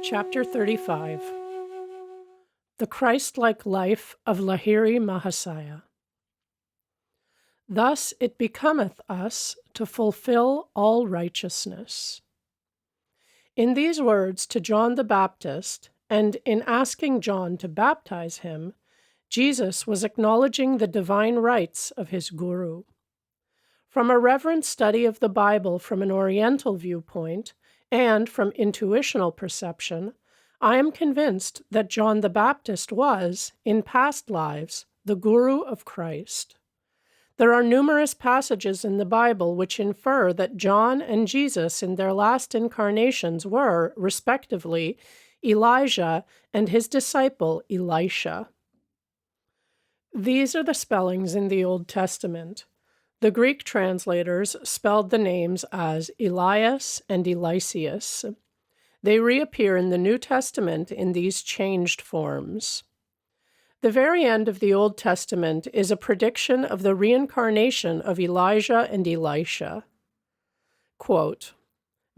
Chapter 35 The Christlike Life of Lahiri Mahasaya. Thus it becometh us to fulfill all righteousness. In these words to John the Baptist, and in asking John to baptize him, Jesus was acknowledging the divine rights of his guru. From a reverent study of the Bible from an Oriental viewpoint, and from intuitional perception, I am convinced that John the Baptist was, in past lives, the guru of Christ. There are numerous passages in the Bible which infer that John and Jesus in their last incarnations were, respectively, Elijah and his disciple Elisha. These are the spellings in the Old Testament. The Greek translators spelled the names as Elias and Eliseus. They reappear in the New Testament in these changed forms. The very end of the Old Testament is a prediction of the reincarnation of Elijah and Elisha. Quote,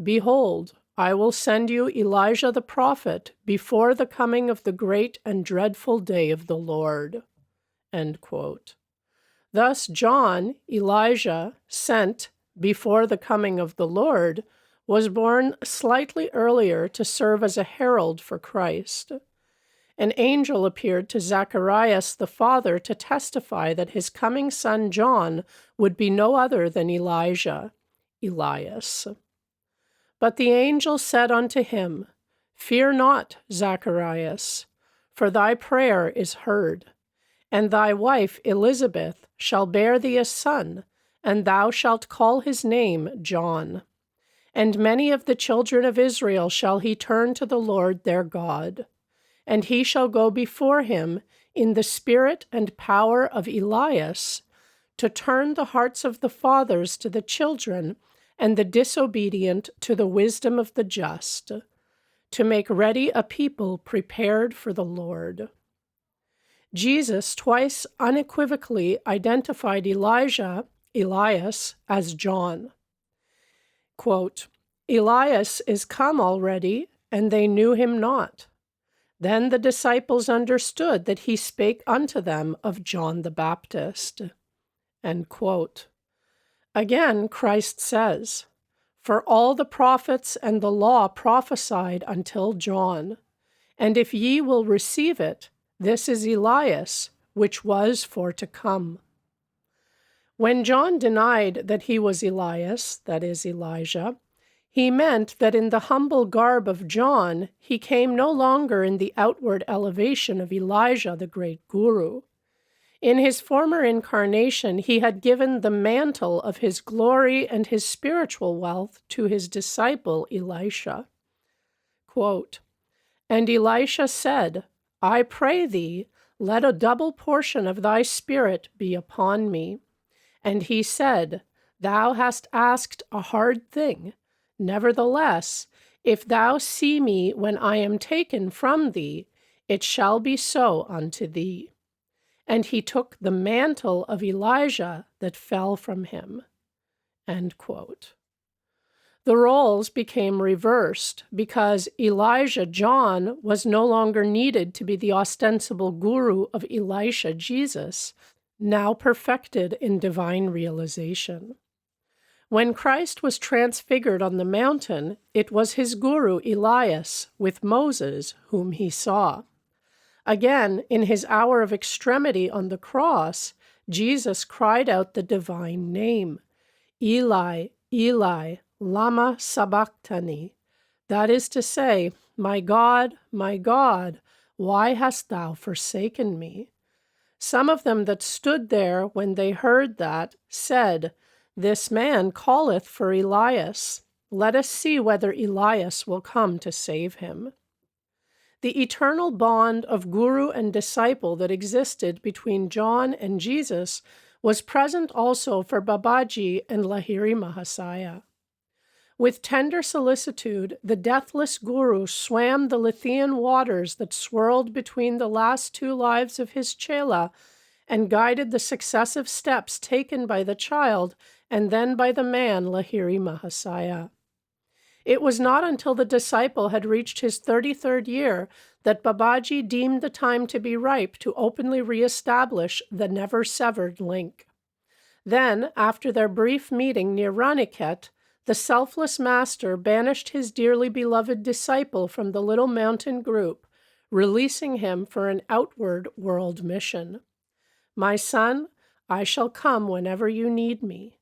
"Behold, I will send you Elijah the prophet before the coming of the great and dreadful day of the Lord." End quote. Thus John, Elijah, sent before the coming of the Lord, was born slightly earlier to serve as a herald for Christ. An angel appeared to Zacharias the father to testify that his coming son John would be no other than Elijah, Elias. But the angel said unto him, "Fear not, Zacharias, for thy prayer is heard. And thy wife Elizabeth shall bear thee a son, and thou shalt call his name John. And many of the children of Israel shall he turn to the Lord their God. And he shall go before him in the spirit and power of Elias, to turn the hearts of the fathers to the children, and the disobedient to the wisdom of the just, to make ready a people prepared for the Lord." Jesus twice unequivocally identified Elijah, Elias, as John. Quote, "Elias is come already, and they knew him not. Then the disciples understood that he spake unto them of John the Baptist." End quote. Again, Christ says, "For all the prophets and the law prophesied until John. And if ye will receive it, this is Elias, which was for to come." When John denied that he was Elias, that is Elijah, he meant that in the humble garb of John, he came no longer in the outward elevation of Elijah, the great guru. In his former incarnation, he had given the mantle of his glory and his spiritual wealth to his disciple Elisha. Quote, "And Elisha said, I pray thee, let a double portion of thy spirit be upon me. And he said, Thou hast asked a hard thing. Nevertheless, if thou see me when I am taken from thee, it shall be so unto thee. And he took the mantle of Elijah that fell from him." End quote. The roles became reversed because Elijah John was no longer needed to be the ostensible guru of Elisha Jesus, now perfected in divine realization. When Christ was transfigured on the mountain, it was his guru Elias with Moses whom he saw. Again, in his hour of extremity on the cross, Jesus cried out the divine name, "Eli, Eli, lama sabachthani," that is to say, my God, why hast thou forsaken me?" Some of them that stood there when they heard that said, "This man calleth for Elias. Let us see whether Elias will come to save him." The eternal bond of guru and disciple that existed between John and Jesus was present also for Babaji and Lahiri Mahasaya. With tender solicitude, the deathless guru swam the Lethean waters that swirled between the last two lives of his chela and guided the successive steps taken by the child and then by the man Lahiri Mahasaya. It was not until the disciple had reached his 33rd year that Babaji deemed the time to be ripe to openly re-establish the never-severed link. Then, after their brief meeting near Raniket, the selfless master banished his dearly beloved disciple from the little mountain group, releasing him for an outward world mission. "My son, I shall come whenever you need me."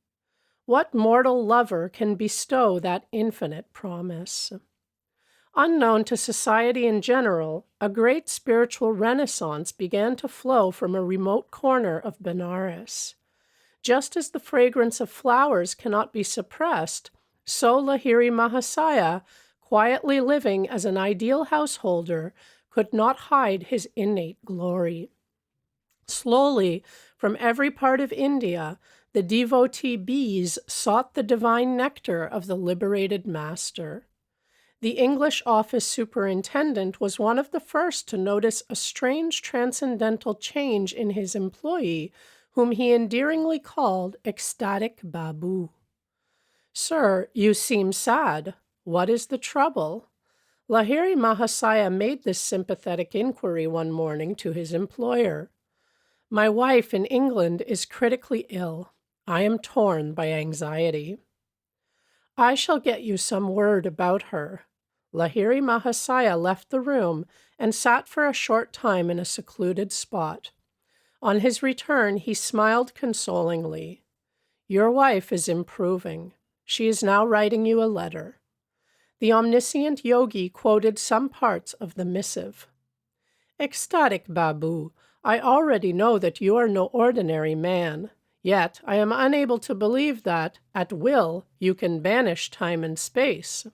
What mortal lover can bestow that infinite promise? Unknown to society in general, a great spiritual renaissance began to flow from a remote corner of Benares. Just as the fragrance of flowers cannot be suppressed, so Lahiri Mahasaya, quietly living as an ideal householder, could not hide his innate glory. Slowly, from every part of India, the devotee bees sought the divine nectar of the liberated master. The English office superintendent was one of the first to notice a strange transcendental change in his employee, whom he endearingly called ecstatic Babu. "Sir, you seem sad. What is the trouble?" Lahiri Mahasaya made this sympathetic inquiry one morning to his employer. "My wife in England is critically ill. I am torn by anxiety." "I shall get you some word about her." Lahiri Mahasaya left the room and sat for a short time in a secluded spot. On his return, he smiled consolingly. "Your wife is improving. She is now writing you a letter." The omniscient Yogi quoted some parts of the missive. "Ecstatic Babu, I already know that you are no ordinary man. Yet I am unable to believe that, at will, you can banish time and space."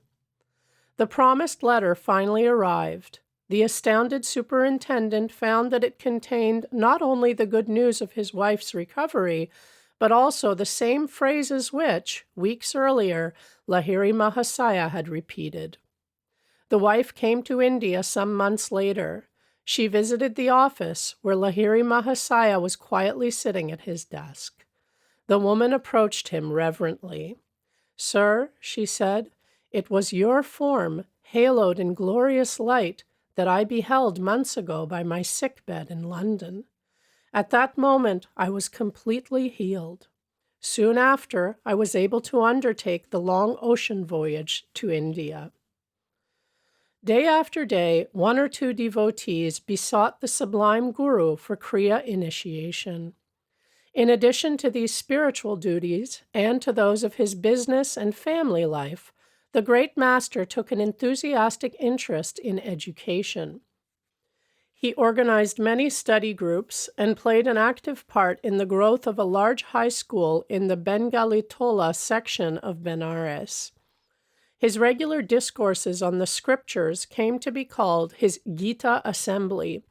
The promised letter finally arrived. The astounded superintendent found that it contained not only the good news of his wife's recovery, but also the same phrases which, weeks earlier, Lahiri Mahasaya had repeated. The wife came to India some months later. She visited the office, where Lahiri Mahasaya was quietly sitting at his desk. The woman approached him reverently. "Sir," she said, "it was your form, haloed in glorious light, that I beheld months ago by my sickbed in London. At that moment, I was completely healed. Soon after, I was able to undertake the long ocean voyage to India." Day after day, one or two devotees besought the sublime Guru for Kriya initiation. In addition to these spiritual duties and to those of his business and family life, the great master took an enthusiastic interest in education. He organized many study groups and played an active part in the growth of a large high school in the Bengali Tola section of Benares. His regular discourses on the scriptures came to be called his Gita Assembly,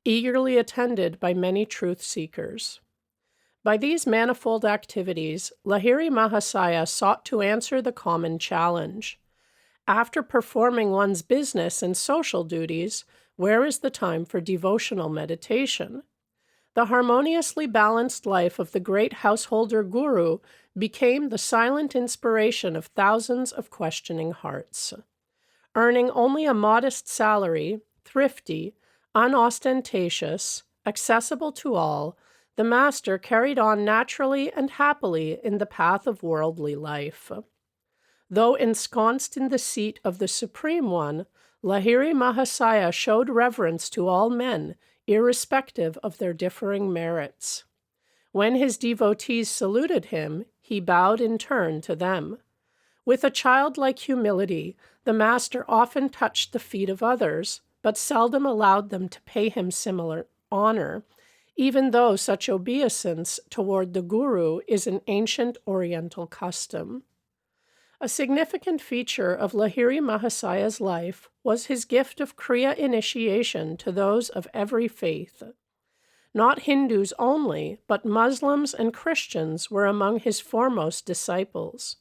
eagerly attended by many truth seekers. By these manifold activities, Lahiri Mahasaya sought to answer the common challenge. After performing one's business and social duties, where is the time for devotional meditation? The harmoniously balanced life of the great householder guru became the silent inspiration of thousands of questioning hearts. Earning only a modest salary, thrifty, unostentatious, accessible to all, the master carried on naturally and happily in the path of worldly life. Though ensconced in the seat of the Supreme One, Lahiri Mahasaya showed reverence to all men, irrespective of their differing merits. When his devotees saluted him, he bowed in turn to them. With a childlike humility, the master often touched the feet of others, but seldom allowed them to pay him similar honor, even though such obeisance toward the Guru is an ancient Oriental custom. A significant feature of Lahiri Mahasaya's life was his gift of Kriya initiation to those of every faith. Not Hindus only, but Muslims and Christians were among his foremost disciples.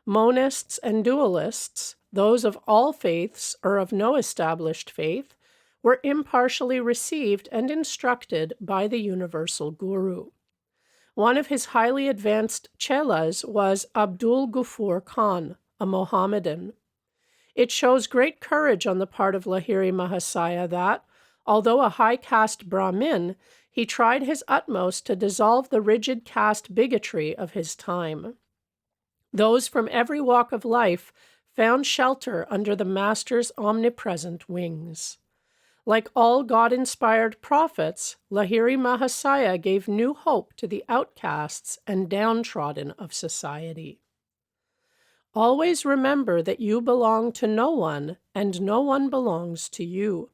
Monists and dualists, those of all faiths or of no established faith, were impartially received and instructed by the universal Guru. One of his highly advanced chelas was Abdul Ghaffur Khan, a Mohammedan. It shows great courage on the part of Lahiri Mahasaya that, although a high caste Brahmin, he tried his utmost to dissolve the rigid caste bigotry of his time. Those from every walk of life found shelter under the Master's omnipresent wings. Like all God-inspired prophets, Lahiri Mahasaya gave new hope to the outcasts and downtrodden of society. Always remember that you belong to no one, and no one belongs to you.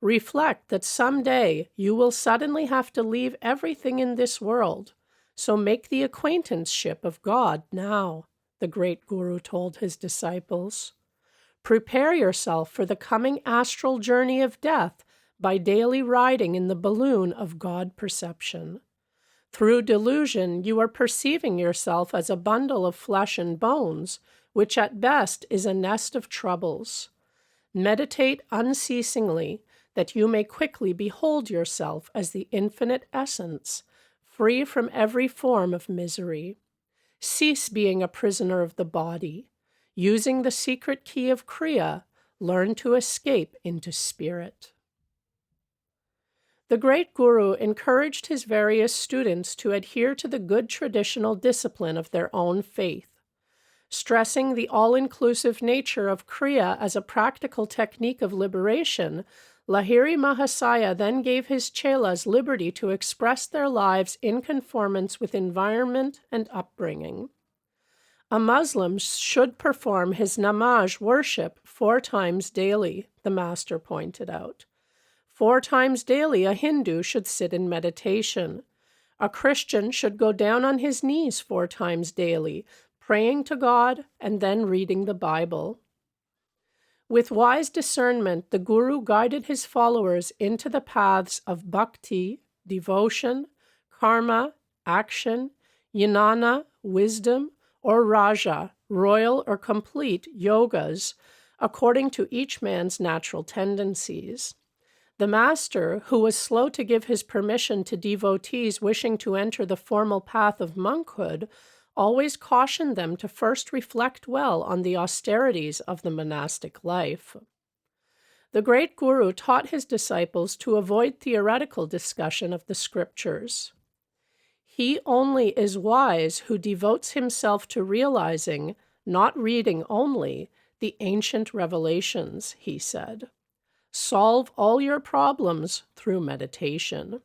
Reflect that someday you will suddenly have to leave everything in this world, so make the acquaintanceship of God now, the great Guru told his disciples. Prepare yourself for the coming astral journey of death by daily riding in the balloon of God perception. Through delusion, you are perceiving yourself as a bundle of flesh and bones, which at best is a nest of troubles. Meditate unceasingly, that you may quickly behold yourself as the infinite essence, free from every form of misery. Cease being a prisoner of the body. Using the secret key of Kriya, learn to escape into spirit. The great Guru encouraged his various students to adhere to the good traditional discipline of their own faith. Stressing the all-inclusive nature of Kriya as a practical technique of liberation, Lahiri Mahasaya then gave his chelas liberty to express their lives in conformance with environment and upbringing. A Muslim should perform his namaz worship 4 times daily, the Master pointed out. 4 times daily, a Hindu should sit in meditation. A Christian should go down on his knees 4 times daily, praying to God and then reading the Bible. With wise discernment, the Guru guided his followers into the paths of bhakti, devotion, karma, action, jnana, wisdom, or raja, royal or complete yogas, according to each man's natural tendencies. The Master, who was slow to give his permission to devotees wishing to enter the formal path of monkhood, always cautioned them to first reflect well on the austerities of the monastic life. The great Guru taught his disciples to avoid theoretical discussion of the scriptures. He only is wise who devotes himself to realizing, not reading only, the ancient revelations, he said. Solve all your problems through meditation.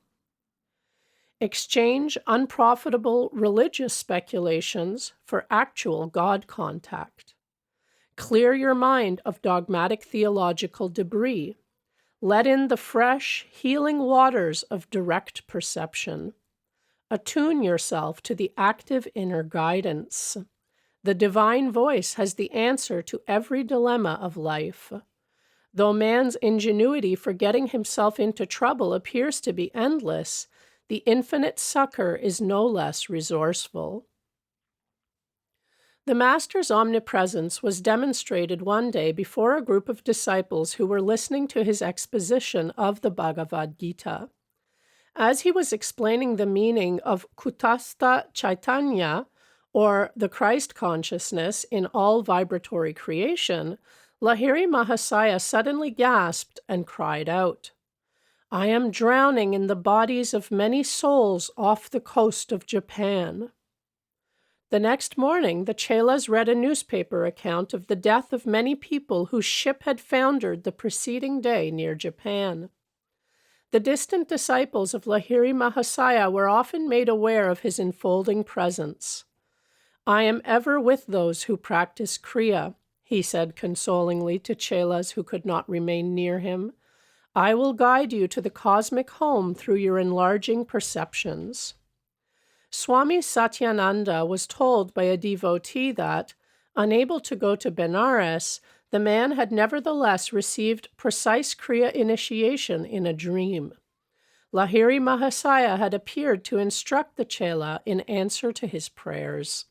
Exchange unprofitable religious speculations for actual God contact. Clear your mind of dogmatic theological debris. Let in the fresh, healing waters of direct perception. Attune yourself to the active inner guidance. The divine voice has the answer to every dilemma of life. Though man's ingenuity for getting himself into trouble appears to be endless, the infinite succor is no less resourceful. The Master's omnipresence was demonstrated one day before a group of disciples who were listening to his exposition of the Bhagavad Gita. As he was explaining the meaning of Kutastha Chaitanya, or the Christ consciousness in all vibratory creation, Lahiri Mahasaya suddenly gasped and cried out, "I am drowning in the bodies of many souls off the coast of Japan." The next morning, the chelas read a newspaper account of the death of many people whose ship had foundered the preceding day near Japan. The distant disciples of Lahiri Mahasaya were often made aware of his enfolding presence. "I am ever with those who practice Kriya," he said consolingly to chelas who could not remain near him. "I will guide you to the cosmic home through your enlarging perceptions." Swami Satyananda was told by a devotee that, unable to go to Benares, the man had nevertheless received precise Kriya initiation in a dream. Lahiri Mahasaya had appeared to instruct the chela in answer to his prayers.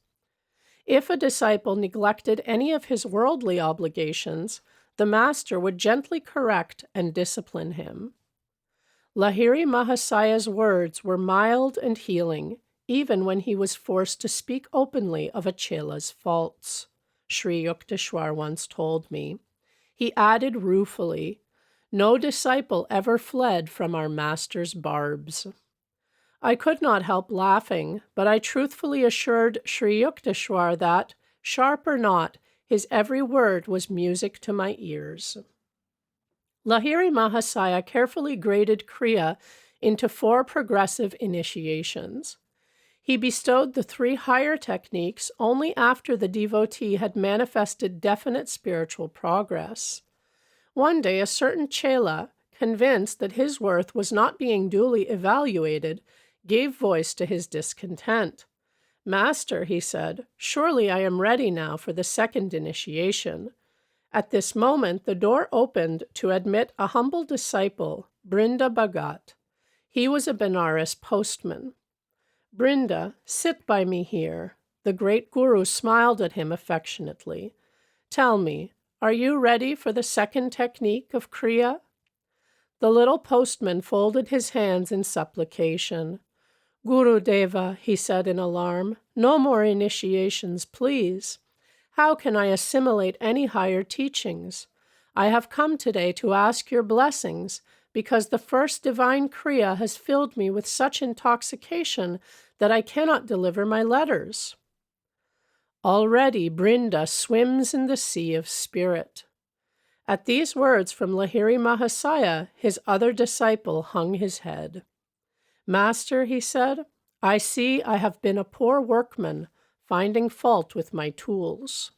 If a disciple neglected any of his worldly obligations, the Master would gently correct and discipline him. Lahiri Mahasaya's words were mild and healing, even when he was forced to speak openly of a chela's faults. Sri Yukteswar once told me, He added ruefully, "No disciple ever fled from our master's barbs." I could not help laughing, but I truthfully assured Sri Yukteswar that, sharp or not, his every word was music to my ears. Lahiri Mahasaya carefully graded Kriya into 4 progressive initiations. He bestowed the 3 higher techniques only after the devotee had manifested definite spiritual progress. One day, a certain chela, convinced that his worth was not being duly evaluated, gave voice to his discontent. "Master," he said, "surely I am ready now for the 2nd initiation." At this moment, the door opened to admit a humble disciple, Brinda Bhagat. He was a Benares postman. "Brinda, sit by me here." The great Guru smiled at him affectionately. "Tell me, are you ready for the 2nd technique of Kriya?" The little postman folded his hands in supplication. "Guru Deva," he said in alarm, "no more initiations, please. How can I assimilate any higher teachings? I have come today to ask your blessings, because the first divine Kriya has filled me with such intoxication that I cannot deliver my letters." Already Brinda swims in the sea of spirit. At these words from Lahiri Mahasaya, his other disciple hung his head. "Master," he said, "I see I have been a poor workman, finding fault with my tools."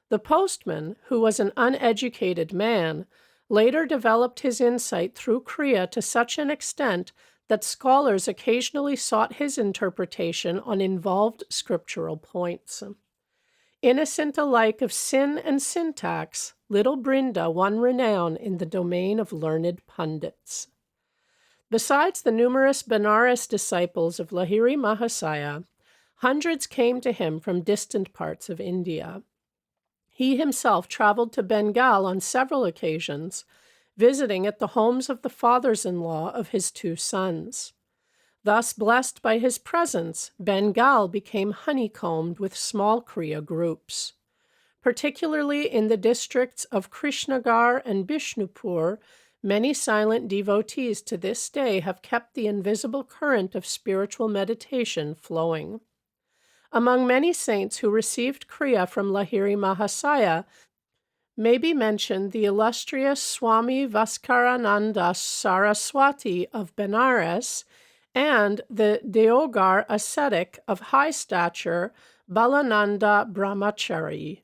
The postman, who was an uneducated man, later developed his insight through Kriya to such an extent that scholars occasionally sought his interpretation on involved scriptural points. Innocent alike of sin and syntax, little Brinda won renown in the domain of learned pundits. Besides the numerous Benares disciples of Lahiri Mahasaya, hundreds came to him from distant parts of India. He himself traveled to Bengal on several occasions, visiting at the homes of the fathers-in-law of his 2 sons. Thus, blessed by his presence, Bengal became honeycombed with small Kriya groups. Particularly in the districts of Krishnagar and Bishnupur, many silent devotees to this day have kept the invisible current of spiritual meditation flowing. Among many saints who received Kriya from Lahiri Mahasaya may be mentioned the illustrious Swami Vaskarananda Saraswati of Benares and the Deogar ascetic of high stature Balananda Brahmachari.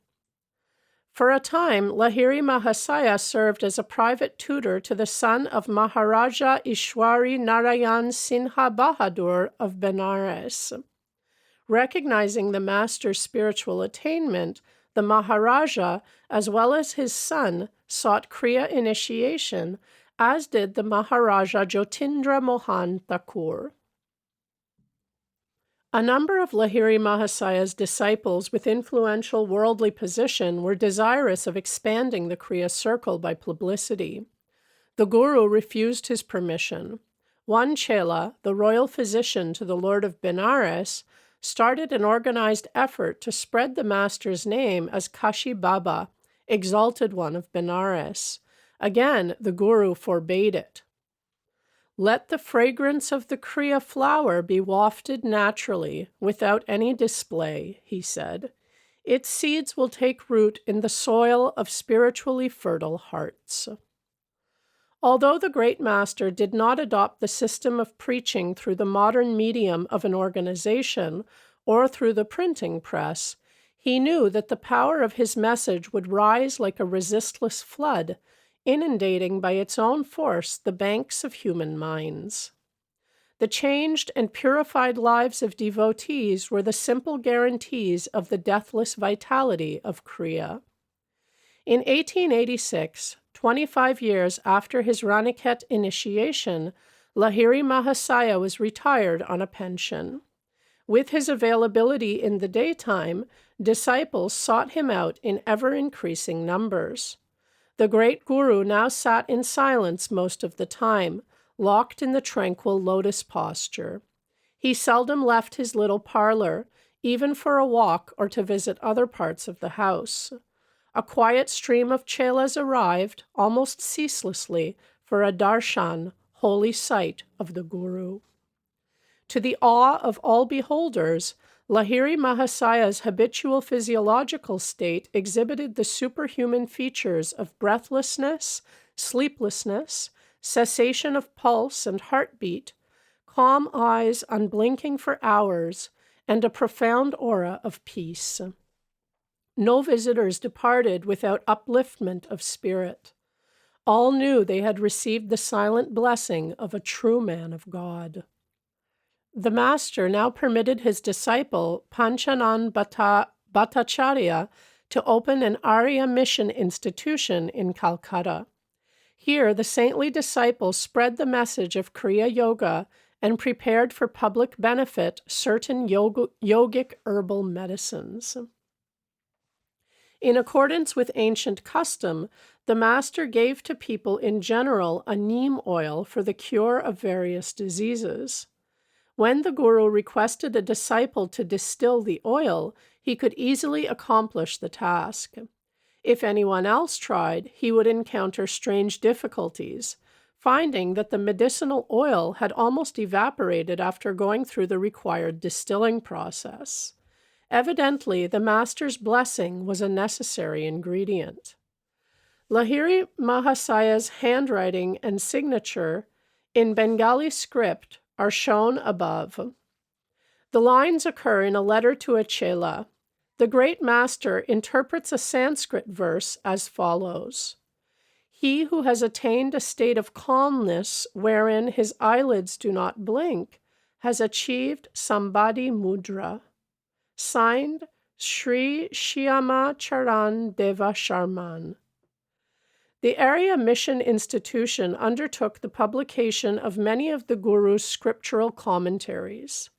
For a time, Lahiri Mahasaya served as a private tutor to the son of Maharaja Ishwari Narayan Sinha Bahadur of Benares. Recognizing the master's spiritual attainment, the Maharaja, as well as his son, sought Kriya initiation, as did the Maharaja Jyotindra Mohan Thakur. A number of Lahiri Mahasaya's disciples with influential worldly position were desirous of expanding the Kriya circle by publicity. The Guru refused his permission. One chela, the royal physician to the Lord of Benares, started an organized effort to spread the master's name as Kashi Baba, exalted one of Benares. Again, the Guru forbade it. "Let the fragrance of the Kriya flower be wafted naturally, without any display," he said. "Its seeds will take root in the soil of spiritually fertile hearts." Although the great master did not adopt the system of preaching through the modern medium of an organization or through the printing press, he knew that the power of his message would rise like a resistless flood, inundating by its own force the banks of human minds. The changed and purified lives of devotees were the simple guarantees of the deathless vitality of Kriya. In 1886, 25 years after his Raniket initiation, Lahiri Mahasaya was retired on a pension. With his availability in the daytime, disciples sought him out in ever-increasing numbers. The great Guru now sat in silence most of the time, locked in the tranquil lotus posture. He seldom left his little parlor, even for a walk or to visit other parts of the house. A quiet stream of chelas arrived, almost ceaselessly, for a darshan, holy sight of the Guru. To the awe of all beholders, Lahiri Mahasaya's habitual physiological state exhibited the superhuman features of breathlessness, sleeplessness, cessation of pulse and heartbeat, calm eyes unblinking for hours, and a profound aura of peace. No visitors departed without upliftment of spirit. All knew they had received the silent blessing of a true man of God. The master now permitted his disciple, Panchanan Bhattacharya, to open an Arya mission institution in Calcutta. Here, the saintly disciple spread the message of Kriya Yoga and prepared for public benefit certain yogic herbal medicines. In accordance with ancient custom, the master gave to people in general a neem oil for the cure of various diseases. When the Guru requested a disciple to distill the oil, he could easily accomplish the task. If anyone else tried, he would encounter strange difficulties, finding that the medicinal oil had almost evaporated after going through the required distilling process. Evidently, the master's blessing was a necessary ingredient. Lahiri Mahasaya's handwriting and signature in Bengali script are shown above. The lines occur in a letter to a chela. The great master interprets a Sanskrit verse as follows: "He who has attained a state of calmness wherein his eyelids do not blink has achieved Sambadhi Mudra." Signed, Sri Shyama Charan Deva Sharman. The Arya Mission Institution undertook the publication of many of the Guru's scriptural commentaries.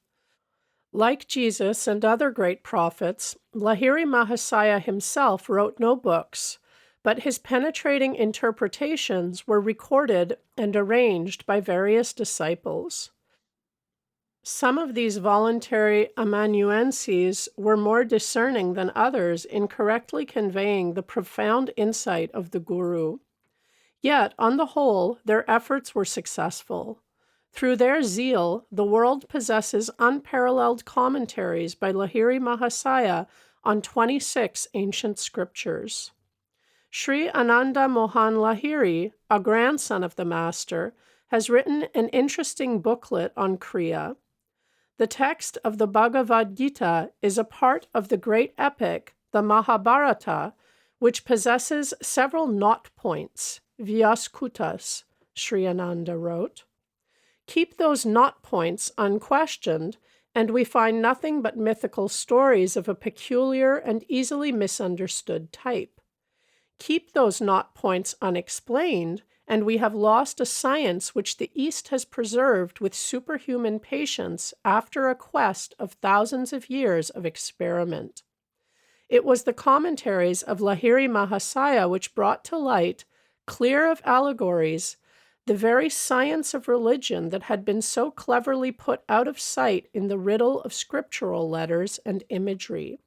Like Jesus and other great prophets, Lahiri Mahasaya himself wrote no books, but his penetrating interpretations were recorded and arranged by various disciples. Some of these voluntary amanuenses were more discerning than others in correctly conveying the profound insight of the Guru. Yet, on the whole, their efforts were successful. Through their zeal, the world possesses unparalleled commentaries by Lahiri Mahasaya on 26 ancient scriptures. Sri Ananda Mohan Lahiri, a grandson of the master, has written an interesting booklet on Kriya. The text of the Bhagavad Gita is a part of the great epic, the Mahabharata, which possesses several knot points, vyaskutas, Sri Ananda wrote. Keep those knot points unquestioned, and we find nothing but mythical stories of a peculiar and easily misunderstood type. Keep those knot points unexplained, and we have lost a science which the East has preserved with superhuman patience after a quest of thousands of years of experiment. It was the commentaries of Lahiri Mahasaya which brought to light, clear of allegories, the very science of religion that had been so cleverly put out of sight in the riddle of scriptural letters and imagery.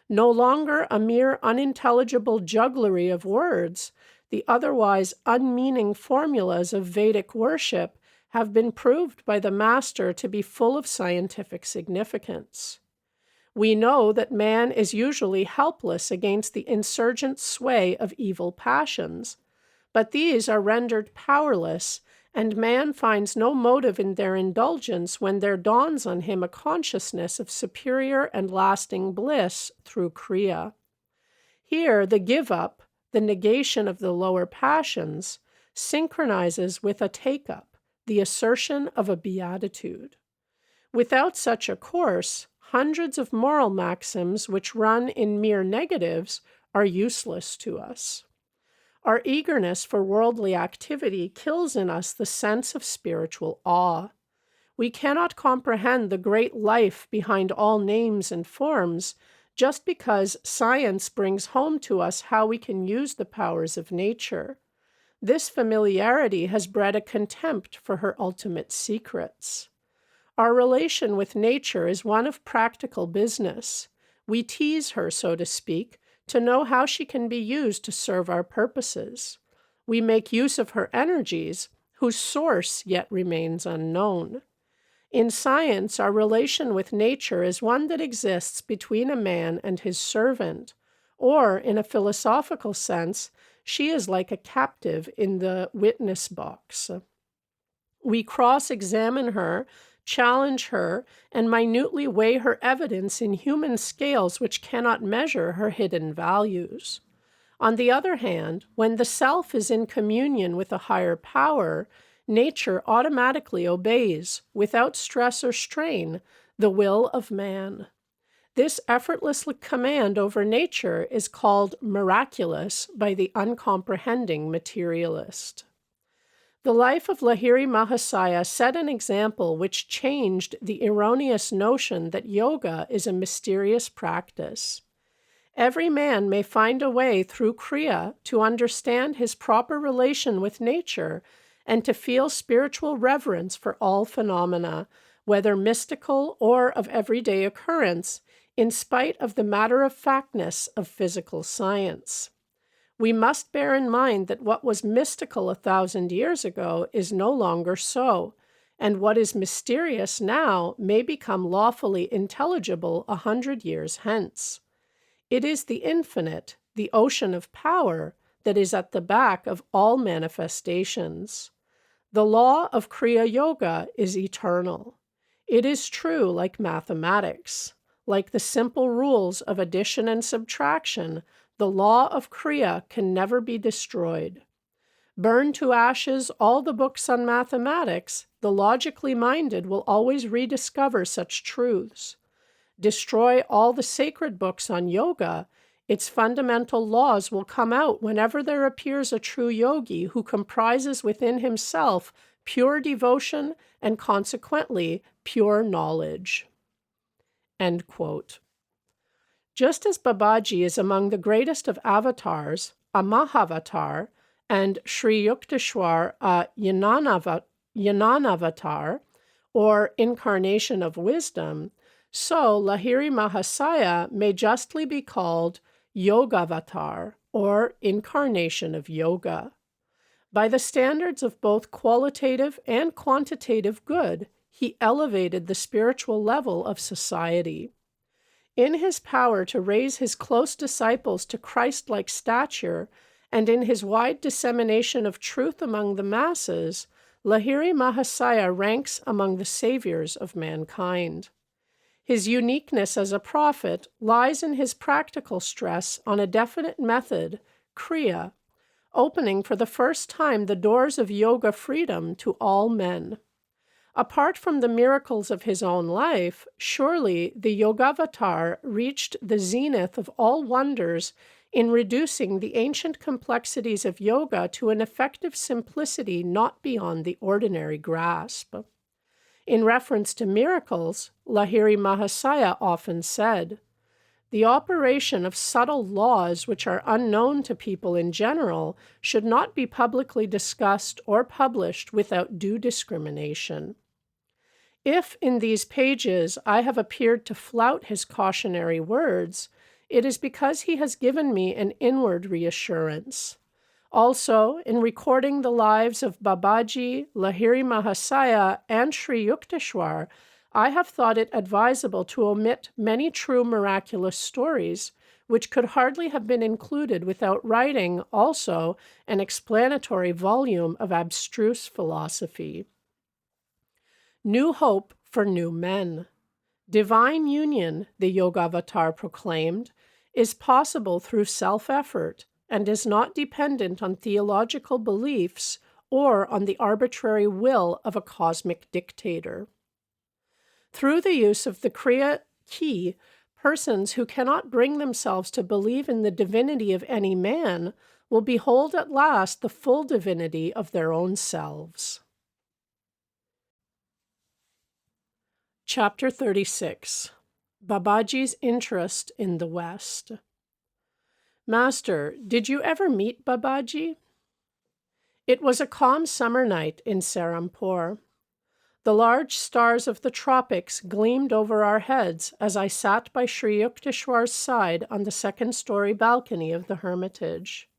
No longer a mere unintelligible jugglery of words, the otherwise unmeaning formulas of Vedic worship have been proved by the master to be full of scientific significance. We know that man is usually helpless against the insurgent sway of evil passions, but these are rendered powerless, and man finds no motive in their indulgence when there dawns on him a consciousness of superior and lasting bliss through Kriya. Here, the give-up, the negation of the lower passions, synchronizes with a take-up, the assertion of a beatitude. Without such a course, hundreds of moral maxims which run in mere negatives are useless to us. Our eagerness for worldly activity kills in us the sense of spiritual awe. We cannot comprehend the great life behind all names and forms just because science brings home to us how we can use the powers of nature. This familiarity has bred a contempt for her ultimate secrets. Our relation with nature is one of practical business. We tease her, so to speak, to know how she can be used to serve our purposes. We make use of her energies, whose source yet remains unknown. In science, our relation with nature is one that exists between a man and his servant, or, in a philosophical sense, she is like a captive in the witness box. We cross-examine her, challenge her, and minutely weigh her evidence in human scales which cannot measure her hidden values. On the other hand, when the self is in communion with a higher power, nature automatically obeys, without stress or strain, the will of man. This effortless command over nature is called miraculous by the uncomprehending materialist. The life of Lahiri Mahasaya set an example which changed the erroneous notion that yoga is a mysterious practice. Every man may find a way through Kriya to understand his proper relation with nature and to feel spiritual reverence for all phenomena, whether mystical or of everyday occurrence, in spite of the matter-of-factness of physical science. We must bear in mind that what was mystical 1,000 years ago is no longer so, and what is mysterious now may become lawfully intelligible 100 years hence. It is the infinite, the ocean of power, that is at the back of all manifestations. The law of Kriya Yoga is eternal. It is true like mathematics. Like the simple rules of addition and subtraction, the law of Kriya can never be destroyed. Burn to ashes all the books on mathematics, the logically minded will always rediscover such truths. Destroy all the sacred books on yoga, its fundamental laws will come out whenever there appears a true yogi who comprises within himself pure devotion and consequently pure knowledge. End quote. Just as Babaji is among the greatest of avatars, a Mahavatar, and Sri Yukteswar, a Jnanavatar, or incarnation of wisdom, so Lahiri Mahasaya may justly be called Yogavatar, or incarnation of yoga. By the standards of both qualitative and quantitative good, he elevated the spiritual level of society. In his power to raise his close disciples to Christ-like stature, and in his wide dissemination of truth among the masses, Lahiri Mahasaya ranks among the saviors of mankind. His uniqueness as a prophet lies in his practical stress on a definite method, Kriya, opening for the first time the doors of yoga freedom to all men. Apart from the miracles of his own life, surely the Yogavatar reached the zenith of all wonders in reducing the ancient complexities of yoga to an effective simplicity not beyond the ordinary grasp. In reference to miracles, Lahiri Mahasaya often said, "The operation of subtle laws which are unknown to people in general should not be publicly discussed or published without due discrimination." If in these pages I have appeared to flout his cautionary words, it is because he has given me an inward reassurance. Also, in recording the lives of Babaji, Lahiri Mahasaya, and Sri Yukteswar, I have thought it advisable to omit many true miraculous stories, which could hardly have been included without writing also an explanatory volume of abstruse philosophy. New hope for new men. Divine union, the Yogavatar proclaimed, is possible through self-effort and is not dependent on theological beliefs or on the arbitrary will of a cosmic dictator. Through the use of the Kriya key, persons who cannot bring themselves to believe in the divinity of any man will behold at last the full divinity of their own selves. Chapter 36. Babaji's Interest in the West. Master, did you ever meet Babaji? It was a calm summer night in Serampore. The large stars of the tropics gleamed over our heads as I sat by Sri Yukteswar's side on the second-story balcony of the hermitage.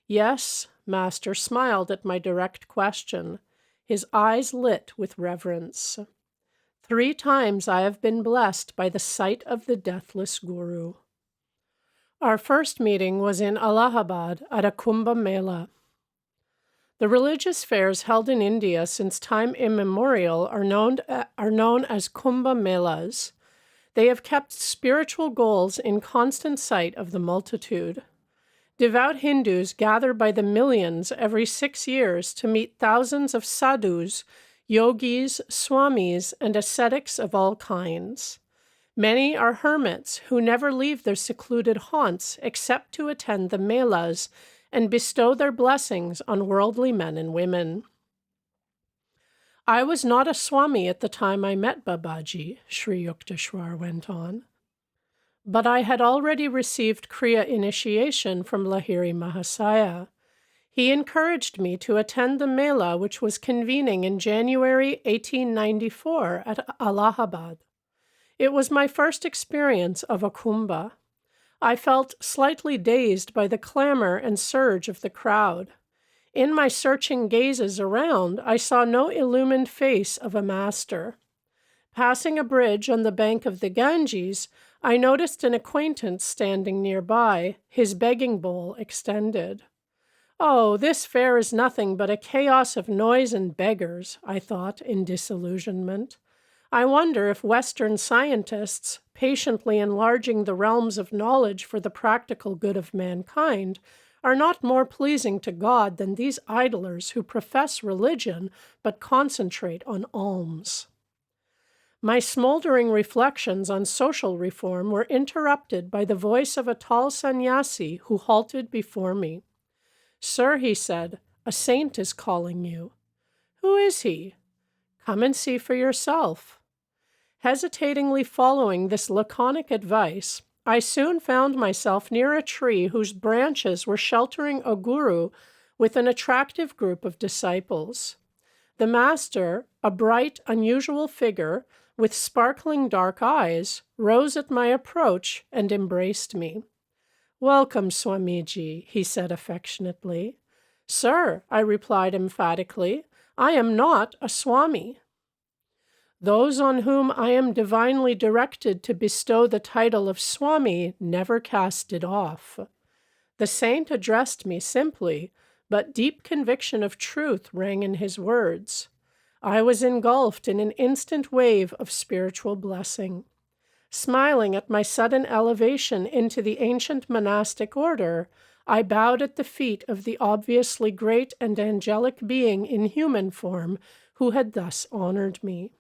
Yes, Master smiled at my direct question, his eyes lit with reverence. 3 times I have been blessed by the sight of the deathless Guru. Our first meeting was in Allahabad at a Kumbh Mela. The religious fairs held in India since time immemorial are known as Kumbh Melas. They have kept spiritual goals in constant sight of the multitude. Devout Hindus gather by the millions every 6 years to meet thousands of sadhus, yogis, swamis, and ascetics of all kinds. Many are hermits who never leave their secluded haunts except to attend the melas and bestow their blessings on worldly men and women. I was not a Swami at the time I met Babaji, Sri Yukteswar went on, but I had already received Kriya initiation from Lahiri Mahasaya. He encouraged me to attend the Mela which was convening in January 1894 at Allahabad. It was my first experience of a kumbha. I felt slightly dazed by the clamor and surge of the crowd. In my searching gazes around, I saw no illumined face of a master. Passing a bridge on the bank of the Ganges, I noticed an acquaintance standing nearby, his begging bowl extended. Oh, this fair is nothing but a chaos of noise and beggars, I thought in disillusionment. I wonder if Western scientists, patiently enlarging the realms of knowledge for the practical good of mankind, are not more pleasing to God than these idlers who profess religion but concentrate on alms. My smoldering reflections on social reform were interrupted by the voice of a tall sannyasi who halted before me. "Sir," he said, "a saint is calling you." "Who is he?" "Come and see for yourself." Hesitatingly following this laconic advice, I soon found myself near a tree whose branches were sheltering a guru with an attractive group of disciples. The master, a bright, unusual figure with sparkling dark eyes, rose at my approach and embraced me. "Welcome, Swamiji," he said affectionately. "Sir," I replied emphatically, "I am not a Swami." Those on whom I am divinely directed to bestow the title of Swami never cast it off. The saint addressed me simply, but deep conviction of truth rang in his words. I was engulfed in an instant wave of spiritual blessing. Smiling at my sudden elevation into the ancient monastic order, I bowed at the feet of the obviously great and angelic being in human form who had thus honored me.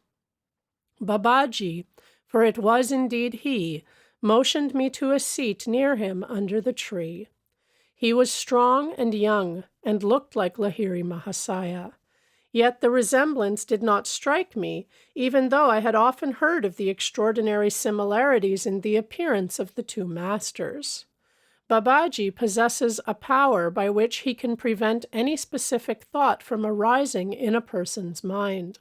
Babaji, for it was indeed he, motioned me to a seat near him under the tree. He was strong and young, and looked like Lahiri Mahasaya. Yet the resemblance did not strike me, even though I had often heard of the extraordinary similarities in the appearance of the two masters. Babaji possesses a power by which he can prevent any specific thought from arising in a person's mind.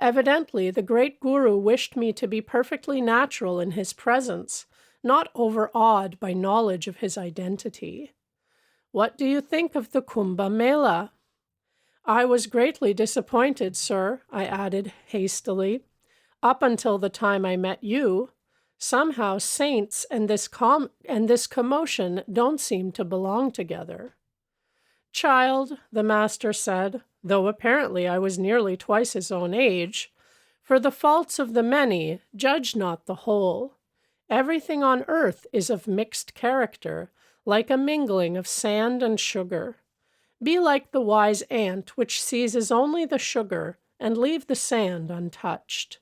Evidently, the great Guru wished me to be perfectly natural in his presence, not overawed by knowledge of his identity. "What do you think of the Kumbh Mela?" "I was greatly disappointed, sir," I added hastily. "Up until the time I met you. Somehow saints and this commotion don't seem to belong together." "Child," the master said, though apparently I was nearly twice his own age, "for the faults of the many, judge not the whole. Everything on earth is of mixed character, like a mingling of sand and sugar. Be like the wise ant which seizes only the sugar and leave the sand untouched.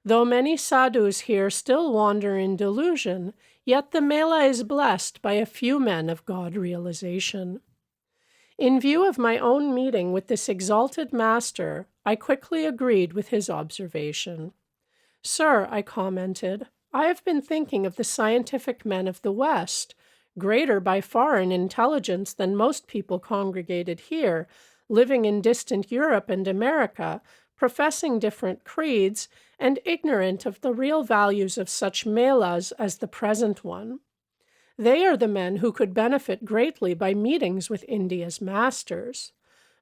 Though many sadhus here still wander in delusion, yet the Mela is blessed by a few men of God realization." In view of my own meeting with this exalted master, I quickly agreed with his observation. "Sir," I commented, "I have been thinking of the scientific men of the West, greater by far in intelligence than most people congregated here, living in distant Europe and America, professing different creeds, and ignorant of the real values of such melas as the present one. They are the men who could benefit greatly by meetings with India's masters.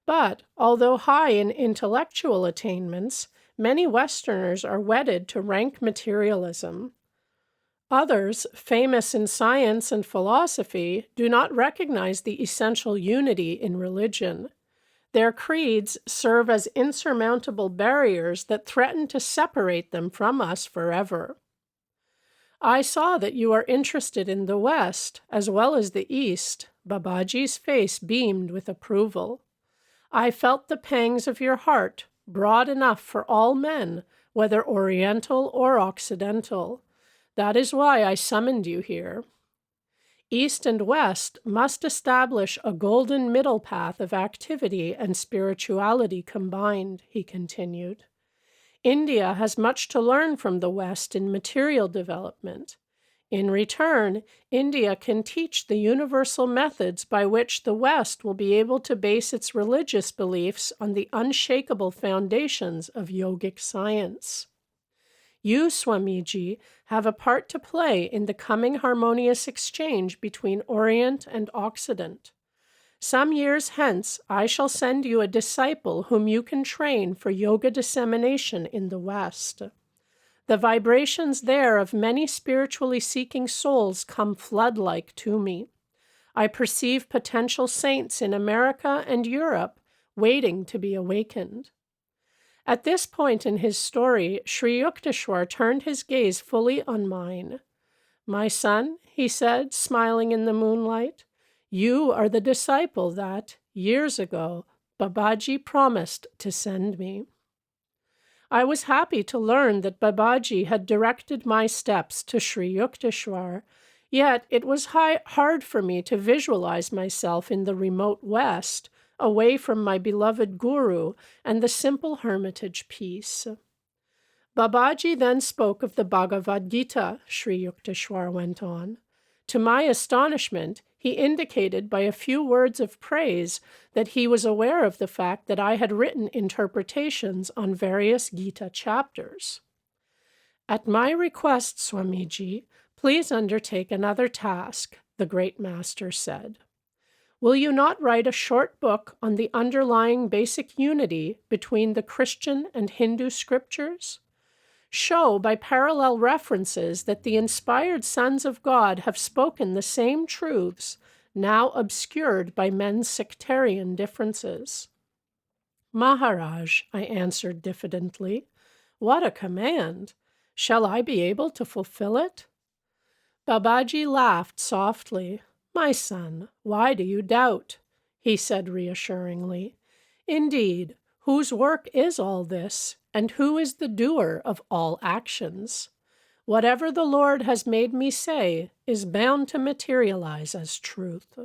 But, although high in intellectual attainments, many Westerners are wedded to rank materialism. Others, famous in science and philosophy, do not recognize the essential unity in religion. Their creeds serve as insurmountable barriers that threaten to separate them from us forever. I saw that you are interested in the West as well as the East. Babaji's face beamed with approval. I felt the pangs of your heart, broad enough for all men, whether Oriental or Occidental. That is why I summoned you here. East and West must establish a golden middle path of activity and spirituality combined, he continued. India has much to learn from the West in material development. In return, India can teach the universal methods by which the West will be able to base its religious beliefs on the unshakable foundations of yogic science. You, Swamiji, have a part to play in the coming harmonious exchange between Orient and Occident. Some years hence, I shall send you a disciple whom you can train for yoga dissemination in the West. The vibrations there of many spiritually seeking souls come flood-like to me. I perceive potential saints in America and Europe waiting to be awakened. At this point in his story, Sri Yukteswar turned his gaze fully on mine. My son, he said, smiling in the moonlight, you are the disciple that, years ago, Babaji promised to send me. I was happy to learn that Babaji had directed my steps to Sri Yukteswar, yet it was hard for me to visualize myself in the remote West, away from my beloved Guru and the simple hermitage peace. Babaji then spoke of the Bhagavad Gita, Sri Yukteswar went on. To my astonishment, he indicated by a few words of praise that he was aware of the fact that I had written interpretations on various Gita chapters. At my request, Swamiji, please undertake another task, the great master said. Will you not write a short book on the underlying basic unity between the Christian and Hindu scriptures? Show by parallel references that the inspired sons of God have spoken the same truths, now obscured by men's sectarian differences. Maharaj, I answered diffidently, what a command! Shall I be able to fulfill it? Babaji laughed softly. My son, why do you doubt? He said reassuringly. Indeed, whose work is all this, and who is the doer of all actions? Whatever the Lord has made me say is bound to materialize as truth.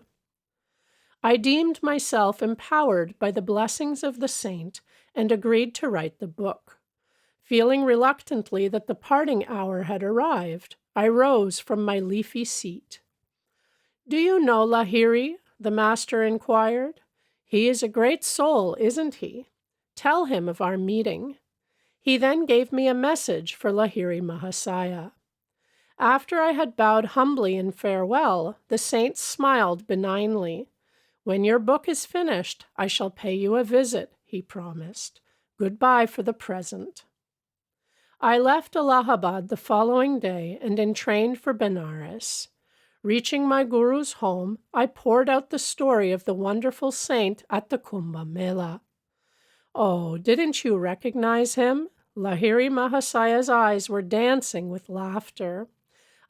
I deemed myself empowered by the blessings of the saint and agreed to write the book. Feeling reluctantly that the parting hour had arrived, I rose from my leafy seat. Do you know Lahiri? The master inquired. He is a great soul, isn't he? Tell him of our meeting. He then gave me a message for Lahiri Mahasaya. After I had bowed humbly in farewell, the saint smiled benignly. When your book is finished, I shall pay you a visit, he promised. Goodbye for the present. I left Allahabad the following day and entrained for Benares. Reaching my guru's home, I poured out the story of the wonderful saint at the Kumbh Mela. Oh, didn't you recognize him? Lahiri Mahasaya's eyes were dancing with laughter.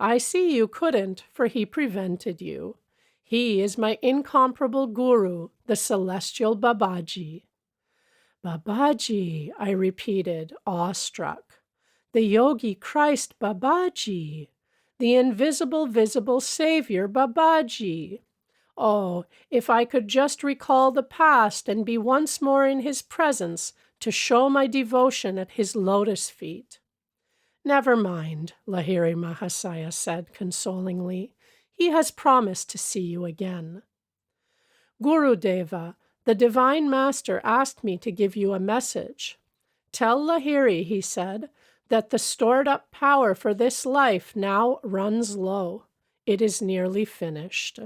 I see you couldn't, for he prevented you. He is my incomparable guru, the celestial Babaji. Babaji, I repeated, awestruck. The Yogi Christ Babaji. The invisible, visible Savior Babaji. Oh, if I could just recall the past and be once more in his presence to show my devotion at his lotus feet. Never mind, Lahiri Mahasaya said consolingly. He has promised to see you again. Gurudeva, the Divine Master asked me to give you a message. "Tell Lahiri," he said, "that the stored-up power for this life now runs low. It is nearly finished."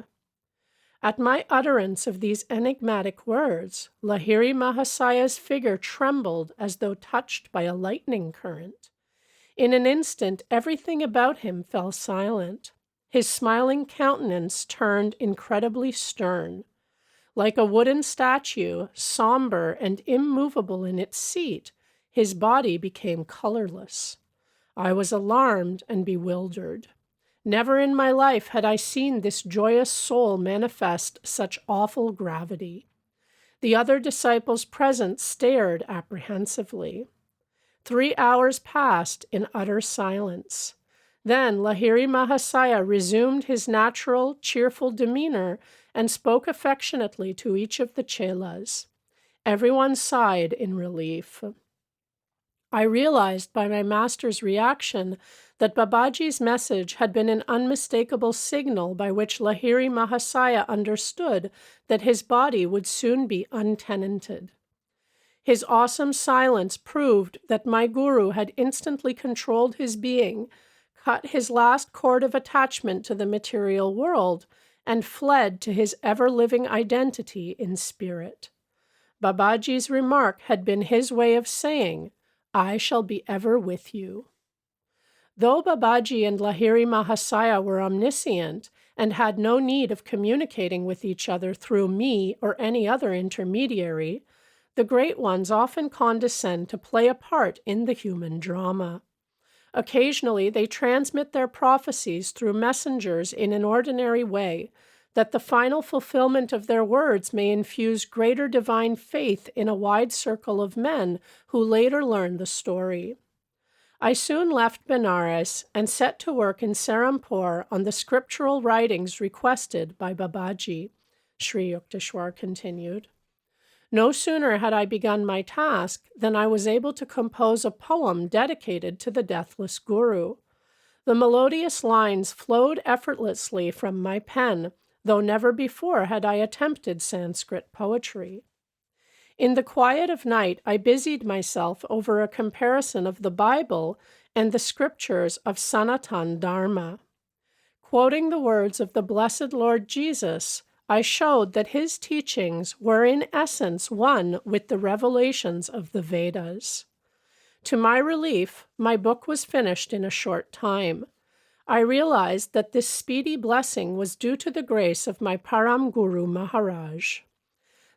At my utterance of these enigmatic words, Lahiri Mahasaya's figure trembled as though touched by a lightning current. In an instant, everything about him fell silent. His smiling countenance turned incredibly stern. Like a wooden statue, somber and immovable in its seat, his body became colorless. I was alarmed and bewildered. Never in my life had I seen this joyous soul manifest such awful gravity. The other disciples present stared apprehensively. 3 hours passed in utter silence. Then Lahiri Mahasaya resumed his natural, cheerful demeanor and spoke affectionately to each of the chelas. Everyone sighed in relief. I realized by my master's reaction that Babaji's message had been an unmistakable signal by which Lahiri Mahasaya understood that his body would soon be untenanted. His awesome silence proved that my guru had instantly controlled his being, cut his last cord of attachment to the material world, and fled to his ever-living identity in spirit. Babaji's remark had been his way of saying, "I shall be ever with you." Though Babaji and Lahiri Mahasaya were omniscient and had no need of communicating with each other through me or any other intermediary, the great ones often condescend to play a part in the human drama. Occasionally, they transmit their prophecies through messengers in an ordinary way, that the final fulfillment of their words may infuse greater divine faith in a wide circle of men who later learn the story. I soon left Benares and set to work in Serampore on the scriptural writings requested by Babaji, Sri Yukteswar continued. No sooner had I begun my task than I was able to compose a poem dedicated to the deathless Guru. The melodious lines flowed effortlessly from my pen, though never before had I attempted Sanskrit poetry. In the quiet of night, I busied myself over a comparison of the Bible and the scriptures of Sanatan Dharma. Quoting the words of the blessed Lord Jesus, I showed that his teachings were in essence one with the revelations of the Vedas. To my relief, my book was finished in a short time. I realized that this speedy blessing was due to the grace of my Param Guru Maharaj.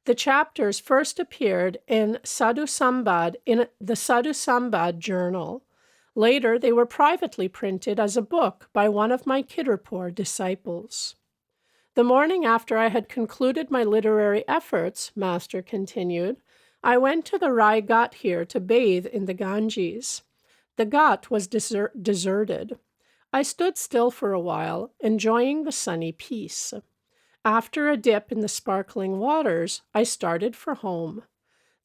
The chapters first appeared in the Sadhu Sambad journal. Later, they were privately printed as a book by one of my Kidderpore disciples. The morning after I had concluded my literary efforts, Master continued, I went to the Rai Ghat here to bathe in the Ganges. The Ghat was deserted. I stood still for a while, enjoying the sunny peace. After a dip in the sparkling waters, I started for home.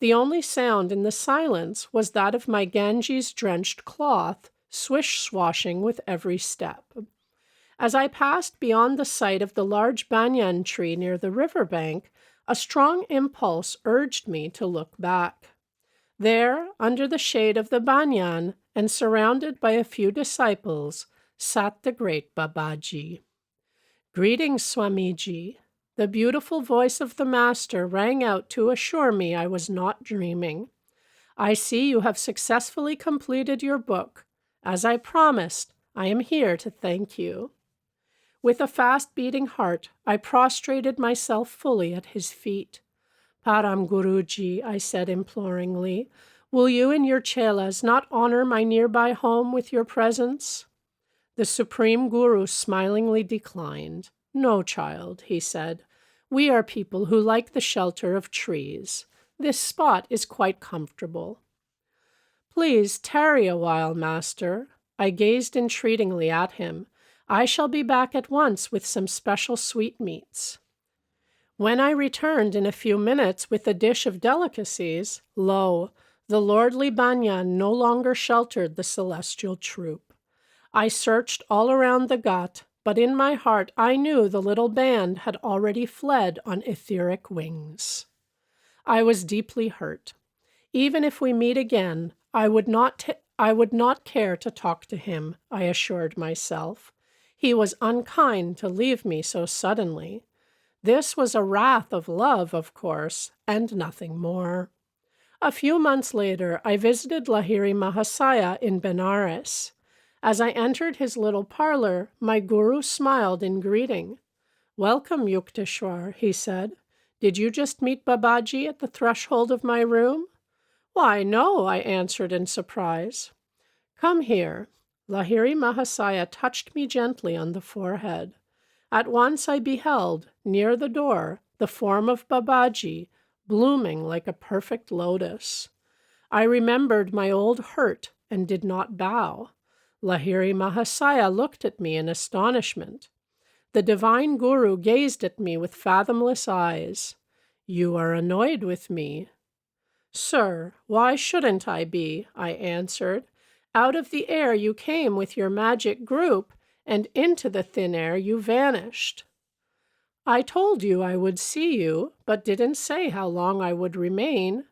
The only sound in the silence was that of my Ganges-drenched cloth, swish-swashing with every step. As I passed beyond the sight of the large banyan tree near the riverbank, a strong impulse urged me to look back. There, under the shade of the banyan, and surrounded by a few disciples, sat the great Babaji. "Greetings, Swamiji." The beautiful voice of the Master rang out to assure me I was not dreaming. "I see you have successfully completed your book. As I promised, I am here to thank you." With a fast-beating heart, I prostrated myself fully at his feet. "Param Guruji," I said imploringly, "will you and your chelas not honor my nearby home with your presence?" The Supreme Guru smilingly declined. "No, child," he said. "We are people who like the shelter of trees. This spot is quite comfortable." "Please tarry a while, Master." I gazed entreatingly at him. "I shall be back at once with some special sweetmeats." When I returned in a few minutes with a dish of delicacies, lo, the lordly banyan no longer sheltered the celestial troop. I searched all around the Ghat, but in my heart I knew the little band had already fled on etheric wings. I was deeply hurt. Even if we meet again, I would not care to talk to him, I assured myself. He was unkind to leave me so suddenly. This was a wrath of love, of course, and nothing more. A few months later, I visited Lahiri Mahasaya in Benares. As I entered his little parlor, my guru smiled in greeting. "Welcome, Yukteswar," he said. "Did you just meet Babaji at the threshold of my room?" "Why, no," I answered in surprise. "Come here." Lahiri Mahasaya touched me gently on the forehead. At once I beheld, near the door, the form of Babaji, blooming like a perfect lotus. I remembered my old hurt and did not bow. Lahiri Mahasaya looked at me in astonishment. The divine guru gazed at me with fathomless eyes. "You are annoyed with me." "Sir, why shouldn't I be?" I answered. "Out of the air you came with your magic group, and into the thin air you vanished." "I told you I would see you, but didn't say how long I would remain."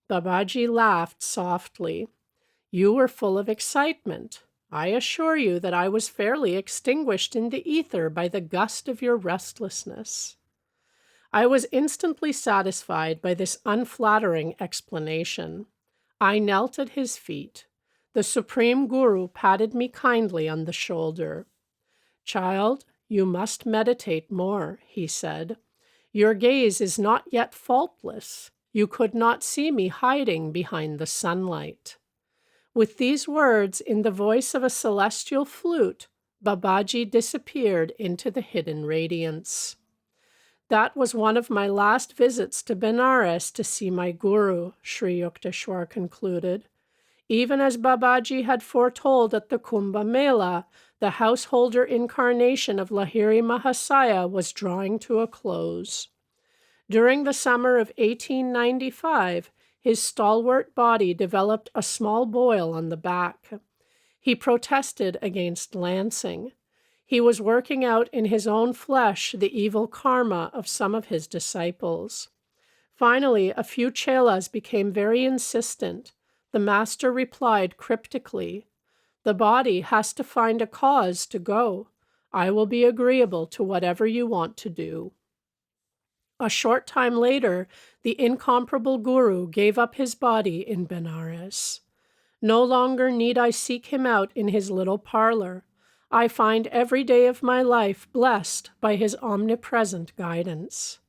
Babaji laughed softly. "You were full of excitement. I assure you that I was fairly extinguished in the ether by the gust of your restlessness." I was instantly satisfied by this unflattering explanation. I knelt at his feet. The Supreme Guru patted me kindly on the shoulder. "Child, you must meditate more," he said. "Your gaze is not yet faultless. You could not see me hiding behind the sunlight." With these words, in the voice of a celestial flute, Babaji disappeared into the hidden radiance. That was one of my last visits to Benares to see my guru, Sri Yukteswar concluded. Even as Babaji had foretold at the Kumbh Mela, the householder incarnation of Lahiri Mahasaya was drawing to a close. During the summer of 1895, his stalwart body developed a small boil on the back. He protested against lancing. He was working out in his own flesh the evil karma of some of his disciples. Finally, a few chelas became very insistent. The master replied cryptically, "The body has to find a cause to go. I will be agreeable to whatever you want to do." A short time later, the incomparable guru gave up his body in Benares. No longer need I seek him out in his little parlor. I find every day of my life blessed by his omnipresent guidance.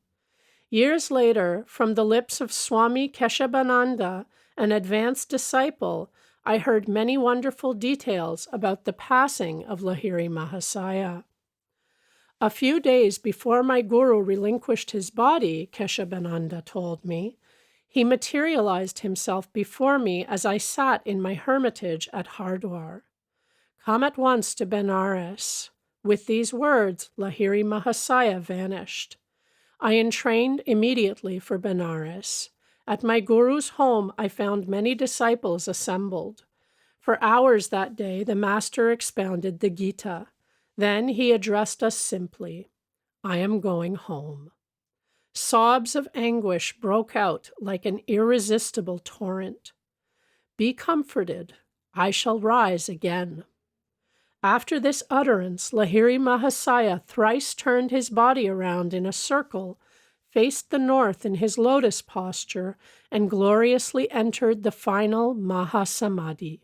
Years later, from the lips of Swami Keshabananda, an advanced disciple, I heard many wonderful details about the passing of Lahiri Mahasaya. A few days before my guru relinquished his body, Keshabananda told me, he materialized himself before me as I sat in my hermitage at Hardwar. "Come at once to Benares." With these words, Lahiri Mahasaya vanished. I entrained immediately for Benares. At my guru's home, I found many disciples assembled. For hours that day, the master expounded the Gita. Then he addressed us simply, "I am going home." Sobs of anguish broke out like an irresistible torrent. "Be comforted. I shall rise again." After this utterance, Lahiri Mahasaya thrice turned his body around in a circle, faced the north in his lotus posture, and gloriously entered the final Mahasamadhi.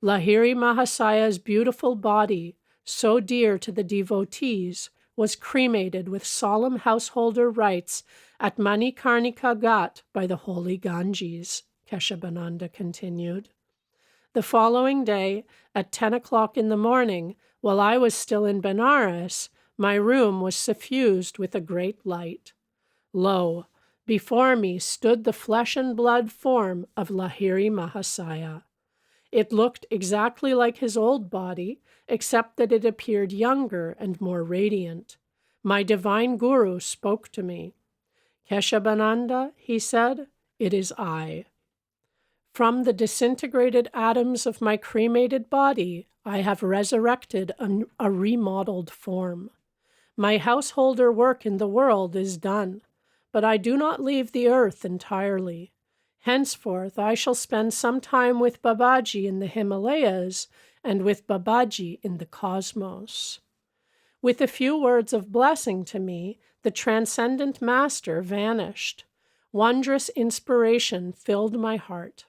Lahiri Mahasaya's beautiful body, so dear to the devotees, was cremated with solemn householder rites at Manikarnika Ghat by the holy Ganges, Keshabananda continued. The following day, at 10 o'clock in the morning, while I was still in Benares, my room was suffused with a great light. Lo, before me stood the flesh and blood form of Lahiri Mahasaya. It looked exactly like his old body, except that it appeared younger and more radiant. My divine guru spoke to me. "Keshabananda," he said, "it is I. From the disintegrated atoms of my cremated body, I have resurrected a remodeled form. My householder work in the world is done, but I do not leave the earth entirely. Henceforth I shall spend some time with Babaji in the Himalayas and with Babaji in the cosmos." With a few words of blessing to me, the transcendent master vanished. Wondrous inspiration filled my heart.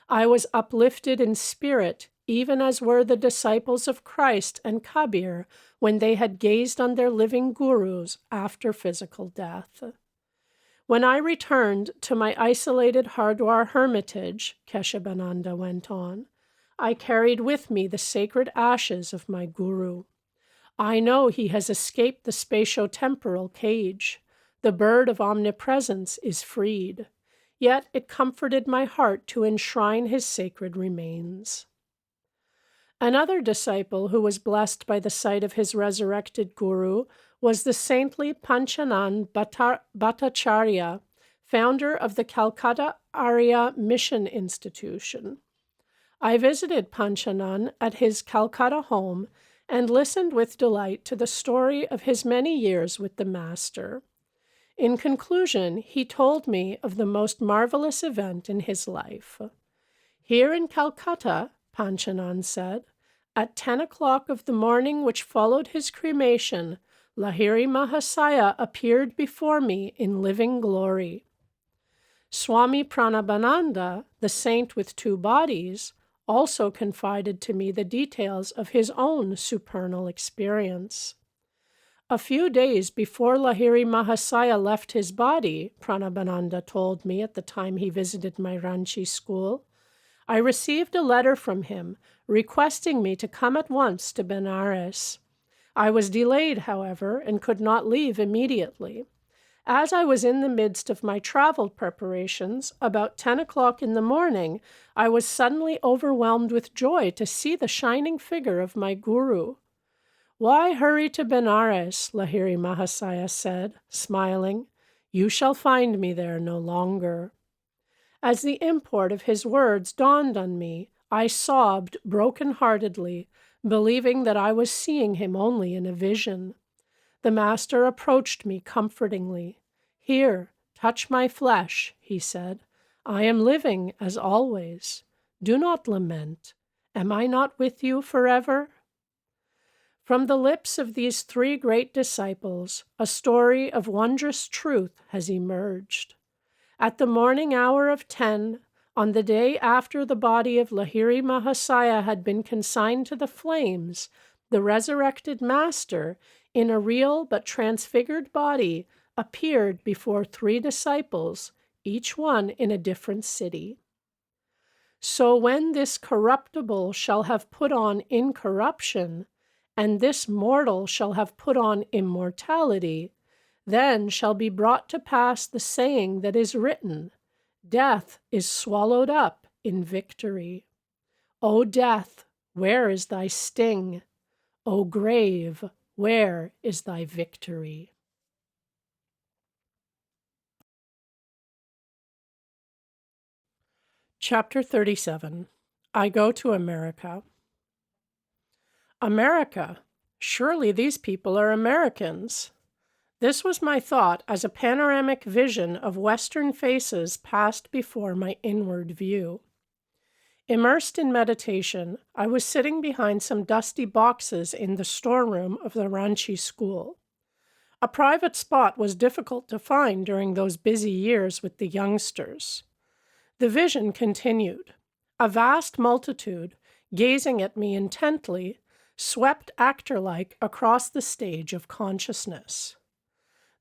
I was uplifted in spirit, even as were the disciples of Christ and Kabir when they had gazed on their living gurus after physical death. When I returned to my isolated Hardwar hermitage, Keshabananda went on, I carried with me the sacred ashes of my guru. I know he has escaped the spatio-temporal cage. The bird of omnipresence is freed. Yet it comforted my heart to enshrine his sacred remains. Another disciple who was blessed by the sight of his resurrected guru was the saintly Panchanan Bhattacharya, founder of the Calcutta Arya Mission Institution. I visited Panchanan at his Calcutta home and listened with delight to the story of his many years with the Master. In conclusion, he told me of the most marvelous event in his life. "Here in Calcutta," Panchanan said, "at 10 o'clock of the morning which followed his cremation, Lahiri Mahasaya appeared before me in living glory." Swami Pranabananda, the saint with two bodies, also confided to me the details of his own supernal experience. A few days before Lahiri Mahasaya left his body, Pranabananda told me at the time he visited my Ranchi school, I received a letter from him requesting me to come at once to Benares. I was delayed, however, and could not leave immediately. As I was in the midst of my travel preparations, about 10 o'clock in the morning, I was suddenly overwhelmed with joy to see the shining figure of my guru. "Why hurry to Benares?" Lahiri Mahasaya said, smiling. "You shall find me there no longer." As the import of his words dawned on me, I sobbed broken-heartedly, believing that I was seeing him only in a vision. The Master approached me comfortingly. "Here, touch my flesh," he said. "I am living as always. Do not lament. Am I not with you forever?" From the lips of these three great disciples, a story of wondrous truth has emerged. At the morning hour of 10, on the day after the body of Lahiri Mahasaya had been consigned to the flames, the resurrected Master, in a real but transfigured body, appeared before three disciples, each one in a different city. "So when this corruptible shall have put on incorruption, and this mortal shall have put on immortality, then shall be brought to pass the saying that is written, Death is swallowed up in victory. O death, where is thy sting? O grave, where is thy victory?" Chapter 37. I Go to America. America? Surely these people are Americans. This was my thought as a panoramic vision of Western faces passed before my inward view. Immersed in meditation, I was sitting behind some dusty boxes in the storeroom of the Ranchi school. A private spot was difficult to find during those busy years with the youngsters. The vision continued. A vast multitude, gazing at me intently, swept actor-like across the stage of consciousness.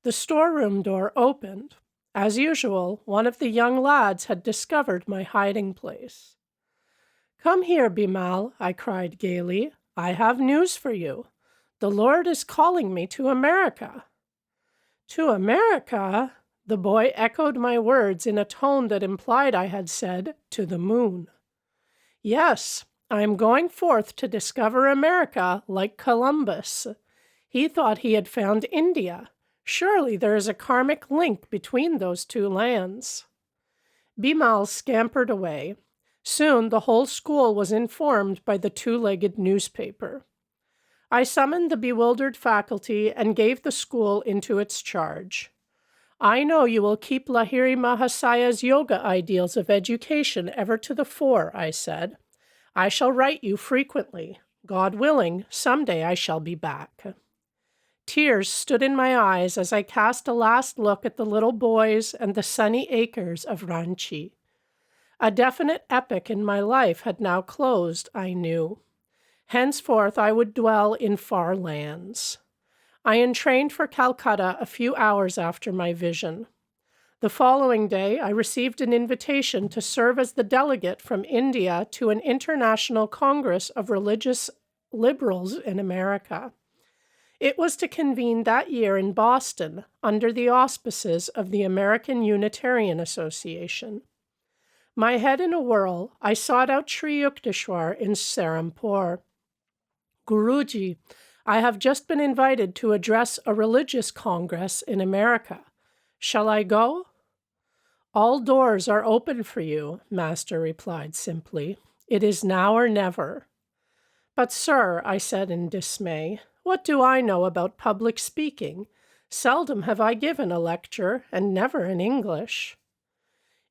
The storeroom door opened. As usual, one of the young lads had discovered my hiding place. "Come here, Bimal," I cried gaily. "I have news for you. The Lord is calling me to America." "To America?" The boy echoed my words in a tone that implied I had said, "to the moon." "Yes, I am going forth to discover America like Columbus. He thought he had found India. Surely there is a karmic link between those two lands." Bimal scampered away. Soon the whole school was informed by the two-legged newspaper. I summoned the bewildered faculty and gave the school into its charge. I know you will keep Lahiri Mahasaya's yoga ideals of education ever to the fore, I said. I shall write you frequently. God willing, someday I shall be back. Tears stood in my eyes as I cast a last look at the little boys and the sunny acres of Ranchi. A definite epoch in my life had now closed, I knew. Henceforth I would dwell in far lands. I entrained for Calcutta a few hours after my vision. The following day, I received an invitation to serve as the delegate from India to an international congress of religious liberals in America. It was to convene that year in Boston under the auspices of the American Unitarian Association. My head in a whirl, I sought out Sri Yukteswar in Serampore. Guruji, I have just been invited to address a religious congress in America. Shall I go? All doors are open for you, Master replied simply. It is now or never. But, sir, I said in dismay, what do I know about public speaking? Seldom have I given a lecture, and never in English.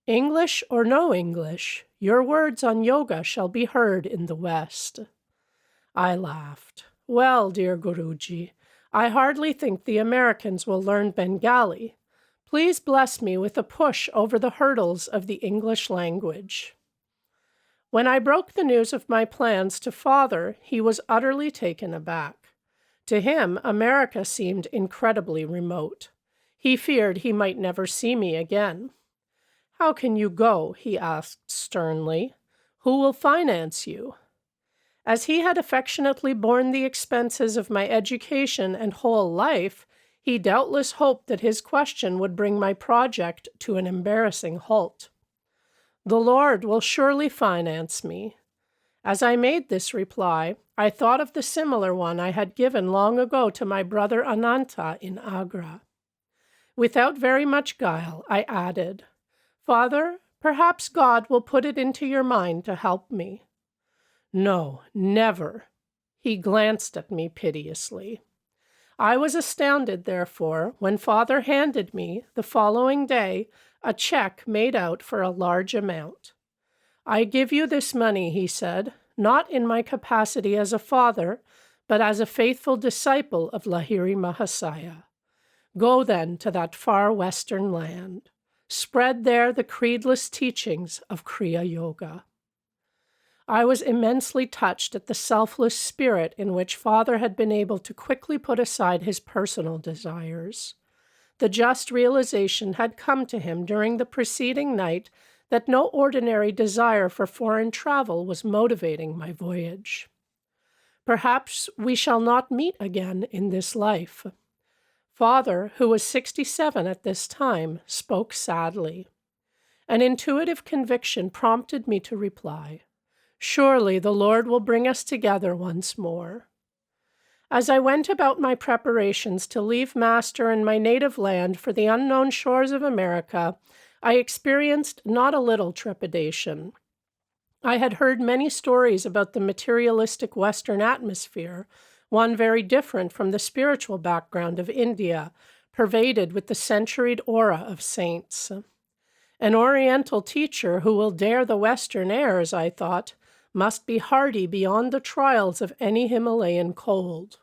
English or no English, your words on yoga shall be heard in the West. I laughed. Well, dear Guruji, I hardly think the Americans will learn Bengali. Please bless me with a push over the hurdles of the English language. When I broke the news of my plans to Father, he was utterly taken aback. To him, America seemed incredibly remote. He feared he might never see me again. How can you go? He asked sternly. Who will finance you? As he had affectionately borne the expenses of my education and whole life, he doubtless hoped that his question would bring my project to an embarrassing halt. The Lord will surely finance me. As I made this reply, I thought of the similar one I had given long ago to my brother Ananda in Agra. Without very much guile, I added, Father, perhaps God will put it into your mind to help me. No, never. He glanced at me piteously. I was astounded, therefore, when Father handed me, the following day, a check made out for a large amount. I give you this money, he said, not in my capacity as a father, but as a faithful disciple of Lahiri Mahasaya. Go then to that far western land. Spread there the creedless teachings of Kriya Yoga. I was immensely touched at the selfless spirit in which Father had been able to quickly put aside his personal desires. The just realization had come to him during the preceding night that no ordinary desire for foreign travel was motivating my voyage. Perhaps we shall not meet again in this life. Father, who was 67 at this time, spoke sadly. An intuitive conviction prompted me to reply, Surely the Lord will bring us together once more. As I went about my preparations to leave Master and my native land for the unknown shores of America, I experienced not a little trepidation. I had heard many stories about the materialistic Western atmosphere, one very different from the spiritual background of India, pervaded with the centuried aura of saints. An Oriental teacher who will dare the Western airs, I thought, must be hardy beyond the trials of any Himalayan cold.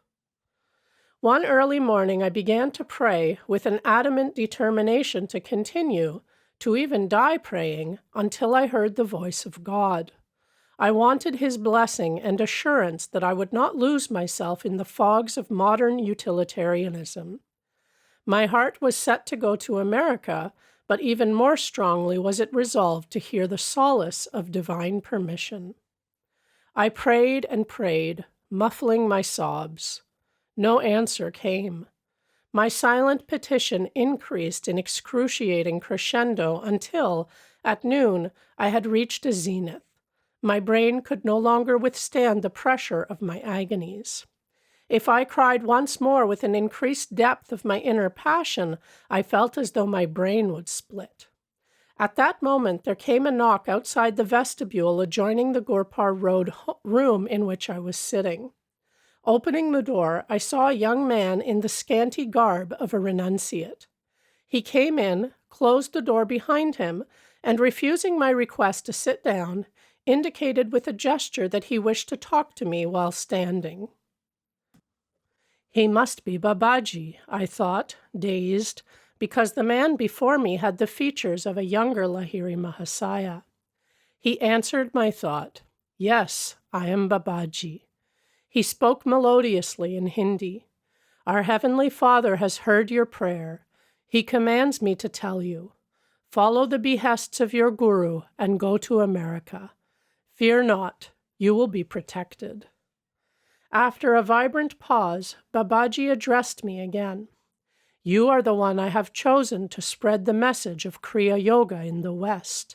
One early morning I began to pray with an adamant determination to continue, to even die praying, until I heard the voice of God. I wanted his blessing and assurance that I would not lose myself in the fogs of modern utilitarianism. My heart was set to go to America, but even more strongly was it resolved to hear the solace of divine permission. I prayed and prayed, muffling my sobs. No answer came. My silent petition increased in excruciating crescendo until, at noon, I had reached a zenith. My brain could no longer withstand the pressure of my agonies. If I cried once more with an increased depth of my inner passion, I felt as though my brain would split. At that moment, there came a knock outside the vestibule adjoining the Gurpar Road room in which I was sitting. Opening the door, I saw a young man in the scanty garb of a renunciate. He came in, closed the door behind him, and refusing my request to sit down, indicated with a gesture that he wished to talk to me while standing. He must be Babaji, I thought, dazed, because the man before me had the features of a younger Lahiri Mahasaya. He answered my thought. Yes, I am Babaji. He spoke melodiously in Hindi. Our Heavenly Father has heard your prayer. He commands me to tell you, follow the behests of your Guru and go to America. Fear not, you will be protected. After a vibrant pause, Babaji addressed me again. You are the one I have chosen to spread the message of Kriya Yoga in the West.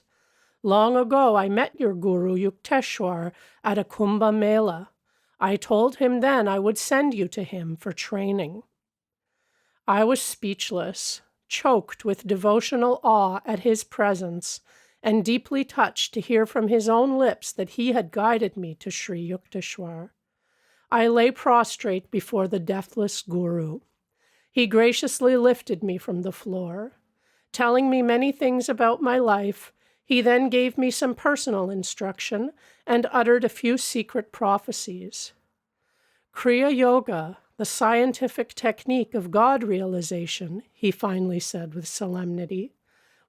Long ago I met your Guru Yukteswar at a Kumbh Mela. I told him then I would send you to him for training. I was speechless, choked with devotional awe at his presence, and deeply touched to hear from his own lips that he had guided me to Sri Yukteswar. I lay prostrate before the deathless Guru. He graciously lifted me from the floor. Telling me many things about my life, he then gave me some personal instruction and uttered a few secret prophecies. Kriya Yoga, the scientific technique of God realization, he finally said with solemnity,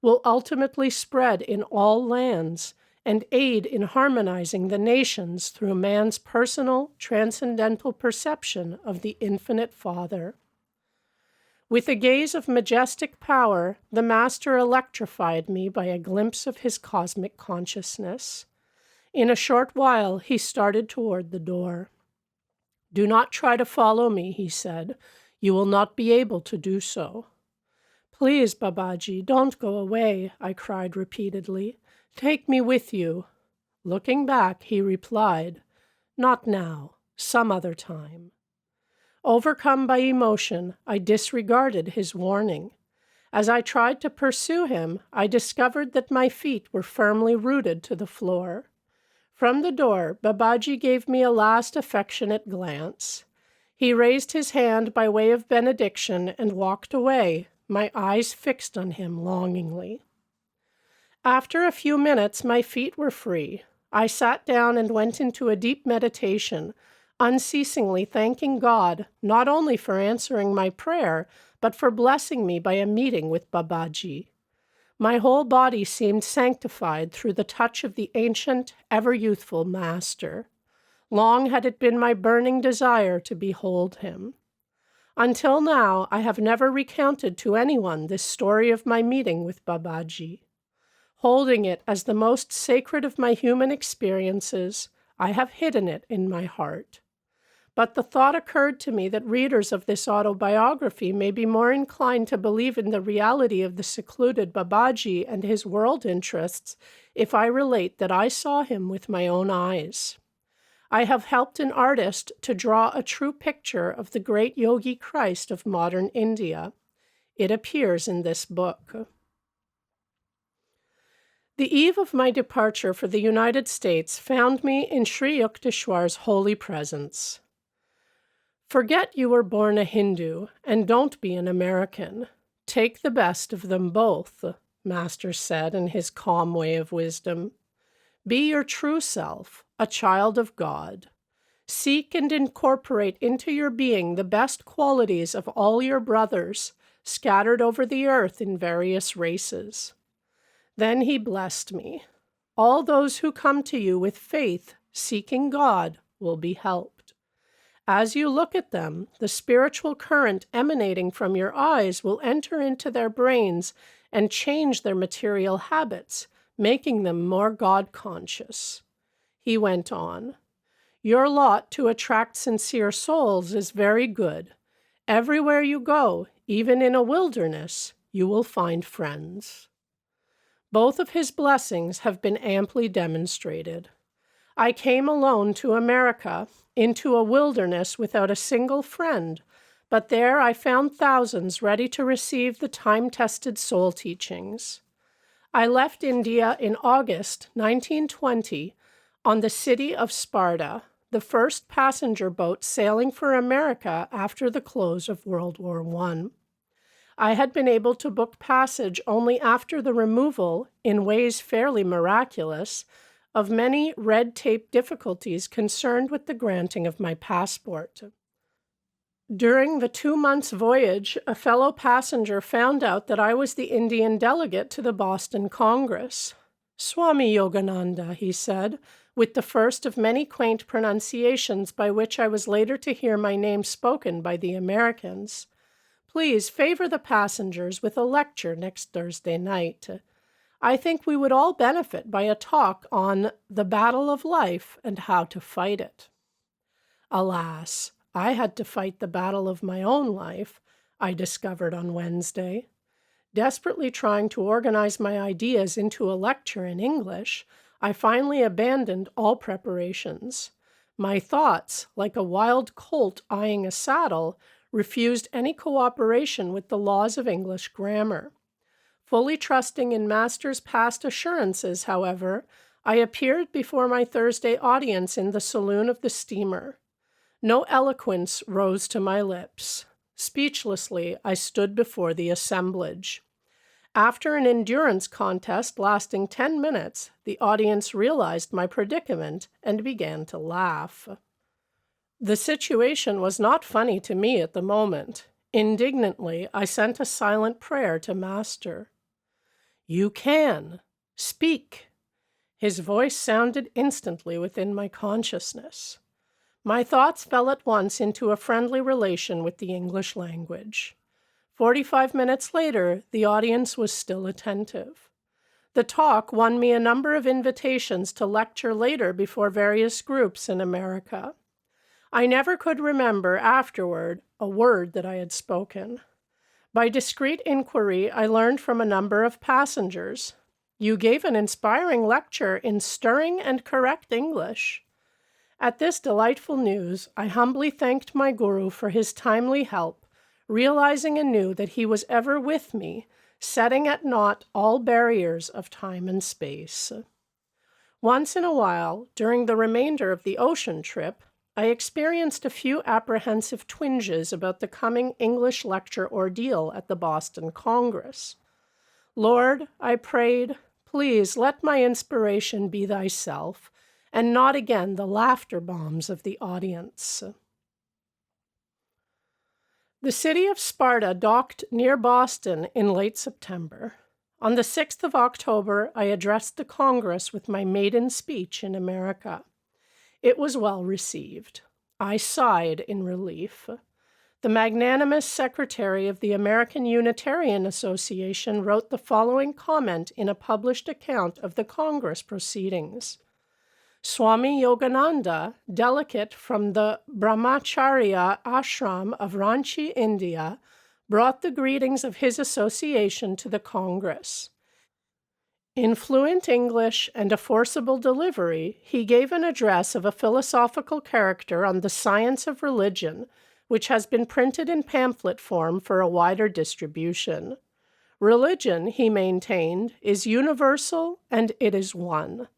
will ultimately spread in all lands and aid in harmonizing the nations through man's personal, transcendental perception of the Infinite Father. With a gaze of majestic power, the Master electrified me by a glimpse of his cosmic consciousness. In a short while, he started toward the door. Do not try to follow me, he said. You will not be able to do so. Please, Babaji, don't go away, I cried repeatedly. Take me with you. Looking back, he replied, Not now, some other time. Overcome by emotion, I disregarded his warning. As I tried to pursue him, I discovered that my feet were firmly rooted to the floor. From the door, Babaji gave me a last affectionate glance. He raised his hand by way of benediction and walked away, my eyes fixed on him longingly. After a few minutes, my feet were free. I sat down and went into a deep meditation, unceasingly thanking God not only for answering my prayer, but for blessing me by a meeting with Babaji. My whole body seemed sanctified through the touch of the ancient, ever-youthful Master. Long had it been my burning desire to behold him. Until now, I have never recounted to anyone this story of my meeting with Babaji. Holding it as the most sacred of my human experiences, I have hidden it in my heart. But the thought occurred to me that readers of this autobiography may be more inclined to believe in the reality of the secluded Babaji and his world interests if I relate that I saw him with my own eyes. I have helped an artist to draw a true picture of the great Yogi Christ of modern India. It appears in this book. The eve of my departure for the United States found me in Sri Yukteswar's holy presence. Forget you were born a Hindu, and don't be an American. Take the best of them both, Master said in his calm way of wisdom. Be your true self, a child of God. Seek and incorporate into your being the best qualities of all your brothers, scattered over the earth in various races. Then he blessed me. All those who come to you with faith, seeking God, will be helped. As you look at them, the spiritual current emanating from your eyes will enter into their brains and change their material habits, making them more God-conscious. He went on, Your lot to attract sincere souls is very good. Everywhere you go, even in a wilderness, you will find friends. Both of his blessings have been amply demonstrated. I came alone to America, into a wilderness without a single friend, but there I found thousands ready to receive the time-tested soul teachings. I left India in August 1920 on the City of Sparta, the first passenger boat sailing for America after the close of World War I. I had been able to book passage only after the removal, in ways fairly miraculous, of many red tape difficulties concerned with the granting of my passport. During the 2 months' voyage, a fellow passenger found out that I was the Indian delegate to the Boston Congress. "Swami Yogananda," he said, with the first of many quaint pronunciations by which I was later to hear my name spoken by the Americans. "Please favor the passengers with a lecture next Thursday night. I think we would all benefit by a talk on the battle of life and how to fight it." Alas, I had to fight the battle of my own life, I discovered on Wednesday. Desperately trying to organize my ideas into a lecture in English, I finally abandoned all preparations. My thoughts, like a wild colt eyeing a saddle, refused any cooperation with the laws of English grammar. Fully trusting in Master's past assurances, however, I appeared before my Thursday audience in the saloon of the steamer. No eloquence rose to my lips. Speechlessly, I stood before the assemblage. After an endurance contest lasting 10 minutes, the audience realized my predicament and began to laugh. The situation was not funny to me at the moment. Indignantly, I sent a silent prayer to Master. "You can. Speak." His voice sounded instantly within my consciousness. My thoughts fell at once into a friendly relation with the English language. 45 minutes later, the audience was still attentive. The talk won me a number of invitations to lecture later before various groups in America. I never could remember afterward a word that I had spoken. By discreet inquiry, I learned from a number of passengers. "You gave an inspiring lecture in stirring and correct English." At this delightful news, I humbly thanked my Guru for his timely help, realizing anew that he was ever with me, setting at naught all barriers of time and space. Once in a while, during the remainder of the ocean trip, I experienced a few apprehensive twinges about the coming English lecture ordeal at the Boston Congress. "Lord," I prayed, "please let my inspiration be thyself, and not again the laughter bombs of the audience." The city of Sparta docked near Boston in late September. On the 6th of October, I addressed the Congress with my maiden speech in America. It was well received. I sighed in relief. The magnanimous secretary of the American Unitarian Association wrote the following comment in a published account of the Congress proceedings. "Swami Yogananda, delegate from the Brahmacharya ashram of Ranchi, India, brought the greetings of his association to the Congress. In fluent English and a forcible delivery, he gave an address of a philosophical character on the science of religion, which has been printed in pamphlet form for a wider distribution. Religion, he maintained, is universal and it is one.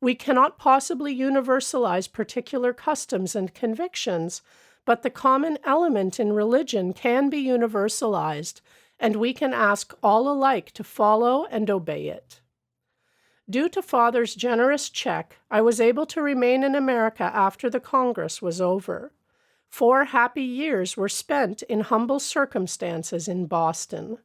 We cannot possibly universalize particular customs and convictions, but the common element in religion can be universalized, and we can ask all alike to follow and obey it." Due to Father's generous check, I was able to remain in America after the Congress was over. 4 happy years were spent in humble circumstances in Boston.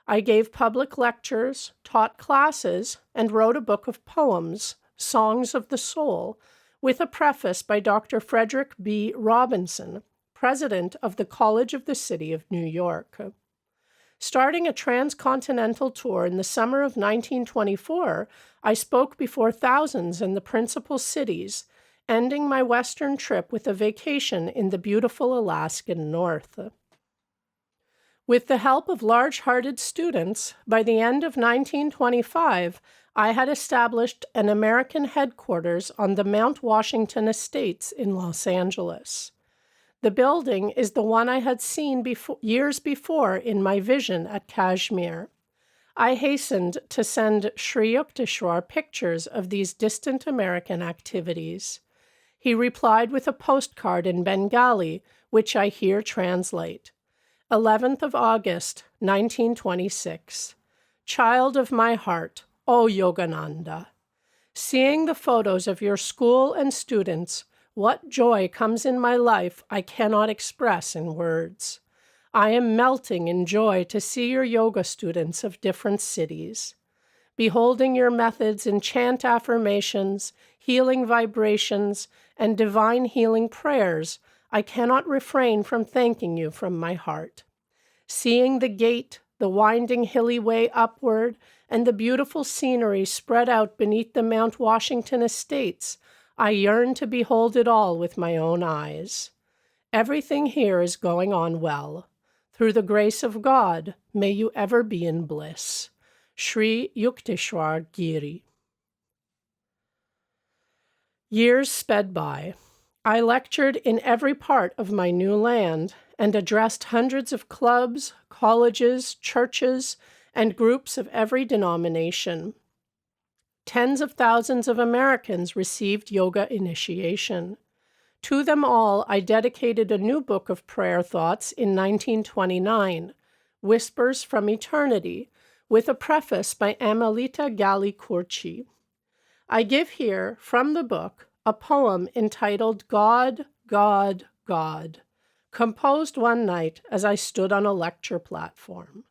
I gave public lectures, taught classes, and wrote a book of poems, Songs of the Soul, with a preface by Dr. Frederick B. Robinson, president of the College of the City of New York. Starting a transcontinental tour in the summer of 1924, I spoke before thousands in the principal cities, ending my Western trip with a vacation in the beautiful Alaskan North. With the help of large-hearted students, by the end of 1925, I had established an American headquarters on the Mount Washington Estates in Los Angeles. The building is the one I had seen years before in my vision at Kashmir. I hastened to send Sri Yukteswar pictures of these distant American activities. He replied with a postcard in Bengali, which I here translate. 11th of August, 1926. Child of my heart, O Yogananda. Seeing the photos of your school and students, what joy comes in my life I cannot express in words. I am melting in joy to see your yoga students of different cities. Beholding your methods in chant affirmations, healing vibrations, and divine healing prayers, I cannot refrain from thanking you from my heart. Seeing the gate, the winding hilly way upward, and the beautiful scenery spread out beneath the Mount Washington estates, I yearn to behold it all with my own eyes. Everything here is going on well. Through the grace of God, may you ever be in bliss. Sri Yukteswar, Giri. Years sped by. I lectured in every part of my new land and addressed hundreds of clubs, colleges, churches, and groups of every denomination. Tens of thousands of Americans received yoga initiation. To them all, I dedicated a new book of prayer thoughts in 1929, Whispers from Eternity, with a preface by Amelita Galli-Curci. I give here, from the book, a poem entitled God, God, God, composed one night as I stood on a lecture platform.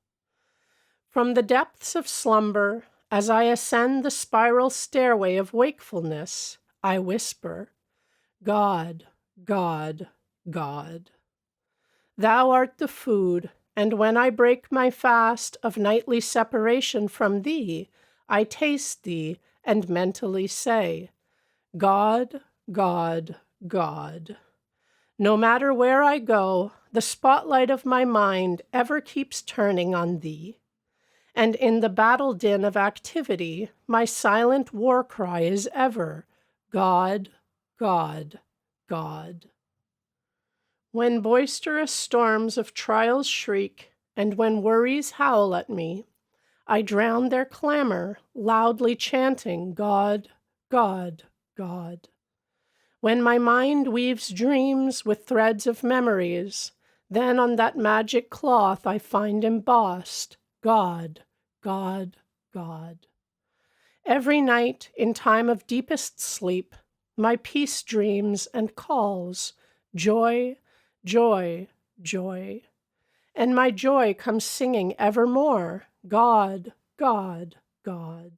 From the depths of slumber, as I ascend the spiral stairway of wakefulness, I whisper, God, God, God. Thou art the food, and when I break my fast of nightly separation from thee, I taste thee and mentally say, God, God, God. No matter where I go, the spotlight of my mind ever keeps turning on thee. And in the battle din of activity, my silent war cry is ever, God, God, God. When boisterous storms of trials shriek, and when worries howl at me, I drown their clamor, loudly chanting, God, God, God. When my mind weaves dreams with threads of memories, then on that magic cloth I find embossed, God, God, God. Every night, in time of deepest sleep, my peace dreams and calls, joy, joy, joy. And my joy comes singing evermore, God, God, God.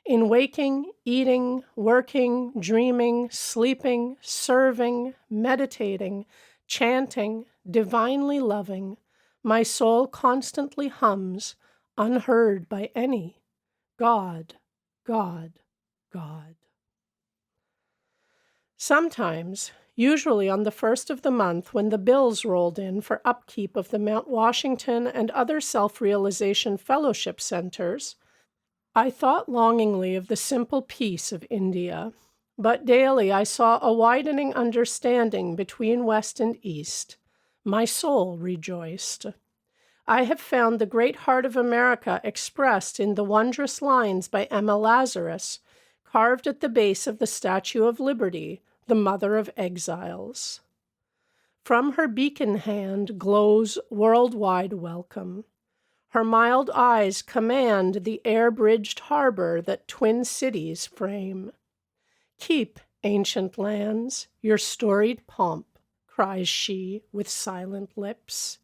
In waking, eating, working, dreaming, sleeping, serving, meditating, chanting, divinely loving, my soul constantly hums, unheard by any, God, God, God. Sometimes, usually on the first of the month when the bills rolled in for upkeep of the Mount Washington and other self-realization fellowship centers, I thought longingly of the simple peace of India, but daily I saw a widening understanding between West and East. My soul rejoiced. I have found the great heart of America expressed in the wondrous lines by Emma Lazarus, carved at the base of the Statue of Liberty, the Mother of Exiles. From her beacon hand glows worldwide welcome. Her mild eyes command the air-bridged harbor that twin cities frame. Keep, ancient lands, your storied pomp, cries she with silent lips.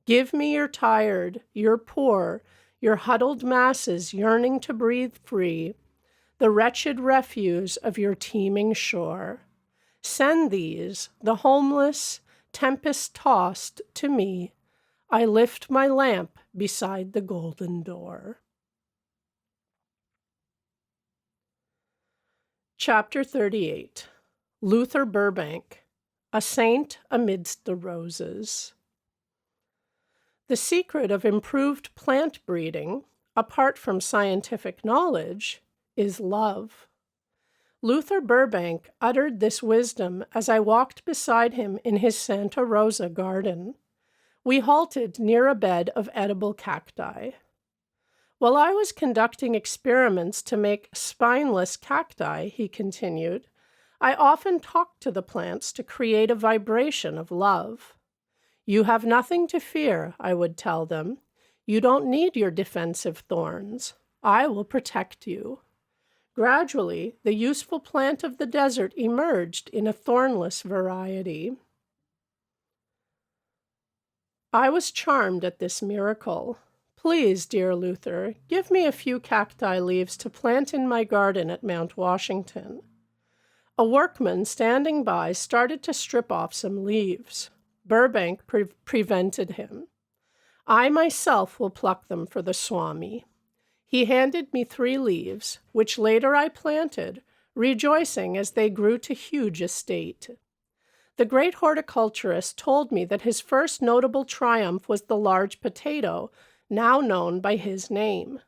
Give me your tired, your poor, your huddled masses yearning to breathe free, the wretched refuse of your teeming shore. Send these, the homeless, tempest-tossed, to me. I lift my lamp beside the golden door. Chapter 38. Luther Burbank, A Saint Amidst the Roses. The secret of improved plant breeding, apart from scientific knowledge, is love. Luther Burbank uttered this wisdom as I walked beside him in his Santa Rosa garden. We halted near a bed of edible cacti. While I was conducting experiments to make spineless cacti, he continued, I often talked to the plants to create a vibration of love. You have nothing to fear, I would tell them. You don't need your defensive thorns. I will protect you. Gradually, the useful plant of the desert emerged in a thornless variety. I was charmed at this miracle. Please, dear Luther, give me a few cacti leaves to plant in my garden at Mount Washington. A workman standing by started to strip off some leaves. Burbank prevented him. I myself will pluck them for the Swami. He handed me 3 leaves, which later I planted, rejoicing as they grew to huge estate. The great horticulturist told me that his first notable triumph was the large potato, now known by his name.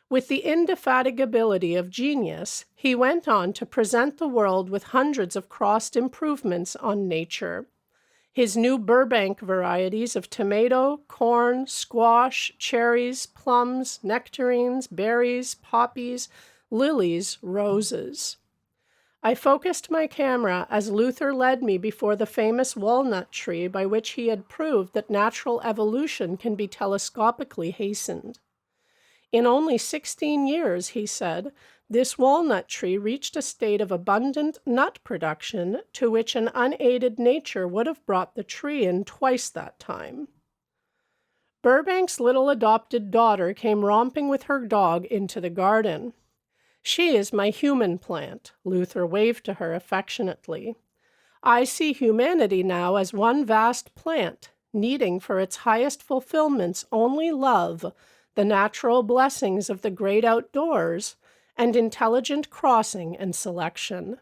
With the indefatigability of genius, he went on to present the world with hundreds of crossed improvements on nature. His new Burbank varieties of tomato, corn, squash, cherries, plums, nectarines, berries, poppies, lilies, roses. I focused my camera as Luther led me before the famous walnut tree by which he had proved that natural evolution can be telescopically hastened. In only 16 years, he said, this walnut tree reached a state of abundant nut production to which an unaided nature would have brought the tree in twice that time. Burbank's little adopted daughter came romping with her dog into the garden. She is my human plant, Luther waved to her affectionately. I see humanity now as one vast plant, needing for its highest fulfillments only love, the natural blessings of the great outdoors, and intelligent crossing and selection.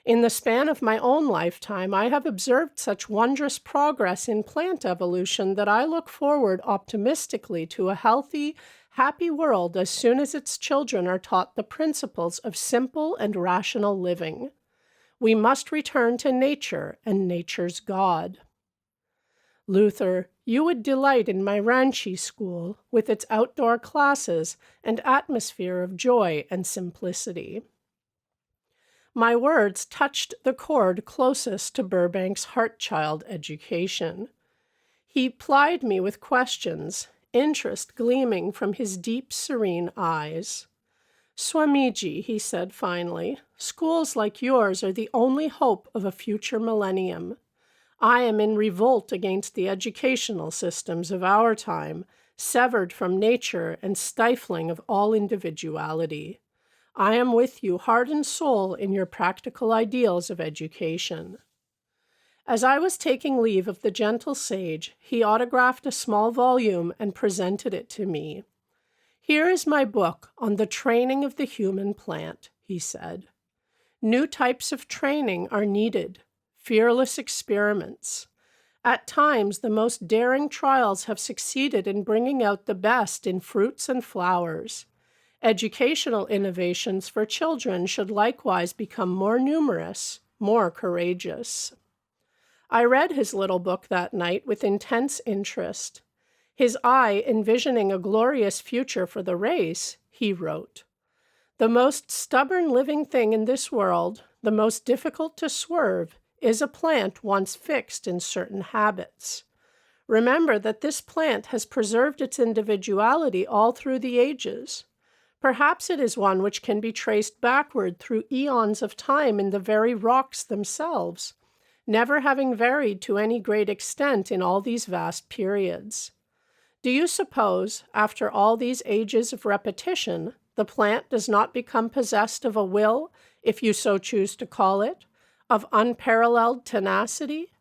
In the span of my own lifetime, I have observed such wondrous progress in plant evolution that I look forward optimistically to a healthy, happy world as soon as its children are taught the principles of simple and rational living. We must return to nature and nature's God. Luther, you would delight in my Ranchi school with its outdoor classes and atmosphere of joy and simplicity. My words touched the chord closest to Burbank's heart-child education. He plied me with questions, interest gleaming from his deep, serene eyes. Swamiji, he said finally, schools like yours are the only hope of a future millennium. I am in revolt against the educational systems of our time, severed from nature and stifling of all individuality. I am with you heart and soul in your practical ideals of education. As I was taking leave of the gentle sage, he autographed a small volume and presented it to me. Here is my book on the training of the human plant, he said. New types of training are needed. Fearless experiments. At times, the most daring trials have succeeded in bringing out the best in fruits and flowers. Educational innovations for children should likewise become more numerous, more courageous. I read his little book that night with intense interest. His eye envisioning a glorious future for the race, he wrote, "The most stubborn living thing in this world, the most difficult to swerve, is a plant once fixed in certain habits. Remember that this plant has preserved its individuality all through the ages. Perhaps it is one which can be traced backward through eons of time in the very rocks themselves, never having varied to any great extent in all these vast periods. Do you suppose, after all these ages of repetition, the plant does not become possessed of a will, if you so choose to call it, of unparalleled tenacity?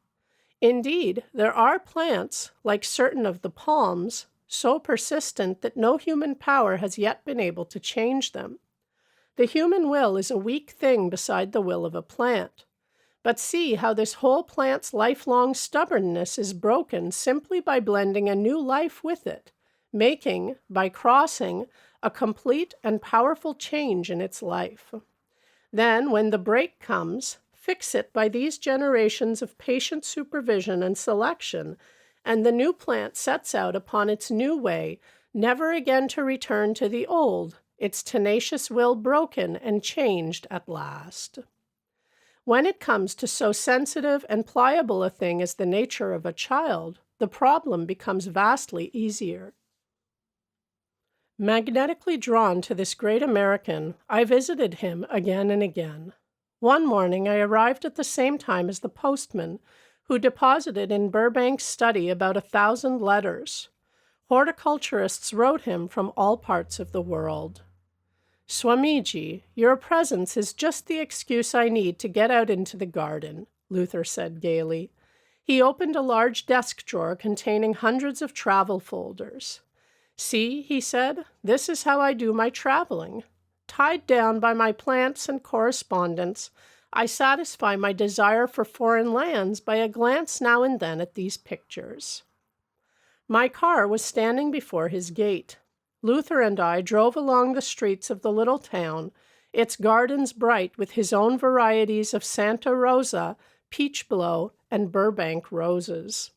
Indeed, there are plants, like certain of the palms, so persistent that no human power has yet been able to change them. The human will is a weak thing beside the will of a plant. But see how this whole plant's lifelong stubbornness is broken simply by blending a new life with it, making, by crossing, a complete and powerful change in its life. Then, when the break comes, fix it by these generations of patient supervision and selection, and the new plant sets out upon its new way, never again to return to the old, its tenacious will broken and changed at last." When it comes to so sensitive and pliable a thing as the nature of a child, the problem becomes vastly easier. Magnetically drawn to this great American, I visited him again and again. One morning I arrived at the same time as the postman, who deposited in Burbank's study about 1,000 letters. Horticulturists wrote him from all parts of the world. "Swamiji, your presence is just the excuse I need to get out into the garden," Luther said gaily. He opened a large desk drawer containing hundreds of travel folders. "See," he said, "this is how I do my traveling. Tied down by my plants and correspondence, I satisfy my desire for foreign lands by a glance now and then at these pictures." My car was standing before his gate. Luther and I drove along the streets of the little town, its gardens bright with his own varieties of Santa Rosa, peach blow, and Burbank roses.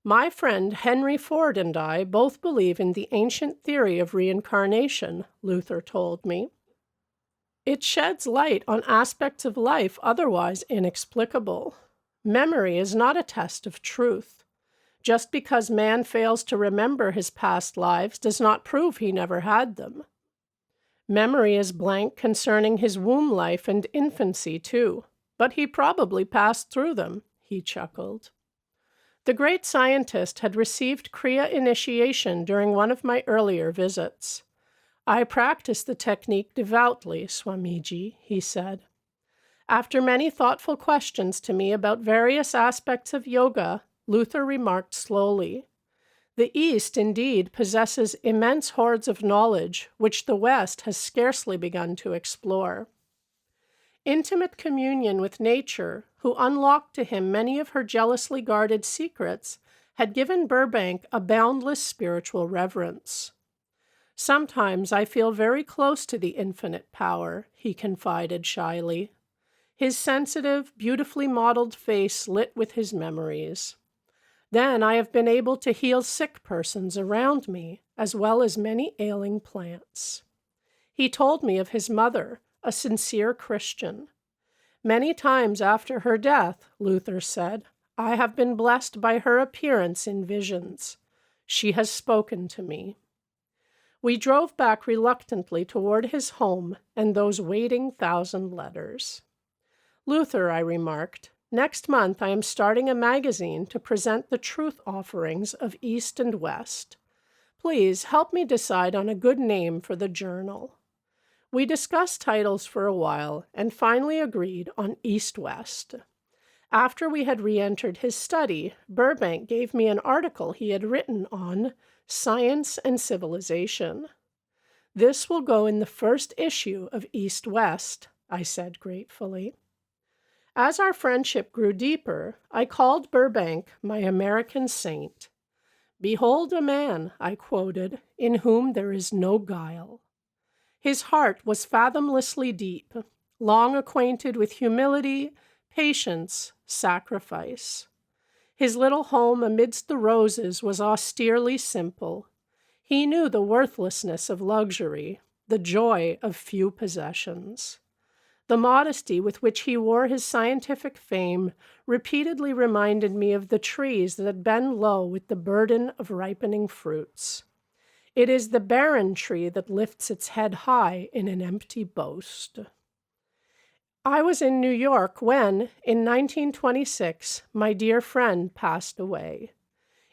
My friend Henry Ford and I both believe in the ancient theory of reincarnation, Luther told me. It sheds light on aspects of life otherwise inexplicable. Memory is not a test of truth. Just because man fails to remember his past lives does not prove he never had them. Memory is blank concerning his womb life and infancy, too, but he probably passed through them, he chuckled. The great scientist had received Kriya initiation during one of my earlier visits. "I practice the technique devoutly, Swamiji," he said. After many thoughtful questions to me about various aspects of yoga, Luther remarked slowly, "The East indeed possesses immense hoards of knowledge which the West has scarcely begun to explore." Intimate communion with nature, who unlocked to him many of her jealously guarded secrets, had given Burbank a boundless spiritual reverence. "Sometimes I feel very close to the infinite power," he confided shyly. His sensitive, beautifully modeled face lit with his memories. "Then I have been able to heal sick persons around me, as well as many ailing plants." He told me of his mother, a sincere Christian. "Many times after her death," Luther said, "I have been blessed by her appearance in visions. She has spoken to me." We drove back reluctantly toward his home and those waiting 1,000 letters. "Luther," I remarked, "next month I am starting a magazine to present the truth offerings of East and West. Please help me decide on a good name for the journal." We discussed titles for a while and finally agreed on East-West. After we had re-entered his study, Burbank gave me an article he had written on Science and Civilization. "This will go in the first issue of East-West," I said gratefully. As our friendship grew deeper, I called Burbank my American saint. "Behold a man," I quoted, "in whom there is no guile." His heart was fathomlessly deep, long acquainted with humility, patience, sacrifice. His little home amidst the roses was austerely simple. He knew the worthlessness of luxury, the joy of few possessions. The modesty with which he wore his scientific fame repeatedly reminded me of the trees that bend low with the burden of ripening fruits. It is the barren tree that lifts its head high in an empty boast. I was in New York when, in 1926, my dear friend passed away.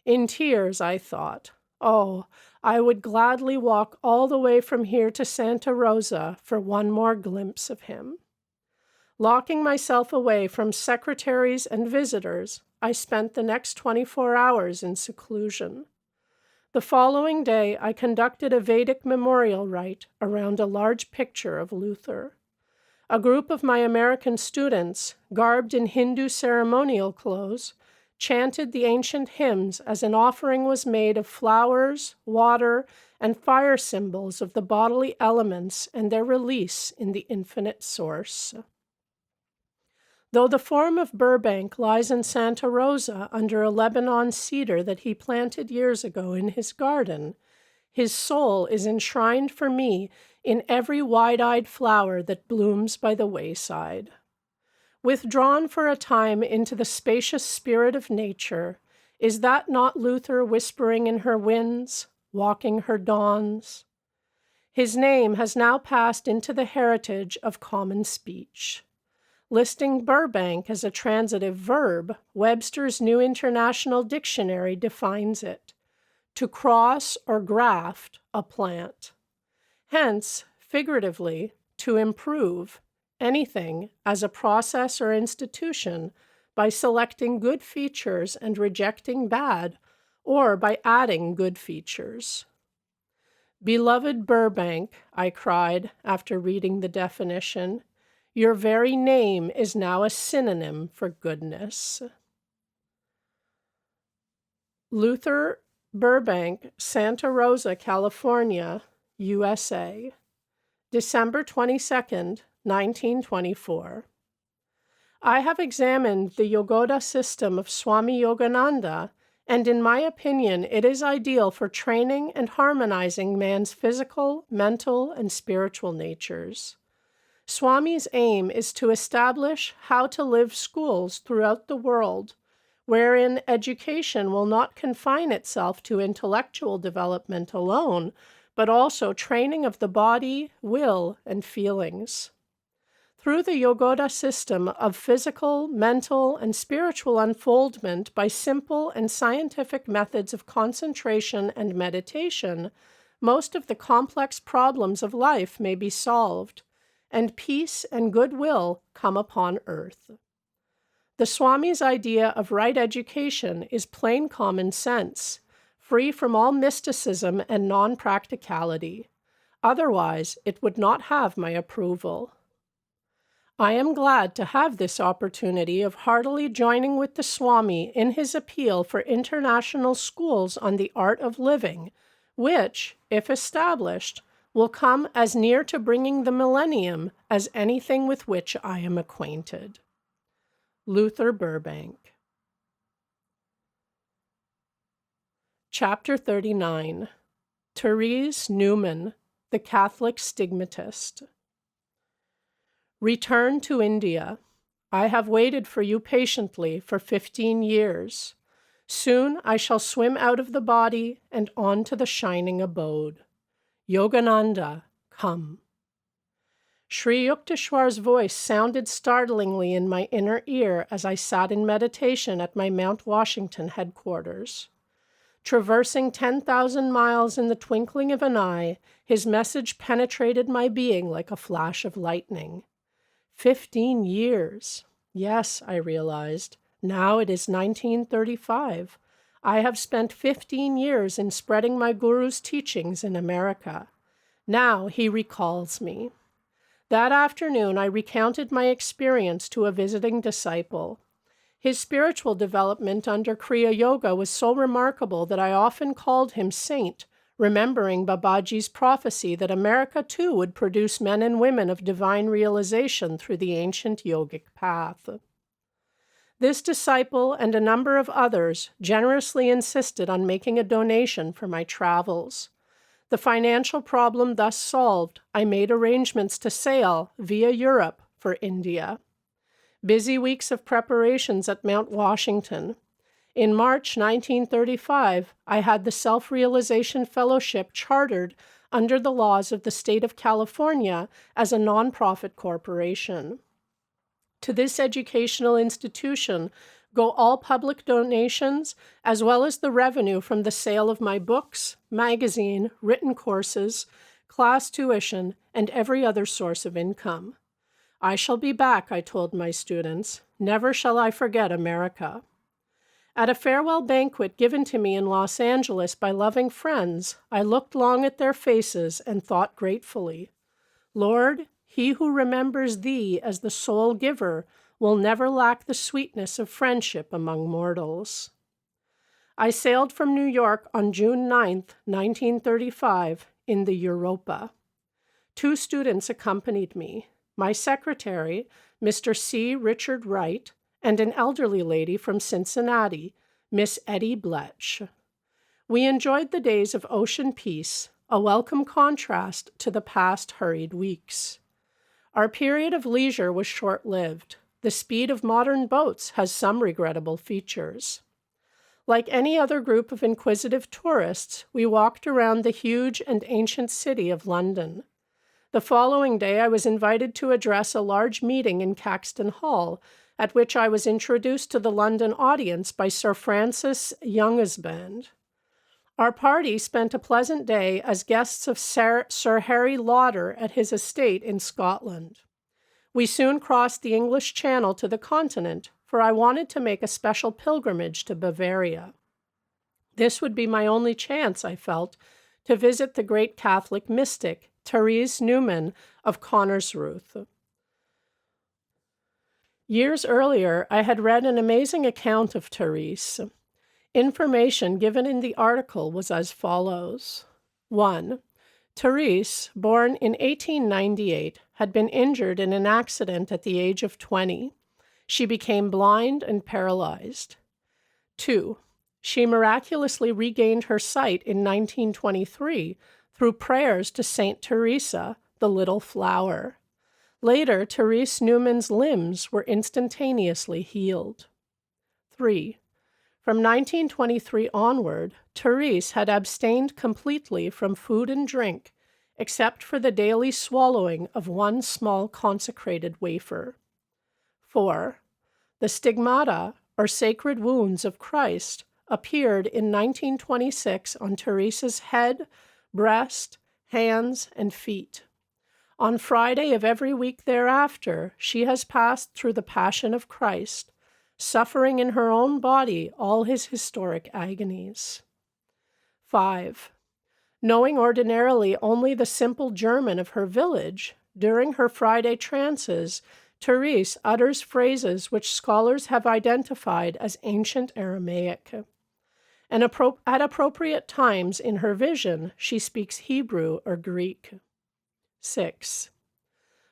In tears, I thought, "Oh, I would gladly walk all the way from here to Santa Rosa for one more glimpse of him." Locking myself away from secretaries and visitors, I spent the next 24 hours in seclusion. The following day, I conducted a Vedic memorial rite around a large picture of Luther. A group of my American students, garbed in Hindu ceremonial clothes, chanted the ancient hymns as an offering was made of flowers, water, and fire symbols of the bodily elements and their release in the infinite source. Though the form of Burbank lies in Santa Rosa under a Lebanon cedar that he planted years ago in his garden, his soul is enshrined for me in every wide-eyed flower that blooms by the wayside. Withdrawn for a time into the spacious spirit of nature, is that not Luther whispering in her winds, walking her dawns? His name has now passed into the heritage of common speech. Listing Burbank as a transitive verb, Webster's New International Dictionary defines it: to cross or graft a plant. Hence, figuratively, to improve anything as a process or institution by selecting good features and rejecting bad, or by adding good features. "Beloved Burbank," I cried after reading the definition, "your very name is now a synonym for goodness." Luther Burbank, Santa Rosa, California, USA, December 22nd, 1924. I have examined the Yogoda system of Swami Yogananda, and in my opinion it is ideal for training and harmonizing man's physical, mental, and spiritual natures. Swami's aim is to establish how to live schools throughout the world, wherein education will not confine itself to intellectual development alone, but also training of the body, will, and feelings. Through the Yogoda system of physical, mental, and spiritual unfoldment by simple and scientific methods of concentration and meditation, most of the complex problems of life may be solved, and peace and goodwill come upon earth. The Swami's idea of right education is plain common sense, free from all mysticism and non-practicality. Otherwise, it would not have my approval. I am glad to have this opportunity of heartily joining with the Swami in his appeal for international schools on the art of living, which, if established, will come as near to bringing the millennium as anything with which I am acquainted. Luther Burbank. Chapter 39. Therese Neumann, the Catholic Stigmatist. Return to India. I have waited for you patiently for 15 years. Soon I shall swim out of the body and on to the shining abode. Yogananda, come. Sri Yukteswar's voice sounded startlingly in my inner ear as I sat in meditation at my Mount Washington headquarters. Traversing 10,000 miles in the twinkling of an eye, his message penetrated my being like a flash of lightning. 15 years. Yes, I realized. Now it is 1935. I have spent 15 years in spreading my guru's teachings in America. Now he recalls me. That afternoon I recounted my experience to a visiting disciple. His spiritual development under Kriya Yoga was so remarkable that I often called him Saint, remembering Babaji's prophecy that America too would produce men and women of divine realization through the ancient yogic path. This disciple and a number of others generously insisted on making a donation for my travels. The financial problem thus solved, I made arrangements to sail via Europe for India. Busy weeks of preparations at Mount Washington. In March 1935, I had the Self-Realization Fellowship chartered under the laws of the state of California as a nonprofit corporation. To this educational institution go all public donations, as well as the revenue from the sale of my books, magazine, written courses, class tuition, and every other source of income. I shall be back, I told my students. Never shall I forget America. At a farewell banquet given to me in Los Angeles by loving friends, I looked long at their faces and thought gratefully, Lord, he who remembers thee as the sole giver will never lack the sweetness of friendship among mortals. I sailed from New York on June 9th, 1935, in the Europa. 2 students accompanied me, my secretary, Mr. C. Richard Wright, and an elderly lady from Cincinnati, Miss Etty Bletch. We enjoyed the days of ocean peace, a welcome contrast to the past hurried weeks. Our period of leisure was short-lived. the speed of modern boats has some regrettable features. Like any other group of inquisitive tourists, we walked around the huge and ancient city of London. The following day, I was invited to address a large meeting in Caxton Hall, at which I was introduced to the London audience by Sir Francis Young's band. Our party spent a pleasant day as guests of Sir Harry Lauder at his estate in Scotland. We soon crossed the English Channel to the continent, for I wanted to make a special pilgrimage to Bavaria. This would be my only chance, I felt, to visit the great Catholic mystic, Therese Neumann of Connersreuth. Years earlier, I had read an amazing account of Therese. Information given in the article was as follows. 1. Therese, born in 1898, had been injured in an accident at the age of 20. She became blind and paralyzed. 2. She miraculously regained her sight in 1923 through prayers to Saint Teresa, the Little Flower. Later, Therese Neumann's limbs were instantaneously healed. 3. From 1923 onward, Therese had abstained completely from food and drink, except for the daily swallowing of one small consecrated wafer. 4. The stigmata, or sacred wounds of Christ, appeared in 1926 on Therese's head, breast, hands, and feet. On Friday of every week thereafter, she has passed through the Passion of Christ, suffering in her own body all his historic agonies. 5. Knowing ordinarily only the simple German of her village, during her Friday trances, Therese utters phrases which scholars have identified as ancient Aramaic. And at appropriate times in her vision, she speaks Hebrew or Greek. 6.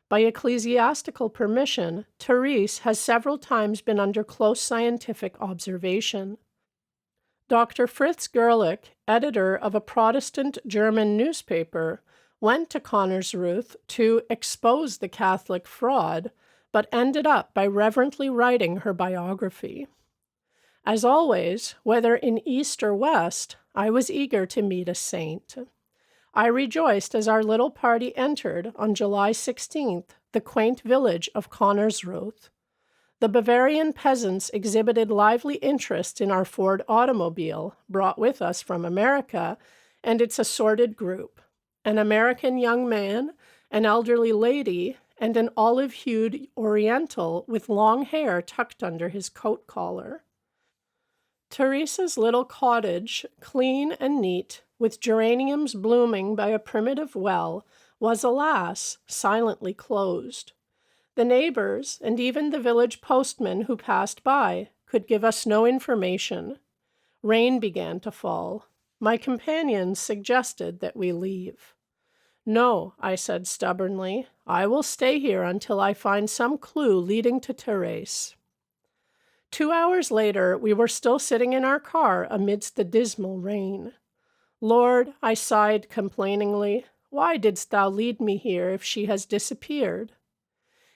By ecclesiastical permission, Therese has several times been under close scientific observation. Dr. Fritz Gerlich, editor of a Protestant German newspaper, went to Connersreuth to expose the Catholic fraud, but ended up by reverently writing her biography. As always, whether in East or West, I was eager to meet a saint. I rejoiced as our little party entered, on July 16th, the quaint village of Connersreuth. The Bavarian peasants exhibited lively interest in our Ford automobile, brought with us from America, and its assorted group: an American young man, an elderly lady, and an olive-hued Oriental with long hair tucked under his coat collar. Therese's little cottage, clean and neat, with geraniums blooming by a primitive well, was, alas, silently closed. The neighbors, and even the village postman who passed by, could give us no information. Rain began to fall. My companions suggested that we leave. "No," I said stubbornly, "I will stay here until I find some clue leading to Therese." 2 hours later, we were still sitting in our car amidst the dismal rain. "Lord," I sighed complainingly, "why didst thou lead me here if she has disappeared?"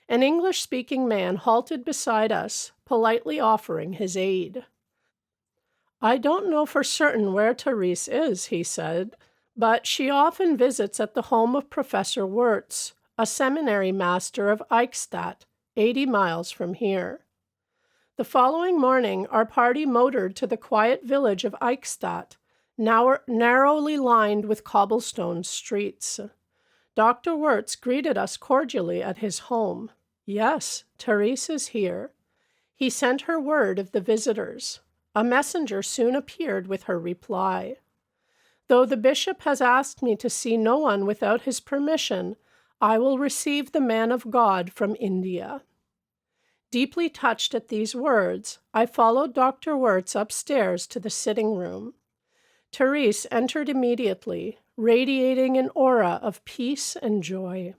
An English-speaking man halted beside us, politely offering his aid. "I don't know for certain where Therese is," he said, "but she often visits at the home of Professor Wirtz, a seminary master of Eichstätt, 80 miles from here." The following morning, our party motored to the quiet village of Eichstätt, narrowly lined with cobblestone streets. Dr. Wirtz greeted us cordially at his home. Yes, Therese is here. He sent her word of the visitors. A messenger soon appeared with her reply. "Though the bishop has asked me to see no one without his permission, I will receive the man of God from India." Deeply touched at these words, I followed Dr. Wirtz upstairs to the sitting room. Therese entered immediately, radiating an aura of peace and joy.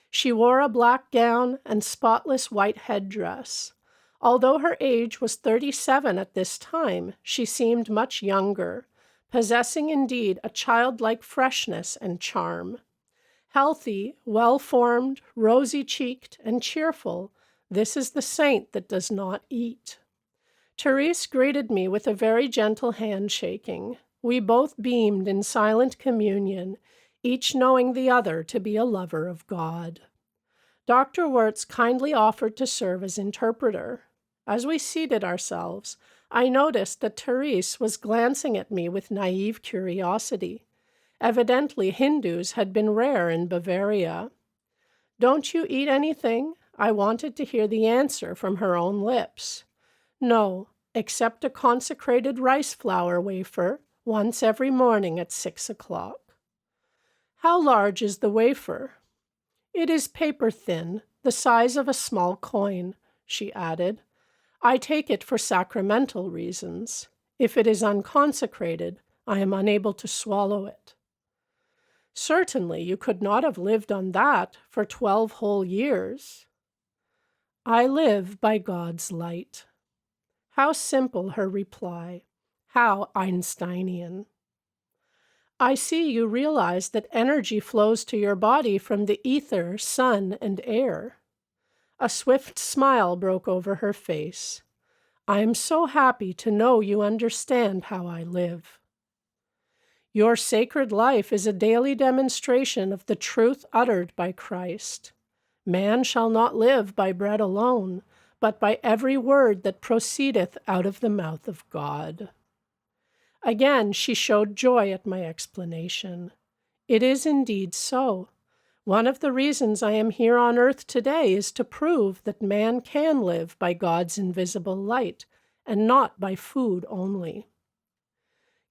She wore a black gown and spotless white headdress. Although her age was 37 at this time, she seemed much younger, possessing indeed a childlike freshness and charm. Healthy, well-formed, rosy-cheeked, and cheerful, This is the saint that does not eat. Therese greeted me with a very gentle handshaking. We both beamed in silent communion, each knowing the other to be a lover of God. Dr. Wirtz kindly offered to serve as interpreter. As we seated ourselves, I noticed that Therese was glancing at me with naive curiosity. Evidently, Hindus had been rare in Bavaria. "Don't you eat anything?" I wanted to hear the answer from her own lips. "No, except a consecrated rice flour wafer once every morning at 6 o'clock. "How large is the wafer?" "It is paper thin, the size of a small coin," she added. "I take it for sacramental reasons. If it is unconsecrated, I am unable to swallow it." "Certainly you could not have lived on that for 12 whole years." "I live by God's light." How simple her reply, how Einsteinian. "I see you realize that energy flows to your body from the ether, sun, and air." A swift smile broke over her face. "I am so happy to know you understand how I live." "Your sacred life is a daily demonstration of the truth uttered by Christ. Man shall not live by bread alone, but by every word that proceedeth out of the mouth of God." Again she showed joy at my explanation. "It is indeed so. One of the reasons I am here on earth today is to prove that man can live by God's invisible light, and not by food only."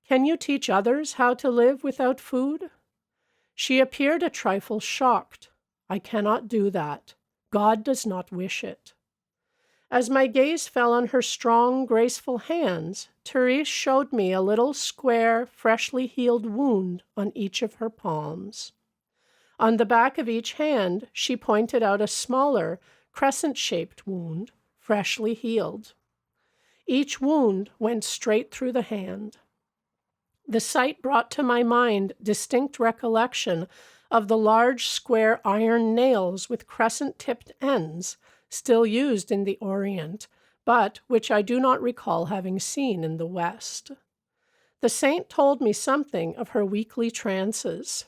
"Can you teach others how to live without food?" She appeared a trifle shocked. "I cannot do that. God does not wish it." As my gaze fell on her strong, graceful hands, Therese showed me a little square, freshly healed wound on each of her palms. On the back of each hand, she pointed out a smaller, crescent-shaped wound, freshly healed. Each wound went straight through the hand. The sight brought to my mind distinct recollection of the large square iron nails with crescent-tipped ends still used in the Orient, but which I do not recall having seen in the West. The saint told me something of her weekly trances.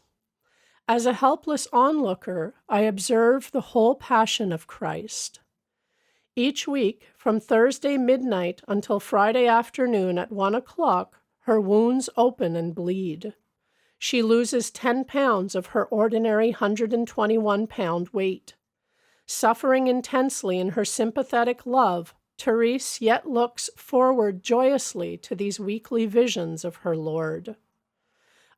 As a helpless onlooker, I observed the whole passion of Christ. Each week, from Thursday midnight until Friday afternoon at 1 o'clock, her wounds open and bleed. She loses 10 pounds of her ordinary 121-pound weight. Suffering intensely in her sympathetic love, Therese yet looks forward joyously to these weekly visions of her Lord.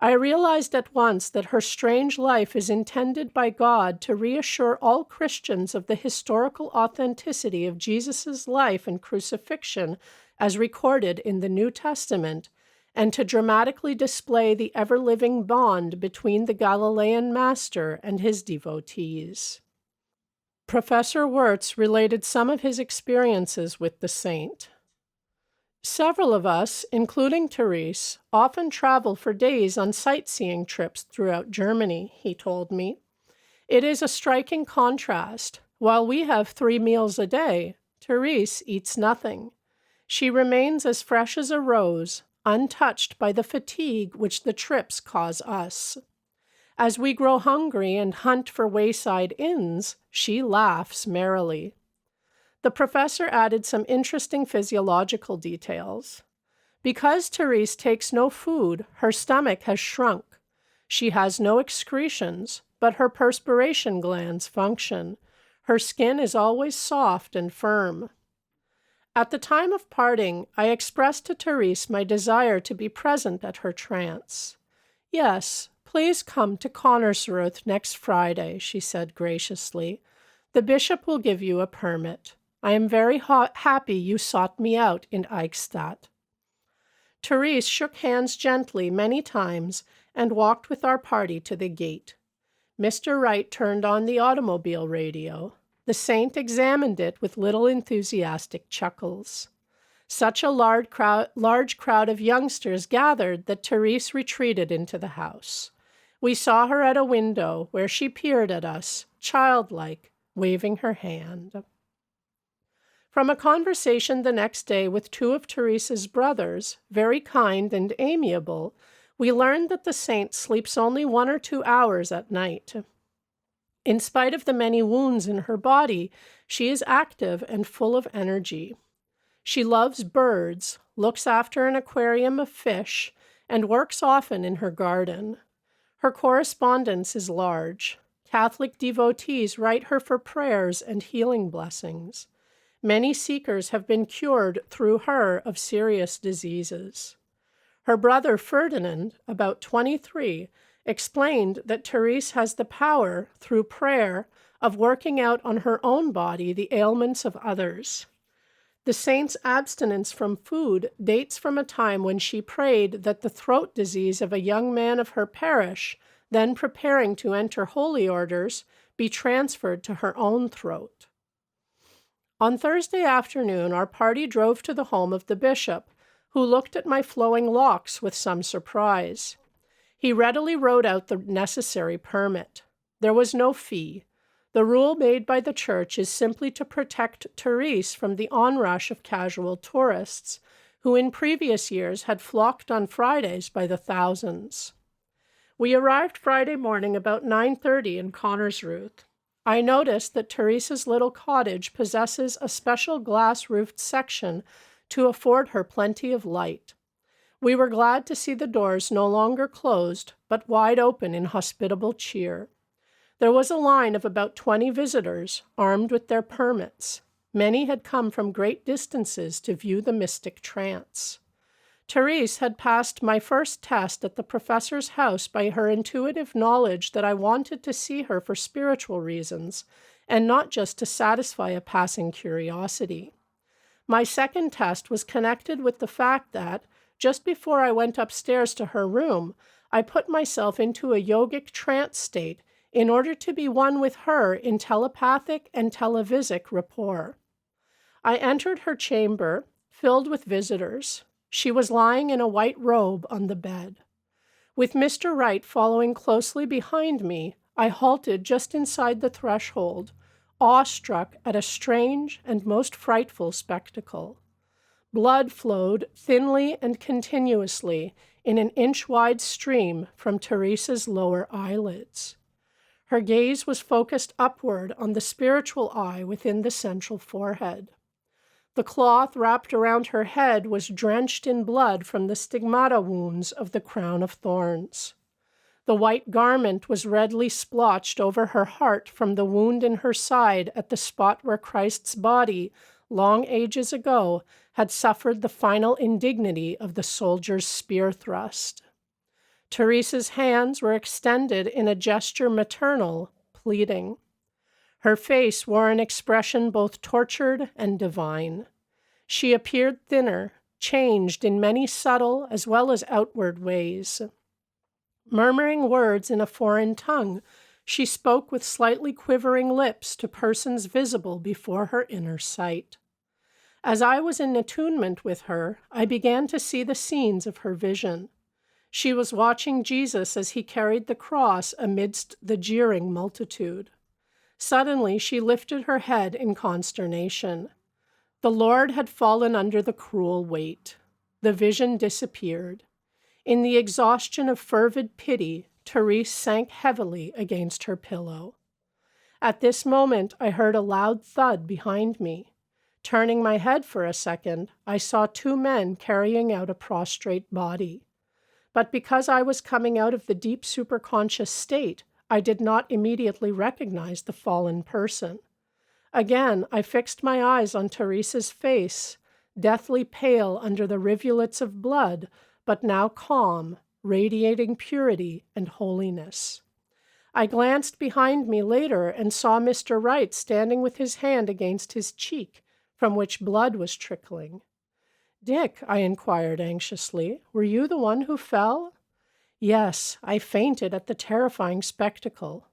I realized at once that her strange life is intended by God to reassure all Christians of the historical authenticity of Jesus' life and crucifixion as recorded in the New Testament, and to dramatically display the ever-living bond between the Galilean master and his devotees. Professor Wirtz related some of his experiences with the saint. "Several of us, including Therese, often travel for days on sightseeing trips throughout Germany," he told me. "It is a striking contrast. While we have 3 meals a day, Therese eats nothing. She remains as fresh as a rose, untouched by the fatigue which the trips cause us. As we grow hungry and hunt for wayside inns, she laughs merrily." The professor added some interesting physiological details. "Because Therese takes no food, her stomach has shrunk. She has no excretions, but her perspiration glands function. Her skin is always soft and firm." At the time of parting, I expressed to Therese my desire to be present at her trance. "Yes, please come to Connersreuth next Friday," she said graciously. "The bishop will give you a permit. I am very happy you sought me out in Eichstätt." Therese shook hands gently many times and walked with our party to the gate. Mr. Wright turned on the automobile radio. The saint examined it with little enthusiastic chuckles. Such a large crowd of youngsters gathered that Therese retreated into the house. We saw her at a window where she peered at us, childlike, waving her hand. From a conversation the next day with two of Therese's brothers, very kind and amiable, we learned that the saint sleeps only 1 or 2 hours at night. In spite of the many wounds in her body, she is active and full of energy. She loves birds, looks after an aquarium of fish, and works often in her garden. Her correspondence is large. Catholic devotees write her for prayers and healing blessings. Many seekers have been cured through her of serious diseases. Her brother Ferdinand, about 23, explained that Therese has the power, through prayer, of working out on her own body the ailments of others. The saint's abstinence from food dates from a time when she prayed that the throat disease of a young man of her parish, then preparing to enter holy orders, be transferred to her own throat. On Thursday afternoon, our party drove to the home of the bishop, who looked at my flowing locks with some surprise. He readily wrote out the necessary permit. There was no fee. The rule made by the church is simply to protect Therese from the onrush of casual tourists, who in previous years had flocked on Fridays by the thousands. We arrived Friday morning about 9:30 in Connersreuth. I noticed that Therese's little cottage possesses a special glass-roofed section to afford her plenty of light. We were glad to see the doors no longer closed, but wide open in hospitable cheer. There was a line of about 20 visitors, armed with their permits. Many had come from great distances to view the mystic trance. Therese had passed my first test at the professor's house by her intuitive knowledge that I wanted to see her for spiritual reasons, and not just to satisfy a passing curiosity. My second test was connected with the fact that, just before I went upstairs to her room, I put myself into a yogic trance state in order to be one with her in telepathic and televisic rapport. I entered her chamber, filled with visitors. She was lying in a white robe on the bed. With Mr. Wright following closely behind me, I halted just inside the threshold, awestruck at a strange and most frightful spectacle. Blood flowed thinly and continuously in an inch-wide stream from Therese's lower eyelids. Her gaze was focused upward on the spiritual eye within the central forehead. The cloth wrapped around her head was drenched in blood from the stigmata wounds of the crown of thorns. The white garment was redly splotched over her heart from the wound in her side at the spot where Christ's body, long ages ago, had suffered the final indignity of the soldier's spear thrust. Therese's hands were extended in a gesture maternal, pleading. Her face wore an expression both tortured and divine. She appeared thinner, changed in many subtle as well as outward ways. Murmuring words in a foreign tongue, she spoke with slightly quivering lips to persons visible before her inner sight. As I was in attunement with her, I began to see the scenes of her vision. She was watching Jesus as he carried the cross amidst the jeering multitude. Suddenly, she lifted her head in consternation. The Lord had fallen under the cruel weight. The vision disappeared. In the exhaustion of fervid pity, Therese sank heavily against her pillow. At this moment, I heard a loud thud behind me. Turning my head for a second, I saw 2 men carrying out a prostrate body. But because I was coming out of the deep superconscious state, I did not immediately recognize the fallen person. Again, I fixed my eyes on Therese's face, deathly pale under the rivulets of blood, but now calm, radiating purity and holiness. I glanced behind me later and saw Mr. Wright standing with his hand against his cheek, from which blood was trickling. "Dick," I inquired anxiously, "were you the one who fell?" "Yes, I fainted at the terrifying spectacle."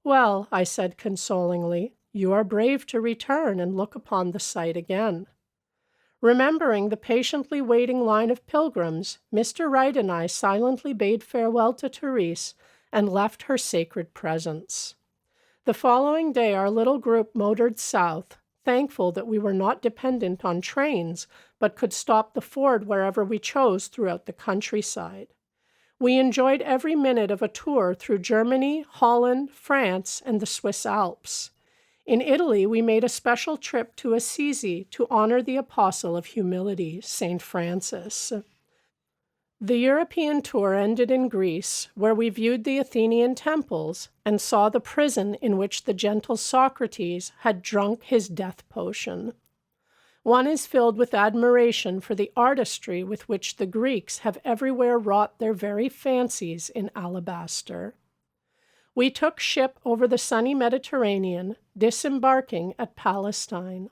"Well," I said consolingly, "you are brave to return and look upon the sight again." Remembering the patiently waiting line of pilgrims, Mr. Wright and I silently bade farewell to Therese and left her sacred presence. The following day, our little group motored south, thankful that we were not dependent on trains, but could stop the Ford wherever we chose throughout the countryside. We enjoyed every minute of a tour through Germany, Holland, France, and the Swiss Alps. In Italy, we made a special trip to Assisi to honor the apostle of humility, St. Francis. The European tour ended in Greece, where we viewed the Athenian temples and saw the prison in which the gentle Socrates had drunk his death potion. One is filled with admiration for the artistry with which the Greeks have everywhere wrought their very fancies in alabaster. We took ship over the sunny Mediterranean, disembarking at Palestine.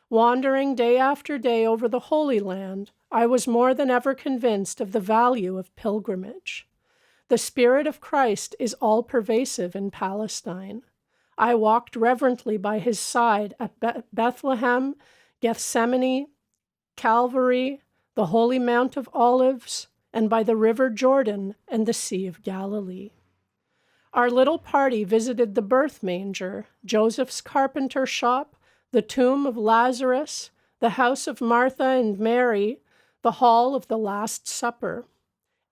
Wandering day after day over the Holy Land, I was more than ever convinced of the value of pilgrimage. The Spirit of Christ is all-pervasive in Palestine. I walked reverently by his side at Bethlehem, Gethsemane, Calvary, the Holy Mount of Olives, and by the River Jordan and the Sea of Galilee. Our little party visited the birth manger, Joseph's carpenter shop, the tomb of Lazarus, the house of Martha and Mary, the hall of the Last Supper.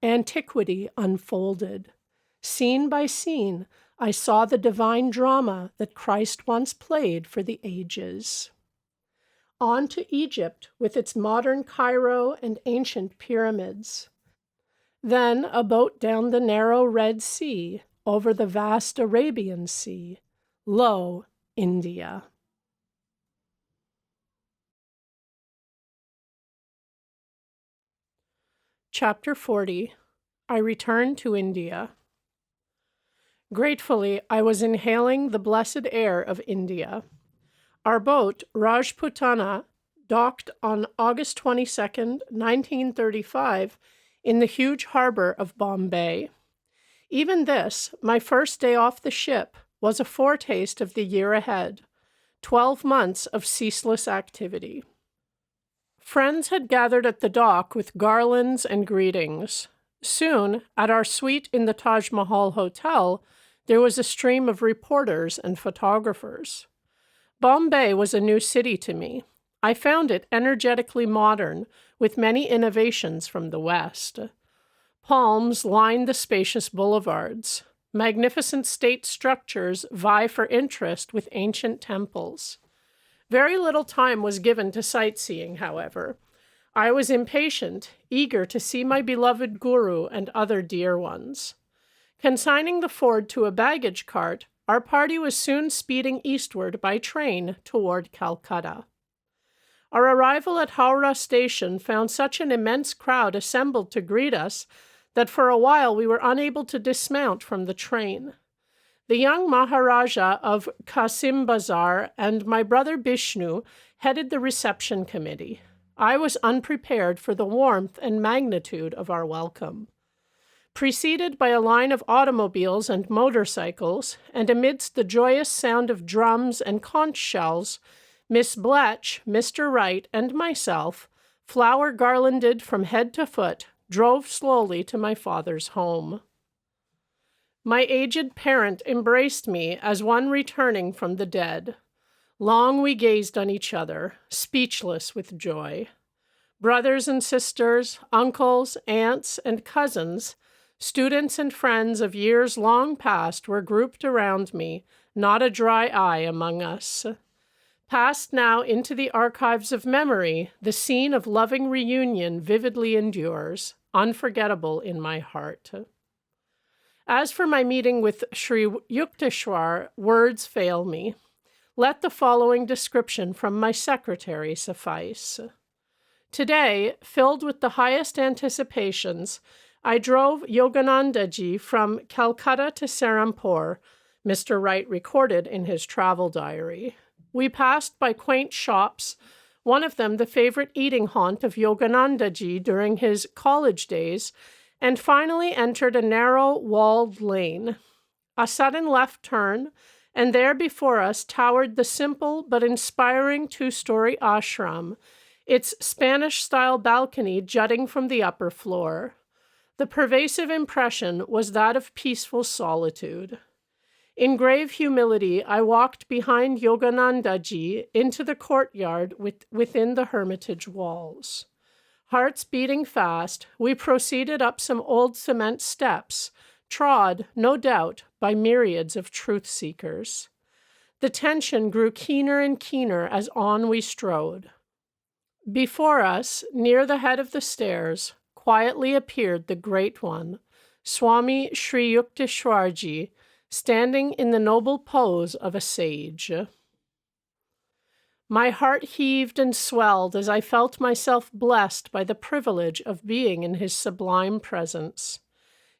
Antiquity unfolded. Scene by scene, I saw the divine drama that Christ once played for the ages. On to Egypt with its modern Cairo and ancient pyramids. Then a boat down the narrow Red Sea, over the vast Arabian Sea. Lo, India. Chapter 40. I Return to India. Gratefully, I was inhaling the blessed air of India. Our boat, Rajputana, docked on August 22, 1935, in the huge harbor of Bombay. Even this, my first day off the ship, was a foretaste of the year ahead, 12 months of ceaseless activity. Friends had gathered at the dock with garlands and greetings. Soon, at our suite in the Taj Mahal Hotel, there was a stream of reporters and photographers. Bombay was a new city to me. I found it energetically modern, with many innovations from the West. Palms lined the spacious boulevards. Magnificent state structures vie for interest with ancient temples. Very little time was given to sightseeing, however. I was impatient, eager to see my beloved guru and other dear ones. Consigning the Ford to a baggage cart, our party was soon speeding eastward by train toward Calcutta. Our arrival at Howrah Station found such an immense crowd assembled to greet us that for a while we were unable to dismount from the train. The young Maharaja of Kasim Bazar and my brother Bishnu headed the reception committee. I was unprepared for the warmth and magnitude of our welcome. Preceded by a line of automobiles and motorcycles, and amidst the joyous sound of drums and conch shells, Miss Bletch, Mr. Wright, and myself, flower garlanded from head to foot, drove slowly to my father's home. My aged parent embraced me as one returning from the dead. Long we gazed on each other, speechless with joy. Brothers and sisters, uncles, aunts, and cousins, students and friends of years long past were grouped around me, not a dry eye among us. Passed now into the archives of memory, the scene of loving reunion vividly endures, unforgettable in my heart. As for my meeting with Sri Yukteswar, words fail me. Let the following description from my secretary suffice. Today, filled with the highest anticipations, I drove Yogananda ji from Calcutta to Serampore, Mr. Wright recorded in his travel diary. We passed by quaint shops, one of them the favorite eating haunt of Yogananda ji during his college days, and finally entered a narrow, walled lane. A sudden left turn, and there before us towered the simple but inspiring two-story ashram, its Spanish-style balcony jutting from the upper floor. The pervasive impression was that of peaceful solitude. In grave humility, I walked behind Yogananda ji into the courtyard within the hermitage walls. Hearts beating fast, we proceeded up some old cement steps, trod, no doubt, by myriads of truth-seekers. The tension grew keener and keener as on we strode. Before us, near the head of the stairs, quietly appeared the Great One, Swami Sri Yukteswar ji, standing in the noble pose of a sage. My heart heaved and swelled as I felt myself blessed by the privilege of being in his sublime presence.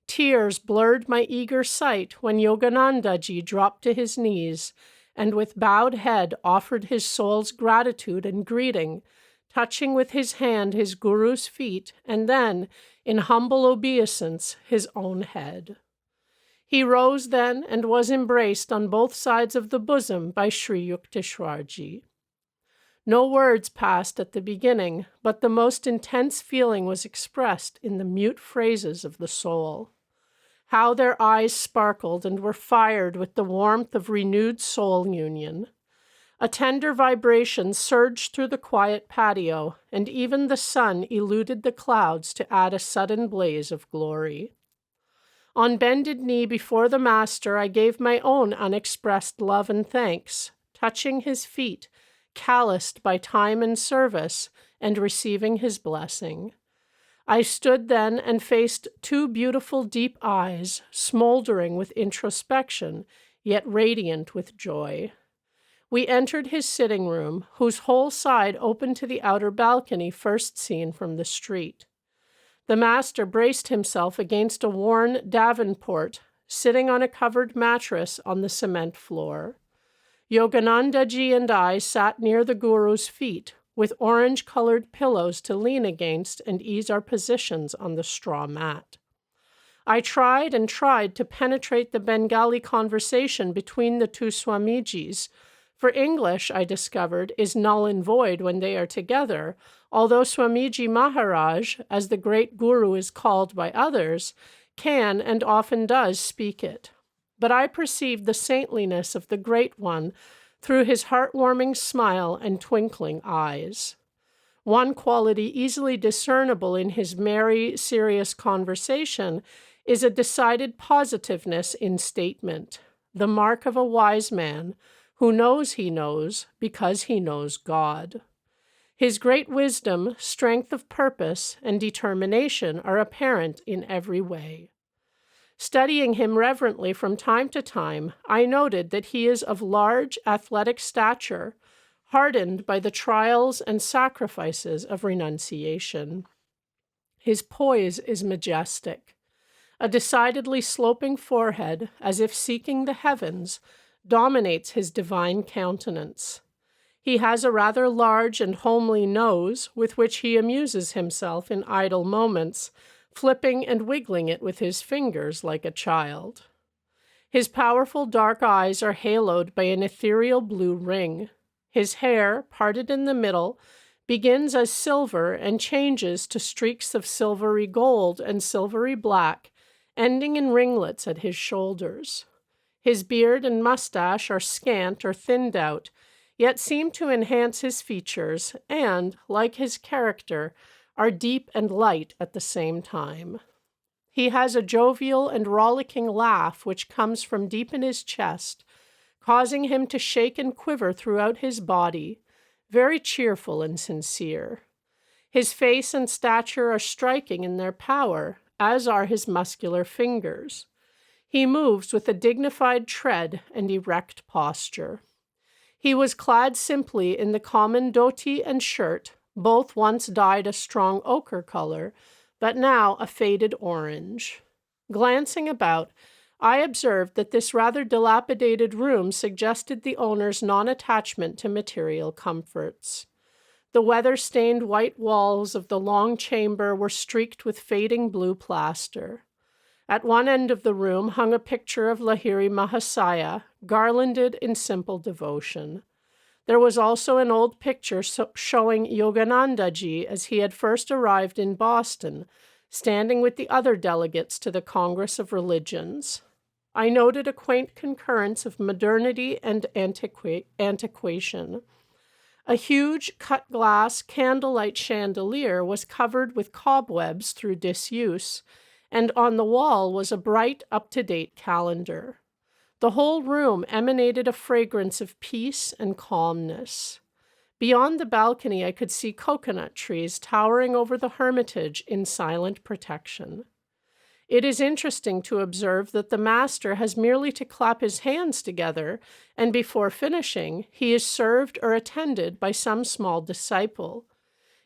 Tears blurred my eager sight when Yogananda ji dropped to his knees and with bowed head offered his soul's gratitude and greeting, touching with his hand his guru's feet and then, in humble obeisance, his own head. He rose then and was embraced on both sides of the bosom by Sri Yukteswar ji. No words passed at the beginning, but the most intense feeling was expressed in the mute phrases of the soul. How their eyes sparkled and were fired with the warmth of renewed soul union. A tender vibration surged through the quiet patio, and even the sun eluded the clouds to add a sudden blaze of glory. On bended knee before the Master, I gave my own unexpressed love and thanks, touching his feet, calloused by time and service, and receiving his blessing. I stood then and faced two beautiful deep eyes, smoldering with introspection, yet radiant with joy. We entered his sitting room, whose whole side opened to the outer balcony first seen from the street. The Master braced himself against a worn davenport, sitting on a covered mattress on the cement floor. Yogananda ji and I sat near the Guru's feet, with orange-colored pillows to lean against and ease our positions on the straw mat. I tried and tried to penetrate the Bengali conversation between the two Swamijis, for English, I discovered, is null and void when they are together, although Swamiji Maharaj, as the great Guru is called by others, can and often does speak it. But I perceived the saintliness of the Great One through his heartwarming smile and twinkling eyes. One quality easily discernible in his merry, serious conversation is a decided positiveness in statement, the mark of a wise man who knows he knows because he knows God. His great wisdom, strength of purpose, and determination are apparent in every way. Studying him reverently from time to time, I noted that he is of large athletic stature, hardened by the trials and sacrifices of renunciation. His poise is majestic. A decidedly sloping forehead, as if seeking the heavens, dominates his divine countenance. He has a rather large and homely nose, with which he amuses himself in idle moments, flipping and wiggling it with his fingers like a child. His powerful dark eyes are haloed by an ethereal blue ring. His hair, parted in the middle, begins as silver and changes to streaks of silvery gold and silvery black, ending in ringlets at his shoulders. His beard and mustache are scant or thinned out, yet seem to enhance his features and, like his character, are deep and light at the same time. He has a jovial and rollicking laugh which comes from deep in his chest, causing him to shake and quiver throughout his body, very cheerful and sincere. His face and stature are striking in their power, as are his muscular fingers. He moves with a dignified tread and erect posture. He was clad simply in the common dhoti and shirt, both once dyed a strong ochre color, but now a faded orange. Glancing about, I observed that this rather dilapidated room suggested the owner's non-attachment to material comforts. The weather-stained white walls of the long chamber were streaked with fading blue plaster. At one end of the room hung a picture of Lahiri Mahasaya, garlanded in simple devotion. There was also an old picture showing Yogananda ji as he had first arrived in Boston, standing with the other delegates to the Congress of Religions. I noted a quaint concurrence of modernity and antiquation. A huge cut-glass candlelight chandelier was covered with cobwebs through disuse, and on the wall was a bright, up-to-date calendar. The whole room emanated a fragrance of peace and calmness. Beyond the balcony, I could see coconut trees towering over the hermitage in silent protection. It is interesting to observe that the master has merely to clap his hands together, and before finishing, he is served or attended by some small disciple.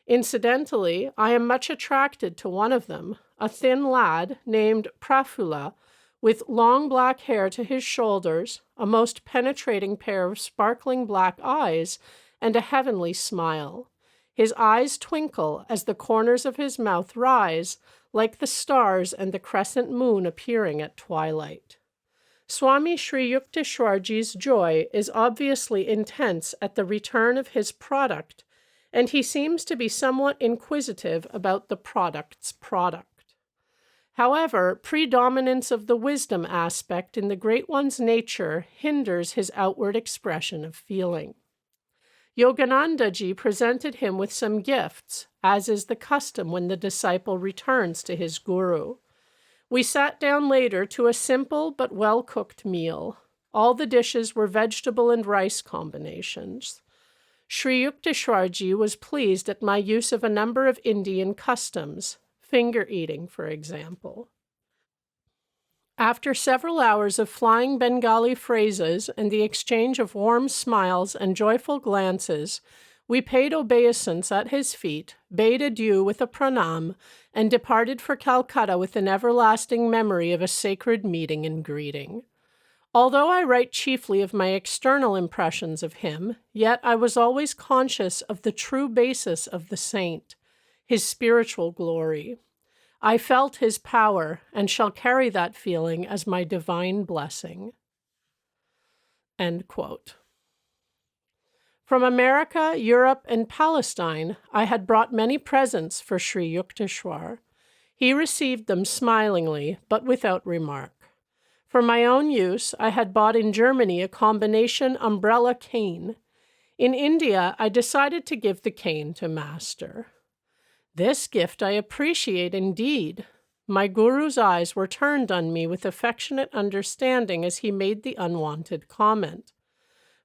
Incidentally, I am much attracted to one of them, a thin lad named Prafula, with long black hair to his shoulders, a most penetrating pair of sparkling black eyes, and a heavenly smile. His eyes twinkle as the corners of his mouth rise, like the stars and the crescent moon appearing at twilight. Swami Sri Yukteswarji's joy is obviously intense at the return of his product, and he seems to be somewhat inquisitive about the product's product. However, predominance of the wisdom aspect in the Great One's nature hinders his outward expression of feeling. Yogananda ji presented him with some gifts, as is the custom when the disciple returns to his guru. We sat down later to a simple but well-cooked meal. All the dishes were vegetable and rice combinations. Sri Yukteswarji was pleased at my use of a number of Indian customs, finger-eating, for example. After several hours of flying Bengali phrases and the exchange of warm smiles and joyful glances, we paid obeisance at his feet, bade adieu with a pranam, and departed for Calcutta with an everlasting memory of a sacred meeting and greeting. Although I write chiefly of my external impressions of him, yet I was always conscious of the true basis of the saint, his spiritual glory. I felt his power and shall carry that feeling as my divine blessing. End quote. From America, Europe, and Palestine, I had brought many presents for Sri Yukteswar. He received them smilingly, but without remark. For my own use, I had bought in Germany a combination umbrella cane. In India, I decided to give the cane to Master. This gift I appreciate indeed. My guru's eyes were turned on me with affectionate understanding as he made the unwanted comment.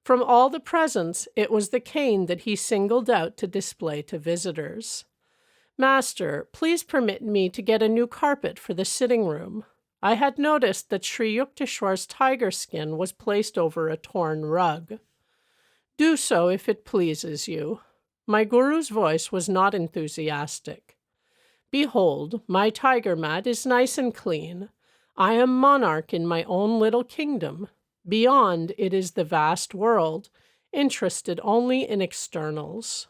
From all the presents, it was the cane that he singled out to display to visitors. Master, please permit me to get a new carpet for the sitting room. I had noticed that Sri Yukteswar's tiger skin was placed over a torn rug. Do so if it pleases you. My guru's voice was not enthusiastic. Behold, my tiger mat is nice and clean. I am monarch in my own little kingdom. Beyond it is the vast world, interested only in externals.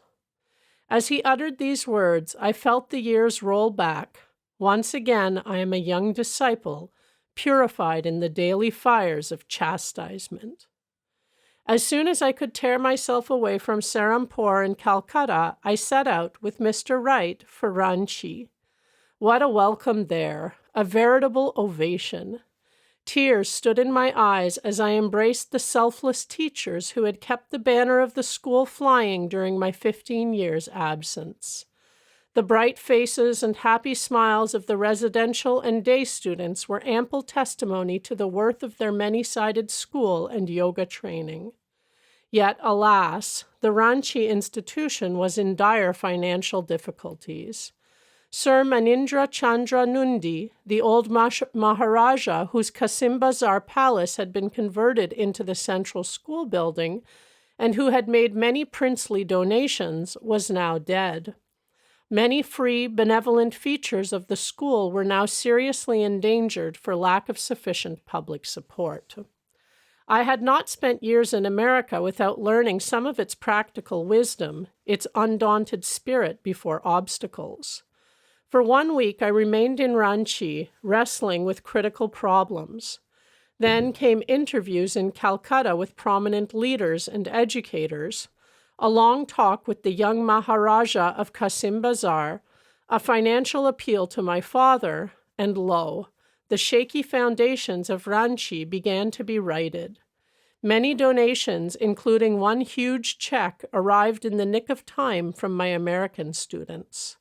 As he uttered these words, I felt the years roll back. Once again, I am a young disciple, purified in the daily fires of chastisement. As soon as I could tear myself away from Serampore and Calcutta, I set out with Mr. Wright for Ranchi. What a welcome there, a veritable ovation. Tears stood in my eyes as I embraced the selfless teachers who had kept the banner of the school flying during my 15 years' absence. The bright faces and happy smiles of the residential and day students were ample testimony to the worth of their many-sided school and yoga training. Yet, alas, the Ranchi institution was in dire financial difficulties. Sir Manindra Chandra Nundi, the old Maharaja whose Kasim Bazar palace had been converted into the central school building, and who had made many princely donations, was now dead. Many free, benevolent features of the school were now seriously endangered for lack of sufficient public support. I had not spent years in America without learning some of its practical wisdom, its undaunted spirit before obstacles. For 1 week, I remained in Ranchi, wrestling with critical problems. Then came interviews in Calcutta with prominent leaders and educators, a long talk with the young Maharaja of Kasim Bazar, a financial appeal to my father, and lo, the shaky foundations of Ranchi began to be righted. Many donations, including one huge check, arrived in the nick of time from my American students.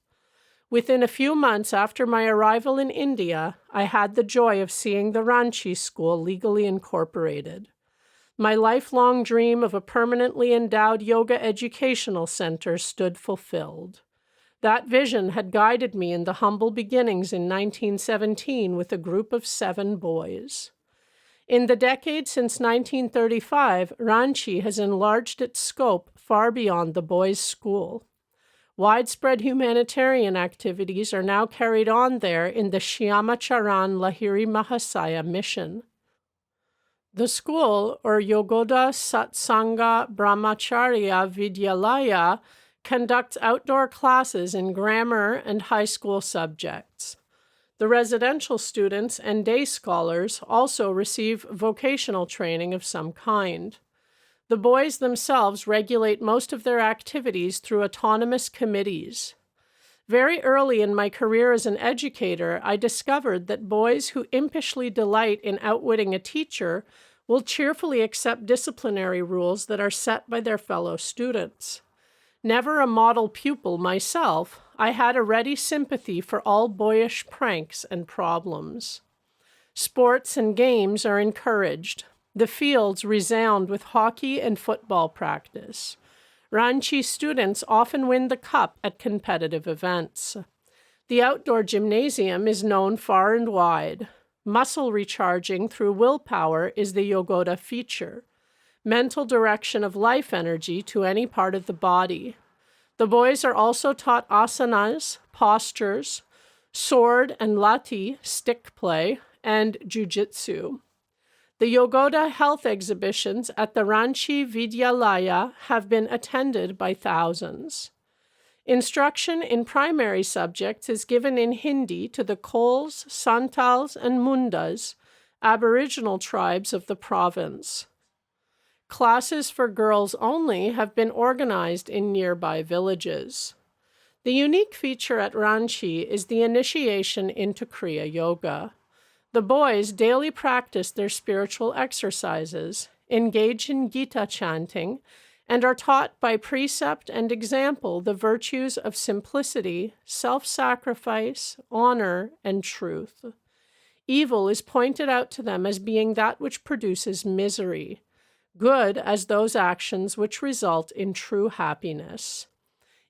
Within a few months after my arrival in India, I had the joy of seeing the Ranchi school legally incorporated. My lifelong dream of a permanently endowed yoga educational center stood fulfilled. That vision had guided me in the humble beginnings in 1917 with a group of 7 boys. In the decade since 1935, Ranchi has enlarged its scope far beyond the boys' school. Widespread humanitarian activities are now carried on there in the Shyamacharan Lahiri Mahasaya mission. The school, or Yogoda Satsanga Brahmacharya Vidyalaya, conducts outdoor classes in grammar and high school subjects. The residential students and day scholars also receive vocational training of some kind. The boys themselves regulate most of their activities through autonomous committees. Very early in my career as an educator, I discovered that boys who impishly delight in outwitting a teacher will cheerfully accept disciplinary rules that are set by their fellow students. Never a model pupil myself, I had a ready sympathy for all boyish pranks and problems. Sports and games are encouraged. The fields resound with hockey and football practice. Ranchi students often win the cup at competitive events. The outdoor gymnasium is known far and wide. Muscle recharging through willpower is the Yogoda feature. Mental direction of life energy to any part of the body. The boys are also taught asanas, postures, sword and lati, stick play, and jujitsu. The Yogoda health exhibitions at the Ranchi Vidyalaya have been attended by thousands. Instruction in primary subjects is given in Hindi to the Kols, Santals, and Mundas, Aboriginal tribes of the province. Classes for girls only have been organized in nearby villages. The unique feature at Ranchi is the initiation into Kriya Yoga. The boys daily practice their spiritual exercises, engage in Gita chanting, and are taught by precept and example the virtues of simplicity, self-sacrifice, honor, and truth. Evil is pointed out to them as being that which produces misery, good as those actions which result in true happiness.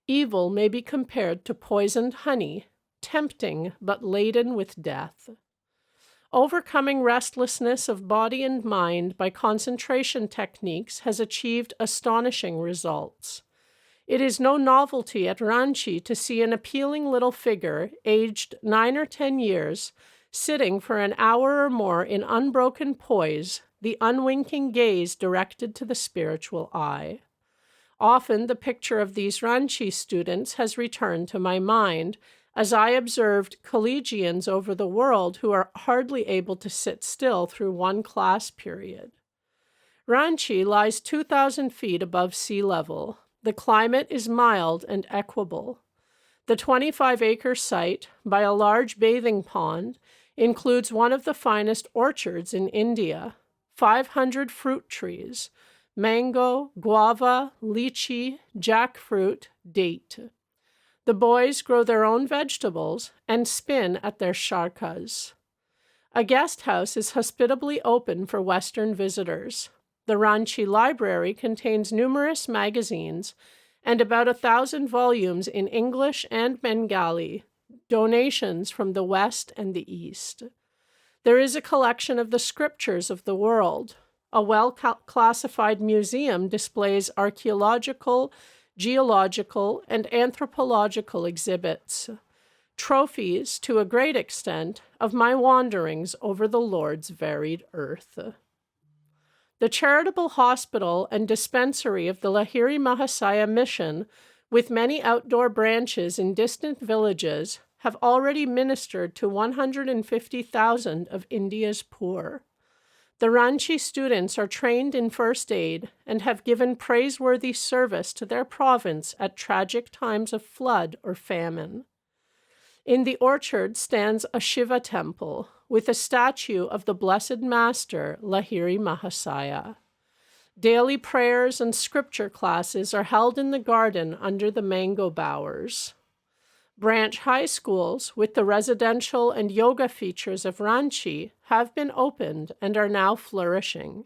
Evil may be compared to poisoned honey, tempting but laden with death. Overcoming restlessness of body and mind by concentration techniques has achieved astonishing results. It is no novelty at Ranchi to see an appealing little figure, aged 9 or 10 years, sitting for an hour or more in unbroken poise, the unwinking gaze directed to the spiritual eye. Often the picture of these Ranchi students has returned to my mind, as I observed collegians over the world who are hardly able to sit still through one class period. Ranchi lies 2,000 feet above sea level. The climate is mild and equable. The 25-acre site, by a large bathing pond, includes one of the finest orchards in India, 500 fruit trees, mango, guava, lychee, jackfruit, date. The boys grow their own vegetables and spin at their charkas. A guest house is hospitably open for Western visitors. The Ranchi Library contains numerous magazines and about 1,000 volumes in English and Bengali, donations from the West and the East. There is a collection of the scriptures of the world. A well-classified museum displays archaeological, geological, and anthropological exhibits, trophies, to a great extent, of my wanderings over the Lord's varied earth. The charitable hospital and dispensary of the Lahiri Mahasaya mission, with many outdoor branches in distant villages, have already ministered to 150,000 of India's poor. The Ranchi students are trained in first aid and have given praiseworthy service to their province at tragic times of flood or famine. In the orchard stands a Shiva temple with a statue of the Blessed Master, Lahiri Mahasaya. Daily prayers and scripture classes are held in the garden under the mango bowers. Branch high schools with the residential and yoga features of Ranchi have been opened and are now flourishing.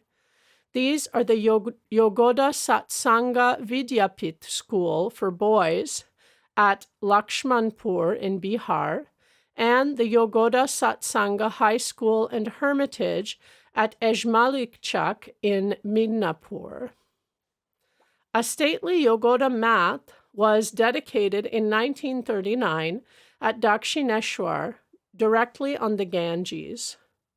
These are the Yogoda Satsanga Vidyapit School for boys at Lakshmanpur in Bihar and the Yogoda Satsanga High School and Hermitage at Ejmalikchak in Midnapur. A stately Yogoda mat was dedicated in 1939 at Dakshineshwar, directly on the Ganges.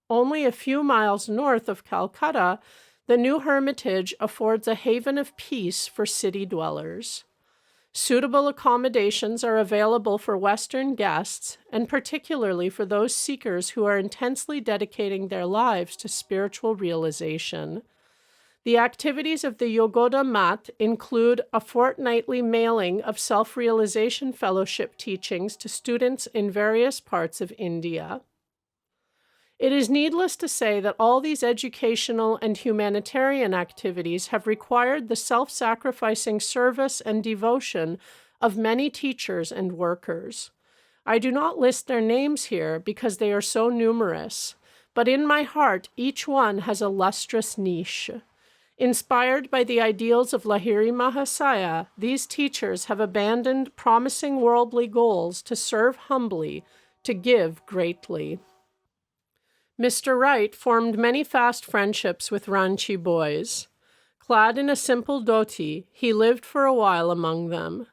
Only a few miles north of Calcutta, the new hermitage affords a haven of peace for city dwellers. Suitable accommodations are available for Western guests, and particularly for those seekers who are intensely dedicating their lives to spiritual realization. The activities of the Yogoda Mat include a fortnightly mailing of self-realization fellowship teachings to students in various parts of India. It is needless to say that all these educational and humanitarian activities have required the self-sacrificing service and devotion of many teachers and workers. I do not list their names here because they are so numerous, but in my heart each one has a lustrous niche. Inspired by the ideals of Lahiri Mahasaya, these teachers have abandoned promising worldly goals to serve humbly, to give greatly. Mr. Wright formed many fast friendships with Ranchi boys. Clad in a simple dhoti, he lived for a while among them.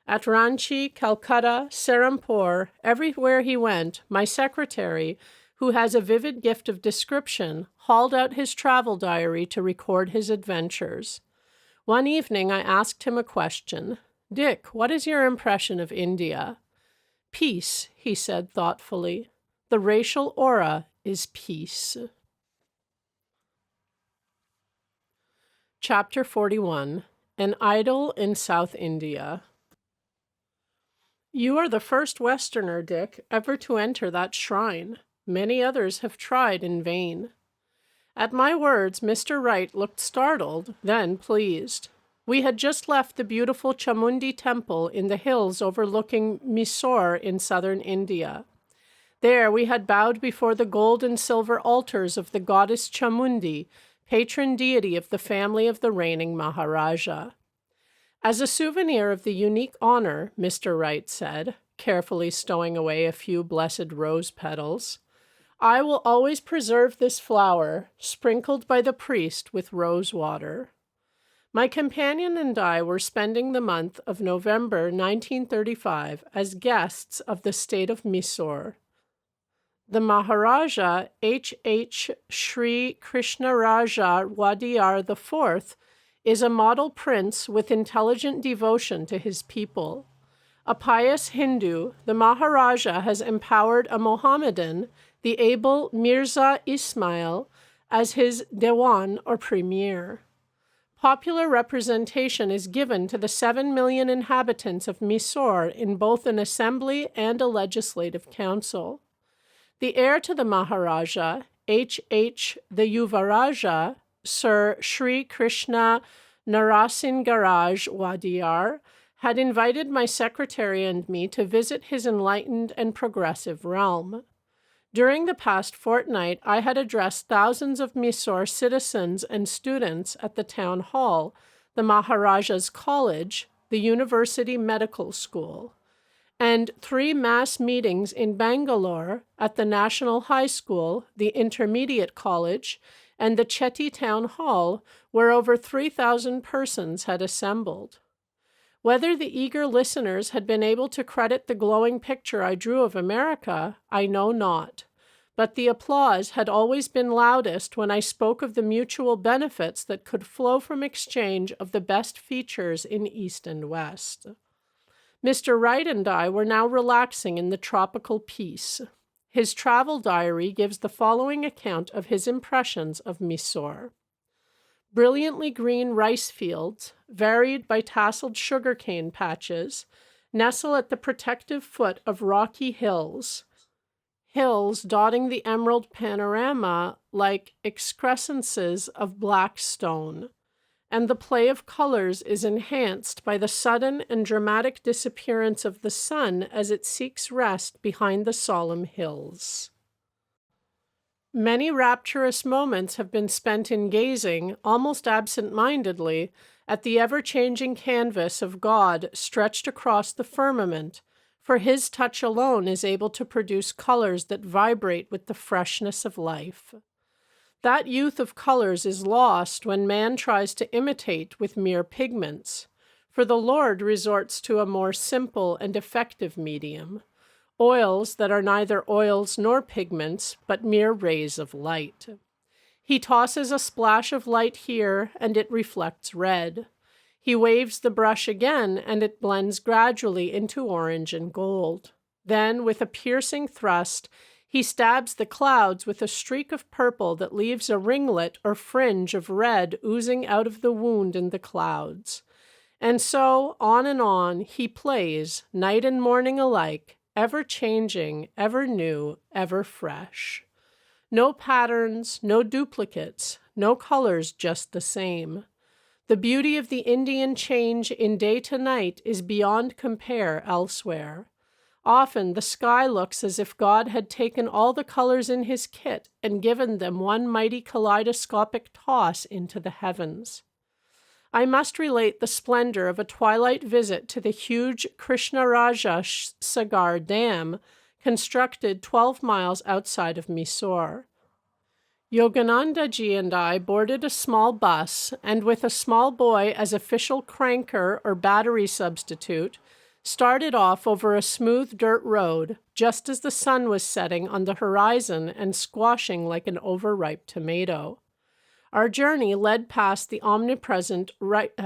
At Ranchi, Calcutta, Serampore, everywhere he went, my secretary, who has a vivid gift of description, hauled out his travel diary to record his adventures. One evening I asked him a question. "Dick, what is your impression of India?" "Peace," he said thoughtfully. "The racial aura is peace." Chapter 41. An Idyll in South India. You are the first Westerner, Dick, ever to enter that shrine. Many others have tried in vain. At my words, Mr. Wright looked startled, then pleased. We had just left the beautiful Chamundi temple in the hills overlooking Mysore in southern India. There we had bowed before the gold and silver altars of the goddess Chamundi, patron deity of the family of the reigning Maharaja. As a souvenir of the unique honor, Mr. Wright said, carefully stowing away a few blessed rose petals, I will always preserve this flower, sprinkled by the priest with rose water. My companion and I were spending the month of November 1935 as guests of the state of Mysore. The Maharaja H. Sri Krishnaraja Wadiyar IV is a model prince with intelligent devotion to his people. A pious Hindu, the Maharaja has empowered a Mohammedan, the able Mirza Ismail, as his Dewan or premier. Popular representation is given to the 7 million inhabitants of Mysore in both an assembly and a legislative council. The heir to the Maharaja, H. the Yuvaraja, Sir Sri Krishna Narasingaraj Wadiyar, had invited my secretary and me to visit his enlightened and progressive realm. During the past fortnight, I had addressed thousands of Mysore citizens and students at the town hall, the Maharaja's college, the university medical school, and 3 mass meetings in Bangalore at the National High School, the Intermediate College, and the Chetty Town Hall, where over 3,000 persons had assembled. Whether the eager listeners had been able to credit the glowing picture I drew of America, I know not, but the applause had always been loudest when I spoke of the mutual benefits that could flow from exchange of the best features in East and West. Mr. Wright and I were now relaxing in the tropical peace. His travel diary gives the following account of his impressions of Mysore. Brilliantly green rice fields, varied by tasseled sugarcane patches, nestle at the protective foot of rocky hills dotting the emerald panorama like excrescences of black stone, and the play of colors is enhanced by the sudden and dramatic disappearance of the sun as it seeks rest behind the solemn hills. Many rapturous moments have been spent in gazing, almost absent-mindedly, at the ever-changing canvas of God stretched across the firmament, for His touch alone is able to produce colors that vibrate with the freshness of life. That youth of colors is lost when man tries to imitate with mere pigments, for the Lord resorts to a more simple and effective medium, oils that are neither oils nor pigments, but mere rays of light. He tosses a splash of light here, and it reflects red. He waves the brush again, and it blends gradually into orange and gold. Then, with a piercing thrust, he stabs the clouds with a streak of purple that leaves a ringlet or fringe of red oozing out of the wound in the clouds. And so, on and on, he plays, night and morning alike, ever changing, ever new, ever fresh. No patterns, no duplicates, no colors just the same. The beauty of the Indian change in day to night is beyond compare elsewhere. Often the sky looks as if God had taken all the colors in his kit and given them one mighty kaleidoscopic toss into the heavens. I must relate the splendor of a twilight visit to the huge Krishnaraja Sagar Dam, constructed 12 miles outside of Mysore. Yogananda ji and I boarded a small bus, and with a small boy as official cranker or battery substitute, started off over a smooth dirt road just as the sun was setting on the horizon and squashing like an overripe tomato. Our journey led past the omnipresent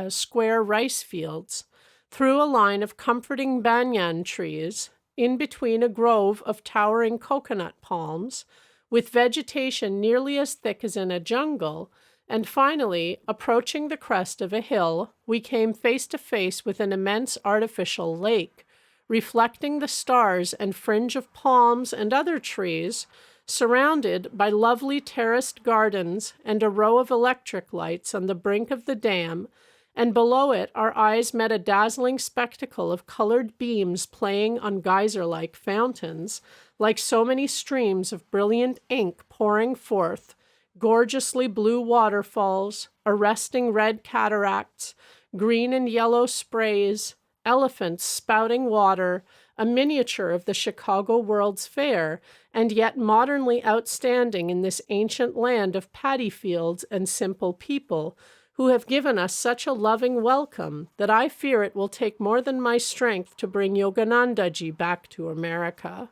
square rice fields, through a line of comforting banyan trees, in between a grove of towering coconut palms, with vegetation nearly as thick as in a jungle, and finally, approaching the crest of a hill, we came face to face with an immense artificial lake, reflecting the stars and fringe of palms and other trees, surrounded by lovely terraced gardens and a row of electric lights on the brink of the dam, and below it our eyes met a dazzling spectacle of colored beams playing on geyser-like fountains, like so many streams of brilliant ink pouring forth, gorgeously blue waterfalls, arresting red cataracts, green and yellow sprays, elephants spouting water, a miniature of the Chicago World's Fair, and yet modernly outstanding in this ancient land of paddy fields and simple people, who have given us such a loving welcome that I fear it will take more than my strength to bring Yogananda ji back to America.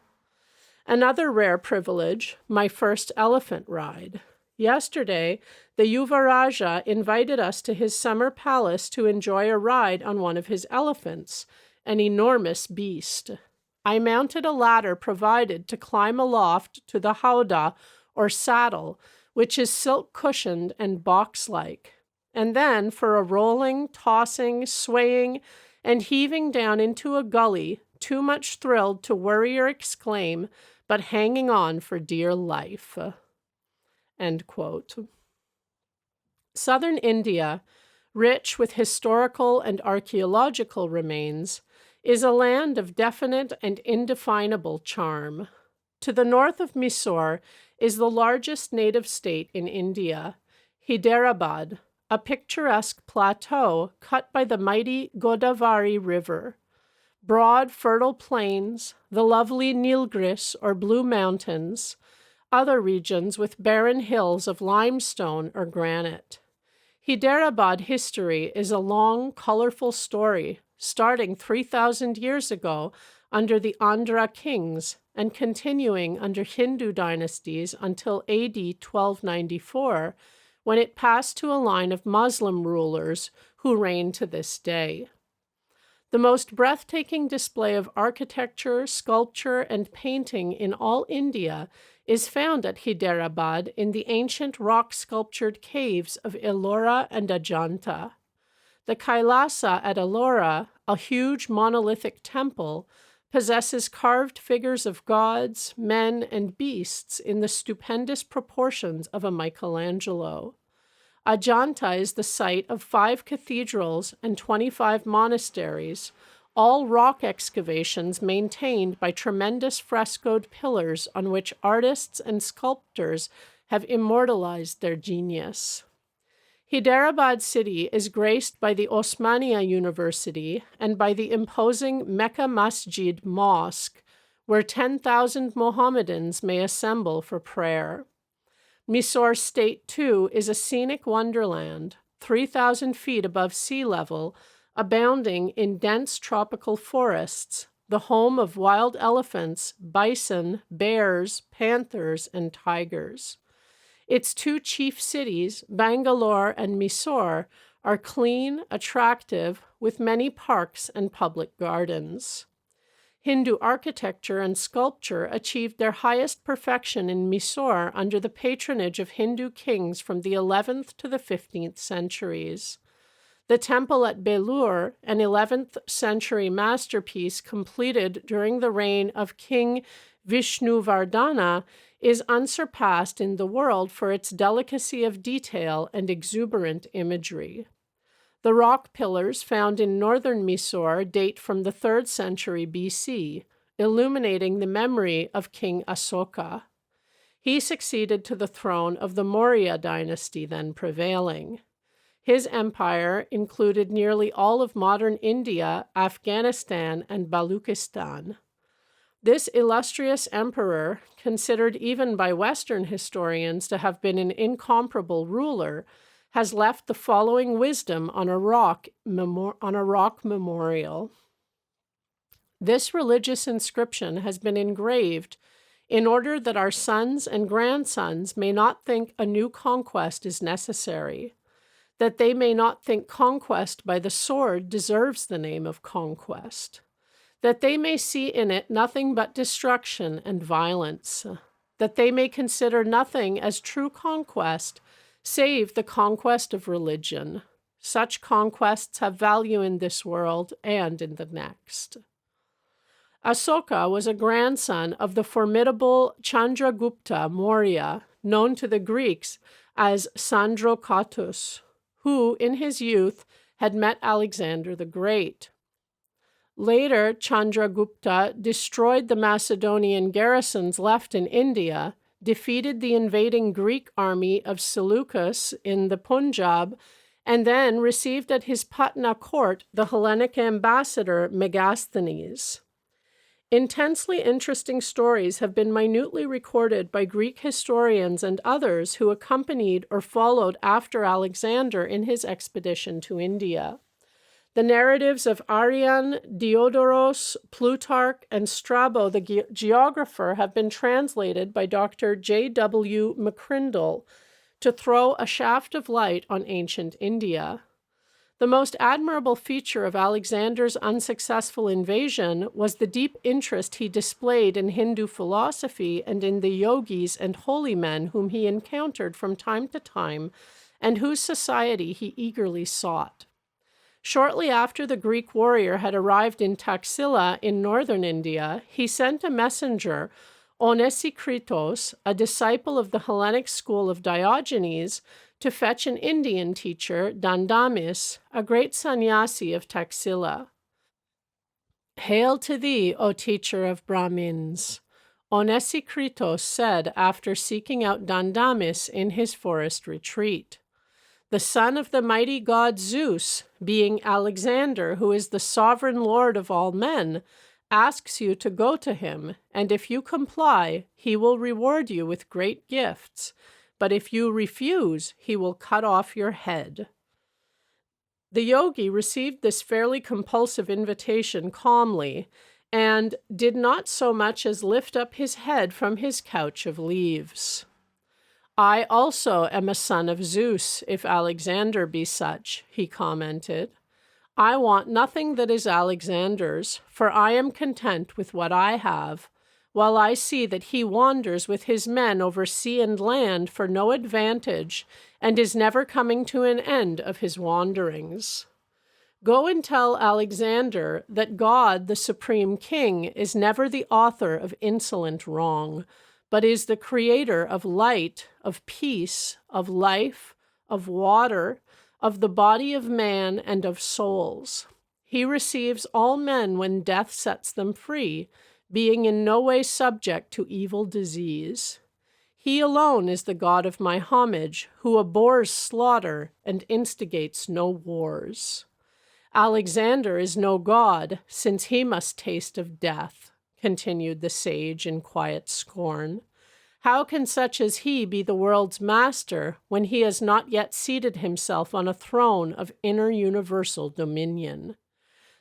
Another rare privilege, my first elephant ride. Yesterday, the Yuvaraja invited us to his summer palace to enjoy a ride on one of his elephants, an enormous beast. I mounted a ladder provided to climb aloft to the howdah, or saddle, which is silk-cushioned and box-like, and then for a rolling, tossing, swaying, and heaving down into a gully, too much thrilled to worry or exclaim, but hanging on for dear life." End quote. Southern India, rich with historical and archaeological remains, is a land of definite and indefinable charm. To the north of Mysore is the largest native state in India, Hyderabad, a picturesque plateau cut by the mighty Godavari River. Broad, fertile plains, the lovely Nilgiris or Blue Mountains, other regions with barren hills of limestone or granite. Hyderabad history is a long, colorful story, starting 3,000 years ago under the Andhra kings and continuing under Hindu dynasties until AD 1294, when it passed to a line of Muslim rulers who reign to this day. The most breathtaking display of architecture, sculpture, and painting in all India is found at Hyderabad in the ancient rock-sculptured caves of Ellora and Ajanta. The Kailasa at Ellora, a huge monolithic temple, possesses carved figures of gods, men, and beasts in the stupendous proportions of a Michelangelo. Ajanta is the site of 5 cathedrals and 25 monasteries, all rock excavations maintained by tremendous frescoed pillars on which artists and sculptors have immortalized their genius. Hyderabad city is graced by the Osmania University and by the imposing Mecca Masjid Mosque, where 10,000 Mohammedans may assemble for prayer. Mysore State, too, is a scenic wonderland, 3,000 feet above sea level, abounding in dense tropical forests, the home of wild elephants, bison, bears, panthers, and tigers. Its 2 chief cities, Bangalore and Mysore, are clean, attractive, with many parks and public gardens. Hindu architecture and sculpture achieved their highest perfection in Mysore under the patronage of Hindu kings from the 11th to the 15th centuries. The temple at Belur, an 11th century masterpiece completed during the reign of King Vishnuvardhana, is unsurpassed in the world for its delicacy of detail and exuberant imagery. The rock pillars found in northern Mysore date from the 3rd century BC, illuminating the memory of King Asoka. He succeeded to the throne of the Maurya dynasty then prevailing. His empire included nearly all of modern India, Afghanistan, and Baluchistan. This illustrious emperor, considered even by Western historians to have been an incomparable ruler, has left the following wisdom on a rock memorial. This religious inscription has been engraved in order that our sons and grandsons may not think a new conquest is necessary, that they may not think conquest by the sword deserves the name of conquest, that they may see in it nothing but destruction and violence, that they may consider nothing as true conquest save the conquest of religion. Such conquests have value in this world and in the next. Asoka was a grandson of the formidable Chandragupta Maurya, known to the Greeks as Sandrocatus, who, in his youth, had met Alexander the Great. Later, Chandragupta destroyed the Macedonian garrisons left in India, defeated the invading Greek army of Seleucus in the Punjab, and then received at his Patna court the Hellenic ambassador Megasthenes. Intensely interesting stories have been minutely recorded by Greek historians and others who accompanied or followed after Alexander in his expedition to India. The narratives of Arrian, Diodorus, Plutarch, and Strabo the geographer have been translated by Dr. J.W. McCrindle to throw a shaft of light on ancient India. The most admirable feature of Alexander's unsuccessful invasion was the deep interest he displayed in Hindu philosophy and in the yogis and holy men whom he encountered from time to time and whose society he eagerly sought. Shortly after the Greek warrior had arrived in Taxila in northern India, he sent a messenger, Onesikritos, a disciple of the Hellenic school of Diogenes, to fetch an Indian teacher, Dandamis, a great sannyasi of Taxila. "Hail to thee, O teacher of Brahmins," Onesikritos said after seeking out Dandamis in his forest retreat. "The son of the mighty god Zeus, being Alexander, who is the sovereign lord of all men, asks you to go to him, and if you comply, he will reward you with great gifts. But if you refuse, he will cut off your head." The yogi received this fairly compulsive invitation calmly, and did not so much as lift up his head from his couch of leaves. "I also am a son of Zeus, if Alexander be such," he commented. "I want nothing that is Alexander's, for I am content with what I have, while I see that he wanders with his men over sea and land for no advantage, and is never coming to an end of his wanderings. Go and tell Alexander that God, the Supreme King, is never the author of insolent wrong, but is the creator of light, of peace, of life, of water, of the body of man, and of souls. He receives all men when death sets them free, being in no way subject to evil disease. He alone is the God of my homage, who abhors slaughter and instigates no wars. Alexander is no god, since he must taste of death, continued the sage in quiet scorn. How can such as he be the world's master when he has not yet seated himself on a throne of inner universal dominion?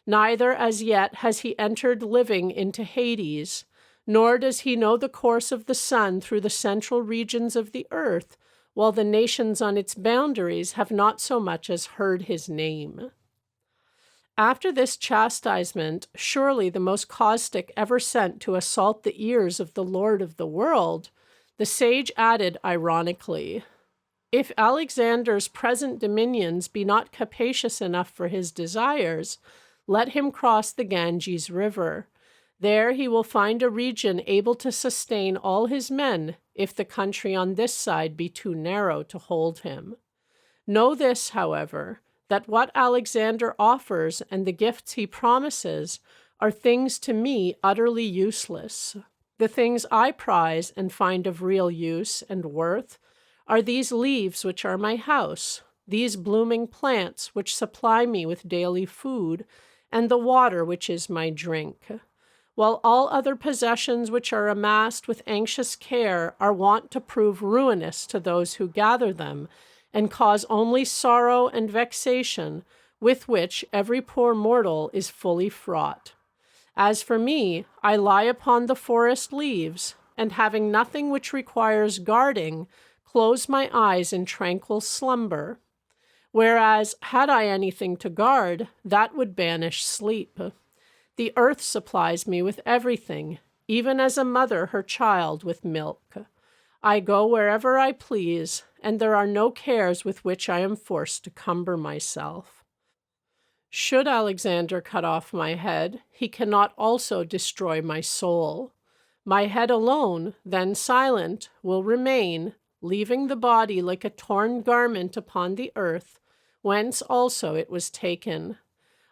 Neither as yet has he entered living into Hades, nor does he know the course of the sun through the central regions of the earth, while the nations on its boundaries have not so much as heard his name. After this chastisement, surely the most caustic ever sent to assault the ears of the Lord of the world, the sage added ironically, "If Alexander's present dominions be not capacious enough for his desires, let him cross the Ganges River. There he will find a region able to sustain all his men, if the country on this side be too narrow to hold him. Know this, however, that what Alexander offers and the gifts he promises are things to me utterly useless. The things I prize and find of real use and worth are these leaves which are my house, these blooming plants which supply me with daily food, and the water which is my drink, while all other possessions which are amassed with anxious care are wont to prove ruinous to those who gather them, and cause only sorrow and vexation, with which every poor mortal is fully fraught. As for me, I lie upon the forest leaves, and having nothing which requires guarding, close my eyes in tranquil slumber. Whereas, had I anything to guard, that would banish sleep. The earth supplies me with everything, even as a mother her child with milk. I go wherever I please, and there are no cares with which I am forced to cumber myself. Should Alexander cut off my head, he cannot also destroy my soul. My head alone, then silent, will remain, leaving the body like a torn garment upon the earth, whence also it was taken.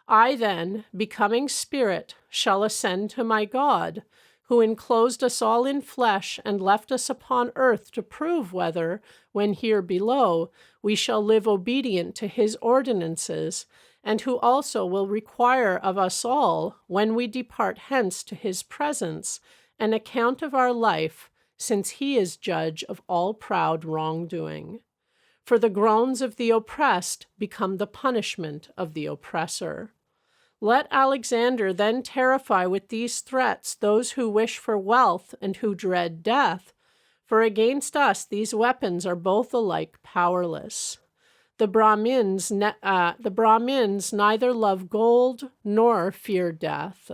I then, becoming spirit, shall ascend to my God, who enclosed us all in flesh and left us upon earth to prove whether, when here below, we shall live obedient to his ordinances, and who also will require of us all, when we depart hence to his presence, an account of our life, since he is judge of all proud wrongdoing. For the groans of the oppressed become the punishment of the oppressor. Let Alexander then terrify with these threats those who wish for wealth and who dread death, for against us these weapons are both alike powerless. The Brahmins neither love gold nor fear death.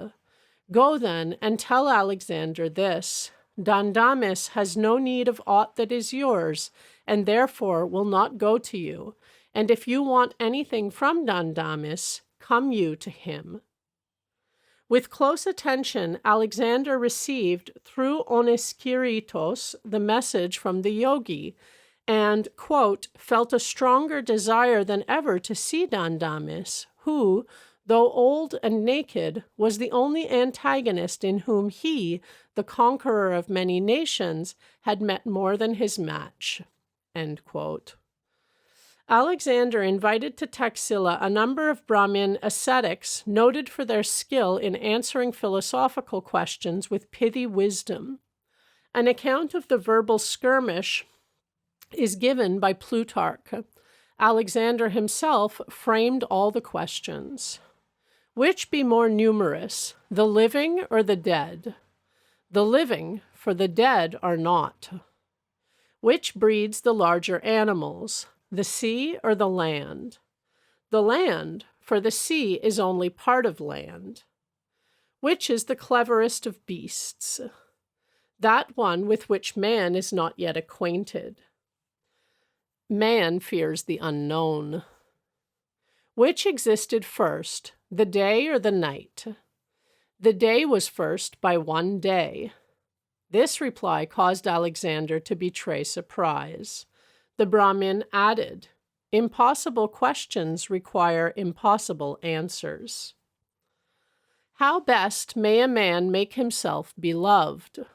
Go then and tell Alexander this: Dandamis has no need of aught that is yours, and therefore will not go to you. And if you want anything from Dandamis, come you to him. With close attention, Alexander received through Encinitas the message from the Yogi, and, quote, felt a stronger desire than ever to see Dandamis, who, though old and naked, was the only antagonist in whom he, the conqueror of many nations, had met more than his match, end quote. Alexander invited to Taxila a number of Brahmin ascetics noted for their skill in answering philosophical questions with pithy wisdom. An account of the verbal skirmish is given by Plutarch. Alexander himself framed all the questions. Which be more numerous, the living or the dead? The living, for the dead are not. Which breeds the larger animals, the sea or the land? The land, for the sea is only part of land. Which is the cleverest of beasts? That one with which man is not yet acquainted. Man fears the unknown. Which existed first, the day or the night? The day was first by one day. This reply caused Alexander to betray surprise. The Brahmin added, "Impossible questions require impossible answers." How best may a man make himself beloved?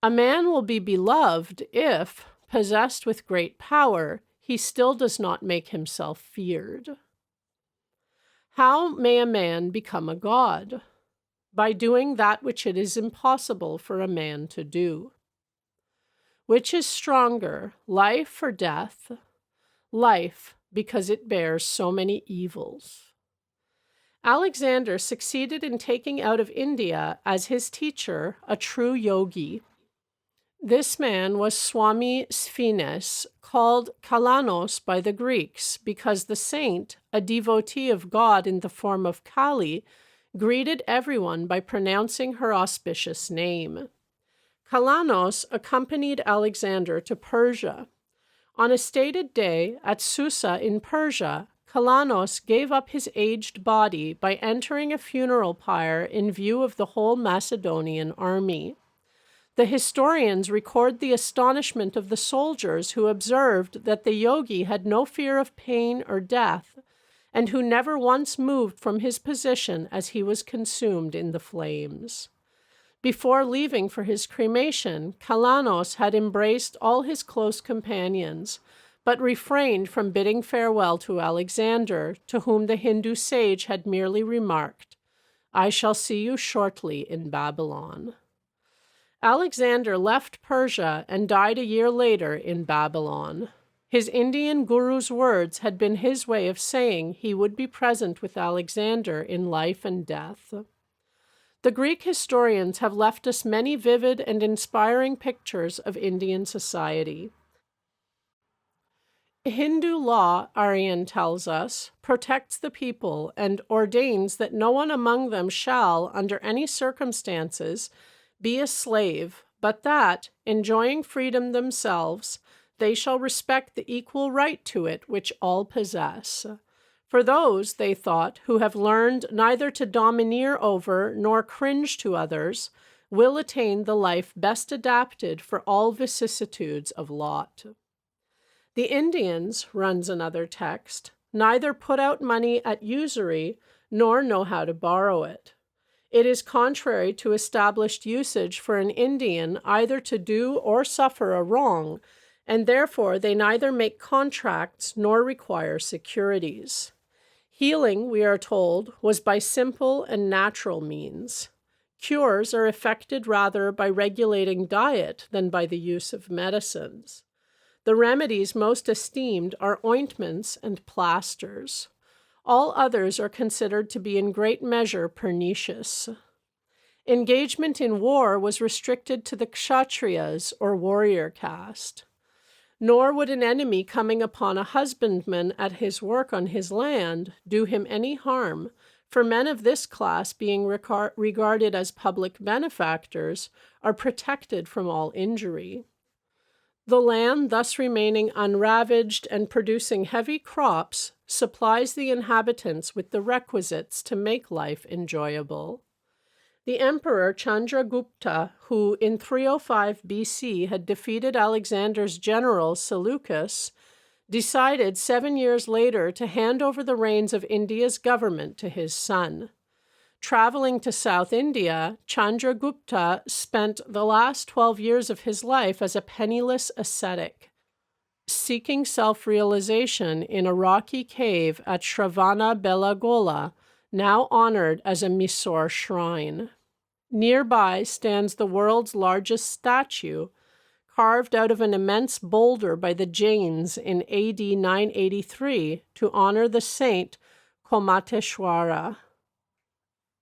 A man will be beloved if, possessed with great power, he still does not make himself feared. How may a man become a god? By doing that which it is impossible for a man to do. Which is stronger, life or death? Life, because it bears so many evils. Alexander succeeded in taking out of India as his teacher a true yogi. This man was Swami Sphinx, called Kalanos by the Greeks, because the saint, a devotee of God in the form of Kali, greeted everyone by pronouncing her auspicious name. Kalanos accompanied Alexander to Persia. On a stated day at Susa in Persia, Kalanos gave up his aged body by entering a funeral pyre in view of the whole Macedonian army. The historians record the astonishment of the soldiers who observed that the yogi had no fear of pain or death, and who never once moved from his position as he was consumed in the flames. Before leaving for his cremation, Kalanos had embraced all his close companions, but refrained from bidding farewell to Alexander, to whom the Hindu sage had merely remarked, "I shall see you shortly in Babylon." Alexander left Persia and died a year later in Babylon. His Indian guru's words had been his way of saying he would be present with Alexander in life and death. The Greek historians have left us many vivid and inspiring pictures of Indian society. Hindu law, Aryan tells us, protects the people and ordains that no one among them shall, under any circumstances, be a slave, but that, enjoying freedom themselves, they shall respect the equal right to it which all possess. For those, they thought, who have learned neither to domineer over nor cringe to others, will attain the life best adapted for all vicissitudes of lot. The Indians, runs another text, neither put out money at usury nor know how to borrow it. It is contrary to established usage for an Indian either to do or suffer a wrong, and therefore they neither make contracts nor require securities. Healing, we are told, was by simple and natural means. Cures are effected rather by regulating diet than by the use of medicines. The remedies most esteemed are ointments and plasters. All others are considered to be in great measure pernicious. Engagement in war was restricted to the Kshatriyas, or warrior caste. Nor would an enemy coming upon a husbandman at his work on his land do him any harm, for men of this class, being regarded as public benefactors, are protected from all injury. The land thus remaining unravaged and producing heavy crops supplies the inhabitants with the requisites to make life enjoyable. The Emperor Chandragupta, who in 305 BC had defeated Alexander's general Seleucus, decided 7 years later to hand over the reins of India's government to his son. Traveling to South India, Chandragupta spent the last 12 years of his life as a penniless ascetic, seeking self-realization in a rocky cave at Shravana-Belagola, now honored as a Mysore shrine. Nearby stands the world's largest statue, carved out of an immense boulder by the Jains in AD 983 to honor the saint Komateshwara.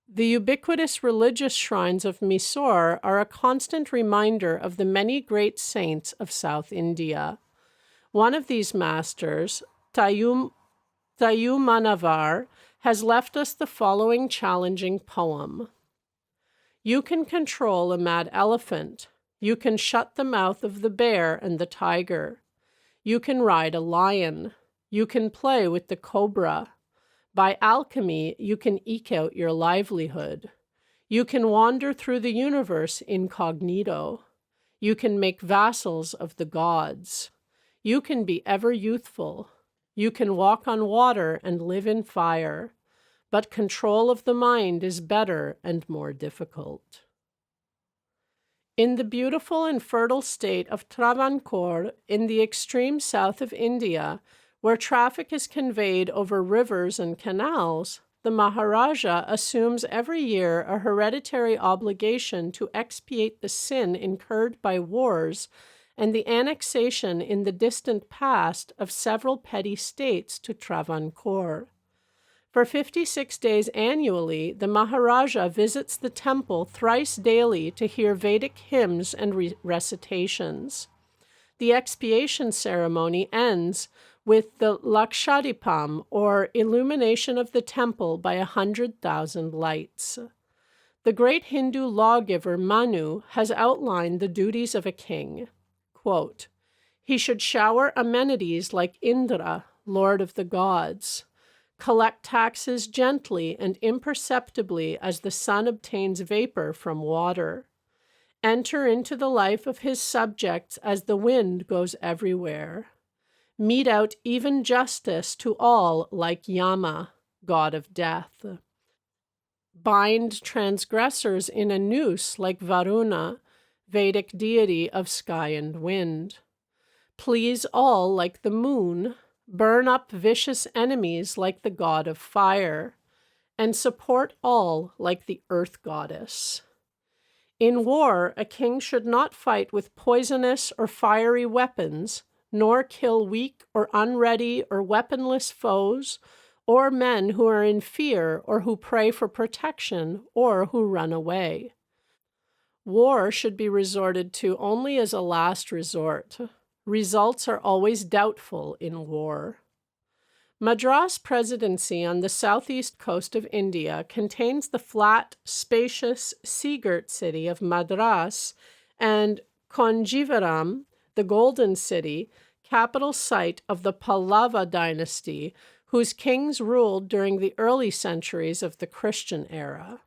The ubiquitous religious shrines of Mysore are a constant reminder of the many great saints of South India. One of these masters, Manavar, has left us the following challenging poem. You can control a mad elephant. You can shut the mouth of the bear and the tiger. You can ride a lion. You can play with the cobra. By alchemy, you can eke out your livelihood. You can wander through the universe incognito. You can make vassals of the gods. You can be ever youthful. You can walk on water and live in fire. But control of the mind is better and more difficult. In the beautiful and fertile state of Travancore, in the extreme south of India, where traffic is conveyed over rivers and canals, the Maharaja assumes every year a hereditary obligation to expiate the sin incurred by wars and the annexation in the distant past of several petty states to Travancore. For 56 days annually, the Maharaja visits the temple thrice daily to hear Vedic hymns and recitations. The expiation ceremony ends with the Lakshadipam, or illumination of the temple by 100,000 lights. The great Hindu lawgiver Manu has outlined the duties of a king. Quote, "He should shower amenities like Indra, lord of the gods, collect taxes gently and imperceptibly as the sun obtains vapor from water, enter into the life of his subjects as the wind goes everywhere, mete out even justice to all like Yama, god of death, bind transgressors in a noose like Varuna, Vedic deity of sky and wind, please all like the moon, burn up vicious enemies like the god of fire, and support all like the earth goddess. In war, a king should not fight with poisonous or fiery weapons, nor kill weak or unready or weaponless foes, or men who are in fear or who pray for protection or who run away. War should be resorted to only as a last resort. Results are always doubtful in war. Madras Presidency on the southeast coast of India contains the flat, spacious, sea-girt city of Madras and Conjeeveram, the Golden City, capital site of the Pallava dynasty, whose kings ruled during the early centuries of the Christian era.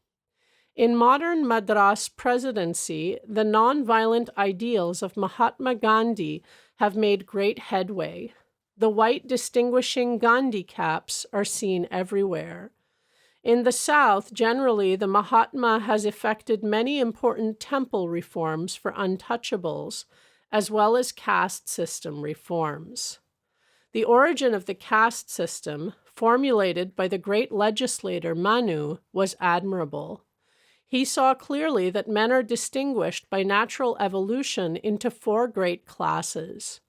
In modern Madras Presidency, the nonviolent ideals of Mahatma Gandhi have made great headway. The white distinguishing Gandhi caps are seen everywhere. In the South, generally, the Mahatma has effected many important temple reforms for untouchables, as well as caste system reforms. The origin of the caste system, formulated by the great legislator Manu, was admirable. He saw clearly that men are distinguished by natural evolution into 4 great classes: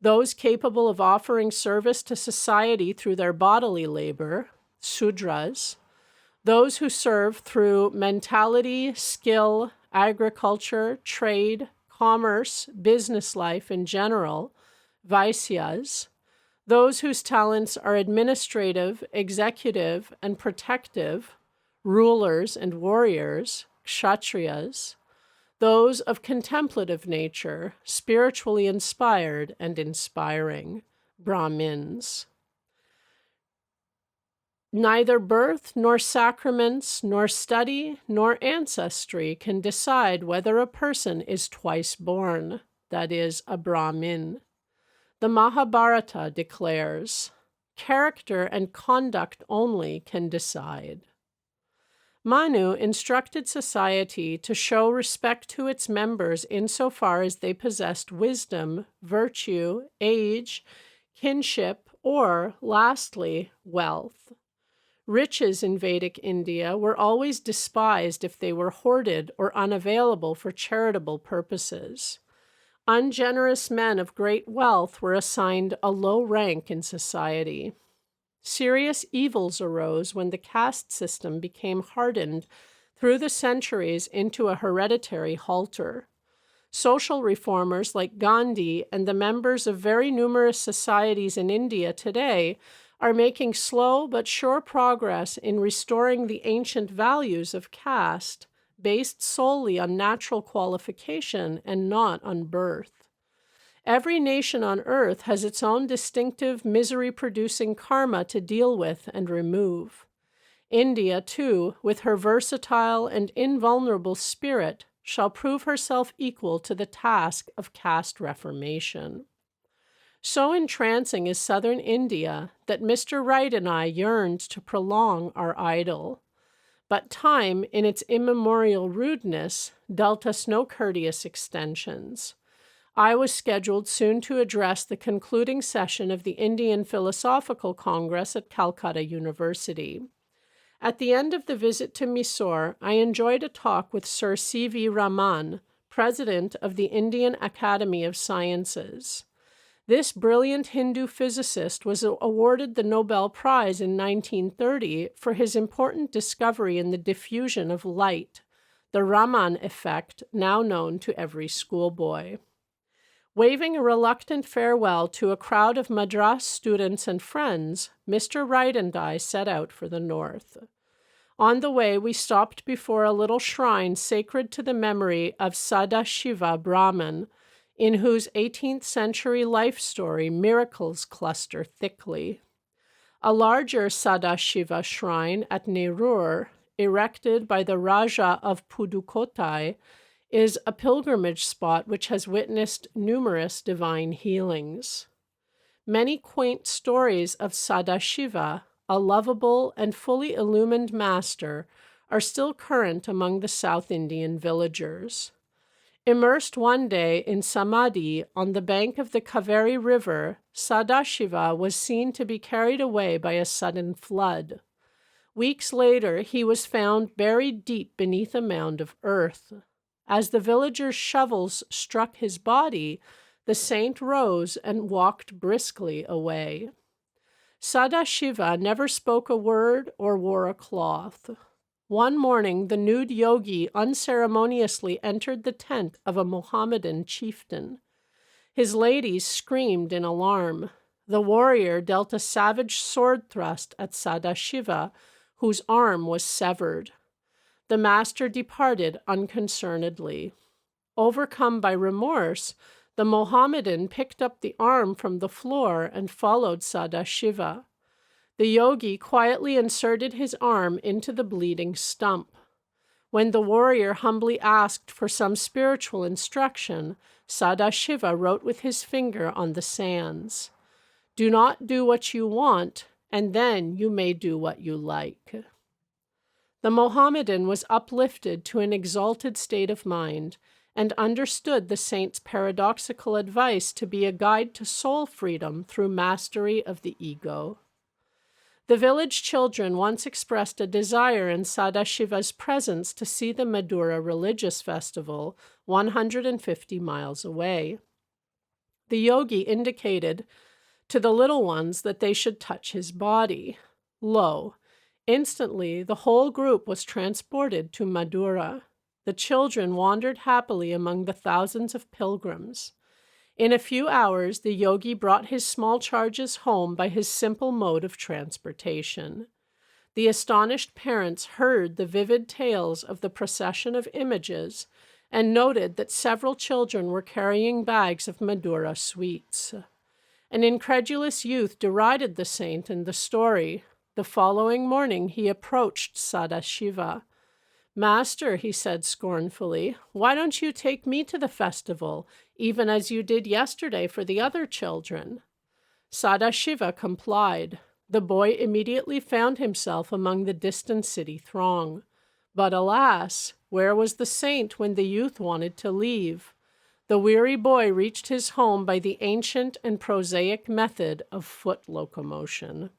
those capable of offering service to society through their bodily labor, Sudras; those who serve through mentality, skill, agriculture, trade, commerce, business life in general, Vaisyas; those whose talents are administrative, executive, and protective, rulers and warriors, Kshatriyas; those of contemplative nature, spiritually inspired and inspiring, Brahmins. Neither birth, nor sacraments, nor study, nor ancestry can decide whether a person is twice born, that is, a Brahmin. The Mahabharata declares, "Character and conduct only can decide." Manu instructed society to show respect to its members insofar as they possessed wisdom, virtue, age, kinship, or, lastly, wealth. Riches in Vedic India were always despised if they were hoarded or unavailable for charitable purposes. Ungenerous men of great wealth were assigned a low rank in society. Serious evils arose when the caste system became hardened through the centuries into a hereditary halter. Social reformers like Gandhi and the members of very numerous societies in India today are making slow but sure progress in restoring the ancient values of caste, based solely on natural qualification and not on birth. Every nation on earth has its own distinctive misery-producing karma to deal with and remove. India, too, with her versatile and invulnerable spirit, shall prove herself equal to the task of caste reformation. So entrancing is southern India that Mr. Wright and I yearned to prolong our idyll. But time, in its immemorial rudeness, dealt us no courteous extensions. I was scheduled soon to address the concluding session of the Indian Philosophical Congress at Calcutta University. At the end of the visit to Mysore, I enjoyed a talk with Sir C.V. Raman, president of the Indian Academy of Sciences. This brilliant Hindu physicist was awarded the Nobel Prize in 1930 for his important discovery in the diffusion of light, the Raman effect, now known to every schoolboy. Waving a reluctant farewell to a crowd of Madras students and friends, Mr. Wright and I set out for the north. On the way, we stopped before a little shrine sacred to the memory of Sadashiva Brahman, in whose 18th century life story miracles cluster thickly. A larger Sadashiva shrine at Nerur, erected by the Raja of Pudukkottai, is a pilgrimage spot which has witnessed numerous divine healings. Many quaint stories of Sadashiva, a lovable and fully illumined master, are still current among the South Indian villagers. Immersed one day in samadhi on the bank of the Kaveri River, Sadashiva was seen to be carried away by a sudden flood. Weeks later, he was found buried deep beneath a mound of earth. As the villagers' shovels struck his body, the saint rose and walked briskly away. Sadashiva never spoke a word or wore a cloth. One morning, the nude yogi unceremoniously entered the tent of a Mohammedan chieftain. His ladies screamed in alarm. The warrior dealt a savage sword thrust at Sadashiva, whose arm was severed. The master departed unconcernedly. Overcome by remorse, the Mohammedan picked up the arm from the floor and followed Sadashiva. The yogi quietly inserted his arm into the bleeding stump. When the warrior humbly asked for some spiritual instruction, Sadashiva wrote with his finger on the sands, "Do not do what you want, and then you may do what you like." The Mohammedan was uplifted to an exalted state of mind and understood the saint's paradoxical advice to be a guide to soul freedom through mastery of the ego. The village children once expressed a desire in Sadashiva's presence to see the Madura religious festival 150 miles away. The yogi indicated to the little ones that they should touch his body. Lo, instantly the whole group was transported to Madura. The children wandered happily among the thousands of pilgrims. In a few hours, the yogi brought his small charges home by his simple mode of transportation. The astonished parents heard the vivid tales of the procession of images and noted that several children were carrying bags of Madura sweets. An incredulous youth derided the saint and the story. The following morning, he approached Sadashiva. "Master," he said scornfully, "why don't you take me to the festival, even as you did yesterday for the other children?" Sadashiva complied. The boy immediately found himself among the distant city throng. But alas, where was the saint when the youth wanted to leave? The weary boy reached his home by the ancient and prosaic method of foot locomotion.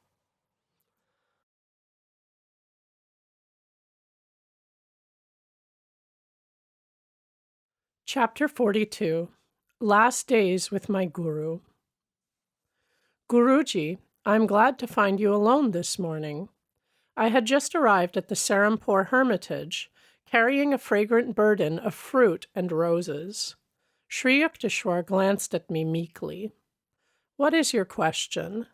Chapter 42. Last Days with My Guru. Guruji, I'm glad to find you alone this morning. I had just arrived at the Serampore Hermitage, carrying a fragrant burden of fruit and roses. Sri Yukteswar glanced at me meekly. "What is your question?"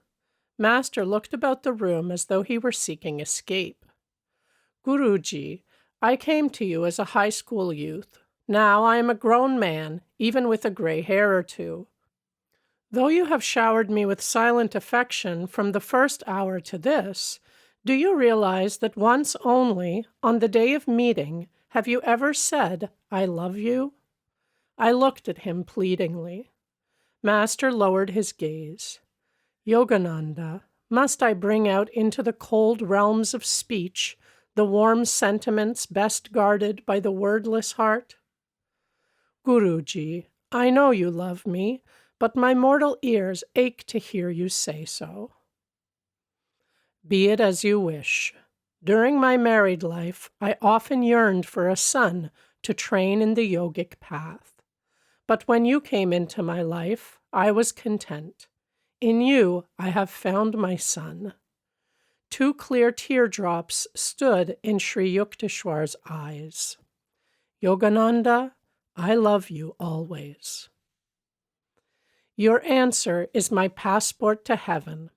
Master looked about the room as though he were seeking escape. "Guruji, I came to you as a high school youth. Now I am a grown man, even with a gray hair or two. Though you have showered me with silent affection from the first hour to this, do you realize that once only, on the day of meeting, have you ever said, "I love you"? I looked at him pleadingly. Master lowered his gaze. Yogananda, must I bring out into the cold realms of speech the warm sentiments best guarded by the wordless heart? Guruji, I know you love me, but my mortal ears ache to hear you say so. Be it as you wish. During my married life, I often yearned for a son to train in the yogic path. But when you came into my life, I was content. In you, I have found my son. 2 clear teardrops stood in Sri Yukteswar's eyes. Yogananda, I love you always. Your answer is my passport to heaven.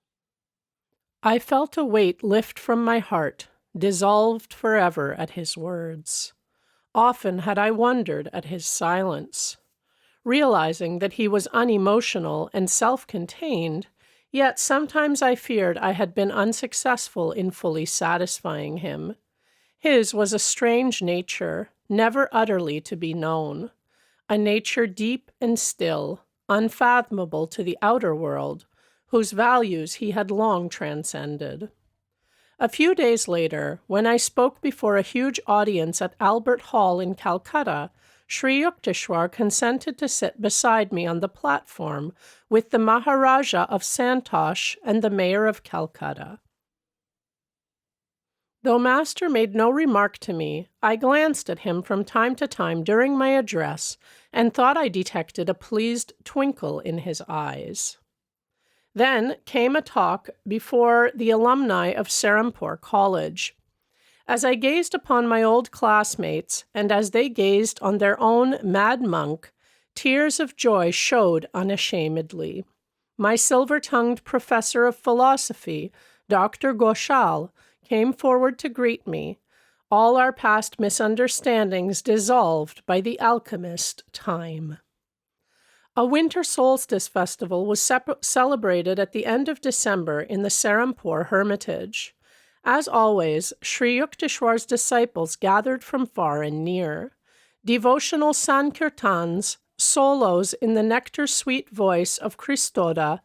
I felt a weight lift from my heart, dissolved forever at his words. Often had I wondered at his silence, realizing that he was unemotional and self-contained, yet sometimes I feared I had been unsuccessful in fully satisfying him. His was a strange nature, never utterly to be known, a nature deep and still, unfathomable to the outer world, whose values he had long transcended. A few days later, when I spoke before a huge audience at Albert Hall in Calcutta, Sri Yukteswar consented to sit beside me on the platform with the Maharaja of Santosh and the Mayor of Calcutta. Though Master made no remark to me, I glanced at him from time to time during my address and thought I detected a pleased twinkle in his eyes. Then came a talk before the alumni of Serampore College. As I gazed upon my old classmates, and as they gazed on their own mad monk, tears of joy showed unashamedly. My silver-tongued professor of philosophy, Dr. Ghoshal, came forward to greet me, all our past misunderstandings dissolved by the alchemist time. A winter solstice festival was celebrated at the end of December in the Serampore Hermitage. As always, Sri Yukteswar's disciples gathered from far and near. Devotional sankirtans, solos in the nectar-sweet voice of Christoda,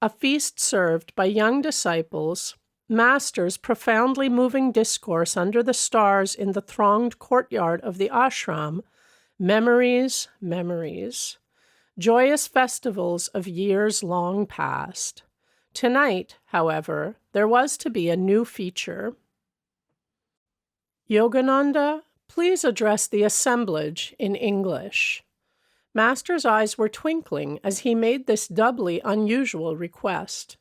a feast served by young disciples, Master's profoundly moving discourse under the stars in the thronged courtyard of the ashram, memories, memories. Joyous festivals of years long past. Tonight, however, there was to be a new feature. Yogananda, please address the assemblage in English. Master's eyes were twinkling as he made this doubly unusual request.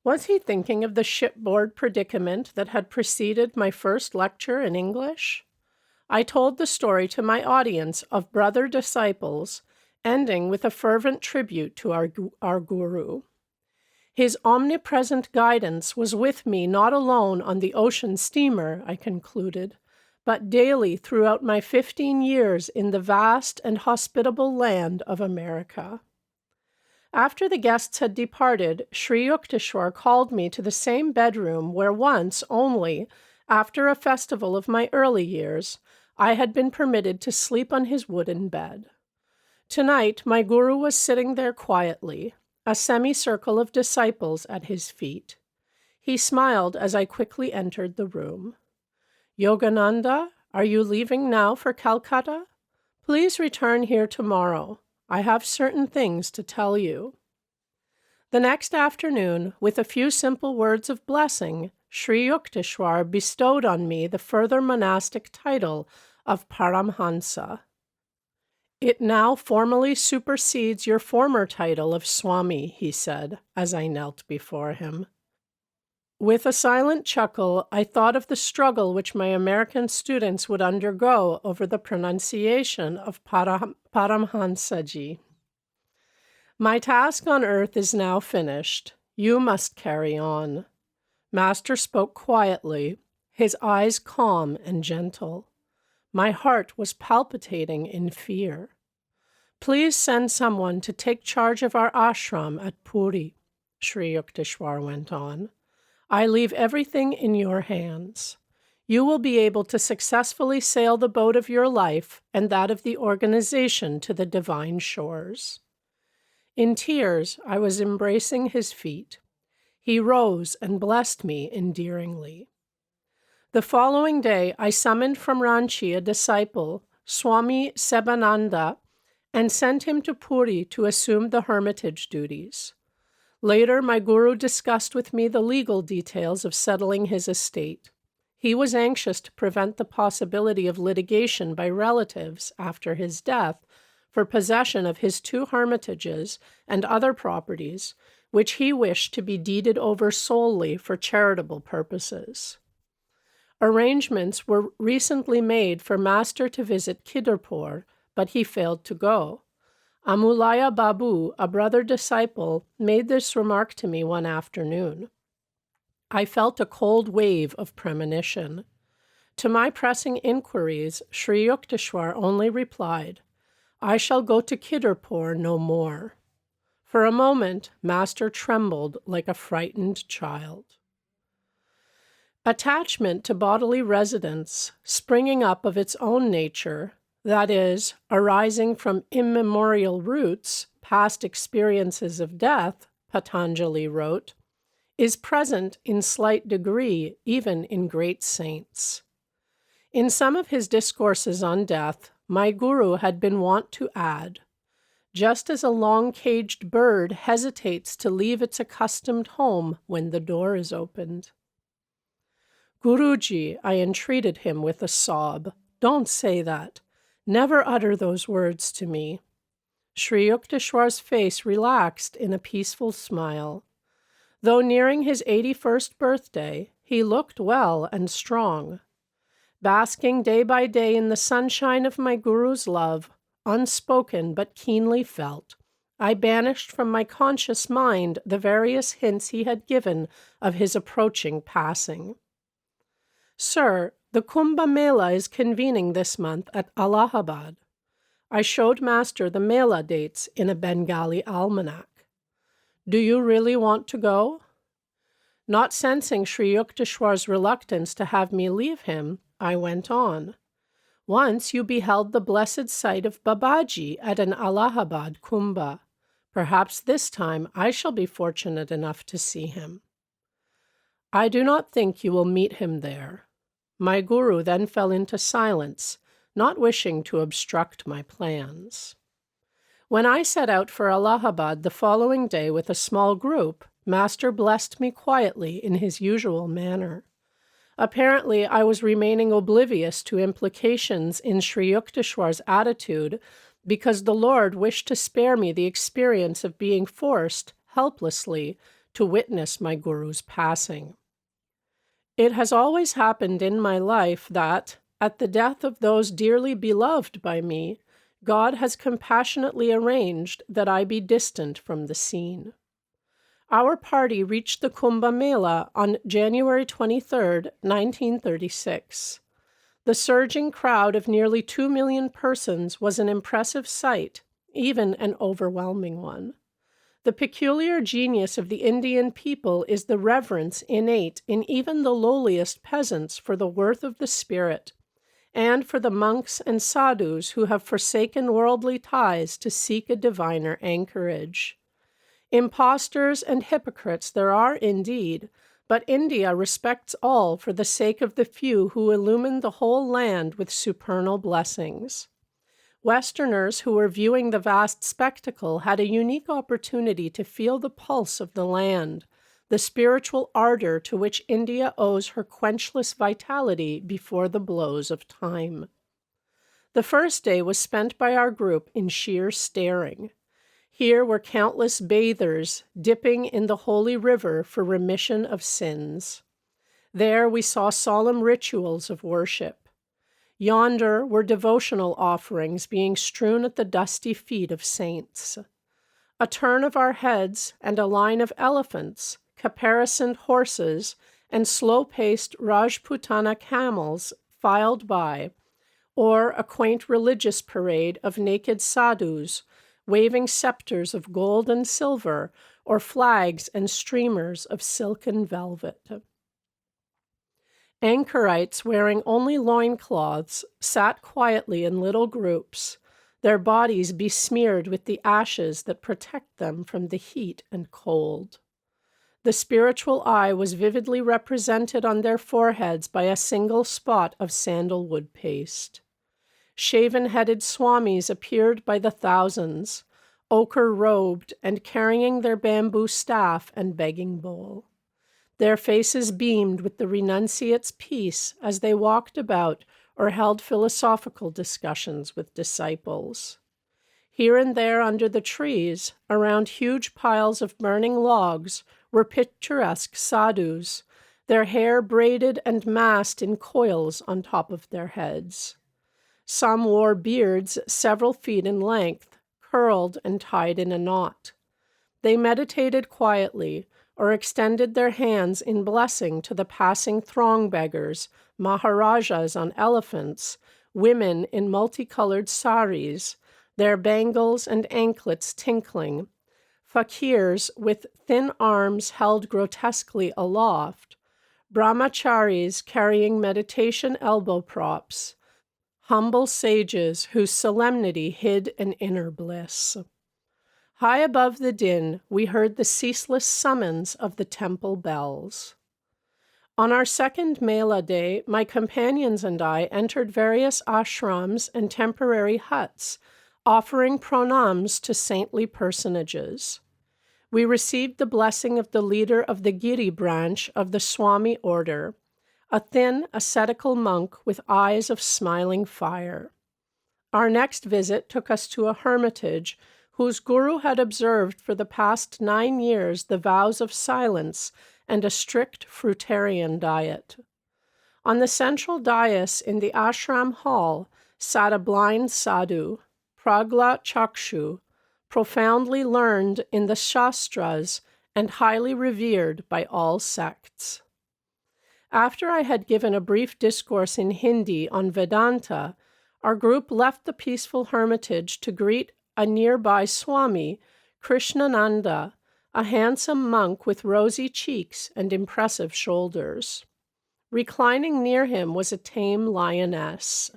Was he thinking of the shipboard predicament that had preceded my first lecture in English? I told the story to my audience of brother disciples, ending with a fervent tribute to our guru. His omnipresent guidance was with me not alone on the ocean steamer, I concluded, but daily throughout my 15 years in the vast and hospitable land of America. After the guests had departed, Sri Yukteswar called me to the same bedroom where once only, after a festival of my early years, I had been permitted to sleep on his wooden bed. Tonight, my guru was sitting there quietly, a semicircle of disciples at his feet. He smiled as I quickly entered the room. Yogananda, are you leaving now for Calcutta? Please return here tomorrow. I have certain things to tell you. The next afternoon, with a few simple words of blessing, Sri Yukteswar bestowed on me the further monastic title of Paramahansa. It now formally supersedes your former title of Swami, he said, as I knelt before him. With a silent chuckle, I thought of the struggle which my American students would undergo over the pronunciation of Paramahansaji. My task on earth is now finished. You must carry on. Master spoke quietly, his eyes calm and gentle. My heart was palpitating in fear. Please send someone to take charge of our ashram at Puri, Sri Yukteswar went on. I leave everything in your hands. You will be able to successfully sail the boat of your life and that of the organization to the divine shores. In tears, I was embracing his feet. He rose and blessed me endearingly. The following day, I summoned from Ranchi a disciple, Swami Sebananda, and sent him to Puri to assume the hermitage duties. Later, my guru discussed with me the legal details of settling his estate. He was anxious to prevent the possibility of litigation by relatives after his death for possession of his 2 hermitages and other properties, which he wished to be deeded over solely for charitable purposes. Arrangements were recently made for Master to visit Kidarpur, but he failed to go. Amulaya Babu, a brother disciple, made this remark to me one afternoon. I felt a cold wave of premonition. To my pressing inquiries, Sri Yukteswar only replied, I shall go to Kidarpur no more. For a moment, Master trembled like a frightened child. Attachment to bodily residence, springing up of its own nature, that is, arising from immemorial roots, past experiences of death, Patanjali wrote, is present in slight degree even in great saints. In some of his discourses on death, my guru had been wont to add, just as a long-caged bird hesitates to leave its accustomed home when the door is opened. Guruji, I entreated him with a sob, don't say that. Never utter those words to me. Sri Yukteswar's face relaxed in a peaceful smile. Though nearing his 81st birthday, he looked well and strong. Basking day by day in the sunshine of my guru's love, unspoken but keenly felt, I banished from my conscious mind the various hints he had given of his approaching passing. Sir, the Kumbh Mela is convening this month at Allahabad. I showed Master the Mela dates in a Bengali almanac. Do you really want to go? Not sensing Sri Yukteswar's reluctance to have me leave him, I went on. Once you beheld the blessed sight of Babaji at an Allahabad Kumbh. Perhaps this time I shall be fortunate enough to see him. I do not think you will meet him there. My guru then fell into silence, not wishing to obstruct my plans. When I set out for Allahabad the following day with a small group, Master blessed me quietly in his usual manner. Apparently, I was remaining oblivious to implications in Sri Yukteswar's attitude because the Lord wished to spare me the experience of being forced, helplessly, to witness my guru's passing. It has always happened in my life that, at the death of those dearly beloved by me, God has compassionately arranged that I be distant from the scene. Our party reached the Kumbh Mela on January 23, 1936. The surging crowd of nearly 2 million persons was an impressive sight, even an overwhelming one. The peculiar genius of the Indian people is the reverence innate in even the lowliest peasants for the worth of the spirit, and for the monks and sadhus who have forsaken worldly ties to seek a diviner anchorage. Impostors and hypocrites there are indeed, but India respects all for the sake of the few who illumine the whole land with supernal blessings. Westerners who were viewing the vast spectacle had a unique opportunity to feel the pulse of the land, the spiritual ardor to which India owes her quenchless vitality before the blows of time. The first day was spent by our group in sheer staring. Here were countless bathers dipping in the holy river for remission of sins. There we saw solemn rituals of worship. Yonder were devotional offerings being strewn at the dusty feet of saints. A turn of our heads and a line of elephants, caparisoned horses, and slow-paced Rajputana camels filed by, or a quaint religious parade of naked sadhus, waving scepters of gold and silver, or flags and streamers of silken velvet. Anchorites wearing only loincloths sat quietly in little groups, their bodies besmeared with the ashes that protect them from the heat and cold. The spiritual eye was vividly represented on their foreheads by a single spot of sandalwood paste. Shaven-headed swamis appeared by the thousands, ochre-robed and carrying their bamboo staff and begging bowl. Their faces beamed with the renunciate's peace as they walked about or held philosophical discussions with disciples. Here and there under the trees, around huge piles of burning logs, were picturesque sadhus, their hair braided and massed in coils on top of their heads. Some wore beards several feet in length, curled and tied in a knot. They meditated quietly, or extended their hands in blessing to the passing throng beggars, maharajas on elephants, women in multicolored saris, their bangles and anklets tinkling, fakirs with thin arms held grotesquely aloft, brahmacharis carrying meditation elbow props, humble sages whose solemnity hid an inner bliss. High above the din, we heard the ceaseless summons of the temple bells. On our second Mela day, my companions and I entered various ashrams and temporary huts, offering pranams to saintly personages. We received the blessing of the leader of the Giri branch of the Swami order, a thin, ascetical monk with eyes of smiling fire. Our next visit took us to a hermitage whose guru had observed for the past 9 years the vows of silence and a strict fruitarian diet. On the central dais in the ashram hall sat a blind sadhu, Pragla Chakshu, profoundly learned in the Shastras and highly revered by all sects. After I had given a brief discourse in Hindi on Vedanta, our group left the peaceful hermitage to greet a nearby Swami, Krishnananda, a handsome monk with rosy cheeks and impressive shoulders. Reclining near him was a tame lioness.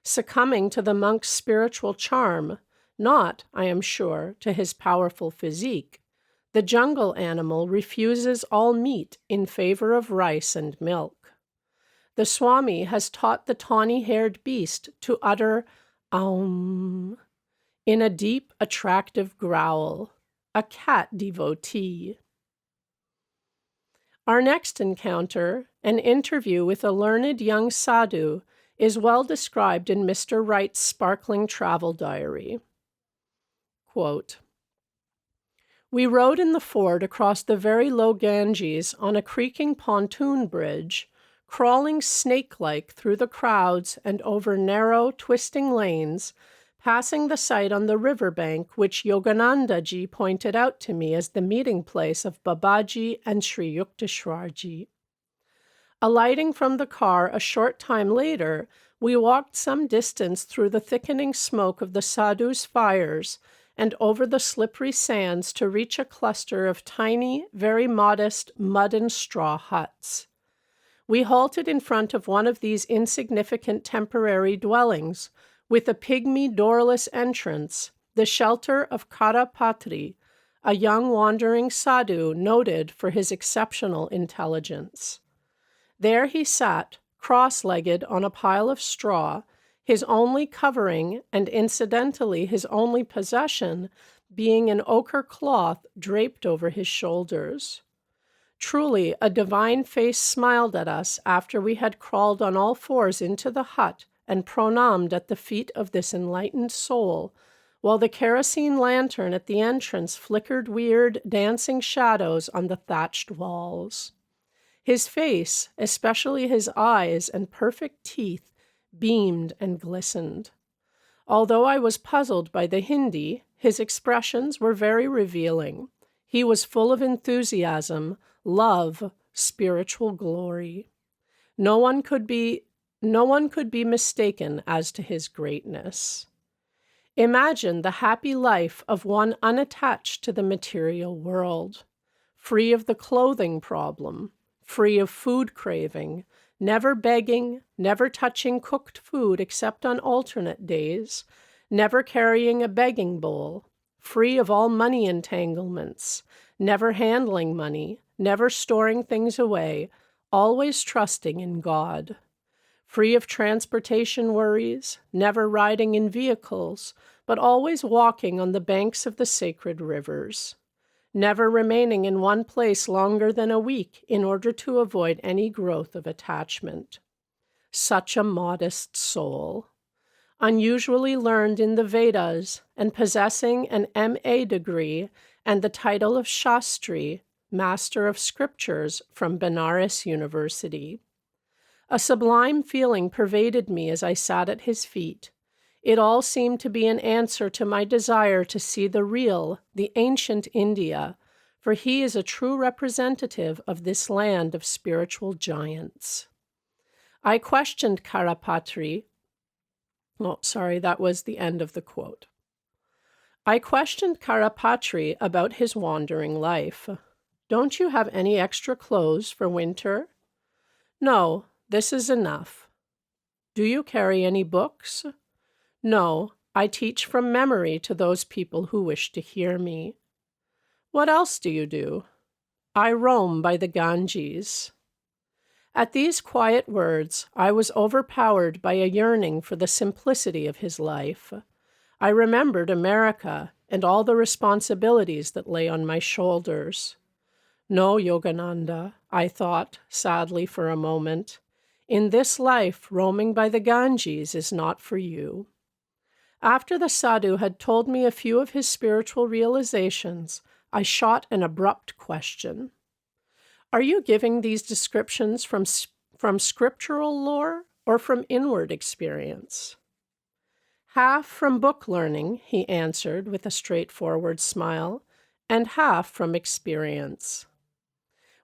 Succumbing to the monk's spiritual charm, not, I am sure, to his powerful physique, the jungle animal refuses all meat in favor of rice and milk. The Swami has taught the tawny-haired beast to utter Aum in a deep, attractive growl, a cat devotee. Our next encounter, an interview with a learned young sadhu, is well described in Mr. Wright's sparkling travel diary. Quote, "We rode in the ford across the very low Ganges on a creaking pontoon bridge, crawling snake-like through the crowds and over narrow, twisting lanes, passing the site on the riverbank which Yogananda ji pointed out to me as the meeting place of Babaji and Sri Yukteswar ji. Alighting from the car a short time later, we walked some distance through the thickening smoke of the sadhus' fires and over the slippery sands to reach a cluster of tiny, very modest mud and straw huts. We halted in front of one of these insignificant temporary dwellings, with a pygmy doorless entrance, the shelter of Karapatri, a young wandering sadhu noted for his exceptional intelligence. There he sat, cross-legged on a pile of straw, his only covering, and incidentally his only possession, being an ochre cloth draped over his shoulders. Truly, a divine face smiled at us after we had crawled on all fours into the hut and pronamed at the feet of this enlightened soul, while the kerosene lantern at the entrance flickered weird, dancing shadows on the thatched walls. His face, especially his eyes and perfect teeth, beamed and glistened. Although I was puzzled by the Hindi, his expressions were very revealing. He was full of enthusiasm, love, spiritual glory. No one could be no one could be mistaken as to his greatness. Imagine the happy life of one unattached to the material world, free of the clothing problem, free of food craving, never begging, never touching cooked food except on alternate days, never carrying a begging bowl, free of all money entanglements, never handling money, never storing things away, always trusting in God. Free of transportation worries, never riding in vehicles, but always walking on the banks of the sacred rivers. Never remaining in one place longer than a week in order to avoid any growth of attachment. Such a modest soul. Unusually learned in the Vedas and possessing an M.A. degree and the title of Shastri, Master of Scriptures from Benares University. A sublime feeling pervaded me as I sat at his feet. It all seemed to be an answer to my desire to see the real, the ancient India, for he is a true representative of this land of spiritual giants. I questioned Karapatri. That was the end of the quote. I questioned Karapatri about his wandering life. Don't you have any extra clothes for winter? No, this is enough. Do you carry any books? No, I teach from memory to those people who wish to hear me. What else do you do? I roam by the Ganges. At these quiet words, I was overpowered by a yearning for the simplicity of his life. I remembered America and all the responsibilities that lay on my shoulders. No, Yogananda, I thought, sadly for a moment. In this life, roaming by the Ganges is not for you. After the sadhu had told me a few of his spiritual realizations, I shot an abrupt question. Are you giving these descriptions from scriptural lore or from inward experience? Half from book learning, he answered with a straightforward smile, and half from experience.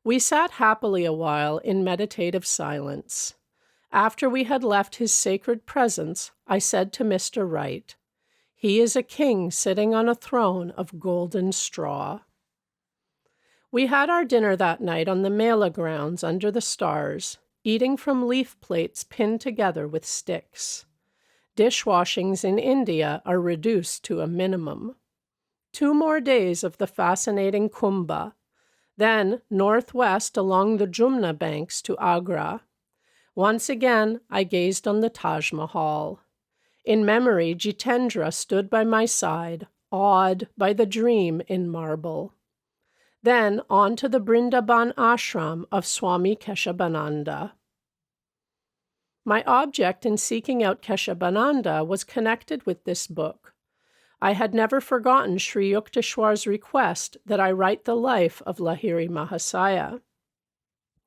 We sat happily a while in meditative silence. After we had left his sacred presence, I said to Mr. Wright, "He is a king sitting on a throne of golden straw." We had our dinner that night on the Mela grounds under the stars, eating from leaf plates pinned together with sticks. Dishwashings in India are reduced to a minimum. 2 more days of the fascinating Kumbh, then northwest along the Jumna banks to Agra. Once again, I gazed on the Taj Mahal. In memory, Jitendra stood by my side, awed by the dream in marble. Then on to the Vrindavan ashram of Swami Keshabananda. My object in seeking out Keshabananda was connected with this book. I had never forgotten Sri Yukteswar's request that I write the life of Lahiri Mahasaya.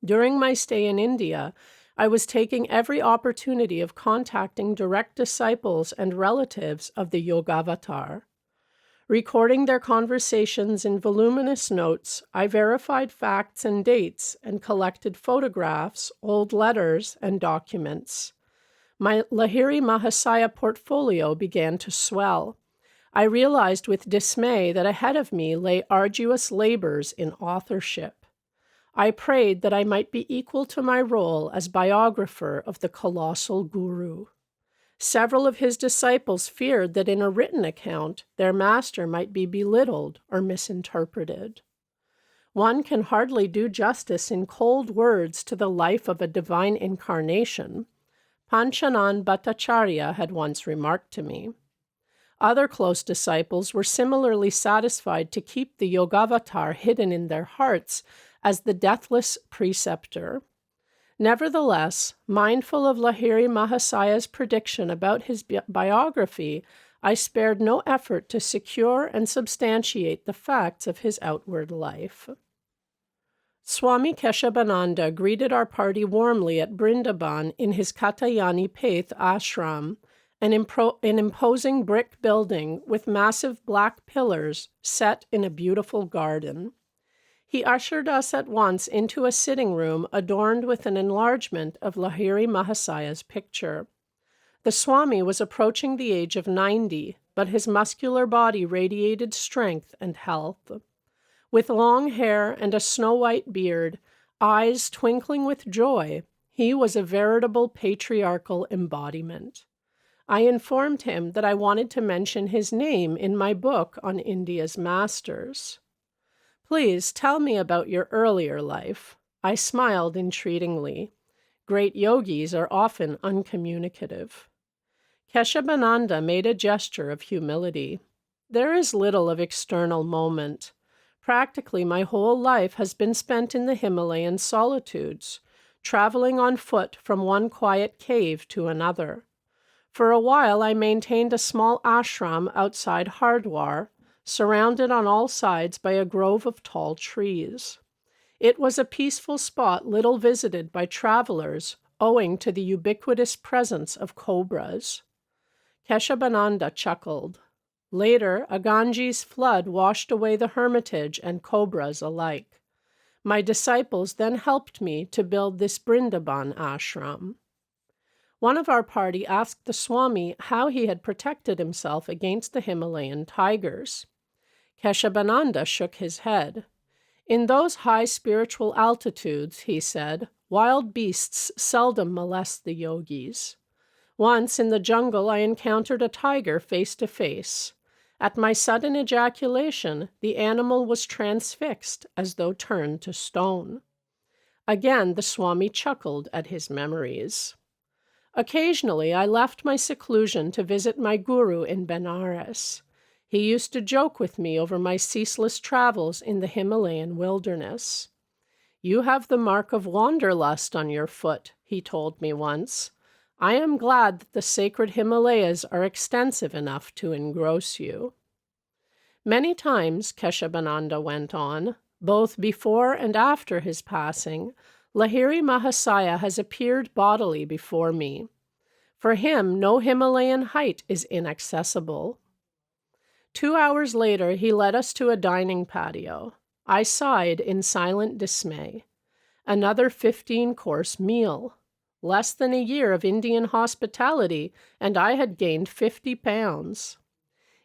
During my stay in India, I was taking every opportunity of contacting direct disciples and relatives of the Yogavatar. Recording their conversations in voluminous notes, I verified facts and dates and collected photographs, old letters, and documents. My Lahiri Mahasaya portfolio began to swell. I realized with dismay that ahead of me lay arduous labors in authorship. I prayed that I might be equal to my role as biographer of the colossal guru. Several of his disciples feared that in a written account, their master might be belittled or misinterpreted. One can hardly do justice in cold words to the life of a divine incarnation, Panchanan Bhattacharya had once remarked to me. Other close disciples were similarly satisfied to keep the Yogavatar hidden in their hearts as the deathless preceptor. Nevertheless, mindful of Lahiri Mahasaya's prediction about his biography, I spared no effort to secure and substantiate the facts of his outward life. Swami Keshabananda greeted our party warmly at Vrindavan in his Katayani Paith ashram, an imposing brick building with massive black pillars set in a beautiful garden. He ushered us at once into a sitting room adorned with an enlargement of Lahiri Mahasaya's picture. The Swami was approaching the age of 90, but his muscular body radiated strength and health. With long hair and a snow-white beard, eyes twinkling with joy, he was a veritable patriarchal embodiment. I informed him that I wanted to mention his name in my book on India's masters. "Please tell me about your earlier life." I smiled entreatingly. Great yogis are often uncommunicative. Keshabananda made a gesture of humility. "There is little of external moment. Practically my whole life has been spent in the Himalayan solitudes, traveling on foot from one quiet cave to another. For a while I maintained a small ashram outside Hardwar, surrounded on all sides by a grove of tall trees. It was a peaceful spot little visited by travelers, owing to the ubiquitous presence of cobras." Keshabananda chuckled. "Later, a Ganges flood washed away the hermitage and cobras alike. My disciples then helped me to build this Brindaban ashram." One of our party asked the Swami how he had protected himself against the Himalayan tigers. Keshabananda shook his head. "In those high spiritual altitudes," he said, "wild beasts seldom molest the yogis. Once in the jungle I encountered a tiger face to face. At my sudden ejaculation, the animal was transfixed as though turned to stone." Again the Swami chuckled at his memories. Occasionally I left my seclusion to visit my guru in Benares. He used to joke with me over my ceaseless travels in the Himalayan wilderness. "You have the mark of wanderlust on your foot," he told me once. "I am glad that the sacred Himalayas are extensive enough to engross you." Many times, Keshabananda went on, both before and after his passing, Lahiri Mahasaya has appeared bodily before me. For him, no Himalayan height is inaccessible. 2 hours later, he led us to a dining patio. I sighed in silent dismay. Another 15-course meal. Less than a year of Indian hospitality, and I had gained 50 pounds.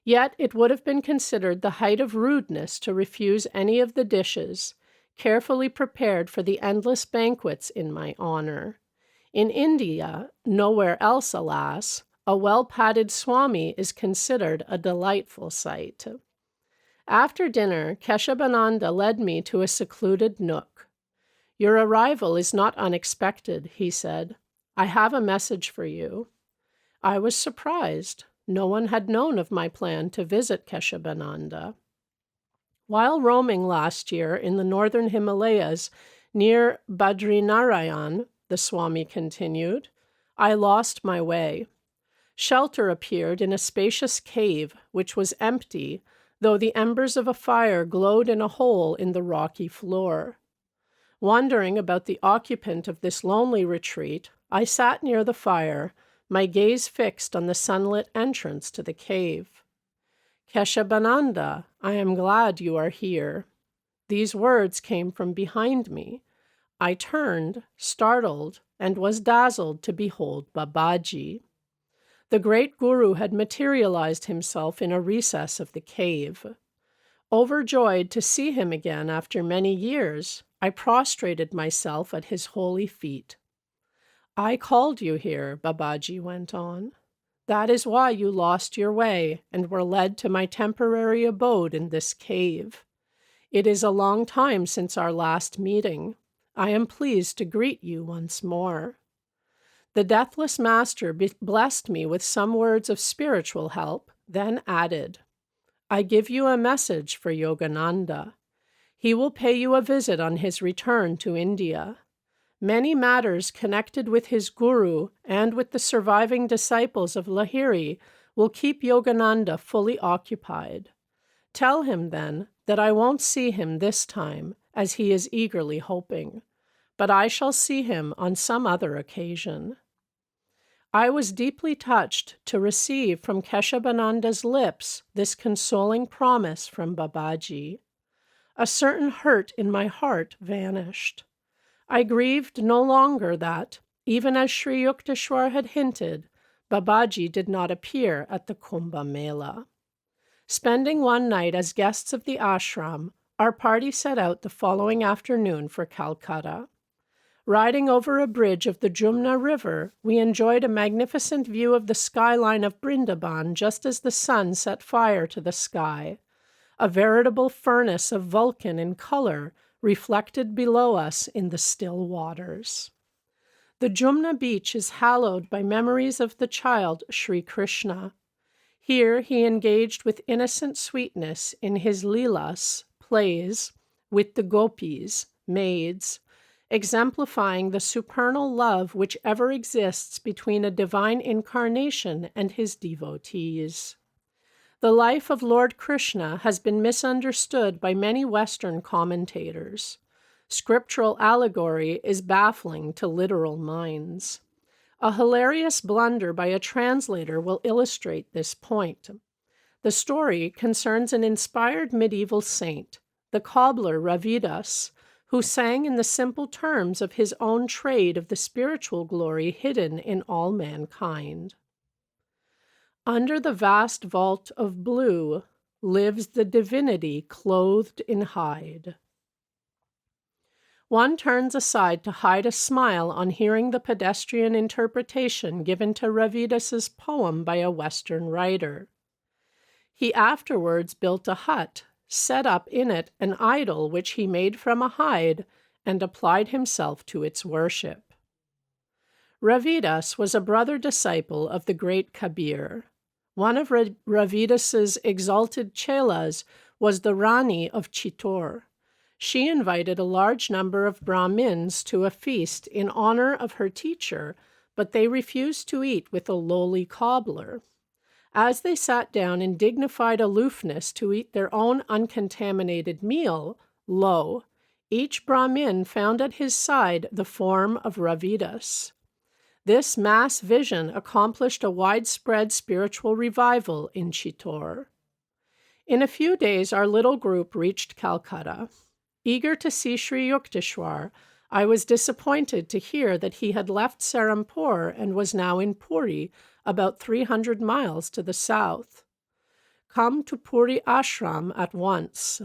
Yet it would have been considered the height of rudeness to refuse any of the dishes, carefully prepared for the endless banquets in my honor. In India, nowhere else, alas, a well-padded Swami is considered a delightful sight. After dinner, Keshabananda led me to a secluded nook. "Your arrival is not unexpected," he said. "I have a message for you." I was surprised. No one had known of my plan to visit Keshabananda. "While roaming last year in the northern Himalayas near Badrinarayan," the Swami continued, "I lost my way. Shelter appeared in a spacious cave, which was empty, though the embers of a fire glowed in a hole in the rocky floor. Wondering about the occupant of this lonely retreat, I sat near the fire, my gaze fixed on the sunlit entrance to the cave. 'Keshabananda, I am glad you are here.' These words came from behind me. I turned, startled, and was dazzled to behold Babaji. The great guru had materialized himself in a recess of the cave. Overjoyed to see him again after many years, I prostrated myself at his holy feet. 'I called you here,' Babaji went on. 'That is why you lost your way and were led to my temporary abode in this cave. It is a long time since our last meeting. I am pleased to greet you once more.' The deathless master blessed me with some words of spiritual help, then added, 'I give you a message for Yogananda. He will pay you a visit on his return to India. Many matters connected with his guru and with the surviving disciples of Lahiri will keep Yogananda fully occupied. Tell him, then, that I won't see him this time, as he is eagerly hoping, but I shall see him on some other occasion.' I was deeply touched to receive from Keshabananda's lips this consoling promise from Babaji. A certain hurt in my heart vanished. I grieved no longer that, even as Sri Yukteswar had hinted, Babaji did not appear at the Kumbh Mela. Spending one night as guests of the ashram, our party set out the following afternoon for Calcutta. Riding over a bridge of the Jumna River, we enjoyed a magnificent view of the skyline of Brindaban just as the sun set fire to the sky. A veritable furnace of Vulcan in color reflected below us in the still waters. The Jumna beach is hallowed by memories of the child Sri Krishna. Here he engaged with innocent sweetness in his leelas, plays, with the gopis, maids, exemplifying the supernal love which ever exists between a divine incarnation and his devotees. The life of Lord Krishna has been misunderstood by many Western commentators. Scriptural allegory is baffling to literal minds. A hilarious blunder by a translator will illustrate this point. The story concerns an inspired medieval saint, the cobbler Ravidas, who sang in the simple terms of his own trade of the spiritual glory hidden in all mankind. Under the vast vault of blue lives the divinity clothed in hide. One turns aside to hide a smile on hearing the pedestrian interpretation given to Ravidas's poem by a Western writer. He afterwards built a hut, set up in it an idol which he made from a hide, and applied himself to its worship. Ravidas was a brother disciple of the great Kabir. One of Ravidas's exalted chelas was the Rani of Chittor. She invited a large number of Brahmins to a feast in honor of her teacher, but they refused to eat with a lowly cobbler. As they sat down in dignified aloofness to eat their own uncontaminated meal, lo, each Brahmin found at his side the form of Ravidas. This mass vision accomplished a widespread spiritual revival in Chittor. In a few days, our little group reached Calcutta. Eager to see Sri Yukteswar, I was disappointed to hear that he had left Serampore and was now in Puri, about 300 miles to the south. Come to Puri Ashram at once.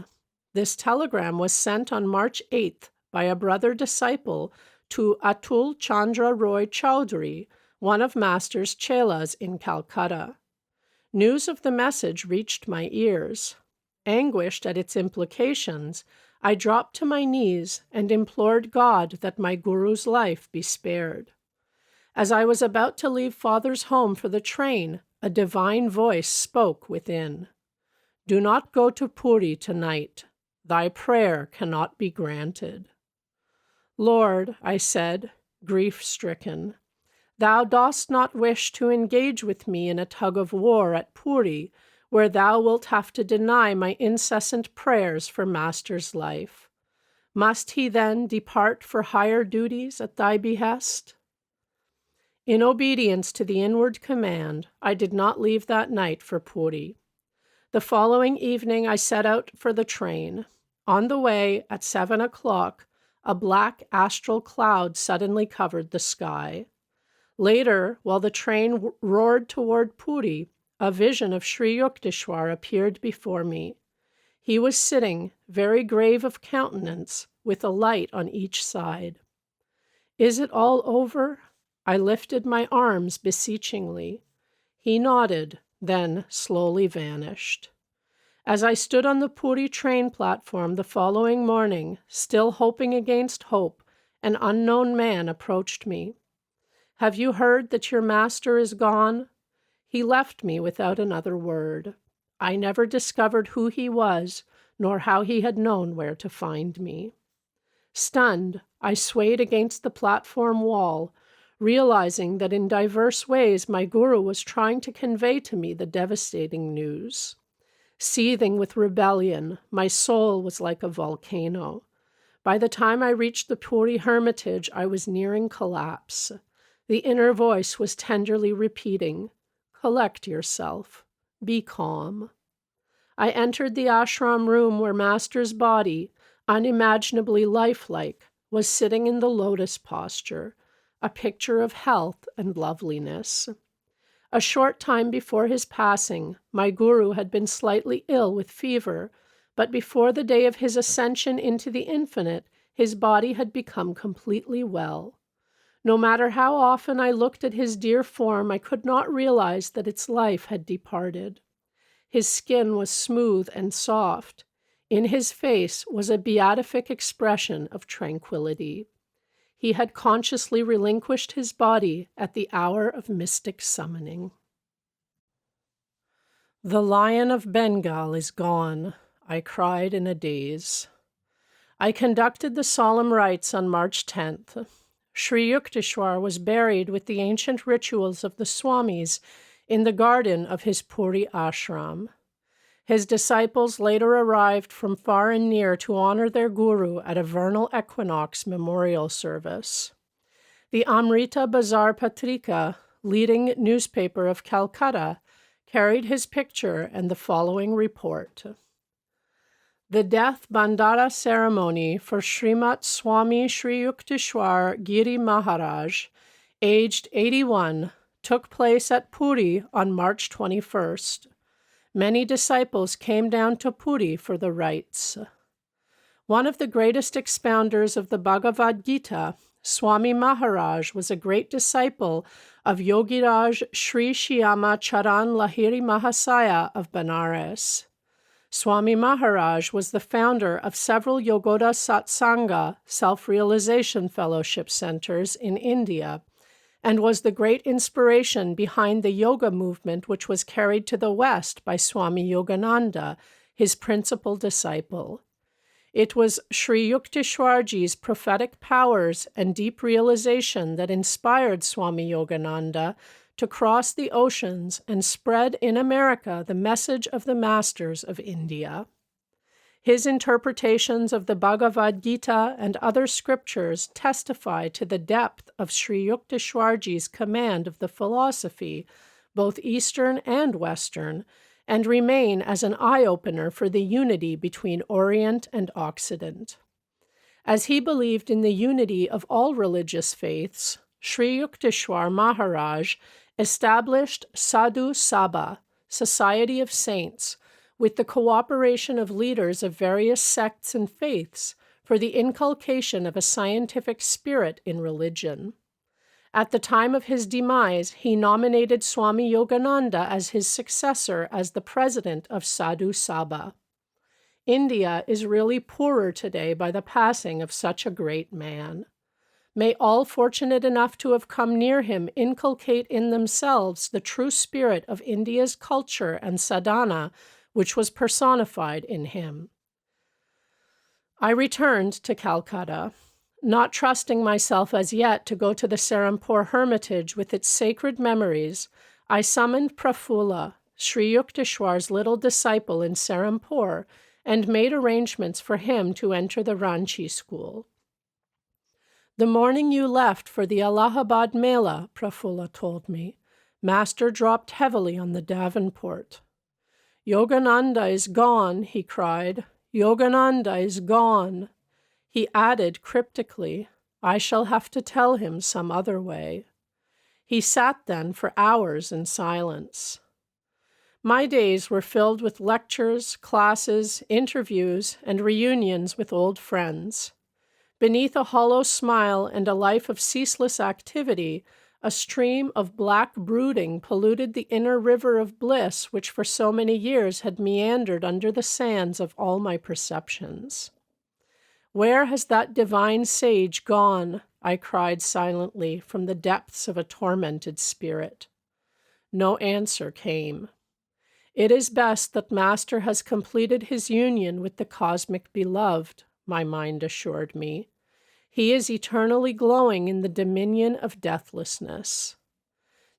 This telegram was sent on March 8th by a brother disciple to Atul Chandra Roy Chowdhury, one of Master's chelas in Calcutta. News of the message reached my ears. Anguished at its implications, I dropped to my knees and implored God that my guru's life be spared. As I was about to leave Father's home for the train, a divine voice spoke within. Do not go to Puri tonight. Thy prayer cannot be granted. Lord, I said, grief-stricken, thou dost not wish to engage with me in a tug of war at Puri, where thou wilt have to deny my incessant prayers for Master's life. Must he then depart for higher duties at thy behest? In obedience to the inward command, I did not leave that night for Puri. The following evening I set out for the train. On the way, at 7 o'clock, a black astral cloud suddenly covered the sky. Later, while the train roared toward Puri, a vision of Sri Yukteswar appeared before me. He was sitting, very grave of countenance, with a light on each side. Is it all over? I lifted my arms beseechingly. He nodded, then slowly vanished. As I stood on the Puri train platform the following morning, still hoping against hope, an unknown man approached me. Have you heard that your master is gone? He left me without another word. I never discovered who he was, nor how he had known where to find me. Stunned, I swayed against the platform wall, realizing that in diverse ways my guru was trying to convey to me the devastating news. Seething with rebellion, my soul was like a volcano. By the time I reached the Puri hermitage, I was nearing collapse. The inner voice was tenderly repeating, collect yourself. Be calm. I entered the ashram room where Master's body, unimaginably lifelike, was sitting in the lotus posture, a picture of health and loveliness. A short time before his passing, my guru had been slightly ill with fever, but before the day of his ascension into the infinite, his body had become completely well. No matter how often I looked at his dear form, I could not realize that its life had departed. His skin was smooth and soft. In his face was a beatific expression of tranquility. He had consciously relinquished his body at the hour of mystic summoning. "The Lion of Bengal is gone," I cried in a daze. I conducted the solemn rites on March 10th. Sri Yukteswar was buried with the ancient rituals of the Swamis in the garden of his Puri ashram. His disciples later arrived from far and near to honor their guru at a vernal equinox memorial service. The Amrita Bazar Patrika, leading newspaper of Calcutta, carried his picture and the following report. The death Bandara ceremony for Srimat Swami Sri Yukteswar Giri Maharaj, aged 81, took place at Puri on March 21st. Many disciples came down to Puri for the rites. One of the greatest expounders of the Bhagavad Gita, Swami Maharaj, was a great disciple of Yogiraj Sri Shyama Charan Lahiri Mahasaya of Benares. Swami Maharaj was the founder of several Yogoda Satsanga, self-realization fellowship centers in India, and was the great inspiration behind the yoga movement which was carried to the West by Swami Yogananda, his principal disciple. It was Sri Yukteswarji's prophetic powers and deep realization that inspired Swami Yogananda to cross the oceans and spread in America the message of the masters of India. His interpretations of the Bhagavad Gita and other scriptures testify to the depth of Sri Yukteswarji's command of the philosophy, both Eastern and Western, and remain as an eye-opener for the unity between Orient and Occident. As he believed in the unity of all religious faiths, Sri Yukteswar Maharaj established Sadhu Sabha, Society of Saints, with the cooperation of leaders of various sects and faiths for the inculcation of a scientific spirit in religion. At the time of his demise, he nominated Swami Yogananda as his successor as the president of Sadhu Sabha. India is really poorer today by the passing of such a great man. May all fortunate enough to have come near him inculcate in themselves the true spirit of India's culture and sadhana, which was personified in him. I returned to Calcutta. Not trusting myself as yet to go to the Serampore Hermitage with its sacred memories, I summoned Prafulla, Sri Yukteswar's little disciple in Serampore, and made arrangements for him to enter the Ranchi school. "The morning you left for the Allahabad Mela," Prafulla told me, Master dropped heavily on the Davenport. "Yogananda is gone," he cried. "Yogananda is gone." He added cryptically, "I shall have to tell him some other way." He sat then for hours in silence. My days were filled with lectures, classes, interviews, and reunions with old friends. Beneath a hollow smile and a life of ceaseless activity, a stream of black brooding polluted the inner river of bliss which for so many years had meandered under the sands of all my perceptions. "Where has that divine sage gone?" I cried silently from the depths of a tormented spirit. No answer came. "It is best that Master has completed his union with the cosmic beloved," my mind assured me. "He is eternally glowing in the dominion of deathlessness.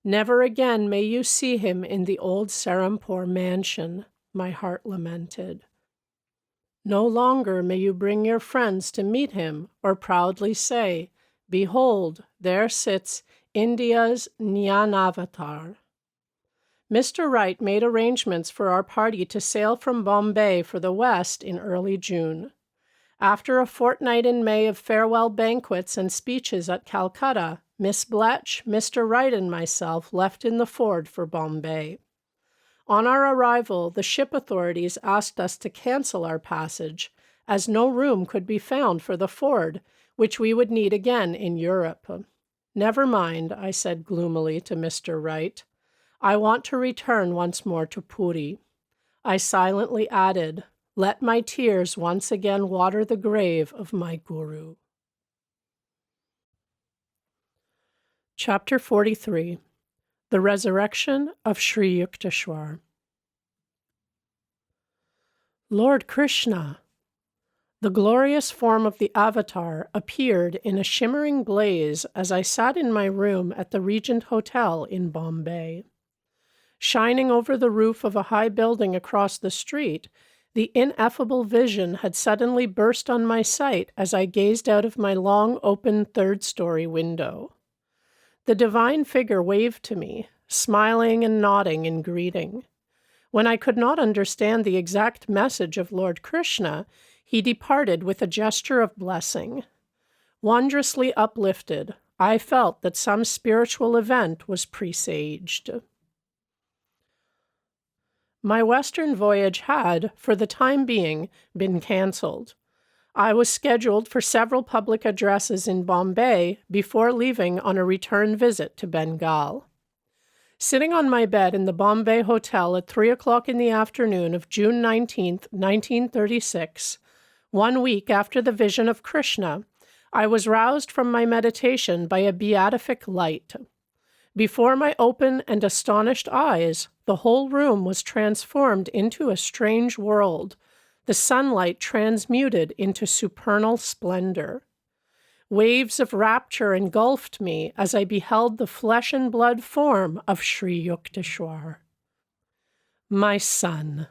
Never again may you see him in the old Serampore mansion," my heart lamented. "No longer may you bring your friends to meet him or proudly say, 'Behold, there sits India's Jnanavatar.' Mr. Wright made arrangements for our party to sail from Bombay for the West in early June. After a fortnight in May of farewell banquets and speeches at Calcutta, Miss Bletch, Mr. Wright, and myself left in the Ford for Bombay. On our arrival, the ship authorities asked us to cancel our passage, as no room could be found for the Ford, which we would need again in Europe. "Never mind," I said gloomily to Mr. Wright. "I want to return once more to Puri." I silently added, "Let my tears once again water the grave of my Guru." Chapter 43. The Resurrection of Sri Yukteswar. Lord Krishna! The glorious form of the Avatar appeared in a shimmering blaze as I sat in my room at the Regent Hotel in Bombay. Shining over the roof of a high building across the street, the ineffable vision had suddenly burst on my sight as I gazed out of my long open third-story window. The divine figure waved to me, smiling and nodding in greeting. When I could not understand the exact message of Lord Krishna, he departed with a gesture of blessing. Wondrously uplifted, I felt that some spiritual event was presaged. My Western voyage had, for the time being, been cancelled. I was scheduled for several public addresses in Bombay before leaving on a return visit to Bengal. Sitting on my bed in the Bombay Hotel at 3 o'clock in the afternoon of June 19, 1936, 1 week after the vision of Krishna, I was roused from my meditation by a beatific light. Before my open and astonished eyes, the whole room was transformed into a strange world, the sunlight transmuted into supernal splendor. Waves of rapture engulfed me as I beheld the flesh and blood form of Sri Yukteswar. "My son,"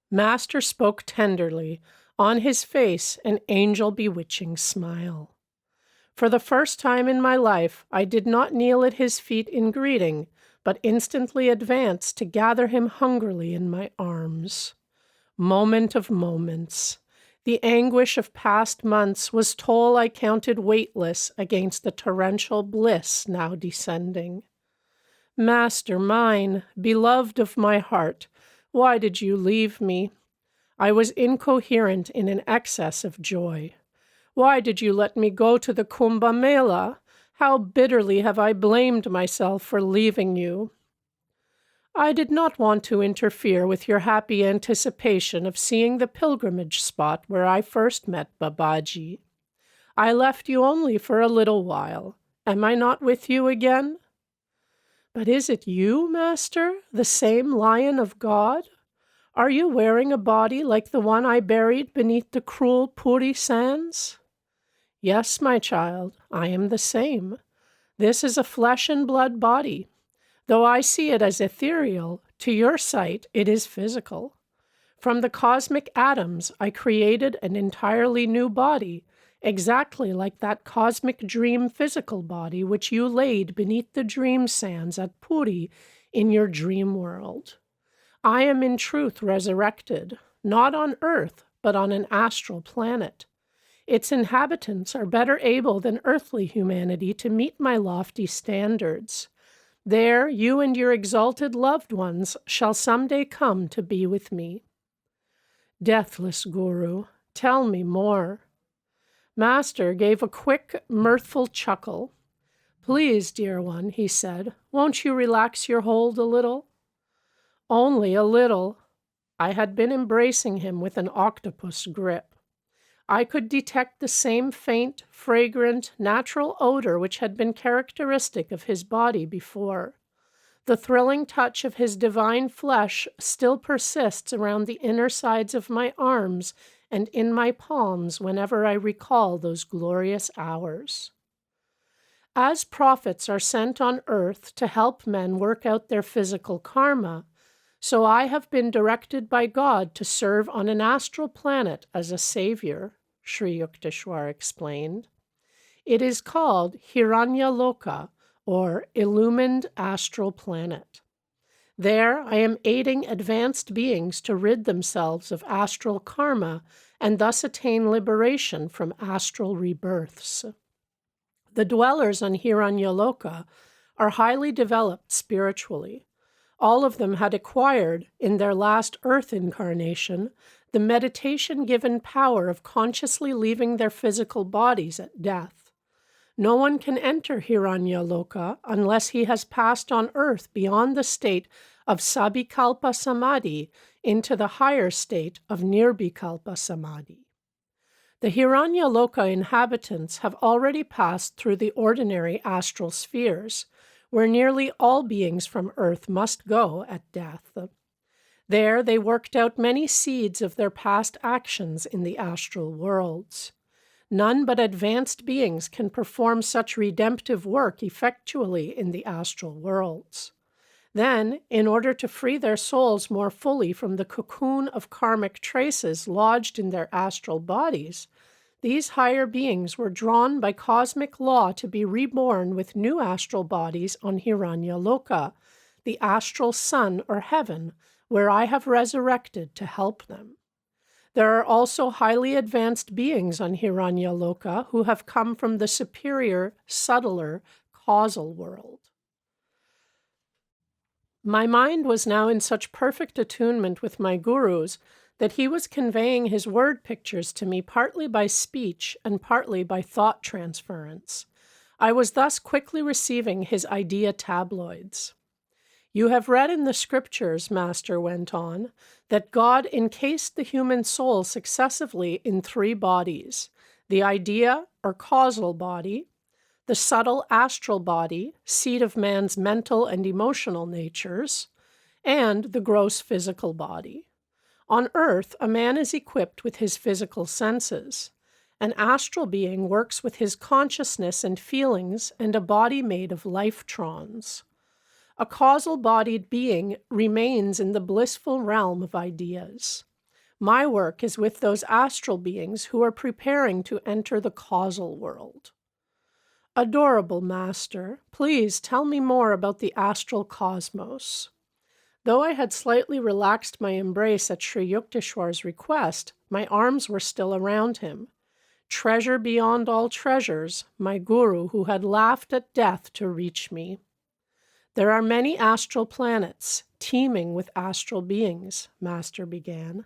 Master spoke tenderly, on his face an angel-bewitching smile. For the first time in my life, I did not kneel at his feet in greeting, but instantly advanced to gather him hungrily in my arms. Moment of moments. The anguish of past months was toll I counted weightless against the torrential bliss now descending. "Master mine, beloved of my heart, why did you leave me?" I was incoherent in an excess of joy. "Why did you let me go to the Kumbh Mela? How bitterly have I blamed myself for leaving you." "I did not want to interfere with your happy anticipation of seeing the pilgrimage spot where I first met Babaji. I left you only for a little while. Am I not with you again?" "But is it you, Master, the same Lion of God? Are you wearing a body like the one I buried beneath the cruel Puri sands?" "Yes, my child, I am the same. This is a flesh and blood body. Though I see it as ethereal, to your sight it is physical. From the cosmic atoms I created an entirely new body, exactly like that cosmic dream physical body which you laid beneath the dream sands at Puri in your dream world. I am in truth resurrected, not on earth, but on an astral planet. Its inhabitants are better able than earthly humanity to meet my lofty standards. There you and your exalted loved ones shall someday come to be with me." "Deathless Guru, tell me more." Master gave a quick, mirthful chuckle. "Please, dear one," he said, "won't you relax your hold a little?" "Only a little." I had been embracing him with an octopus grip. I could detect the same faint, fragrant, natural odor which had been characteristic of his body before. The thrilling touch of his divine flesh still persists around the inner sides of my arms and in my palms whenever I recall those glorious hours. As prophets are sent on earth to help men work out their physical karma, so I have been directed by God to serve on an astral planet as a savior, Sri Yukteswar explained. It is called Hiranyaloka, or Illumined Astral Planet. There I am aiding advanced beings to rid themselves of astral karma and thus attain liberation from astral rebirths. The dwellers on Hiranyaloka are highly developed spiritually. All of them had acquired, in their last earth incarnation, the meditation-given power of consciously leaving their physical bodies at death. No one can enter Hiranyaloka unless he has passed on earth beyond the state of Sabhikalpa Samadhi into the higher state of Nirbhikalpa Samadhi. The Hiranyaloka inhabitants have already passed through the ordinary astral spheres, where nearly all beings from earth must go at death. There they worked out many seeds of their past actions in the astral worlds. None but advanced beings can perform such redemptive work effectually in the astral worlds. Then, in order to free their souls more fully from the cocoon of karmic traces lodged in their astral bodies, these higher beings were drawn by cosmic law to be reborn with new astral bodies on Hiranyaloka, the astral sun or heaven, where I have resurrected to help them. There are also highly advanced beings on Hiranyaloka who have come from the superior, subtler, causal world. My mind was now in such perfect attunement with my gurus that he was conveying his word pictures to me partly by speech and partly by thought transference. I was thus quickly receiving his idea tabloids. You have read in the scriptures, Master went on, that God encased the human soul successively in 3 bodies: the idea or causal body, the subtle astral body, seat of man's mental and emotional natures, and the gross physical body. On earth, a man is equipped with his physical senses. An astral being works with his consciousness and feelings and a body made of life-trons. A causal-bodied being remains in the blissful realm of ideas. My work is with those astral beings who are preparing to enter the causal world. Adorable Master, please tell me more about the astral cosmos. Though I had slightly relaxed my embrace at Sri Yukteswar's request, my arms were still around him. Treasure beyond all treasures, my guru who had laughed at death to reach me. There are many astral planets, teeming with astral beings, Master began.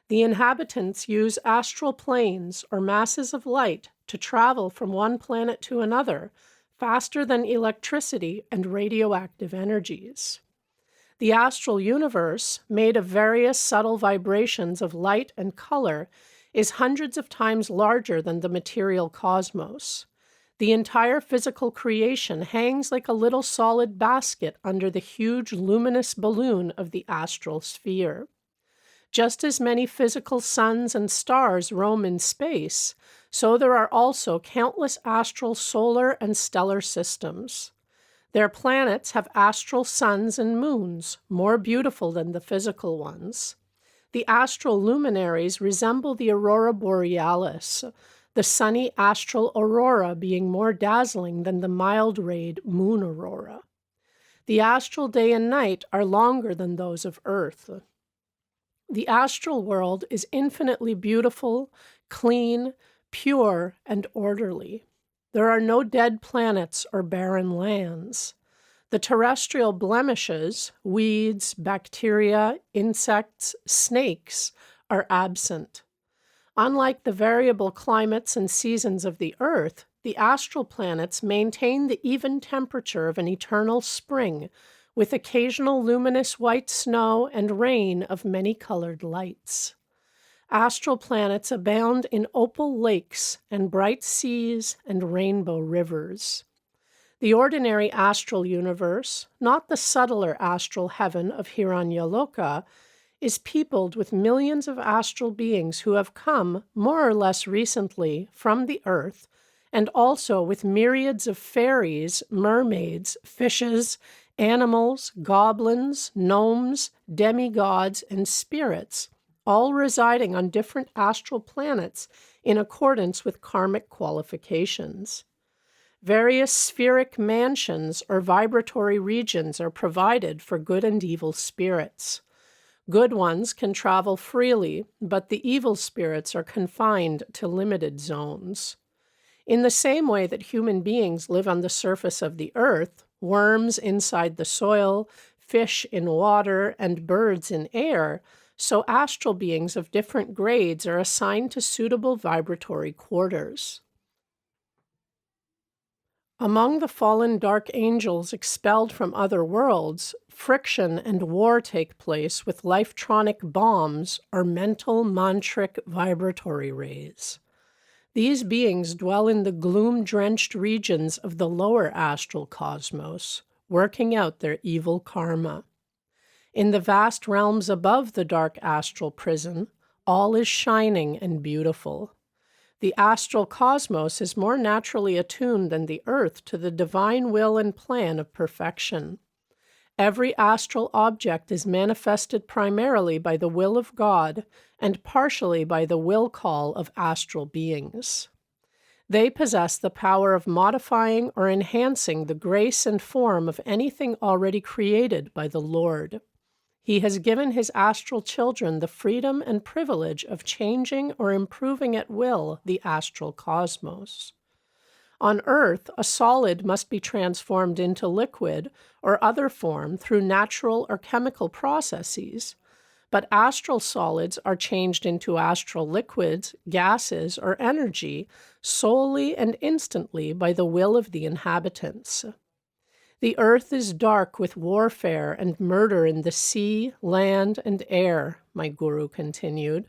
The inhabitants use astral planes or masses of light to travel from one planet to another faster than electricity and radioactive energies. The astral universe, made of various subtle vibrations of light and color, is hundreds of times larger than the material cosmos. The entire physical creation hangs like a little solid basket under the huge luminous balloon of the astral sphere. Just as many physical suns and stars roam in space, so there are also countless astral solar and stellar systems. Their planets have astral suns and moons, more beautiful than the physical ones. The astral luminaries resemble the aurora borealis, the sunny astral aurora being more dazzling than the mild-rayed moon aurora. The astral day and night are longer than those of Earth. The astral world is infinitely beautiful, clean, pure, and orderly. There are no dead planets or barren lands. The terrestrial blemishes, weeds, bacteria, insects, snakes, are absent. Unlike the variable climates and seasons of the Earth, the astral planets maintain the even temperature of an eternal spring, with occasional luminous white snow and rain of many-colored lights. Astral planets abound in opal lakes and bright seas and rainbow rivers. The ordinary astral universe, not the subtler astral heaven of Hiranyaloka, is peopled with millions of astral beings who have come, more or less recently, from the earth, and also with myriads of fairies, mermaids, fishes, animals, goblins, gnomes, demigods, and spirits, all residing on different astral planets in accordance with karmic qualifications. Various spheric mansions or vibratory regions are provided for good and evil spirits. Good ones can travel freely, but the evil spirits are confined to limited zones. In the same way that human beings live on the surface of the earth, worms inside the soil, fish in water, and birds in air, so astral beings of different grades are assigned to suitable vibratory quarters. Among the fallen dark angels expelled from other worlds, friction and war take place with lifetronic bombs or mental mantric vibratory rays. These beings dwell in the gloom-drenched regions of the lower astral cosmos, working out their evil karma. In the vast realms above the dark astral prison, all is shining and beautiful. The astral cosmos is more naturally attuned than the earth to the divine will and plan of perfection. Every astral object is manifested primarily by the will of God and partially by the will call of astral beings. They possess the power of modifying or enhancing the grace and form of anything already created by the Lord. He has given his astral children the freedom and privilege of changing or improving at will the astral cosmos. On Earth, a solid must be transformed into liquid or other form through natural or chemical processes, but astral solids are changed into astral liquids, gases, or energy solely and instantly by the will of the inhabitants. The earth is dark with warfare and murder in the sea, land, and air, my guru continued,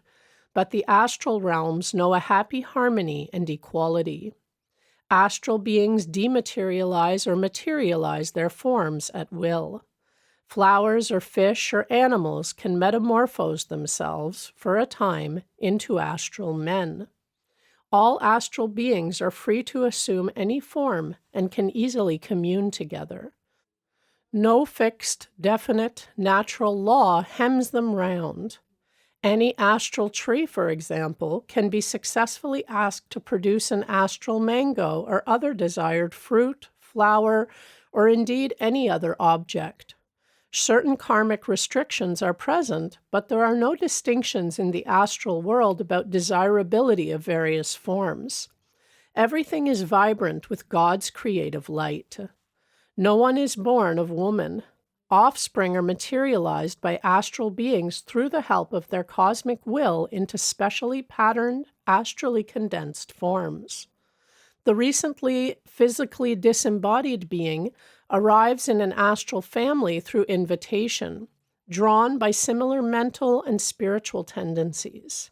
but the astral realms know a happy harmony and equality. Astral beings dematerialize or materialize their forms at will. Flowers or fish or animals can metamorphose themselves, for a time, into astral men. All astral beings are free to assume any form and can easily commune together. No fixed, definite, natural law hems them round. Any astral tree, for example, can be successfully asked to produce an astral mango or other desired fruit, flower, or indeed any other object. Certain karmic restrictions are present, but there are no distinctions in the astral world about desirability of various forms. Everything is vibrant with God's creative light. No one is born of woman. Offspring are materialized by astral beings through the help of their cosmic will into specially patterned, astrally condensed forms. The recently physically disembodied being arrives in an astral family through invitation, drawn by similar mental and spiritual tendencies.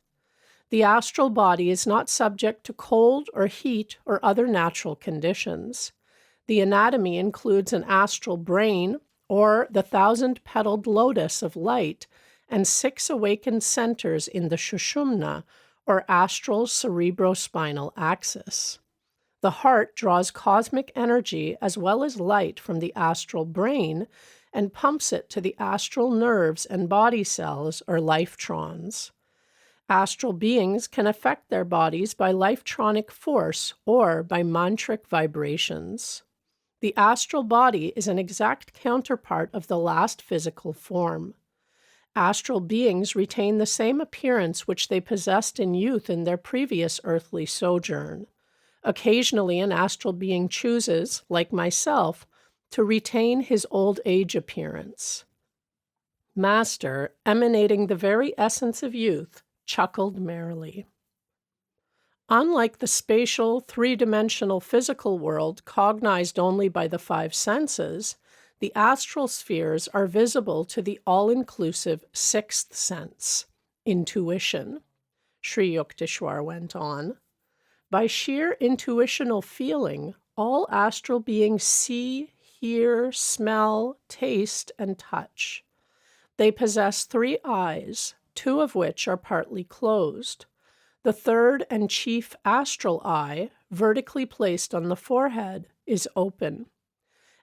The astral body is not subject to cold or heat or other natural conditions. The anatomy includes an astral brain, or the 1,000-petaled lotus of light, and 6 awakened centers in the Shushumna, or astral cerebrospinal axis. The heart draws cosmic energy as well as light from the astral brain and pumps it to the astral nerves and body cells, or lifetrons. Astral beings can affect their bodies by lifetronic force or by mantric vibrations. The astral body is an exact counterpart of the last physical form. Astral beings retain the same appearance which they possessed in youth in their previous earthly sojourn. Occasionally, an astral being chooses, like myself, to retain his old age appearance. Master, emanating the very essence of youth, chuckled merrily. Unlike the spatial, three-dimensional physical world cognized only by the 5 senses, the astral spheres are visible to the all-inclusive 6th sense, intuition, Sri Yukteswar went on. By sheer intuitional feeling, all astral beings see, hear, smell, taste, and touch. They possess 3 eyes, 2 of which are partly closed. The third and chief astral eye, vertically placed on the forehead, is open.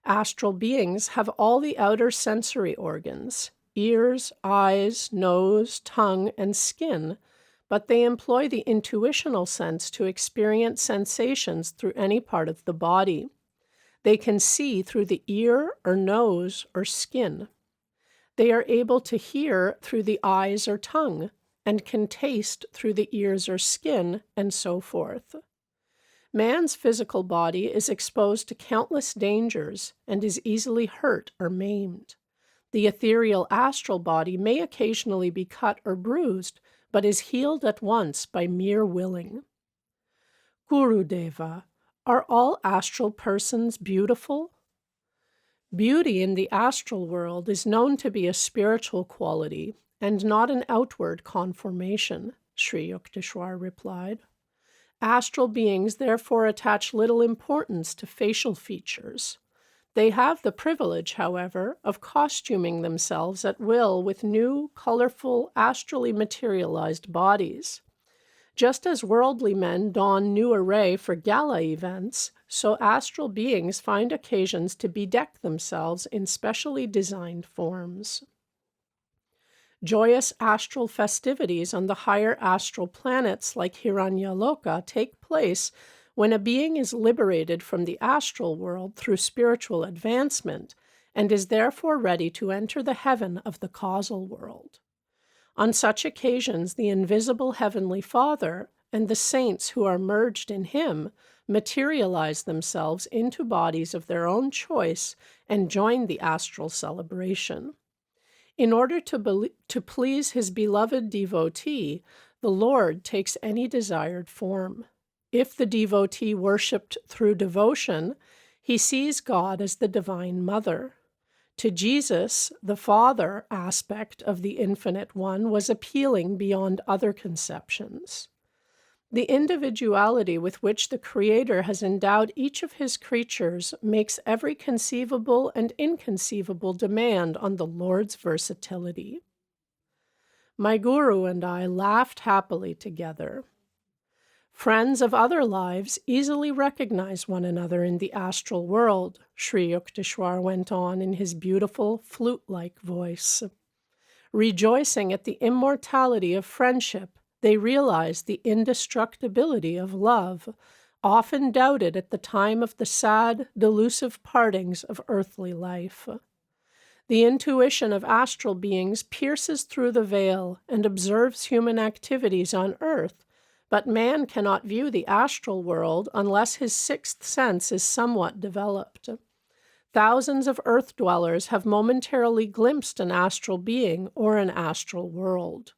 Astral beings have all the outer sensory organs, ears, eyes, nose, tongue, and skin, but they employ the intuitional sense to experience sensations through any part of the body. They can see through the ear or nose or skin. They are able to hear through the eyes or tongue, and can taste through the ears or skin, and so forth. Man's physical body is exposed to countless dangers and is easily hurt or maimed. The ethereal astral body may occasionally be cut or bruised, but is healed at once by mere willing. Gurudeva, are all astral persons beautiful? Beauty in the astral world is known to be a spiritual quality and not an outward conformation, Sri Yukteswar replied. Astral beings therefore attach little importance to facial features. They have the privilege, however, of costuming themselves at will with new, colorful, astrally materialized bodies. Just as worldly men don new array for gala events, so astral beings find occasions to bedeck themselves in specially designed forms. Joyous astral festivities on the higher astral planets like Hiranyaloka take place when a being is liberated from the astral world through spiritual advancement and is therefore ready to enter the heaven of the causal world. On such occasions, the invisible Heavenly Father and the saints who are merged in Him materialize themselves into bodies of their own choice and join the astral celebration. In order to please His beloved devotee, the Lord takes any desired form. If the devotee worshipped through devotion, he sees God as the Divine Mother. To Jesus, the Father aspect of the Infinite One was appealing beyond other conceptions. The individuality with which the Creator has endowed each of His creatures makes every conceivable and inconceivable demand on the Lord's versatility. My Guru and I laughed happily together. Friends of other lives easily recognize one another in the astral world, Sri Yukteswar went on in his beautiful, flute-like voice. Rejoicing at the immortality of friendship, they realize the indestructibility of love, often doubted at the time of the sad, delusive partings of earthly life. The intuition of astral beings pierces through the veil and observes human activities on earth, but man cannot view the astral world unless his sixth sense is somewhat developed. Thousands of earth dwellers have momentarily glimpsed an astral being or an astral world.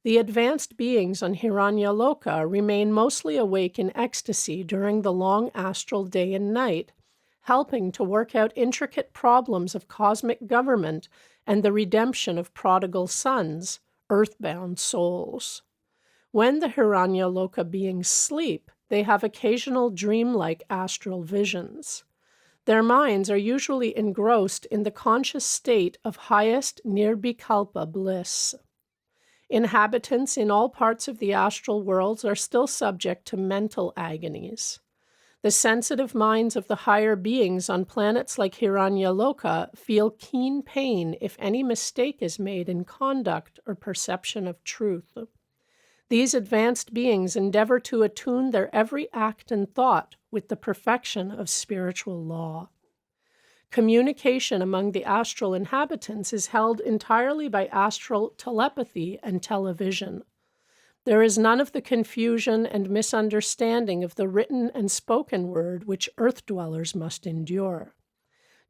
The advanced beings on Hiranyaloka remain mostly awake in ecstasy during the long astral day and night, helping to work out intricate problems of cosmic government and the redemption of prodigal sons, earthbound souls. When the Hiranyaloka beings sleep, they have occasional dreamlike astral visions. Their minds are usually engrossed in the conscious state of highest nirvikalpa bliss. Inhabitants in all parts of the astral worlds are still subject to mental agonies. The sensitive minds of the higher beings on planets like Hiranyaloka feel keen pain if any mistake is made in conduct or perception of truth. These advanced beings endeavor to attune their every act and thought with the perfection of spiritual law. Communication among the astral inhabitants is held entirely by astral telepathy and television. There is none of the confusion and misunderstanding of the written and spoken word which earth dwellers must endure.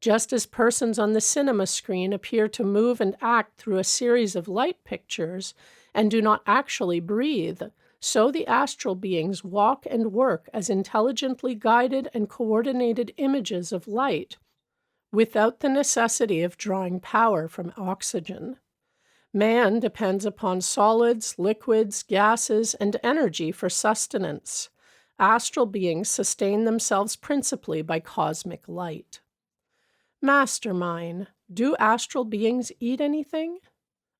Just as persons on the cinema screen appear to move and act through a series of light pictures and do not actually breathe, so the astral beings walk and work as intelligently guided and coordinated images of light, without the necessity of drawing power from oxygen. Man depends upon solids, liquids, gases, and energy for sustenance. Astral beings sustain themselves principally by cosmic light. Master mine, do astral beings eat anything?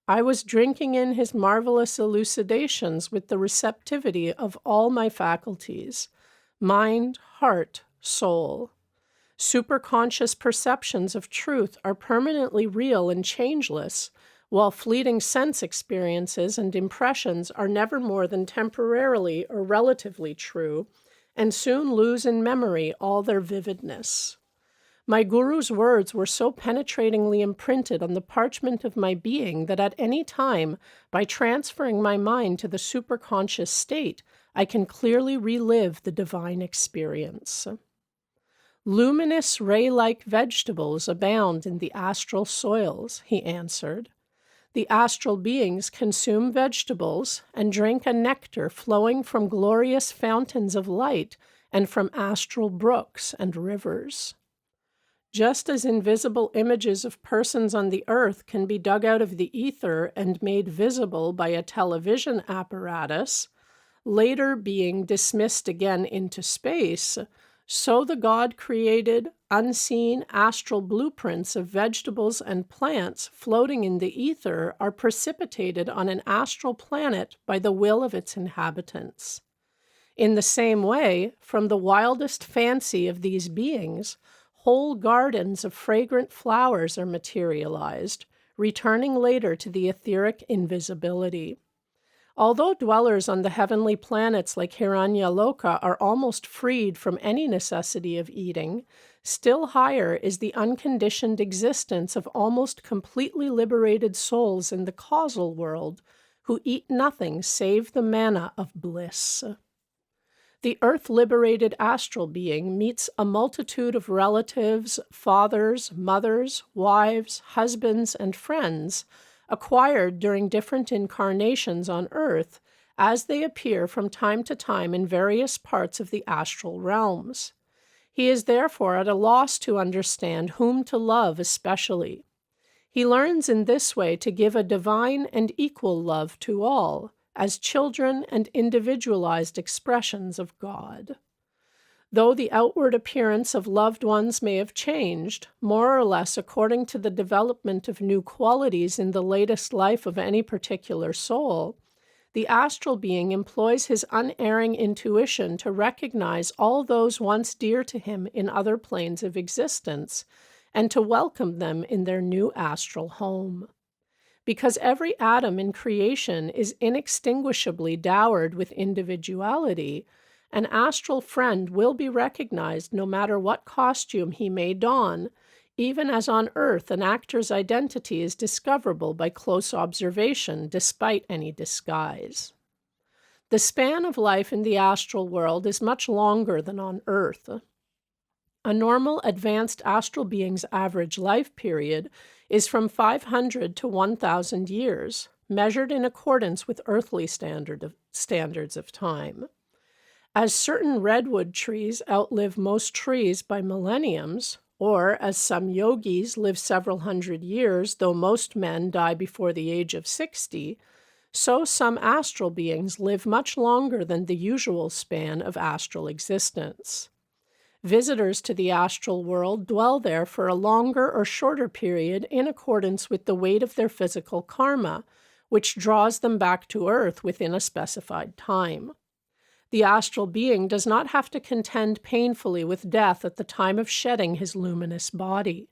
I was drinking in his marvelous elucidations with the receptivity of all my faculties, mind, heart, soul. Superconscious perceptions of truth are permanently real and changeless, while fleeting sense experiences and impressions are never more than temporarily or relatively true, and soon lose in memory all their vividness. My guru's words were so penetratingly imprinted on the parchment of my being that at any time, by transferring my mind to the superconscious state, I can clearly relive the divine experience. Luminous ray-like vegetables abound in the astral soils, he answered. The astral beings consume vegetables and drink a nectar flowing from glorious fountains of light and from astral brooks and rivers. Just as invisible images of persons on the earth can be dug out of the ether and made visible by a television apparatus, later being dismissed again into space, so the God-created, unseen astral blueprints of vegetables and plants floating in the ether are precipitated on an astral planet by the will of its inhabitants. In the same way, from the wildest fancy of these beings, whole gardens of fragrant flowers are materialized, returning later to the etheric invisibility. Although dwellers on the heavenly planets like Hiranyaloka are almost freed from any necessity of eating, still higher is the unconditioned existence of almost completely liberated souls in the causal world, who eat nothing save the manna of bliss. The earth-liberated astral being meets a multitude of relatives, fathers, mothers, wives, husbands, and friends, acquired during different incarnations on earth, as they appear from time to time in various parts of the astral realms. He is therefore at a loss to understand whom to love especially. He learns in this way to give a divine and equal love to all, as children and individualized expressions of God. Though the outward appearance of loved ones may have changed, more or less according to the development of new qualities in the latest life of any particular soul, the astral being employs his unerring intuition to recognize all those once dear to him in other planes of existence, and to welcome them in their new astral home. Because every atom in creation is inextinguishably dowered with individuality, an astral friend will be recognized no matter what costume he may don, even as on earth an actor's identity is discoverable by close observation despite any disguise. The span of life in the astral world is much longer than on earth. A normal advanced astral being's average life period is from 500 to 1,000 years, measured in accordance with earthly standards of time. As certain redwood trees outlive most trees by millenniums, or as some yogis live several hundred years, though most men die before the age of 60, so some astral beings live much longer than the usual span of astral existence. Visitors to the astral world dwell there for a longer or shorter period in accordance with the weight of their physical karma, which draws them back to earth within a specified time. The astral being does not have to contend painfully with death at the time of shedding his luminous body.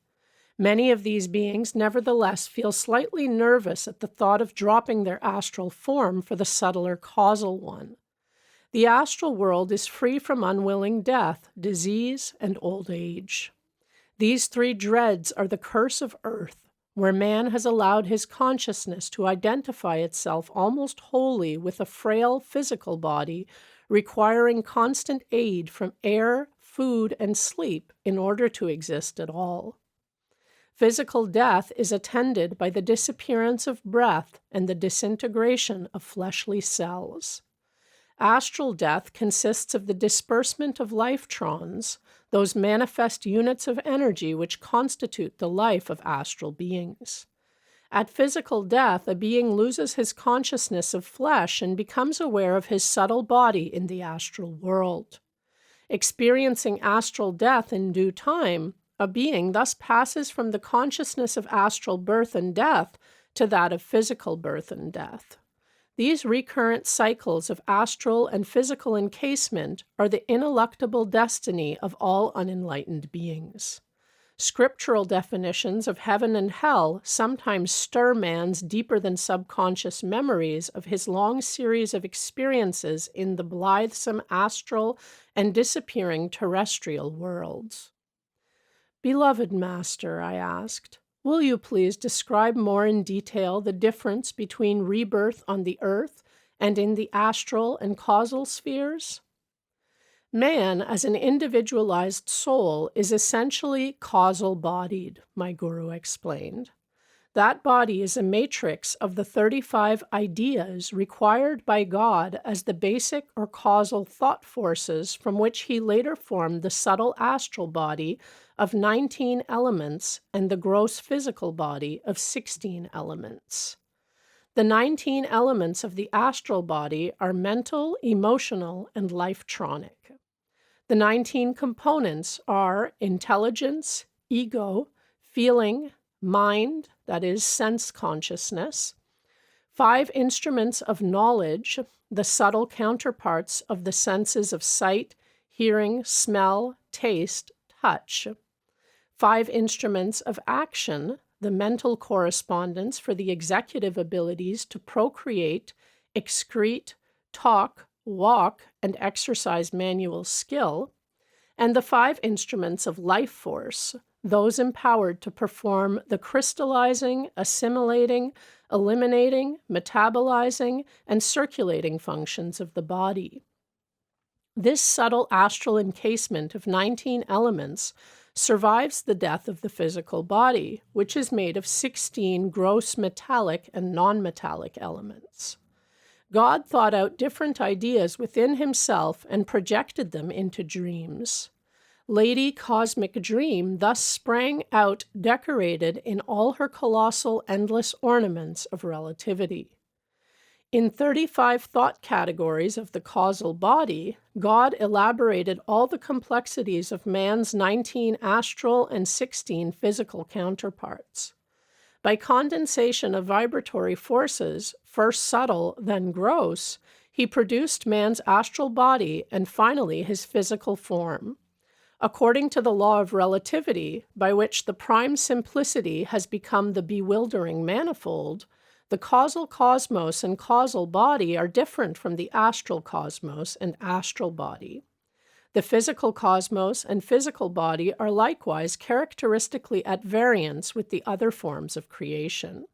Many of these beings nevertheless feel slightly nervous at the thought of dropping their astral form for the subtler causal one. The astral world is free from unwilling death, disease, and old age. These three dreads are the curse of earth, where man has allowed his consciousness to identify itself almost wholly with a frail physical body, requiring constant aid from air, food, and sleep in order to exist at all. Physical death is attended by the disappearance of breath and the disintegration of fleshly cells. Astral death consists of the disbursement of lifetrons, those manifest units of energy which constitute the life of astral beings. At physical death, a being loses his consciousness of flesh and becomes aware of his subtle body in the astral world. Experiencing astral death in due time, a being thus passes from the consciousness of astral birth and death to that of physical birth and death. These recurrent cycles of astral and physical encasement are the ineluctable destiny of all unenlightened beings. Scriptural definitions of heaven and hell sometimes stir man's deeper than subconscious memories of his long series of experiences in the blithesome astral and disappearing terrestrial worlds. "Beloved Master," I asked, "will you please describe more in detail the difference between rebirth on the earth and in the astral and causal spheres?" "Man, as an individualized soul, is essentially causal-bodied," my guru explained. "That body is a matrix of the 35 ideas required by God as the basic or causal thought forces from which he later formed the subtle astral body of 19 elements and the gross physical body of 16 elements. The 19 elements of the astral body are mental, emotional, and life-tronic. The 19 components are intelligence, ego, feeling, mind, that is, sense consciousness, 5 instruments of knowledge, the subtle counterparts of the senses of sight, hearing, smell, taste, touch, 5 instruments of action, the mental correspondence for the executive abilities to procreate, excrete, talk, walk, and exercise manual skill, and the 5 instruments of life force, those empowered to perform the crystallizing, assimilating, eliminating, metabolizing, and circulating functions of the body. This subtle astral encasement of 19 elements survives the death of the physical body, which is made of 16 gross metallic and non-metallic elements. God thought out different ideas within himself and projected them into dreams. Lady Cosmic Dream thus sprang out decorated in all her colossal endless ornaments of relativity. In 35 thought categories of the causal body, God elaborated all the complexities of man's 19 astral and 16 physical counterparts. By condensation of vibratory forces, first subtle, then gross, he produced man's astral body and finally his physical form. According to the law of relativity, by which the prime simplicity has become the bewildering manifold, the causal cosmos and causal body are different from the astral cosmos and astral body. The physical cosmos and physical body are likewise characteristically at variance with the other forms of creation.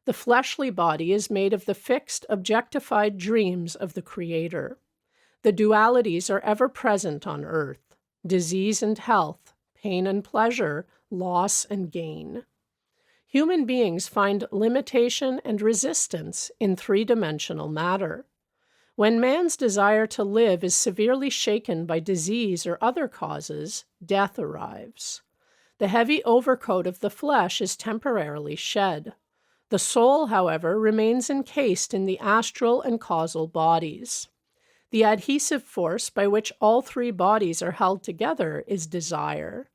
The fleshly body is made of the fixed, objectified dreams of the Creator. The dualities are ever present on earth: disease and health, pain and pleasure, loss and gain. Human beings find limitation and resistance in 3-dimensional matter. When man's desire to live is severely shaken by disease or other causes, death arrives. The heavy overcoat of the flesh is temporarily shed. The soul, however, remains encased in the astral and causal bodies. The adhesive force by which all 3 bodies are held together is desire.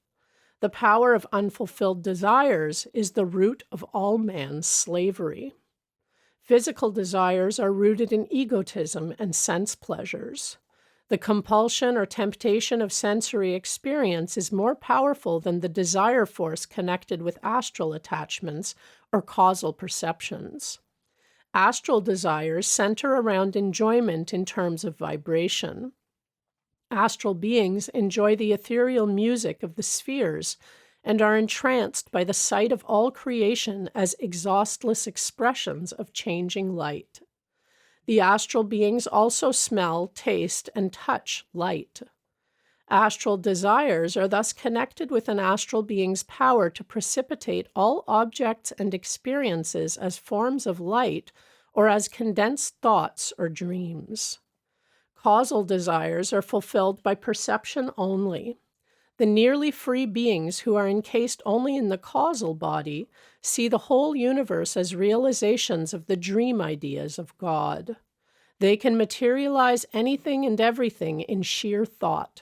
The power of unfulfilled desires is the root of all man's slavery. Physical desires are rooted in egotism and sense pleasures. The compulsion or temptation of sensory experience is more powerful than the desire force connected with astral attachments or causal perceptions. Astral desires center around enjoyment in terms of vibration. Astral beings enjoy the ethereal music of the spheres and are entranced by the sight of all creation as exhaustless expressions of changing light. The astral beings also smell, taste, and touch light. Astral desires are thus connected with an astral being's power to precipitate all objects and experiences as forms of light or as condensed thoughts or dreams. Causal desires are fulfilled by perception only. The nearly free beings who are encased only in the causal body see the whole universe as realizations of the dream ideas of God. They can materialize anything and everything in sheer thought.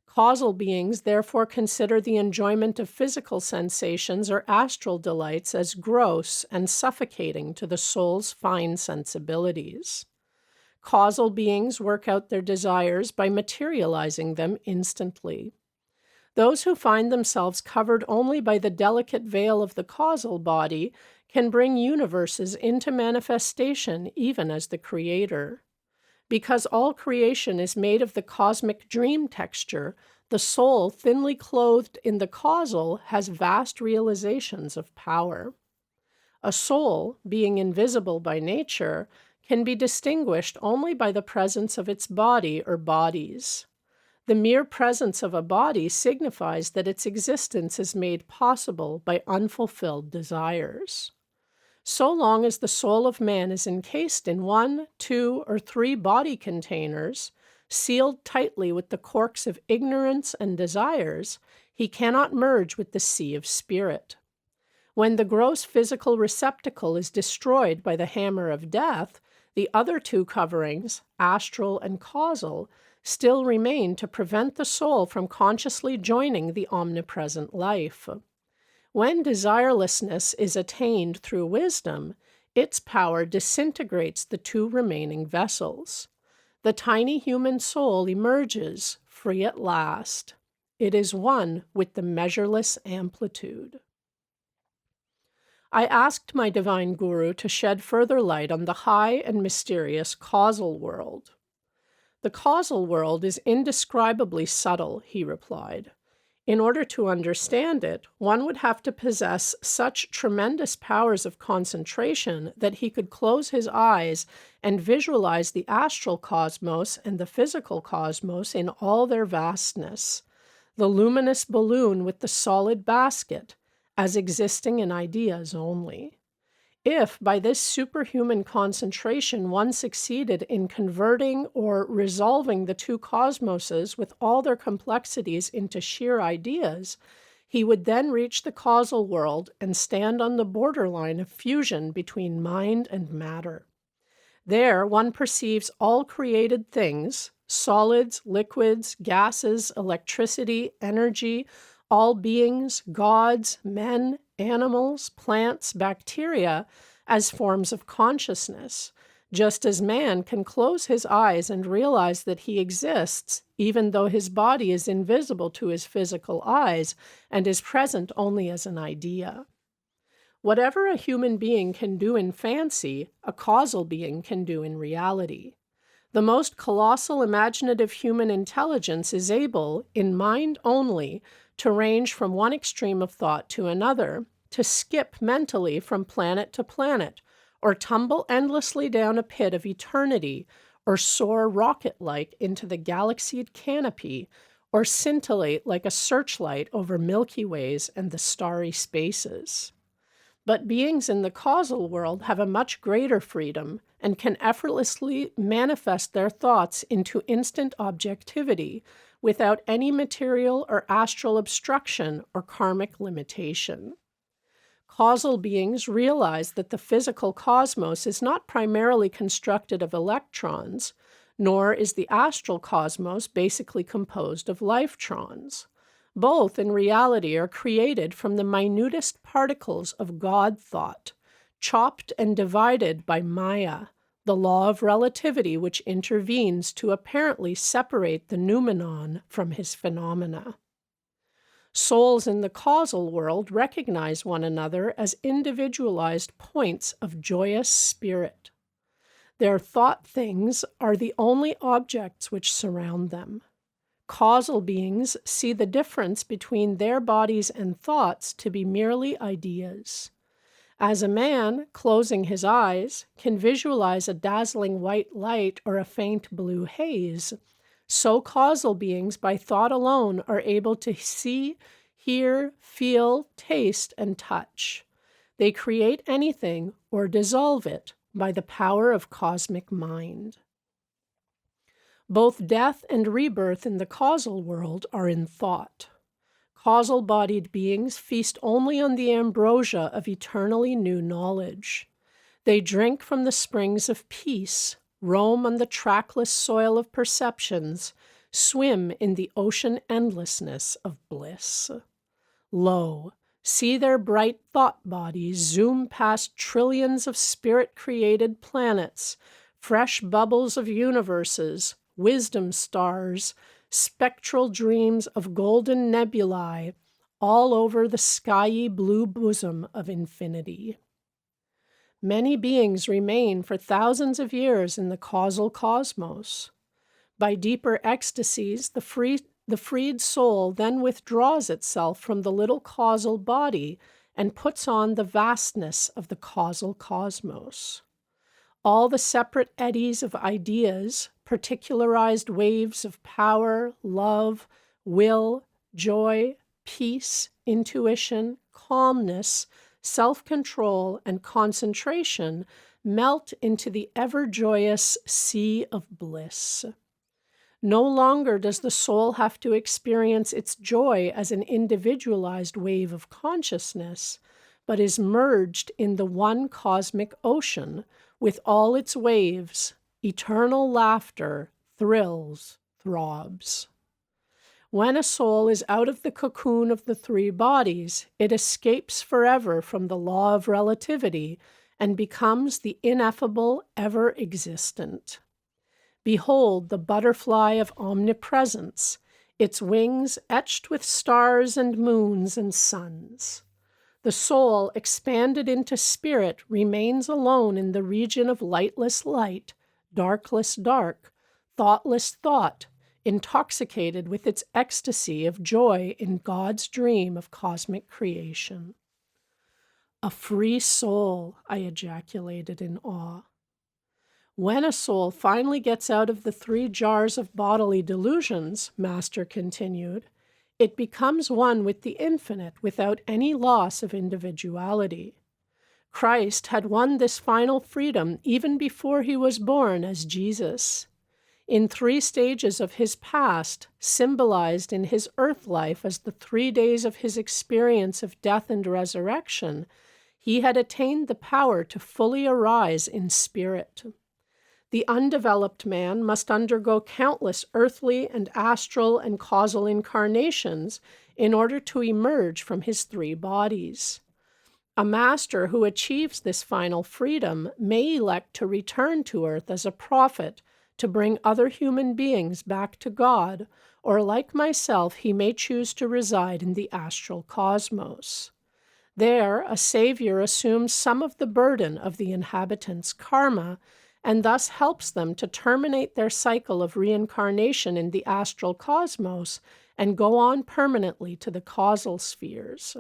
Causal beings therefore consider the enjoyment of physical sensations or astral delights as gross and suffocating to the soul's fine sensibilities. Causal beings work out their desires by materializing them instantly. Those who find themselves covered only by the delicate veil of the causal body can bring universes into manifestation even as the creator. Because all creation is made of the cosmic dream texture, the soul thinly clothed in the causal has vast realizations of power. A soul, being invisible by nature, can be distinguished only by the presence of its body or bodies. The mere presence of a body signifies that its existence is made possible by unfulfilled desires. So long as the soul of man is encased in 1, 2, or 3 body containers, sealed tightly with the corks of ignorance and desires, he cannot merge with the sea of spirit. When the gross physical receptacle is destroyed by the hammer of death, the other 2 coverings, astral and causal, still remain to prevent the soul from consciously joining the omnipresent life. When desirelessness is attained through wisdom, its power disintegrates the 2 remaining vessels. The tiny human soul emerges, free at last. It is one with the measureless amplitude. I asked my divine guru to shed further light on the high and mysterious causal world. The causal world is indescribably subtle, he replied. In order to understand it, one would have to possess such tremendous powers of concentration that he could close his eyes and visualize the astral cosmos and the physical cosmos in all their vastness, the luminous balloon with the solid basket, as existing in ideas only. If, by this superhuman concentration, one succeeded in converting or resolving the 2 cosmoses with all their complexities into sheer ideas, he would then reach the causal world and stand on the borderline of fusion between mind and matter. There, one perceives all created things, solids, liquids, gases, electricity, energy, all beings, gods, men, animals, plants, bacteria, as forms of consciousness, just as man can close his eyes and realize that he exists, even though his body is invisible to his physical eyes and is present only as an idea. Whatever a human being can do in fancy, a causal being can do in reality. The most colossal imaginative human intelligence is able, in mind only, to range from one extreme of thought to another, to skip mentally from planet to planet, or tumble endlessly down a pit of eternity, or soar rocket-like into the galaxied canopy, or scintillate like a searchlight over Milky Ways and the starry spaces. But beings in the causal world have a much greater freedom and can effortlessly manifest their thoughts into instant objectivity without any material or astral obstruction or karmic limitation. Causal beings realize that the physical cosmos is not primarily constructed of electrons, nor is the astral cosmos basically composed of lifetrons. Both, in reality, are created from the minutest particles of God thought, chopped and divided by Maya, the law of relativity which intervenes to apparently separate the noumenon from his phenomena. Souls in the causal world recognize one another as individualized points of joyous spirit. Their thought things are the only objects which surround them. Causal beings see the difference between their bodies and thoughts to be merely ideas. As a man, closing his eyes, can visualize a dazzling white light or a faint blue haze, so causal beings by thought alone are able to see, hear, feel, taste, and touch. They create anything or dissolve it by the power of cosmic mind. Both death and rebirth in the causal world are in thought. Causal-bodied beings feast only on the ambrosia of eternally new knowledge. They drink from the springs of peace, roam on the trackless soil of perceptions, swim in the ocean endlessness of bliss. Lo, see their bright thought bodies zoom past trillions of spirit-created planets, fresh bubbles of universes, wisdom stars, spectral dreams of golden nebulae all over the skyey blue bosom of infinity. Many beings remain for thousands of years in the causal cosmos. By deeper ecstasies, the freed soul then withdraws itself from the little causal body and puts on the vastness of the causal cosmos. All the separate eddies of ideas, particularized waves of power, love, will, joy, peace, intuition, calmness, self-control, and concentration melt into the ever-joyous sea of bliss. No longer does the soul have to experience its joy as an individualized wave of consciousness, but is merged in the one cosmic ocean with all its waves, eternal laughter, thrills, throbs. When a soul is out of the cocoon of the three bodies, it escapes forever from the law of relativity and becomes the ineffable ever-existent. Behold the butterfly of omnipresence, its wings etched with stars and moons and suns. The soul, expanded into spirit, remains alone in the region of lightless light, darkless dark, thoughtless thought, intoxicated with its ecstasy of joy in God's dream of cosmic creation. A free soul, I ejaculated in awe. When a soul finally gets out of the 3 jars of bodily delusions, Master continued, it becomes one with the infinite without any loss of individuality. Christ had won this final freedom even before he was born as Jesus. In 3 stages of his past, symbolized in his earth life as the 3 days of his experience of death and resurrection, he had attained the power to fully arise in spirit. The undeveloped man must undergo countless earthly and astral and causal incarnations in order to emerge from his 3 bodies. A master who achieves this final freedom may elect to return to earth as a prophet to bring other human beings back to God, or like myself, he may choose to reside in the astral cosmos. There, a savior assumes some of the burden of the inhabitants' karma and thus helps them to terminate their cycle of reincarnation in the astral cosmos and go on permanently to the causal spheres.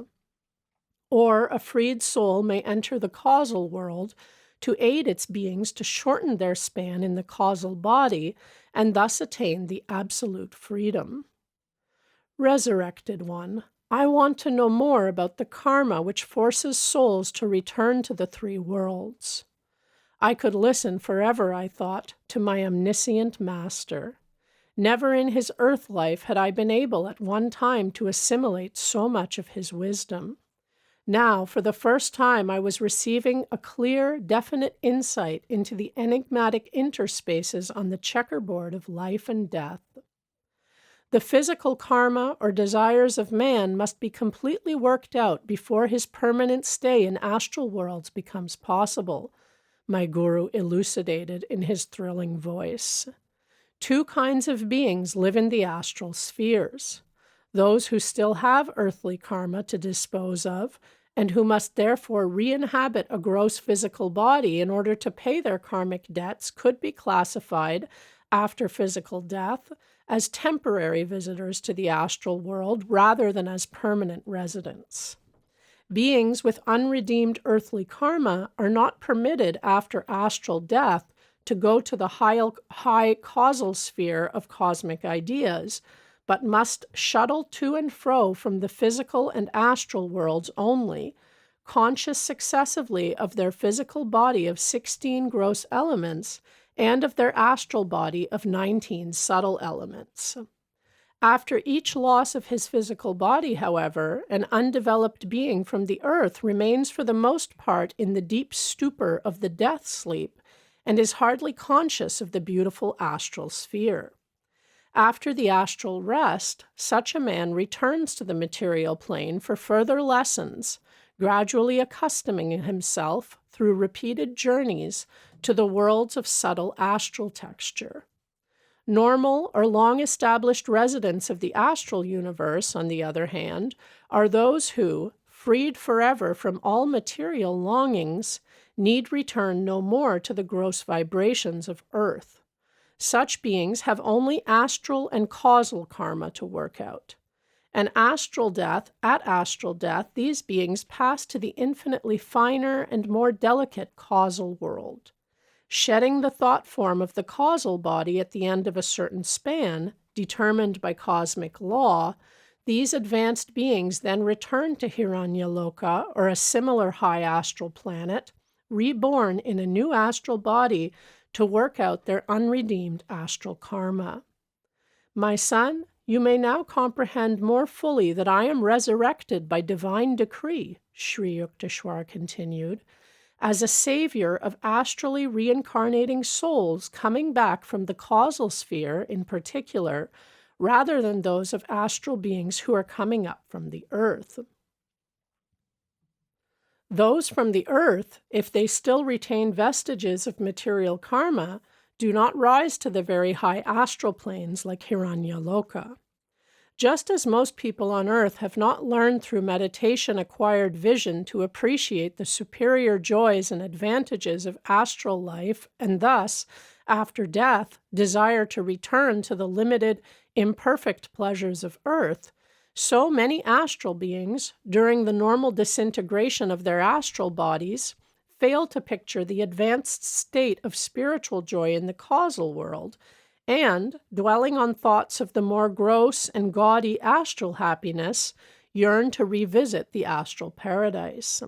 Or a freed soul may enter the causal world to aid its beings to shorten their span in the causal body and thus attain the absolute freedom. Resurrected one, I want to know more about the karma which forces souls to return to the 3 worlds. I could listen forever, I thought, to my omniscient master. Never in his earth life had I been able at one time to assimilate so much of his wisdom. Now, for the first time, I was receiving a clear, definite insight into the enigmatic interspaces on the checkerboard of life and death. The physical karma or desires of man must be completely worked out before his permanent stay in astral worlds becomes possible, my guru elucidated in his thrilling voice. 2 kinds of beings live in the astral spheres. Those who still have earthly karma to dispose of, and who must therefore re-inhabit a gross physical body in order to pay their karmic debts, could be classified, after physical death, as temporary visitors to the astral world rather than as permanent residents. Beings with unredeemed earthly karma are not permitted after astral death to go to the high causal sphere of cosmic ideas, but must shuttle to and fro from the physical and astral worlds only, conscious successively of their physical body of 16 gross elements and of their astral body of 19 subtle elements. After each loss of his physical body, however, an undeveloped being from the earth remains for the most part in the deep stupor of the death sleep and is hardly conscious of the beautiful astral sphere. After the astral rest, such a man returns to the material plane for further lessons, gradually accustoming himself, through repeated journeys, to the worlds of subtle astral texture. Normal or long-established residents of the astral universe, on the other hand, are those who, freed forever from all material longings, need return no more to the gross vibrations of earth. Such beings have only astral and causal karma to work out. At astral death, these beings pass to the infinitely finer and more delicate causal world. Shedding the thought form of the causal body at the end of a certain span, determined by cosmic law, these advanced beings then return to Hiranyaloka, or a similar high astral planet, reborn in a new astral body to work out their unredeemed astral karma. My son, you may now comprehend more fully that I am resurrected by divine decree, Sri Yukteswar continued, as a savior of astrally reincarnating souls coming back from the causal sphere in particular, rather than those of astral beings who are coming up from the earth. Those from the earth, if they still retain vestiges of material karma, do not rise to the very high astral planes like Hiranyaloka. Just as most people on earth have not learned through meditation acquired vision to appreciate the superior joys and advantages of astral life, and thus, after death, desire to return to the limited, imperfect pleasures of earth, so many astral beings, during the normal disintegration of their astral bodies, fail to picture the advanced state of spiritual joy in the causal world, and, dwelling on thoughts of the more gross and gaudy astral happiness, yearn to revisit the astral paradise.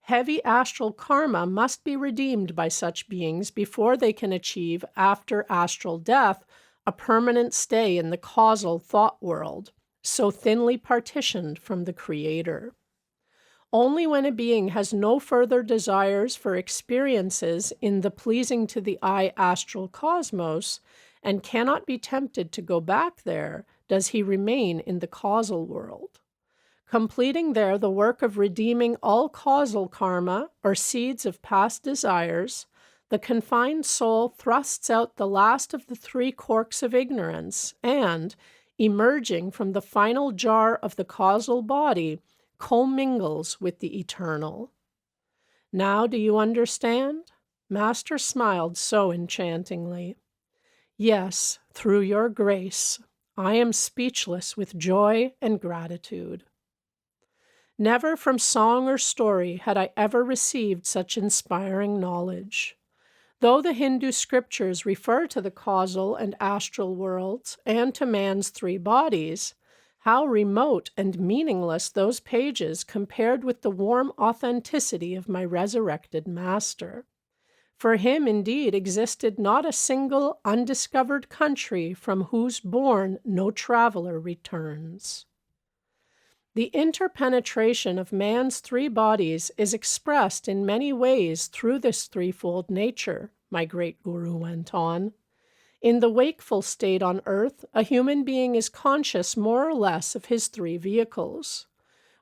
Heavy astral karma must be redeemed by such beings before they can achieve, after astral death, a permanent stay in the causal thought world, so thinly partitioned from the Creator. Only when a being has no further desires for experiences in the pleasing to the eye astral cosmos, and cannot be tempted to go back there, does he remain in the causal world. Completing there the work of redeeming all causal karma, or seeds of past desires, the confined soul thrusts out the last of the three corks of ignorance, and, emerging from the final jar of the causal body, commingles with the eternal. Now do you understand? Master smiled so enchantingly. Yes, through your grace, I am speechless with joy and gratitude. Never from song or story had I ever received such inspiring knowledge. Though the Hindu scriptures refer to the causal and astral worlds and to man's three bodies, how remote and meaningless those pages compared with the warm authenticity of my resurrected master. For him indeed existed not a single undiscovered country from whose bourne no traveler returns. The interpenetration of man's three bodies is expressed in many ways through this threefold nature, my great guru went on. In the wakeful state on earth, a human being is conscious more or less of his three vehicles.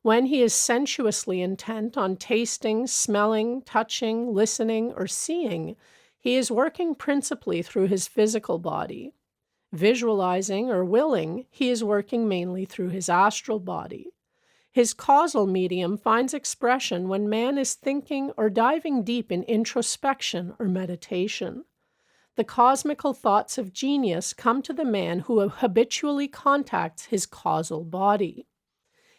When he is sensuously intent on tasting, smelling, touching, listening, or seeing, he is working principally through his physical body. Visualizing or willing, he is working mainly through his astral body. His causal medium finds expression when man is thinking or diving deep in introspection or meditation. The cosmical thoughts of genius come to the man who habitually contacts his causal body.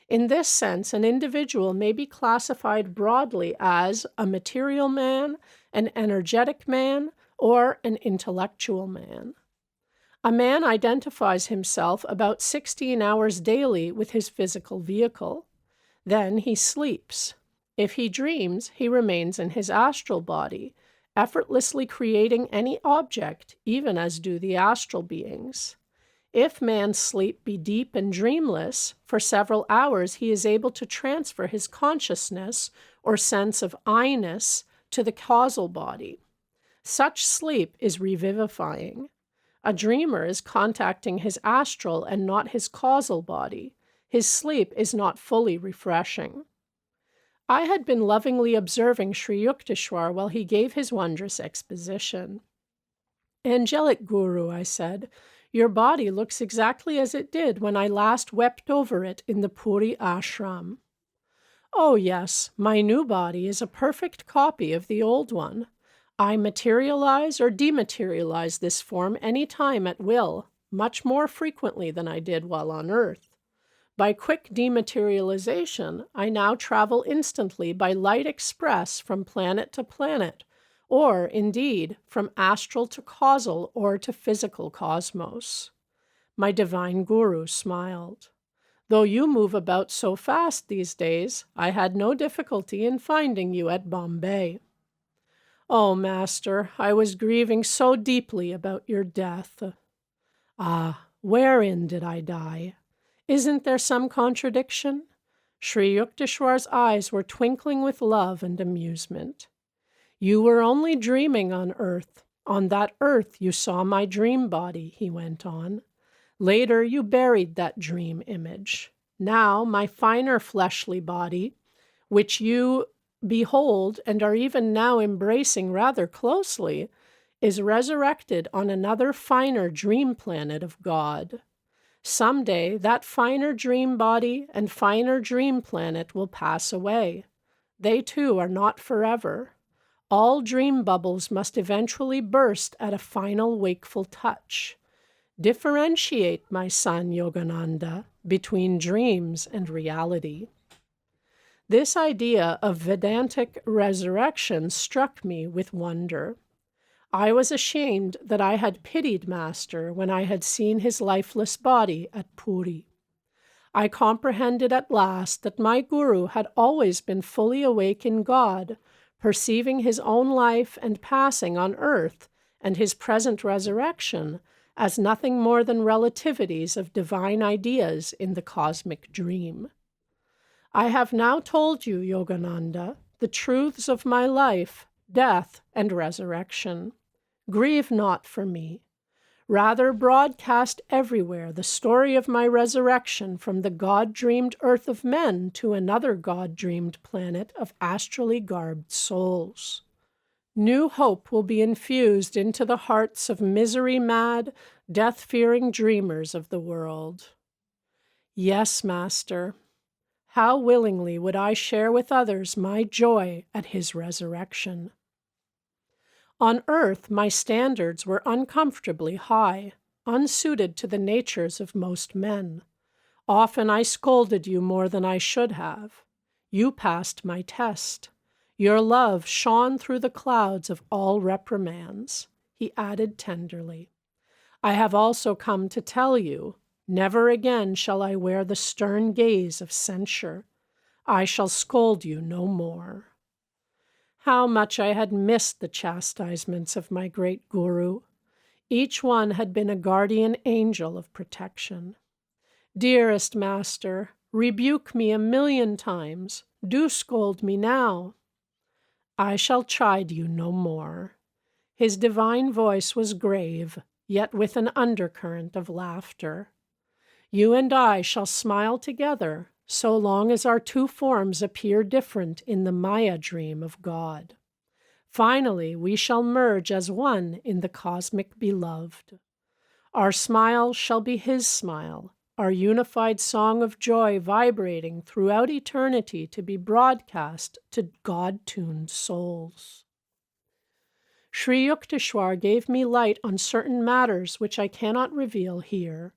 In this sense, an individual may be classified broadly as a material man, an energetic man, or an intellectual man. A man identifies himself about 16 hours daily with his physical vehicle. Then he sleeps. If he dreams, he remains in his astral body, effortlessly creating any object, even as do the astral beings. If man's sleep be deep and dreamless, for several hours he is able to transfer his consciousness or sense of I-ness to the causal body. Such sleep is revivifying. A dreamer is contacting his astral and not his causal body. His sleep is not fully refreshing. I had been lovingly observing Sri Yukteswar while he gave his wondrous exposition. Angelic Guru, I said, your body looks exactly as it did when I last wept over it in the Puri ashram. Oh yes, my new body is a perfect copy of the old one. I materialize or dematerialize this form any time at will, much more frequently than I did while on Earth. By quick dematerialization, I now travel instantly by light express from planet to planet, or, indeed, from astral to causal or to physical cosmos. My divine guru smiled. Though you move about so fast these days, I had no difficulty in finding you at Bombay. Oh, Master, I was grieving so deeply about your death. Ah, wherein did I die? Isn't there some contradiction? Sri Yukteswar's eyes were twinkling with love and amusement. You were only dreaming on Earth. On that Earth you saw my dream body, he went on. Later you buried that dream image. Now my finer fleshly body, which you behold and are even now embracing rather closely, is resurrected on another finer dream planet of God. Someday that finer dream body and finer dream planet will pass away. They too are not forever. All dream bubbles must eventually burst at a final wakeful touch. Differentiate, my son Yogananda, between dreams and reality. This idea of Vedantic resurrection struck me with wonder. I was ashamed that I had pitied Master when I had seen his lifeless body at Puri. I comprehended at last that my Guru had always been fully awake in God, perceiving his own life and passing on earth and his present resurrection as nothing more than relativities of divine ideas in the cosmic dream. I have now told you, Yogananda, the truths of my life, death, and resurrection. Grieve not for me. Rather broadcast everywhere the story of my resurrection from the God-dreamed earth of men to another God-dreamed planet of astrally garbed souls. New hope will be infused into the hearts of misery-mad, death-fearing dreamers of the world. Yes, Master. How willingly would I share with others my joy at his resurrection. On earth, my standards were uncomfortably high, unsuited to the natures of most men. Often I scolded you more than I should have. You passed my test. Your love shone through the clouds of all reprimands, he added tenderly. I have also come to tell you, never again shall I wear the stern gaze of censure. I shall scold you no more. How much I had missed the chastisements of my great Guru. Each one had been a guardian angel of protection. Dearest Master, rebuke me 1,000,000 times. Do scold me now. I shall chide you no more. His divine voice was grave, yet with an undercurrent of laughter. You and I shall smile together, so long as our two forms appear different in the Maya dream of God. Finally, we shall merge as one in the cosmic beloved. Our smile shall be his smile, our unified song of joy vibrating throughout eternity to be broadcast to God-tuned souls. Sri Yukteswar gave me light on certain matters which I cannot reveal here.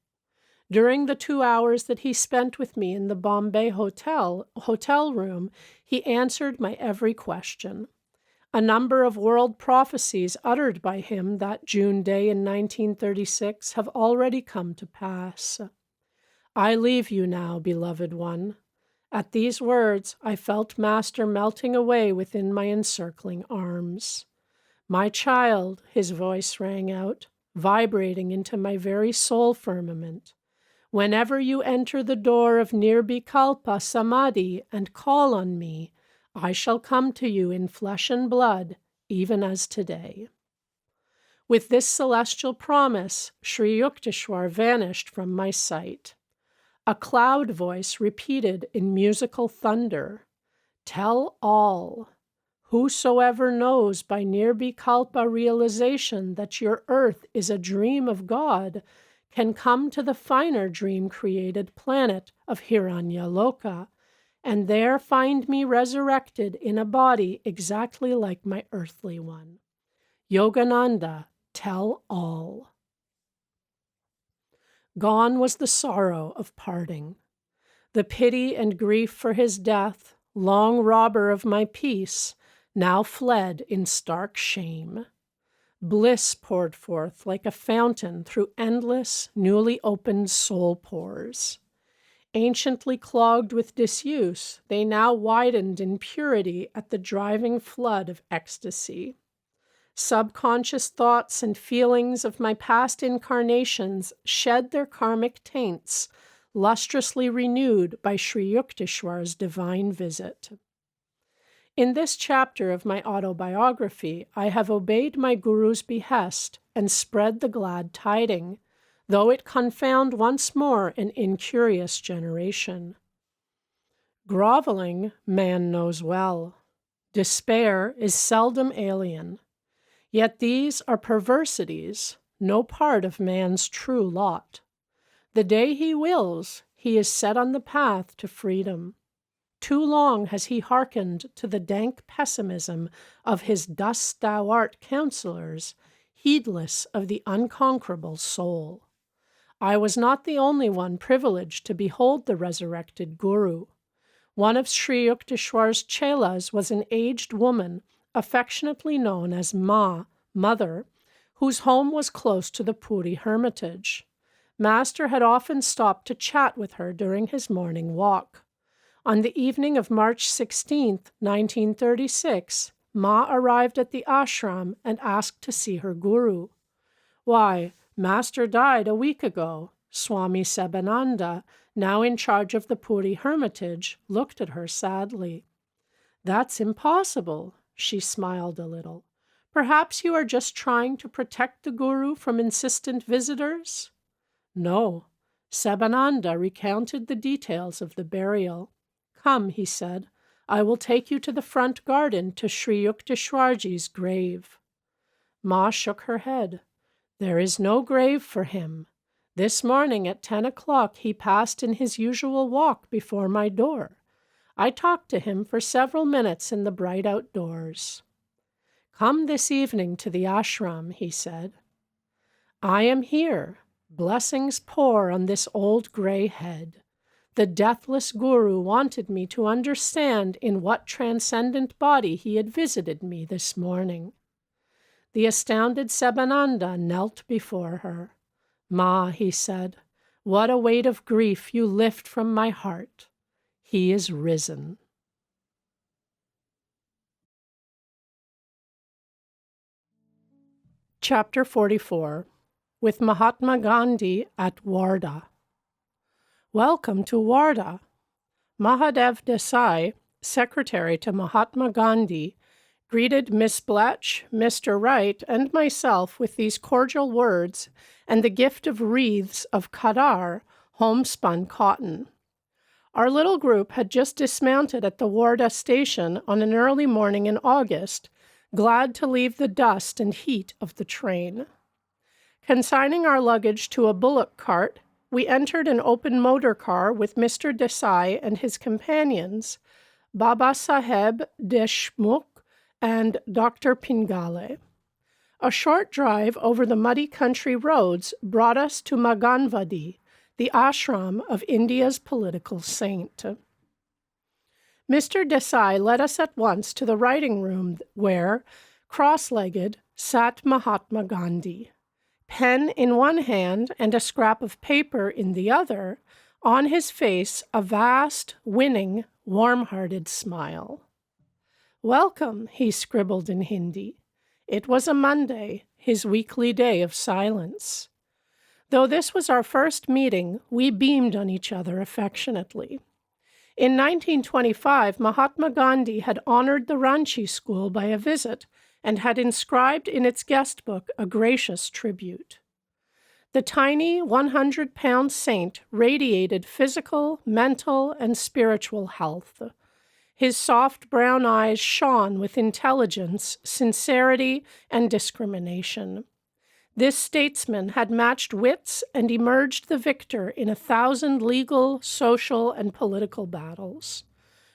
During the 2 hours that he spent with me in the Bombay hotel room, he answered my every question. A number of world prophecies uttered by him that June day in 1936 have already come to pass. I leave you now, beloved one. At these words, I felt Master melting away within my encircling arms. My child, his voice rang out, vibrating into my very soul firmament. Whenever you enter the door of Nirvikalpa Samadhi and call on me, I shall come to you in flesh and blood, even as today. With this celestial promise, Sri Yukteswar vanished from my sight. A cloud voice repeated in musical thunder, "Tell all." Whosoever knows by nirvikalpa realization that your earth is a dream of God can come to the finer dream-created planet of Hiranyaloka, and there find me resurrected in a body exactly like my earthly one. Yogananda, tell all. Gone was the sorrow of parting. The pity and grief for his death, long robber of my peace, now fled in stark shame. Bliss poured forth like a fountain through endless, newly opened soul pores. Anciently clogged with disuse, they now widened in purity at the driving flood of ecstasy. Subconscious thoughts and feelings of my past incarnations shed their karmic taints, lustrously renewed by Sri Yukteswar's divine visit. In this chapter of my autobiography, I have obeyed my Guru's behest and spread the glad tiding, though it confound once more an incurious generation. Groveling, man knows well. Despair is seldom alien. Yet these are perversities, no part of man's true lot. The day he wills, he is set on the path to freedom. Too long has he hearkened to the dank pessimism of his dust thou art counselors, heedless of the unconquerable soul. I was not the only one privileged to behold the resurrected Guru. One of Sri Yukteswar's chelas was an aged woman, affectionately known as Ma, Mother, whose home was close to the Puri hermitage. Master had often stopped to chat with her during his morning walk. On the evening of March 16, 1936, Ma arrived at the ashram and asked to see her Guru. Why, Master died a week ago. Swami Sebananda, now in charge of the Puri hermitage, looked at her sadly. That's impossible, she smiled a little. Perhaps you are just trying to protect the Guru from insistent visitors? No. Sebananda recounted the details of the burial. Come, he said, I will take you to the front garden to Sri Yukteswarji's grave. Ma shook her head. There is no grave for him. This morning at 10 o'clock he passed in his usual walk before my door. I talked to him for several minutes in the bright outdoors. Come this evening to the ashram, he said. I am here. Blessings pour on this old gray head. The deathless Guru wanted me to understand in what transcendent body he had visited me this morning. The astounded Sebananda knelt before her. Ma, he said, what a weight of grief you lift from my heart. He is risen. Chapter 44. With Mahatma Gandhi at Wardha. Welcome to Wardha. Mahadev Desai, secretary to Mahatma Gandhi, greeted Miss Bletch, Mr. Wright, and myself with these cordial words and the gift of wreaths of khadar, homespun cotton. Our little group had just dismounted at the Wardha station on an early morning in August, glad to leave the dust and heat of the train. Consigning our luggage to a bullock cart, we entered an open motor car with Mr. Desai and his companions, Baba Saheb Deshmukh and Dr. Pingale. A short drive over the muddy country roads brought us to Maganvadi, the ashram of India's political saint. Mr. Desai led us at once to the writing room where, cross-legged, sat Mahatma Gandhi. Pen in one hand and a scrap of paper in the other, on his face a vast, winning, warm-hearted smile. Welcome, he scribbled in Hindi. It was a Monday, his weekly day of silence. Though this was our first meeting, we beamed on each other affectionately. In 1925, Mahatma Gandhi had honored the Ranchi school by a visit and had inscribed in its guest book a gracious tribute. The tiny 100-pound saint radiated physical, mental, and spiritual health. His soft brown eyes shone with intelligence, sincerity, and discrimination. This statesman had matched wits and emerged the victor in 1,000 legal, social, and political battles.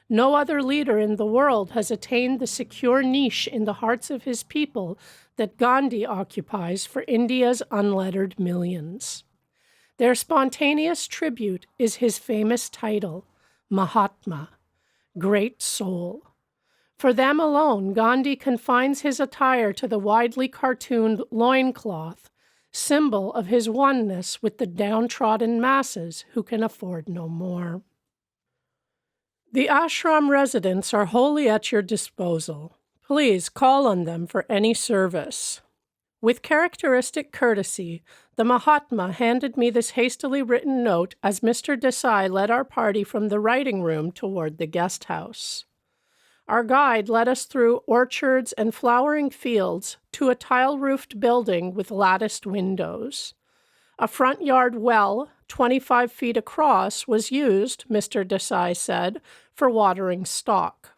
No other leader in the world has attained the secure niche in the hearts of his people that Gandhi occupies for India's unlettered millions. Their spontaneous tribute is his famous title, Mahatma, Great Soul. For them alone, Gandhi confines his attire to the widely cartooned loincloth, symbol of his oneness with the downtrodden masses who can afford no more. The ashram residents are wholly at your disposal. Please call on them for any service. With characteristic courtesy, the Mahatma handed me this hastily written note as Mr. Desai led our party from the writing room toward the guest house. Our guide led us through orchards and flowering fields to a tile-roofed building with latticed windows. A front yard well, 25 feet across, was used, Mr. Desai said, for watering stock.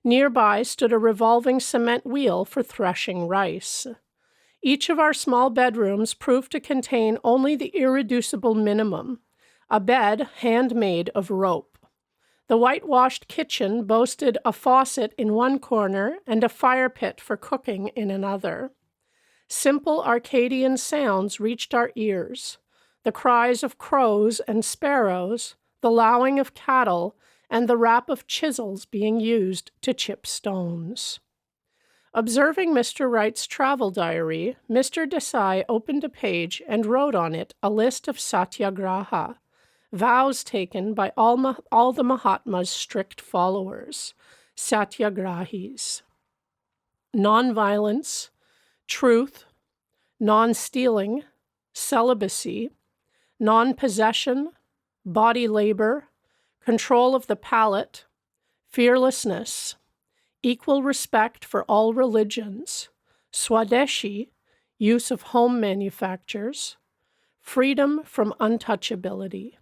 Nearby stood a revolving cement wheel for threshing rice. Each of our small bedrooms proved to contain only the irreducible minimum, a bed handmade of rope. The whitewashed kitchen boasted a faucet in one corner and a fire pit for cooking in another. Simple Arcadian sounds reached our ears, the cries of crows and sparrows, the lowing of cattle, and the rap of chisels being used to chip stones. Observing Mr. Wright's travel diary, Mr. Desai opened a page and wrote on it a list of satyagraha, vows taken by all the Mahatma's strict followers, satyagrahis. Nonviolence, truth, non-stealing, celibacy, non-possession, body labor, control of the palate, fearlessness, equal respect for all religions, swadeshi, use of home manufactures, freedom from untouchability.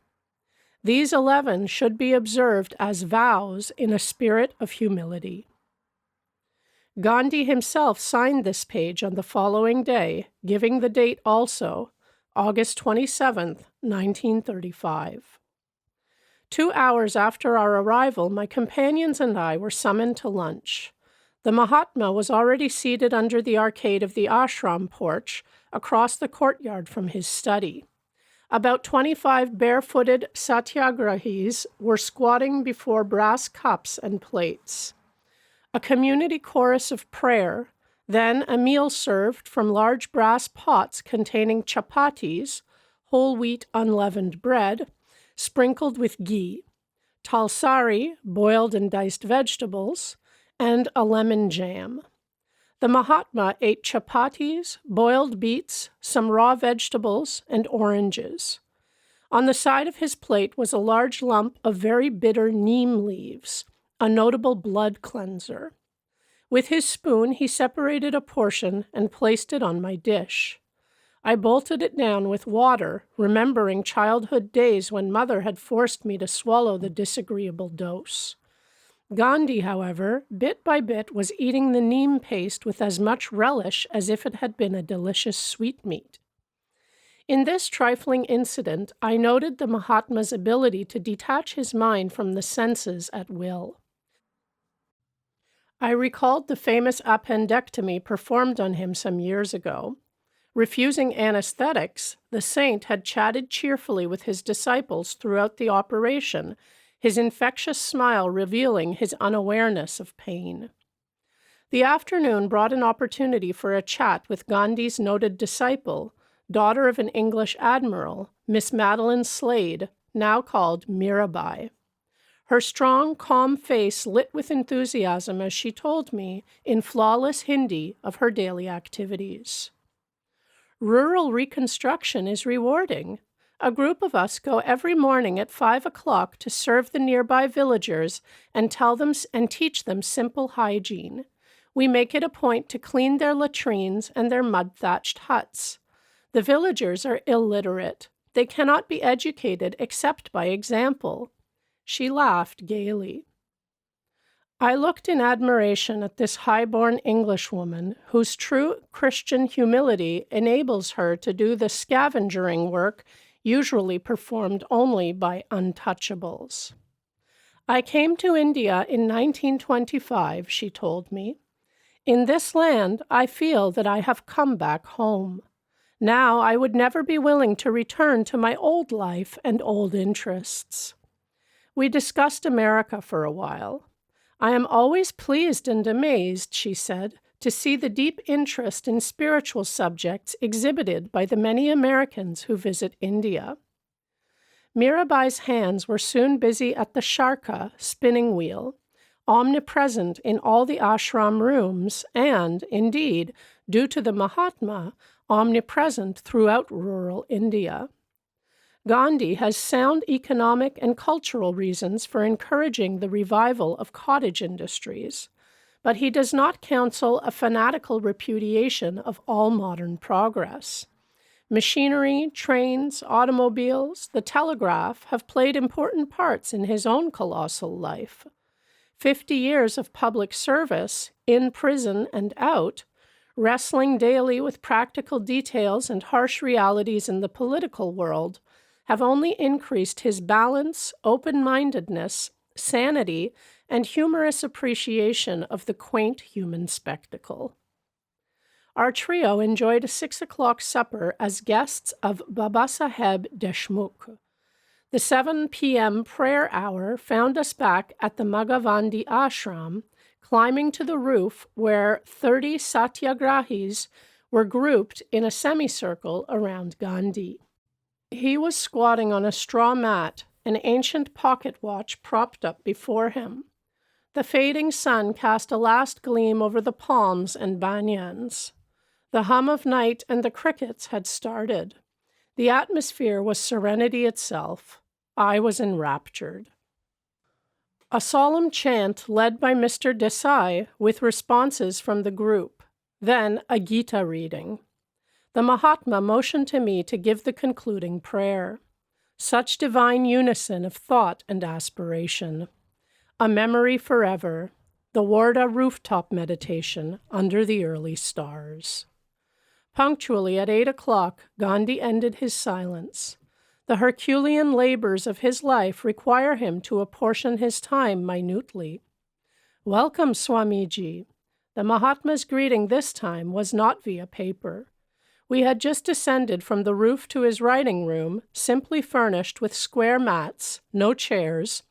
These 11 should be observed as vows in a spirit of humility. Gandhi himself signed this page on the following day, giving the date also, August 27, 1935. 2 hours after our arrival, my companions and I were summoned to lunch. The Mahatma was already seated under the arcade of the ashram porch, across the courtyard from his study. About 25 barefooted satyagrahis were squatting before brass cups and plates. A community chorus of prayer, then a meal served from large brass pots containing chapatis, whole wheat unleavened bread, sprinkled with ghee, talsari, boiled and diced vegetables, and a lemon jam. The Mahatma ate chapatis, boiled beets, some raw vegetables, and oranges. On the side of his plate was a large lump of very bitter neem leaves, a notable blood cleanser. With his spoon, he separated a portion and placed it on my dish. I bolted it down with water, remembering childhood days when Mother had forced me to swallow the disagreeable dose. Gandhi, however, bit by bit was eating the neem paste with as much relish as if it had been a delicious sweetmeat. In this trifling incident, I noted the Mahatma's ability to detach his mind from the senses at will. I recalled the famous appendectomy performed on him some years ago. Refusing anesthetics, the saint had chatted cheerfully with his disciples throughout the operation, his infectious smile revealing his unawareness of pain. The afternoon brought an opportunity for a chat with Gandhi's noted disciple, daughter of an English admiral, Miss Madeline Slade, now called Mirabai. Her strong, calm face lit with enthusiasm as she told me, in flawless Hindi, of her daily activities. Rural reconstruction is rewarding. A group of us go every morning at 5 o'clock to serve the nearby villagers and teach them simple hygiene. We make it a point to clean their latrines and their mud-thatched huts. The villagers are illiterate. They cannot be educated except by example. She laughed gaily. I looked in admiration at this high-born Englishwoman whose true Christian humility enables her to do the scavengering work usually performed only by untouchables. I came to India in 1925, she told me. In this land, I feel that I have come back home. Now I would never be willing to return to my old life and old interests. We discussed America for a while. I am always pleased and amazed, she said, to see the deep interest in spiritual subjects exhibited by the many Americans who visit India. Mirabai's hands were soon busy at the sharka, spinning wheel, omnipresent in all the ashram rooms and, indeed, due to the Mahatma, omnipresent throughout rural India. Gandhi has sound economic and cultural reasons for encouraging the revival of cottage industries, but he does not counsel a fanatical repudiation of all modern progress. Machinery, trains, automobiles, the telegraph have played important parts in his own colossal life. 50 years of public service, in prison and out, wrestling daily with practical details and harsh realities in the political world, have only increased his balance, open-mindedness, sanity, and humorous appreciation of the quaint human spectacle. Our trio enjoyed a 6 o'clock supper as guests of Babasaheb Deshmukh. The 7 p.m. prayer hour found us back at the Maghavandi ashram, climbing to the roof where 30 satyagrahis were grouped in a semicircle around Gandhi. He was squatting on a straw mat, an ancient pocket watch propped up before him. The fading sun cast a last gleam over the palms and banyans. The hum of night and the crickets had started. The atmosphere was serenity itself. I was enraptured. A solemn chant led by Mr. Desai with responses from the group, then a Gita reading. The Mahatma motioned to me to give the concluding prayer. Such divine unison of thought and aspiration. A memory forever. The Wardha rooftop meditation under the early stars. Punctually at 8 o'clock, Gandhi ended his silence. The Herculean labors of his life require him to apportion his time minutely. Welcome, Swamiji. The Mahatma's greeting this time was not via paper. We had just descended from the roof to his writing room, simply furnished with square mats, no chairs,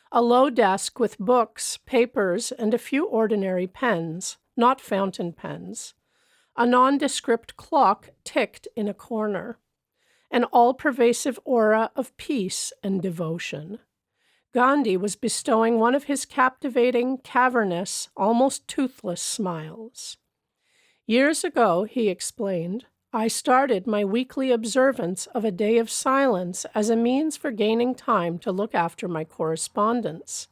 a low desk with books, papers, and a few ordinary pens, not fountain pens. A nondescript clock ticked in a corner. An all-pervasive aura of peace and devotion. Gandhi was bestowing one of his captivating, cavernous, almost toothless smiles. Years ago, he explained, I started my weekly observance of a day of silence as a means for gaining time to look after my correspondence.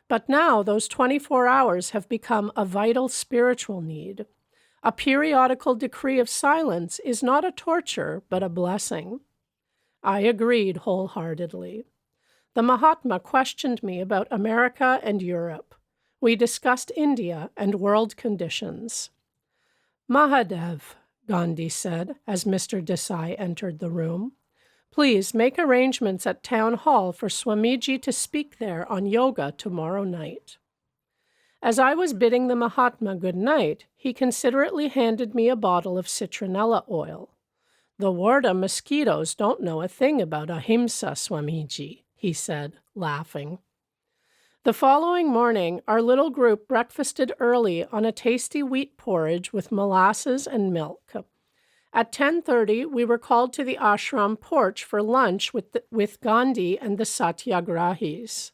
But now those 24 hours have become a vital spiritual need. A periodical decree of silence is not a torture, but a blessing. I agreed wholeheartedly. The Mahatma questioned me about America and Europe. We discussed India and world conditions. Mahadev, Gandhi said, as Mr. Desai entered the room, please make arrangements at Town Hall for Swamiji to speak there on yoga tomorrow night. As I was bidding the Mahatma good night, he considerately handed me a bottle of citronella oil. The Wardha mosquitoes don't know a thing about ahimsa, Swamiji, he said, laughing. The following morning, our little group breakfasted early on a tasty wheat porridge with molasses and milk. At 10:30, we were called to the ashram porch for lunch with Gandhi and the satyagrahis.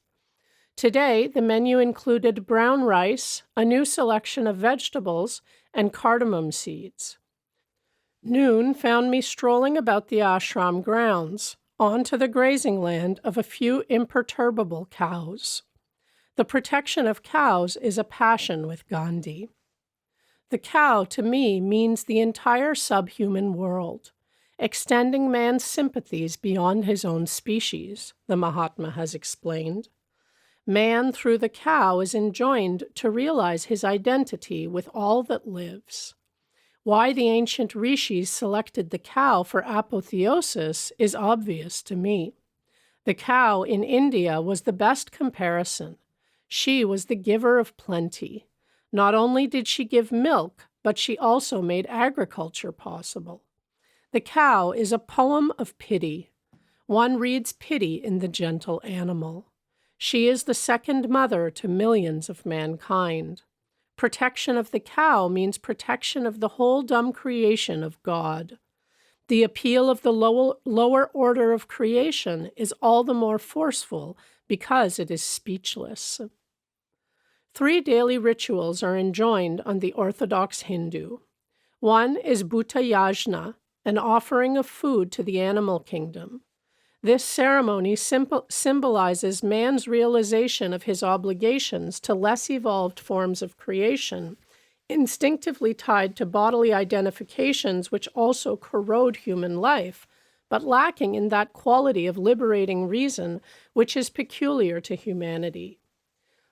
Today, the menu included brown rice, a new selection of vegetables, and cardamom seeds. Noon found me strolling about the ashram grounds, onto the grazing land of a few imperturbable cows. The protection of cows is a passion with Gandhi. The cow, to me, means the entire subhuman world, extending man's sympathies beyond his own species, the Mahatma has explained. Man, through the cow, is enjoined to realize his identity with all that lives. Why the ancient rishis selected the cow for apotheosis is obvious to me. The cow in India was the best comparison. She was the giver of plenty. Not only did she give milk, but she also made agriculture possible. The cow is a poem of pity. One reads pity in the gentle animal. She is the second mother to millions of mankind. Protection of the cow means protection of the whole dumb creation of God. The appeal of the lower order of creation is all the more forceful because it is speechless. 3 daily rituals are enjoined on the Orthodox Hindu. One is Bhuta Yajna, an offering of food to the animal kingdom. This ceremony symbolizes man's realization of his obligations to less evolved forms of creation, instinctively tied to bodily identifications which also corrode human life, but lacking in that quality of liberating reason which is peculiar to humanity.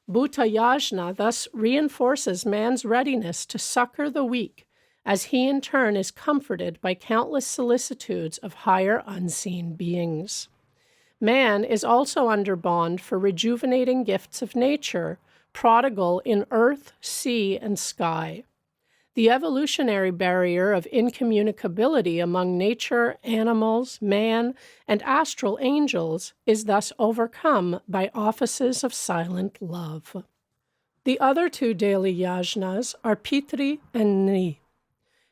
Bhuta Yajna thus reinforces man's readiness to succor the weak, as he in turn is comforted by countless solicitudes of higher unseen beings. Man is also under bond for rejuvenating gifts of nature, prodigal in earth, sea, and sky. The evolutionary barrier of incommunicability among nature, animals, man, and astral angels is thus overcome by offices of silent love. The other 2 daily yajnas are Pitri and Nri.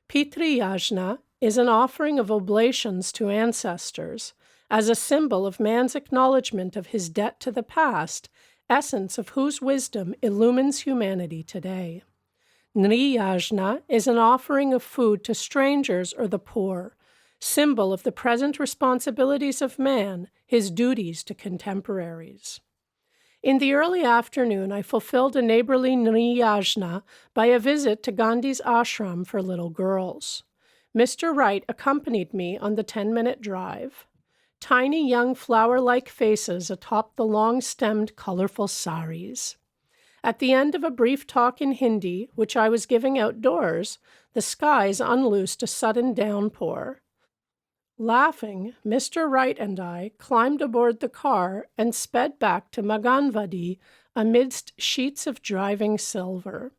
Pitri Yajna is an offering of oblations to ancestors, as a symbol of man's acknowledgement of his debt to the past, essence of whose wisdom illumines humanity today. Nri Yajna is an offering of food to strangers or the poor, symbol of the present responsibilities of man, his duties to contemporaries. In the early afternoon, I fulfilled a neighborly Nri Yajna by a visit to Gandhi's ashram for little girls. Mr. Wright accompanied me on the 10-minute drive. Tiny young flower-like faces atop the long-stemmed, colorful saris. At the end of a brief talk in Hindi, which I was giving outdoors, the skies unloosed a sudden downpour. Laughing, Mr. Wright and I climbed aboard the car and sped back to Maganvadi amidst sheets of driving silver.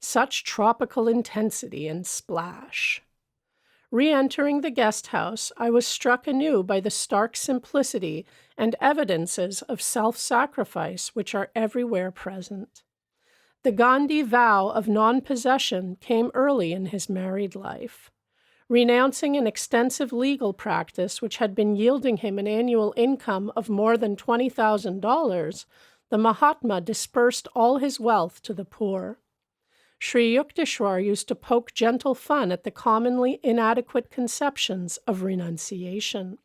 Such tropical intensity and splash. Re-entering the guest house, I was struck anew by the stark simplicity and evidences of self-sacrifice which are everywhere present. The Gandhi vow of non-possession came early in his married life. Renouncing an extensive legal practice which had been yielding him an annual income of more than $20,000, the Mahatma dispersed all his wealth to the poor. Sri Yukteswar used to poke gentle fun at the commonly inadequate conceptions of renunciation.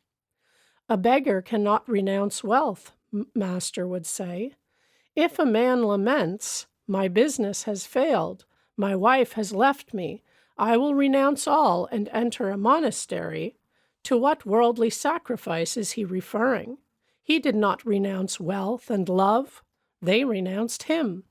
A beggar cannot renounce wealth, Master would say. If a man laments, "My business has failed, my wife has left me, I will renounce all and enter a monastery," to what worldly sacrifice is he referring? He did not renounce wealth and love. They renounced him.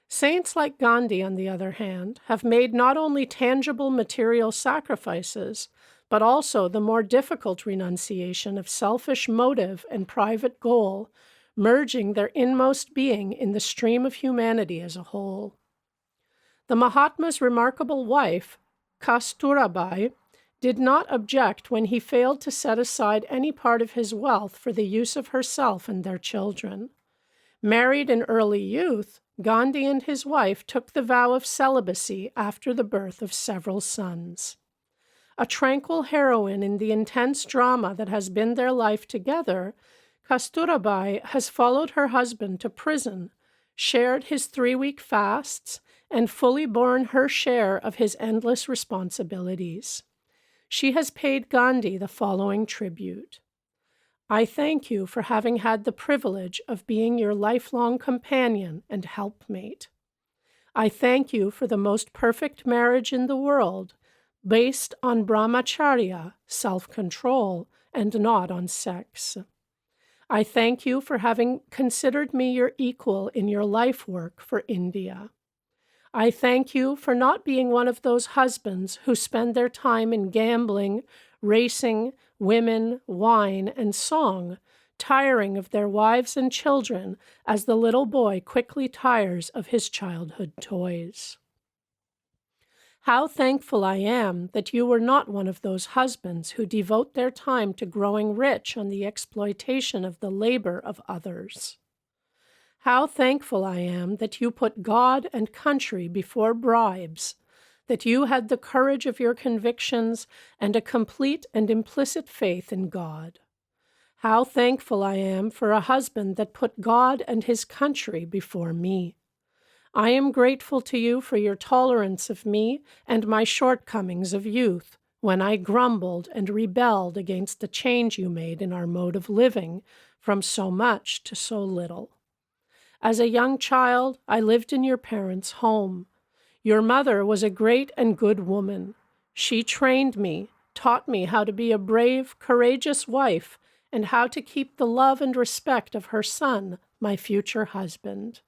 Saints like Gandhi, on the other hand, have made not only tangible material sacrifices, but also the more difficult renunciation of selfish motive and private goal, merging their inmost being in the stream of humanity as a whole. The Mahatma's remarkable wife, Kasturabai, did not object when he failed to set aside any part of his wealth for the use of herself and their children. Married in early youth, Gandhi and his wife took the vow of celibacy after the birth of several sons. A tranquil heroine in the intense drama that has been their life together, Kasturabai has followed her husband to prison, shared his 3-week fasts, and fully borne her share of his endless responsibilities. She has paid Gandhi the following tribute. "I thank you for having had the privilege of being your lifelong companion and helpmate. I thank you for the most perfect marriage in the world, based on brahmacharya, self-control, and not on sex. I thank you for having considered me your equal in your life work for India. I thank you for not being one of those husbands who spend their time in gambling, racing, women, wine, and song, tiring of their wives and children as the little boy quickly tires of his childhood toys. How thankful I am that you were not one of those husbands who devote their time to growing rich on the exploitation of the labor of others. How thankful I am that you put God and country before bribes, that you had the courage of your convictions and a complete and implicit faith in God. How thankful I am for a husband that put God and his country before me. I am grateful to you for your tolerance of me and my shortcomings of youth, when I grumbled and rebelled against the change you made in our mode of living from so much to so little. As a young child, I lived in your parents' home. Your mother was a great and good woman. She trained me, taught me how to be a brave, courageous wife, and how to keep the love and respect of her son, my future husband.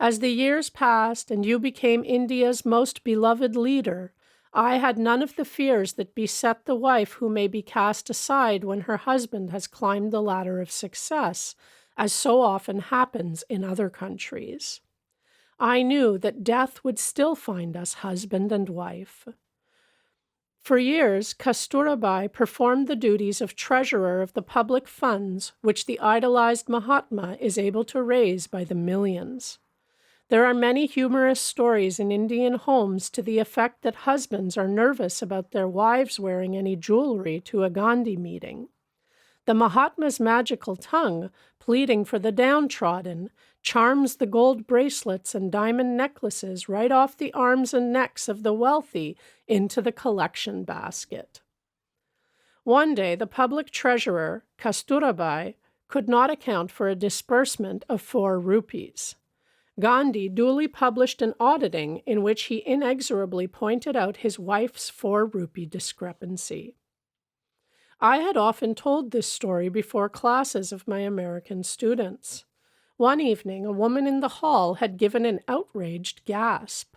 As the years passed and you became India's most beloved leader, I had none of the fears that beset the wife who may be cast aside when her husband has climbed the ladder of success, as so often happens in other countries. I knew that death would still find us husband and wife. For years, Kasturabai performed the duties of treasurer of the public funds which the idolized Mahatma is able to raise by the millions. There are many humorous stories in Indian homes to the effect that husbands are nervous about their wives wearing any jewelry to a Gandhi meeting. The Mahatma's magical tongue, pleading for the downtrodden, charms the gold bracelets and diamond necklaces right off the arms and necks of the wealthy into the collection basket. One day, the public treasurer, Kasturabai, could not account for a disbursement of 4 rupees. Gandhi duly published an auditing in which he inexorably pointed out his wife's 4-rupee discrepancy. I had often told this story before classes of my American students. One evening, a woman in the hall had given an outraged gasp.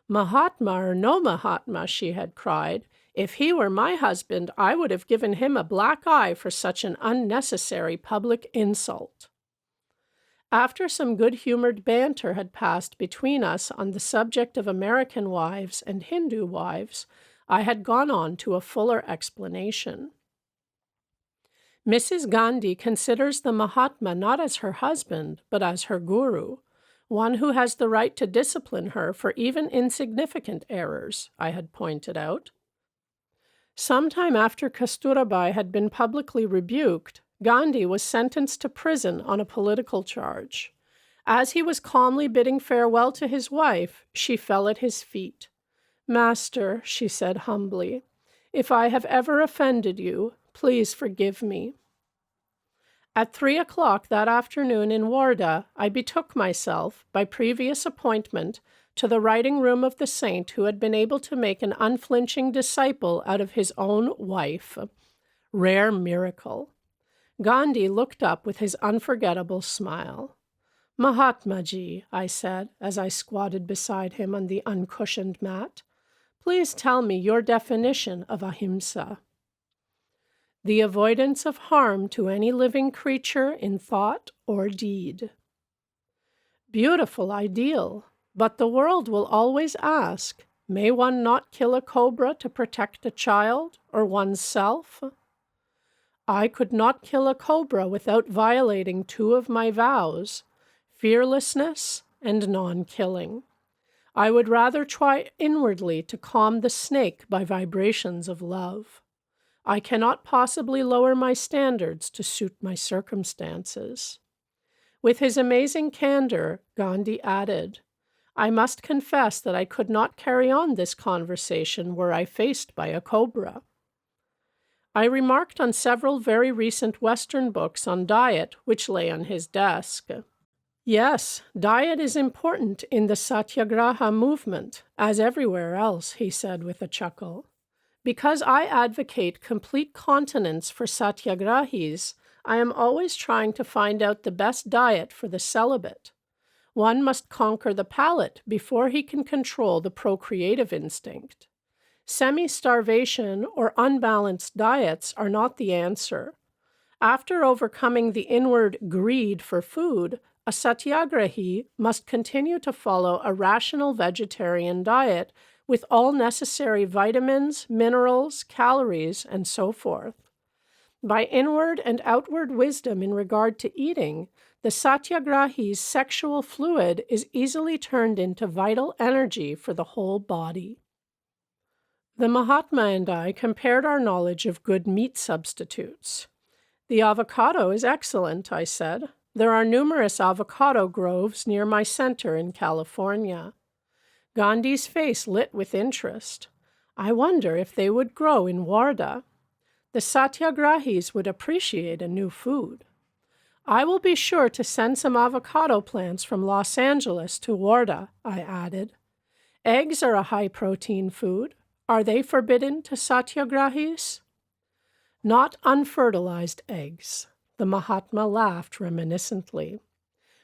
"Mahatma or no Mahatma," she had cried, "if he were my husband, I would have given him a black eye for such an unnecessary public insult." After some good-humored banter had passed between us on the subject of American wives and Hindu wives, I had gone on to a fuller explanation. Mrs. Gandhi considers the Mahatma not as her husband, but as her guru, one who has the right to discipline her for even insignificant errors, I had pointed out. Sometime after Kasturabai had been publicly rebuked, Gandhi was sentenced to prison on a political charge. As he was calmly bidding farewell to his wife, she fell at his feet. "Master," she said humbly, "if I have ever offended you, please forgive me." At 3:00 that afternoon in Wardha, I betook myself, by previous appointment, to the writing room of the saint who had been able to make an unflinching disciple out of his own wife. Rare miracle. Gandhi looked up with his unforgettable smile. "Mahatmaji," I said, as I squatted beside him on the uncushioned mat, "please tell me your definition of ahimsa." "The avoidance of harm to any living creature in thought or deed." Beautiful ideal, but the world will always ask, may one not kill a cobra to protect a child or oneself? I could not kill a cobra without violating 2 of my vows, fearlessness and non-killing. I would rather try inwardly to calm the snake by vibrations of love. I cannot possibly lower my standards to suit my circumstances. With his amazing candor, Gandhi added, "I must confess that I could not carry on this conversation were I faced by a cobra." I remarked on several very recent Western books on diet which lay on his desk. "Yes, diet is important in the Satyagraha movement, as everywhere else," he said with a chuckle. "Because I advocate complete continence for Satyagrahis, I am always trying to find out the best diet for the celibate. One must conquer the palate before he can control the procreative instinct. Semi-starvation or unbalanced diets are not the answer. After overcoming the inward greed for food, a satyagrahi must continue to follow a rational vegetarian diet with all necessary vitamins, minerals, calories, and so forth. By inward and outward wisdom in regard to eating, the satyagrahi's sexual fluid is easily turned into vital energy for the whole body. The Mahatma and I compared our knowledge of good meat substitutes. "The avocado is excellent," I said. "There are numerous avocado groves near my center in California." Gandhi's face lit with interest. "I wonder if they would grow in Wardha. The satyagrahis would appreciate a new food." "I will be sure to send some avocado plants from Los Angeles to Wardha," I added. "Eggs are a high-protein food. Are they forbidden to satyagrahis?" "Not unfertilized eggs." The Mahatma laughed reminiscently.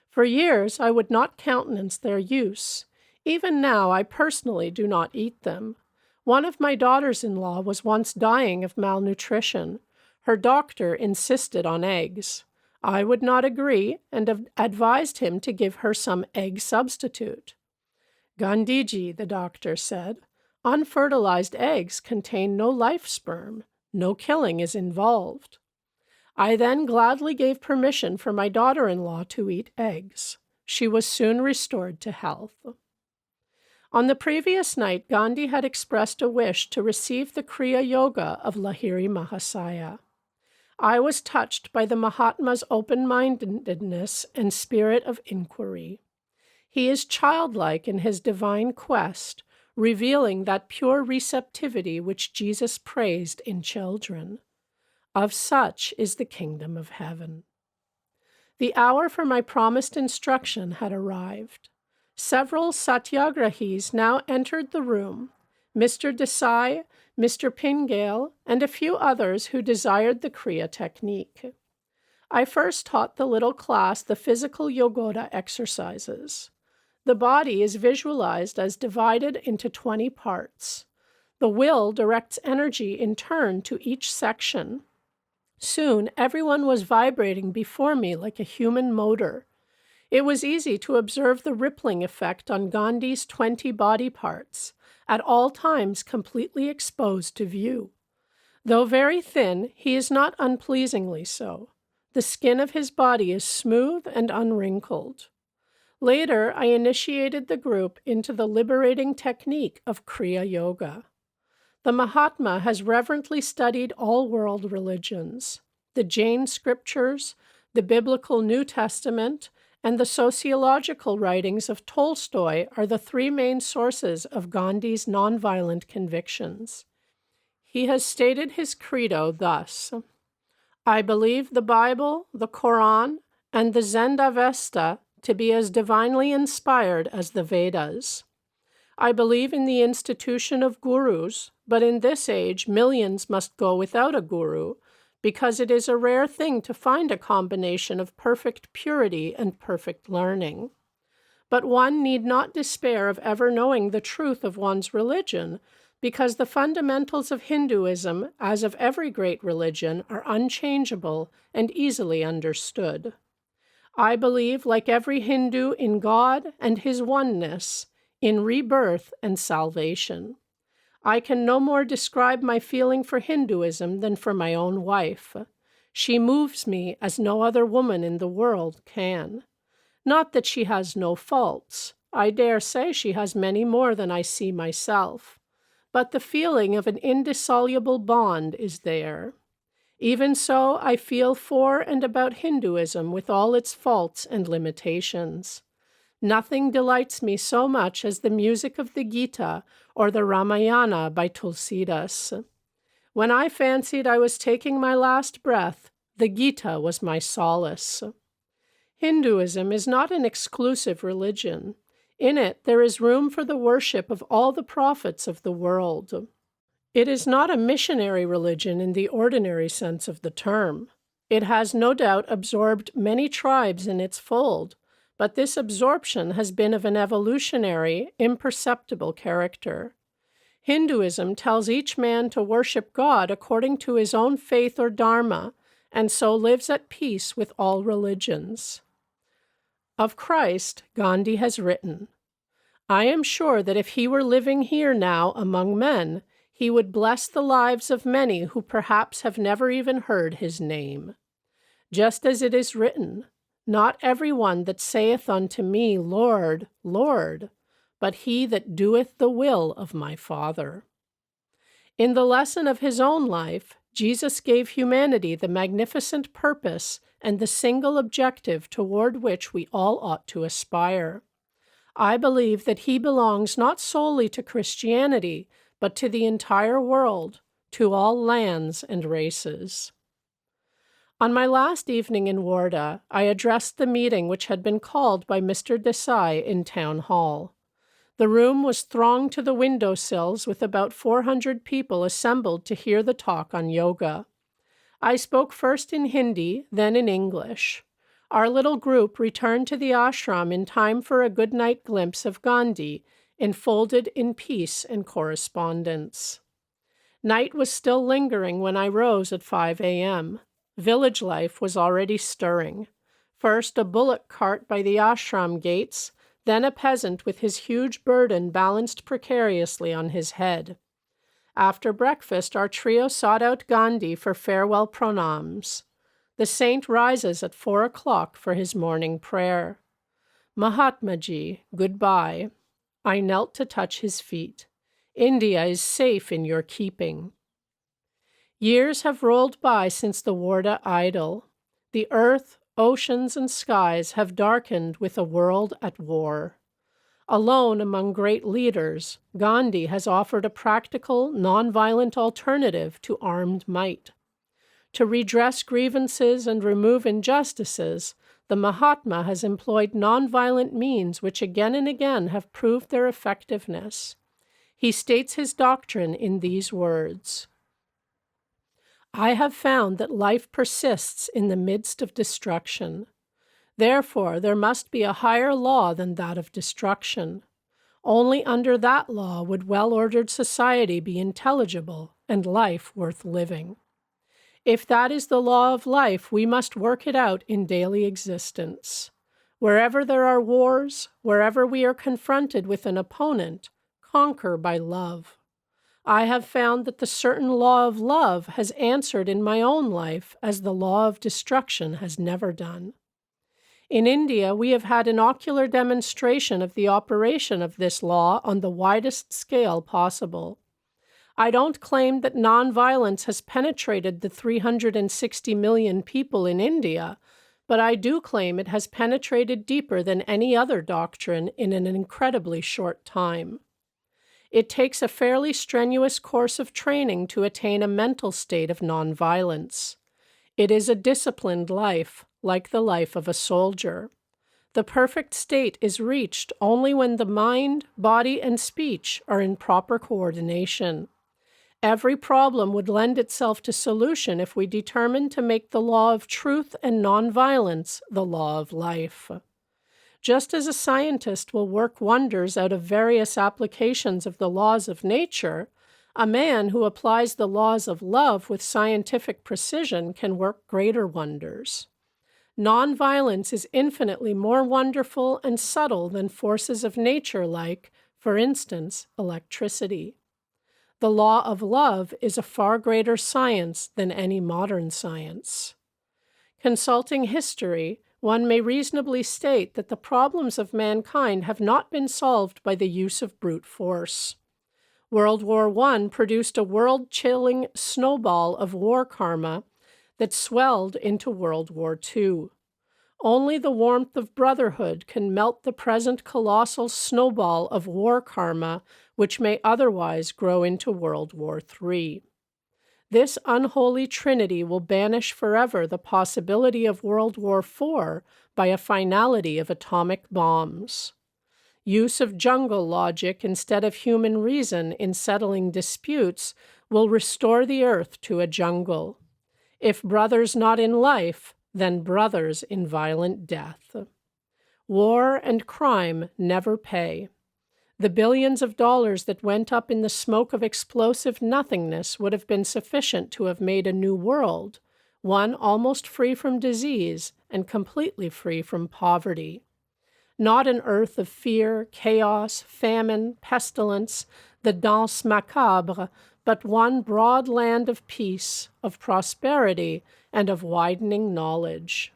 "For years I would not countenance their use. Even now I personally do not eat them. One of my daughters-in-law was once dying of malnutrition. Her doctor insisted on eggs. I would not agree and advised him to give her some egg substitute. "Gandhiji," the doctor said, "unfertilized eggs contain no life sperm. No killing is involved." I then gladly gave permission for my daughter-in-law to eat eggs. She was soon restored to health. On the previous night, Gandhi had expressed a wish to receive the Kriya Yoga of Lahiri Mahasaya. I was touched by the Mahatma's open-mindedness and spirit of inquiry. He is childlike in his divine quest, revealing that pure receptivity which Jesus praised in children. Of such is the kingdom of heaven. The hour for my promised instruction had arrived. Several satyagrahis now entered the room, Mr. Desai, Mr. Pingale, and a few others who desired the Kriya technique. I first taught the little class the physical yogoda exercises. The body is visualized as divided into 20 parts. The will directs energy in turn to each section. Soon, everyone was vibrating before me like a human motor. It was easy to observe the rippling effect on Gandhi's 20 body parts, at all times completely exposed to view. Though very thin, he is not unpleasingly so. The skin of his body is smooth and unwrinkled. Later, I initiated the group into the liberating technique of Kriya Yoga. The Mahatma has reverently studied all world religions. The Jain scriptures, the biblical New Testament, and the sociological writings of Tolstoy are the three main sources of Gandhi's nonviolent convictions. He has stated his credo thus: "I believe the Bible, the Quran, and the Zend-Avesta to be as divinely inspired as the Vedas. I believe in the institution of gurus, but in this age millions must go without a guru, because it is a rare thing to find a combination of perfect purity and perfect learning. But one need not despair of ever knowing the truth of one's religion, because the fundamentals of Hinduism, as of every great religion, are unchangeable and easily understood. I believe, like every Hindu, in God and his oneness, in rebirth and salvation. I can no more describe my feeling for Hinduism than for my own wife. She moves me as no other woman in the world can. Not that she has no faults. I dare say she has many more than I see myself. But the feeling of an indissoluble bond is there. Even so, I feel for and about Hinduism with all its faults and limitations. Nothing delights me so much as the music of the Gita or the Ramayana by Tulsidas. When I fancied I was taking my last breath, the Gita was my solace. Hinduism is not an exclusive religion. In it, there is room for the worship of all the prophets of the world. It is not a missionary religion in the ordinary sense of the term. It has no doubt absorbed many tribes in its fold, but this absorption has been of an evolutionary, imperceptible character. Hinduism tells each man to worship God according to his own faith or dharma, and so lives at peace with all religions. Of Christ, Gandhi has written, "I am sure that if he were living here now among men, he would bless the lives of many who perhaps have never even heard his name. Just as it is written, not every one that saith unto me, Lord, Lord, but he that doeth the will of my Father." In the lesson of his own life, Jesus gave humanity the magnificent purpose and the single objective toward which we all ought to aspire. I believe that he belongs not solely to Christianity, but to the entire world, to all lands and races. On my last evening in Wardha, I addressed the meeting which had been called by Mr. Desai in Town Hall. The room was thronged to the window sills with about 400 people assembled to hear the talk on yoga. I spoke first in Hindi, then in English. Our little group returned to the ashram in time for a good-night glimpse of Gandhi, enfolded in peace and correspondence. Night was still lingering when I rose at 5 a.m. Village life was already stirring. First a bullock cart by the ashram gates, then a peasant with his huge burden balanced precariously on his head. After breakfast, our trio sought out Gandhi for farewell pranams. The saint rises at 4 o'clock for his morning prayer. Mahatma ji, goodbye. I knelt to touch his feet. India is safe in your keeping. Years have rolled by since the Wardha Idyll. The earth, oceans, and skies have darkened with a world at war. Alone among great leaders, Gandhi has offered a practical, nonviolent alternative to armed might. To redress grievances and remove injustices, the Mahatma has employed nonviolent means which again and again have proved their effectiveness. He states his doctrine in these words, "I have found that life persists in the midst of destruction. Therefore, there must be a higher law than that of destruction. Only under that law would well-ordered society be intelligible and life worth living. If that is the law of life, we must work it out in daily existence. Wherever there are wars, wherever we are confronted with an opponent, conquer by love. I have found that the certain law of love has answered in my own life as the law of destruction has never done. In India, we have had an ocular demonstration of the operation of this law on the widest scale possible. I don't claim that nonviolence has penetrated the 360 million people in India, but I do claim it has penetrated deeper than any other doctrine in an incredibly short time. It takes a fairly strenuous course of training to attain a mental state of nonviolence. It is a disciplined life, like the life of a soldier. The perfect state is reached only when the mind, body, and speech are in proper coordination. Every problem would lend itself to solution if we determined to make the law of truth and nonviolence the law of life. Just as a scientist will work wonders out of various applications of the laws of nature, a man who applies the laws of love with scientific precision can work greater wonders. Nonviolence is infinitely more wonderful and subtle than forces of nature like, for instance, electricity. The law of love is a far greater science than any modern science. Consulting history, one may reasonably state that the problems of mankind have not been solved by the use of brute force. World War I produced a world-chilling snowball of war karma that swelled into World War II. Only the warmth of brotherhood can melt the present colossal snowball of war karma, which may otherwise grow into World War III. This unholy trinity will banish forever the possibility of World War IV by a finality of atomic bombs. Use of jungle logic instead of human reason in settling disputes will restore the earth to a jungle. If brothers not in life, then brothers in violent death. War and crime never pay. The billions of dollars that went up in the smoke of explosive nothingness would have been sufficient to have made a new world, one almost free from disease and completely free from poverty. Not an earth of fear, chaos, famine, pestilence, the danse macabre, but one broad land of peace, of prosperity, and of widening knowledge.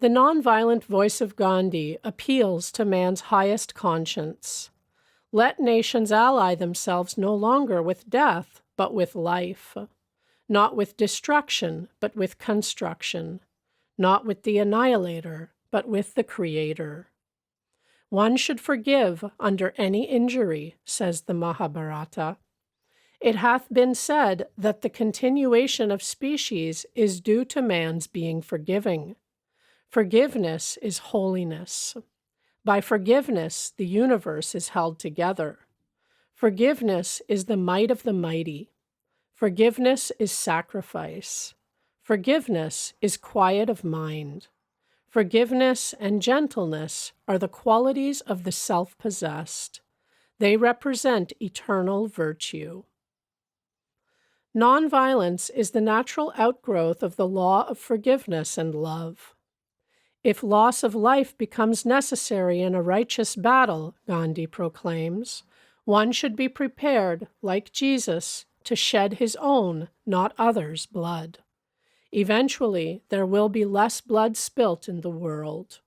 The nonviolent voice of Gandhi appeals to man's highest conscience. Let nations ally themselves no longer with death, but with life. Not with destruction, but with construction. Not with the annihilator, but with the Creator. One should forgive under any injury, says the Mahabharata. It hath been said that the continuation of species is due to man's being forgiving. Forgiveness is holiness. By forgiveness, the universe is held together. Forgiveness is the might of the mighty. Forgiveness is sacrifice. Forgiveness is quiet of mind. Forgiveness and gentleness are the qualities of the self-possessed. They represent eternal virtue. Nonviolence is the natural outgrowth of the law of forgiveness and love. If loss of life becomes necessary in a righteous battle, Gandhi proclaims, one should be prepared, like Jesus, to shed his own, not others' blood. Eventually, there will be less blood spilt in the world.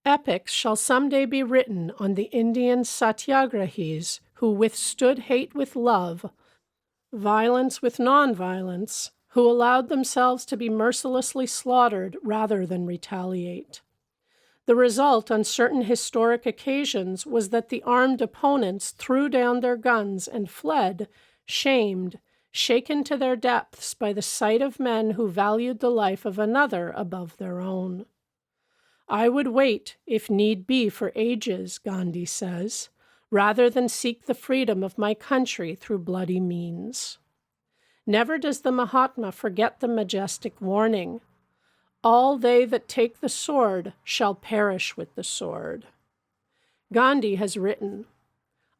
Epics shall someday be written on the Indian satyagrahis who withstood hate with love, violence with nonviolence, who allowed themselves to be mercilessly slaughtered rather than retaliate. The result on certain historic occasions was that the armed opponents threw down their guns and fled, shamed, shaken to their depths by the sight of men who valued the life of another above their own. I would wait, if need be, for ages, Gandhi says, rather than seek the freedom of my country through bloody means. Never does the Mahatma forget the majestic warning, all they that take the sword shall perish with the sword. Gandhi has written,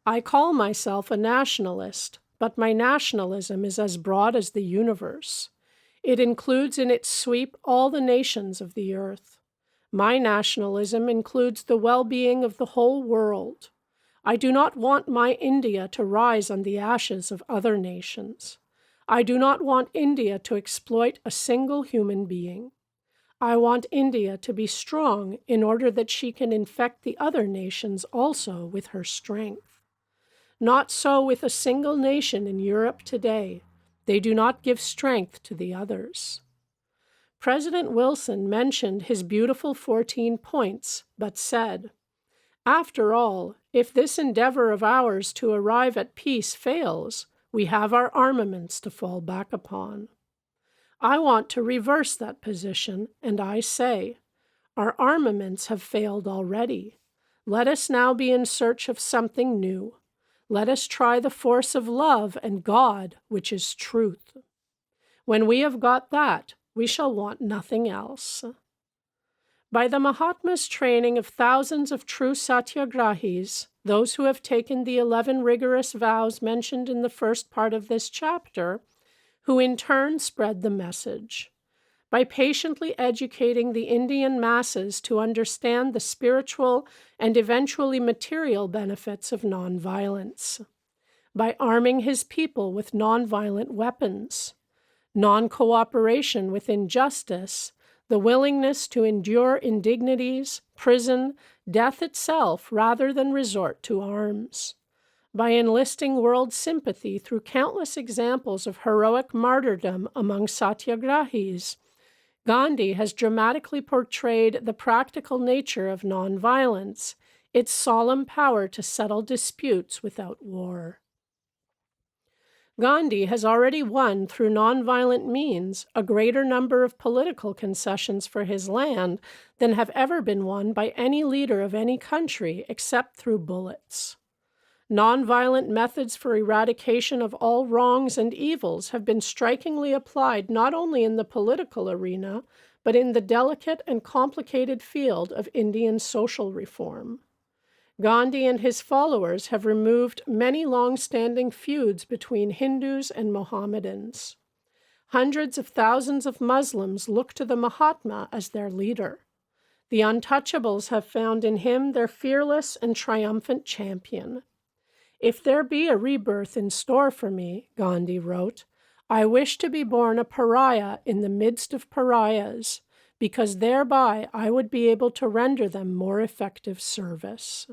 I call myself a nationalist, but my nationalism is as broad as the universe. It includes in its sweep all the nations of the earth. My nationalism includes the well-being of the whole world. I do not want my India to rise on the ashes of other nations. I do not want India to exploit a single human being. I want India to be strong in order that she can infect the other nations also with her strength. Not so with a single nation in Europe today. They do not give strength to the others. President Wilson mentioned his beautiful 14 points, but said, after all, if this endeavor of ours to arrive at peace fails, we have our armaments to fall back upon. I want to reverse that position, and I say, our armaments have failed already. Let us now be in search of something new. Let us try the force of love and God, which is truth. When we have got that, we shall want nothing else. By the Mahatma's training of thousands of true satyagrahis, those who have taken the 11 rigorous vows mentioned in the first part of this chapter, who in turn spread the message. By patiently educating the Indian masses to understand the spiritual and eventually material benefits of nonviolence. By arming his people with nonviolent weapons. Non-cooperation with injustice, the willingness to endure indignities, prison, death itself rather than resort to arms. By enlisting world sympathy through countless examples of heroic martyrdom among satyagrahis, Gandhi has dramatically portrayed the practical nature of nonviolence, its solemn power to settle disputes without war. Gandhi has already won through nonviolent means a greater number of political concessions for his land than have ever been won by any leader of any country except through bullets. Nonviolent methods for eradication of all wrongs and evils have been strikingly applied not only in the political arena, but in the delicate and complicated field of Indian social reform. Gandhi and his followers have removed many long-standing feuds between Hindus and Mohammedans. Hundreds of thousands of Muslims look to the Mahatma as their leader. The untouchables have found in him their fearless and triumphant champion. "If there be a rebirth in store for me," Gandhi wrote, "I wish to be born a pariah in the midst of pariahs, because thereby I would be able to render them more effective service."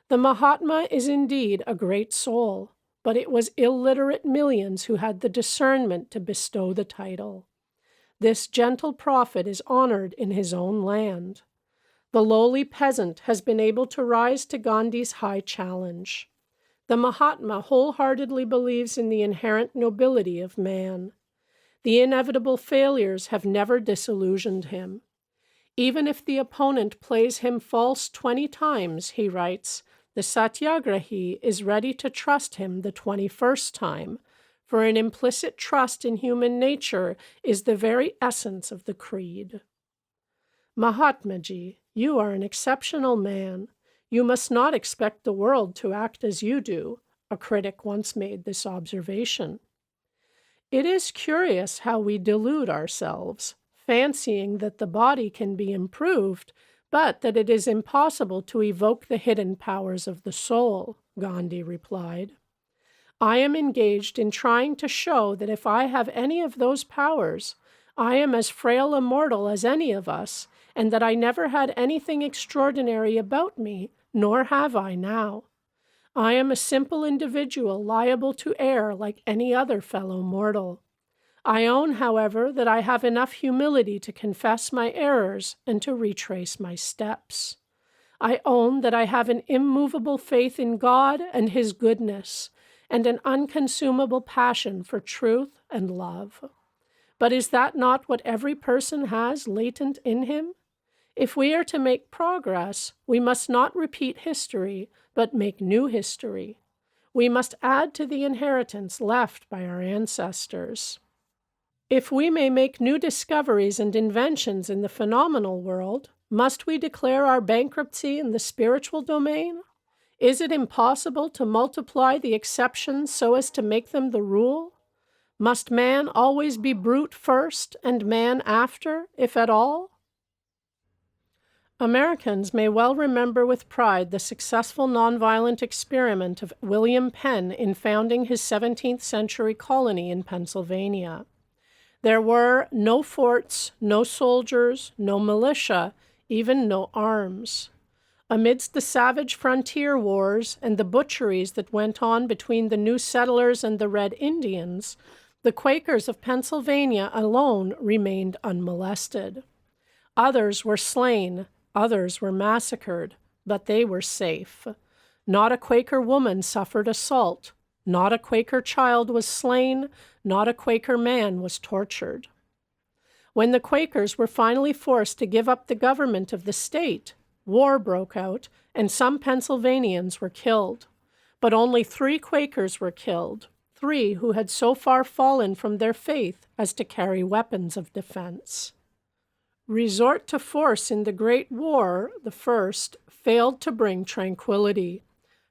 The Mahatma is indeed a great soul, but it was illiterate millions who had the discernment to bestow the title. This gentle prophet is honored in his own land. The lowly peasant has been able to rise to Gandhi's high challenge. The Mahatma wholeheartedly believes in the inherent nobility of man. The inevitable failures have never disillusioned him. Even if the opponent plays him false 20 times, he writes, the Satyagrahi is ready to trust him the 21st time, for an implicit trust in human nature is the very essence of the creed. Mahatmaji, you are an exceptional man. You must not expect the world to act as you do, a critic once made this observation. It is curious how we delude ourselves, fancying that the body can be improved, but that it is impossible to evoke the hidden powers of the soul, Gandhi replied. I am engaged in trying to show that if I have any of those powers, I am as frail a mortal as any of us, and that I never had anything extraordinary about me, nor have I now. I am a simple individual liable to err like any other fellow mortal. I own, however, that I have enough humility to confess my errors and to retrace my steps. I own that I have an immovable faith in God and His goodness, and an unconsumable passion for truth and love. But is that not what every person has latent in him? If we are to make progress, we must not repeat history, but make new history. We must add to the inheritance left by our ancestors. If we may make new discoveries and inventions in the phenomenal world, must we declare our bankruptcy in the spiritual domain? Is it impossible to multiply the exceptions so as to make them the rule? Must man always be brute first and man after, if at all? Americans may well remember with pride the successful nonviolent experiment of William Penn in founding his 17th century colony in Pennsylvania. There were no forts, no soldiers, no militia, even no arms. Amidst the savage frontier wars and the butcheries that went on between the new settlers and the Red Indians, the Quakers of Pennsylvania alone remained unmolested. Others were slain, others were massacred, but they were safe. Not a Quaker woman suffered assault, not a Quaker child was slain, not a Quaker man was tortured. When the Quakers were finally forced to give up the government of the state, war broke out, and some Pennsylvanians were killed. But only 3 Quakers were killed, 3 who had so far fallen from their faith as to carry weapons of defense. Resort to force in the Great War, the first, failed to bring tranquility.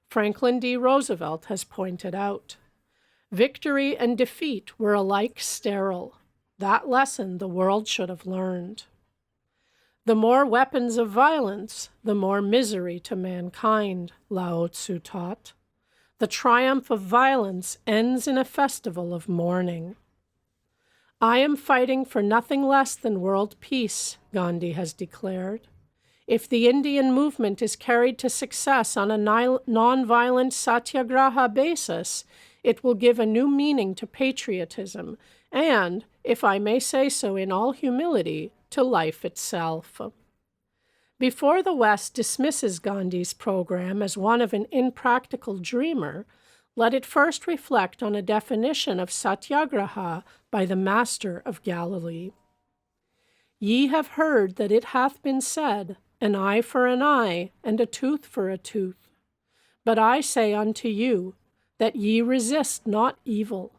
Franklin D. Roosevelt has pointed out. Victory and defeat were alike sterile. That lesson the world should have learned. The more weapons of violence, the more misery to mankind, Lao Tzu taught. The triumph of violence ends in a festival of mourning. I am fighting for nothing less than world peace, Gandhi has declared. If the Indian movement is carried to success on a non-violent satyagraha basis, it will give a new meaning to patriotism and, if I may say so in all humility, to life itself. Before the West dismisses Gandhi's program as one of an impractical dreamer, let it first reflect on a definition of satyagraha by the Master of Galilee. Ye have heard that it hath been said, an eye for an eye, and a tooth for a tooth. But I say unto you, that ye resist not evil,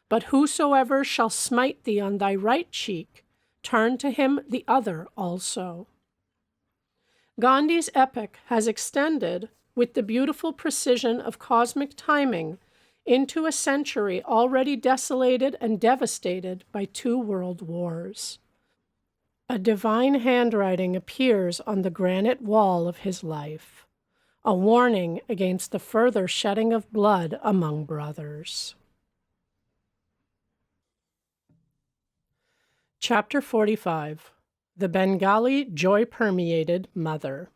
but whosoever shall smite thee on thy right cheek, turn to him the other also. Gandhi's epic has extended, with the beautiful precision of cosmic timing, into a century already desolated and devastated by 2 world wars. A divine handwriting appears on the granite wall of his life, a warning against the further shedding of blood among brothers. Chapter 45. The Bengali Joy-Permeated Mother.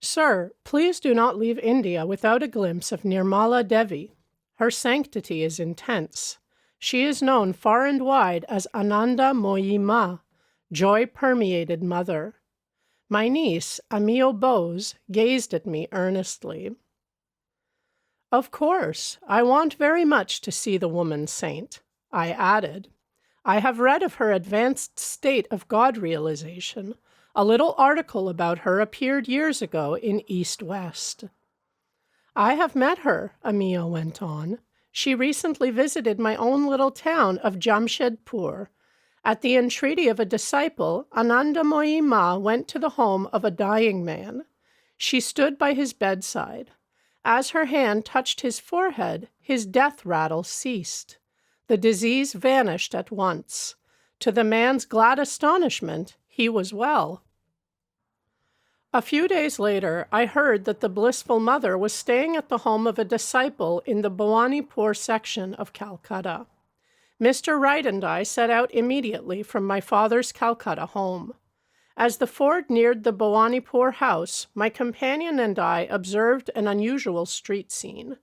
Sir, please do not leave India without a glimpse of Nirmala Devi. Her sanctity is intense. She is known far and wide as Ananda Moyi Ma, Joy-Permeated Mother. My niece, Amio Bose, gazed at me earnestly. Of course, I want very much to see the woman saint, I added. I have read of her advanced state of God realization. A little article about her appeared years ago in East West. I have met her, Amio went on. She recently visited my own little town of Jamshedpur. At the entreaty of a disciple, Ananda Moyi Ma went to the home of a dying man. She stood by his bedside. As her hand touched his forehead, his death rattle ceased. The disease vanished at once. To the man's glad astonishment, he was well. A few days later, I heard that the blissful mother was staying at the home of a disciple in the Bhawanipur section of Calcutta. Mr. Wright and I set out immediately from my father's Calcutta home. As the Ford neared the Bhawanipur house, my companion and I observed an unusual street scene.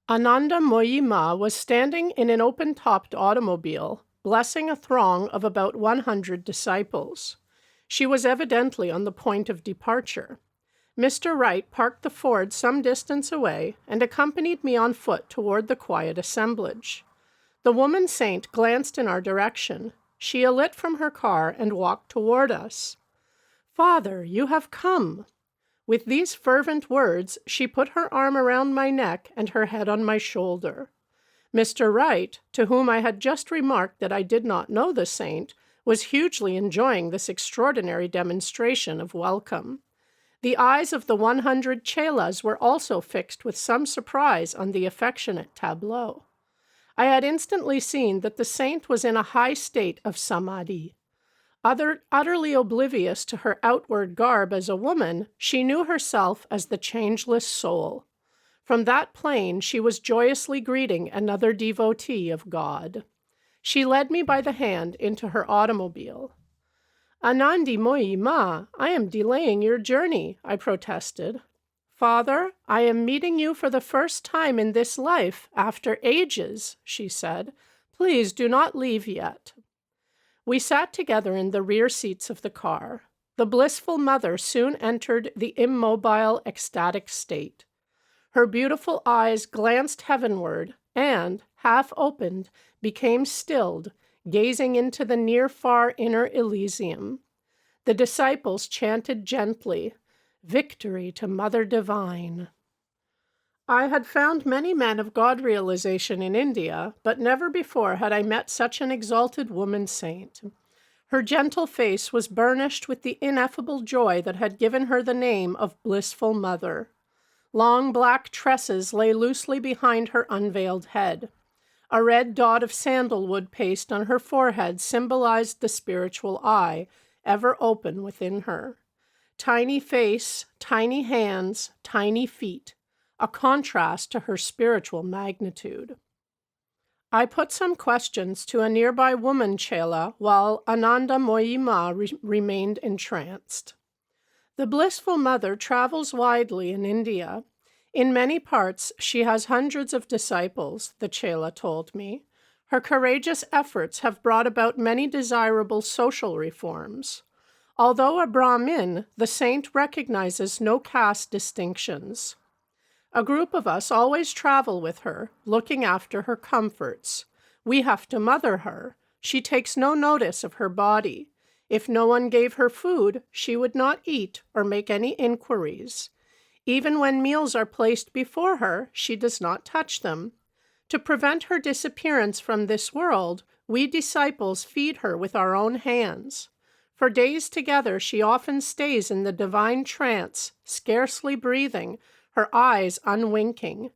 Ananda Moyi Ma was standing in an open-topped automobile, blessing a throng of about 100 disciples. She was evidently on the point of departure. Mr. Wright parked the Ford some distance away and accompanied me on foot toward the quiet assemblage. The woman saint glanced in our direction. She alit from her car and walked toward us. "Father, you have come." With these fervent words, she put her arm around my neck and her head on my shoulder. Mr. Wright, to whom I had just remarked that I did not know the saint, was hugely enjoying this extraordinary demonstration of welcome. The eyes of the 100 chelas were also fixed with some surprise on the affectionate tableau. I had instantly seen that the saint was in a high state of samadhi. Utterly oblivious to her outward garb as a woman, she knew herself as the changeless soul. From that plane, she was joyously greeting another devotee of God. She led me by the hand into her automobile. "Anandi Moyi Ma, I am delaying your journey," I protested. "Father, I am meeting you for the first time in this life, after ages," she said. "Please do not leave yet." We sat together in the rear seats of the car. The blissful mother soon entered the immobile, ecstatic state. Her beautiful eyes glanced heavenward and, half opened, became stilled, gazing into the near-far inner Elysium. The disciples chanted gently, "Victory to Mother Divine." I had found many men of God realization in India, but never before had I met such an exalted woman saint. Her gentle face was burnished with the ineffable joy that had given her the name of Blissful Mother. Long black tresses lay loosely behind her unveiled head. A red dot of sandalwood paste on her forehead symbolized the spiritual eye, ever open within her. Tiny face, tiny hands, tiny feet, a contrast to her spiritual magnitude. I put some questions to a nearby woman chela while Ananda Moyi Ma remained entranced. The blissful mother travels widely in India. In many parts, she has hundreds of disciples, the chela told me. Her courageous efforts have brought about many desirable social reforms. Although a Brahmin, the saint recognizes no caste distinctions. A group of us always travel with her, looking after her comforts. We have to mother her. She takes no notice of her body. If no one gave her food, she would not eat or make any inquiries. Even when meals are placed before her, she does not touch them. To prevent her disappearance from this world, we disciples feed her with our own hands. For days together, she often stays in the divine trance, scarcely breathing, her eyes unwinking.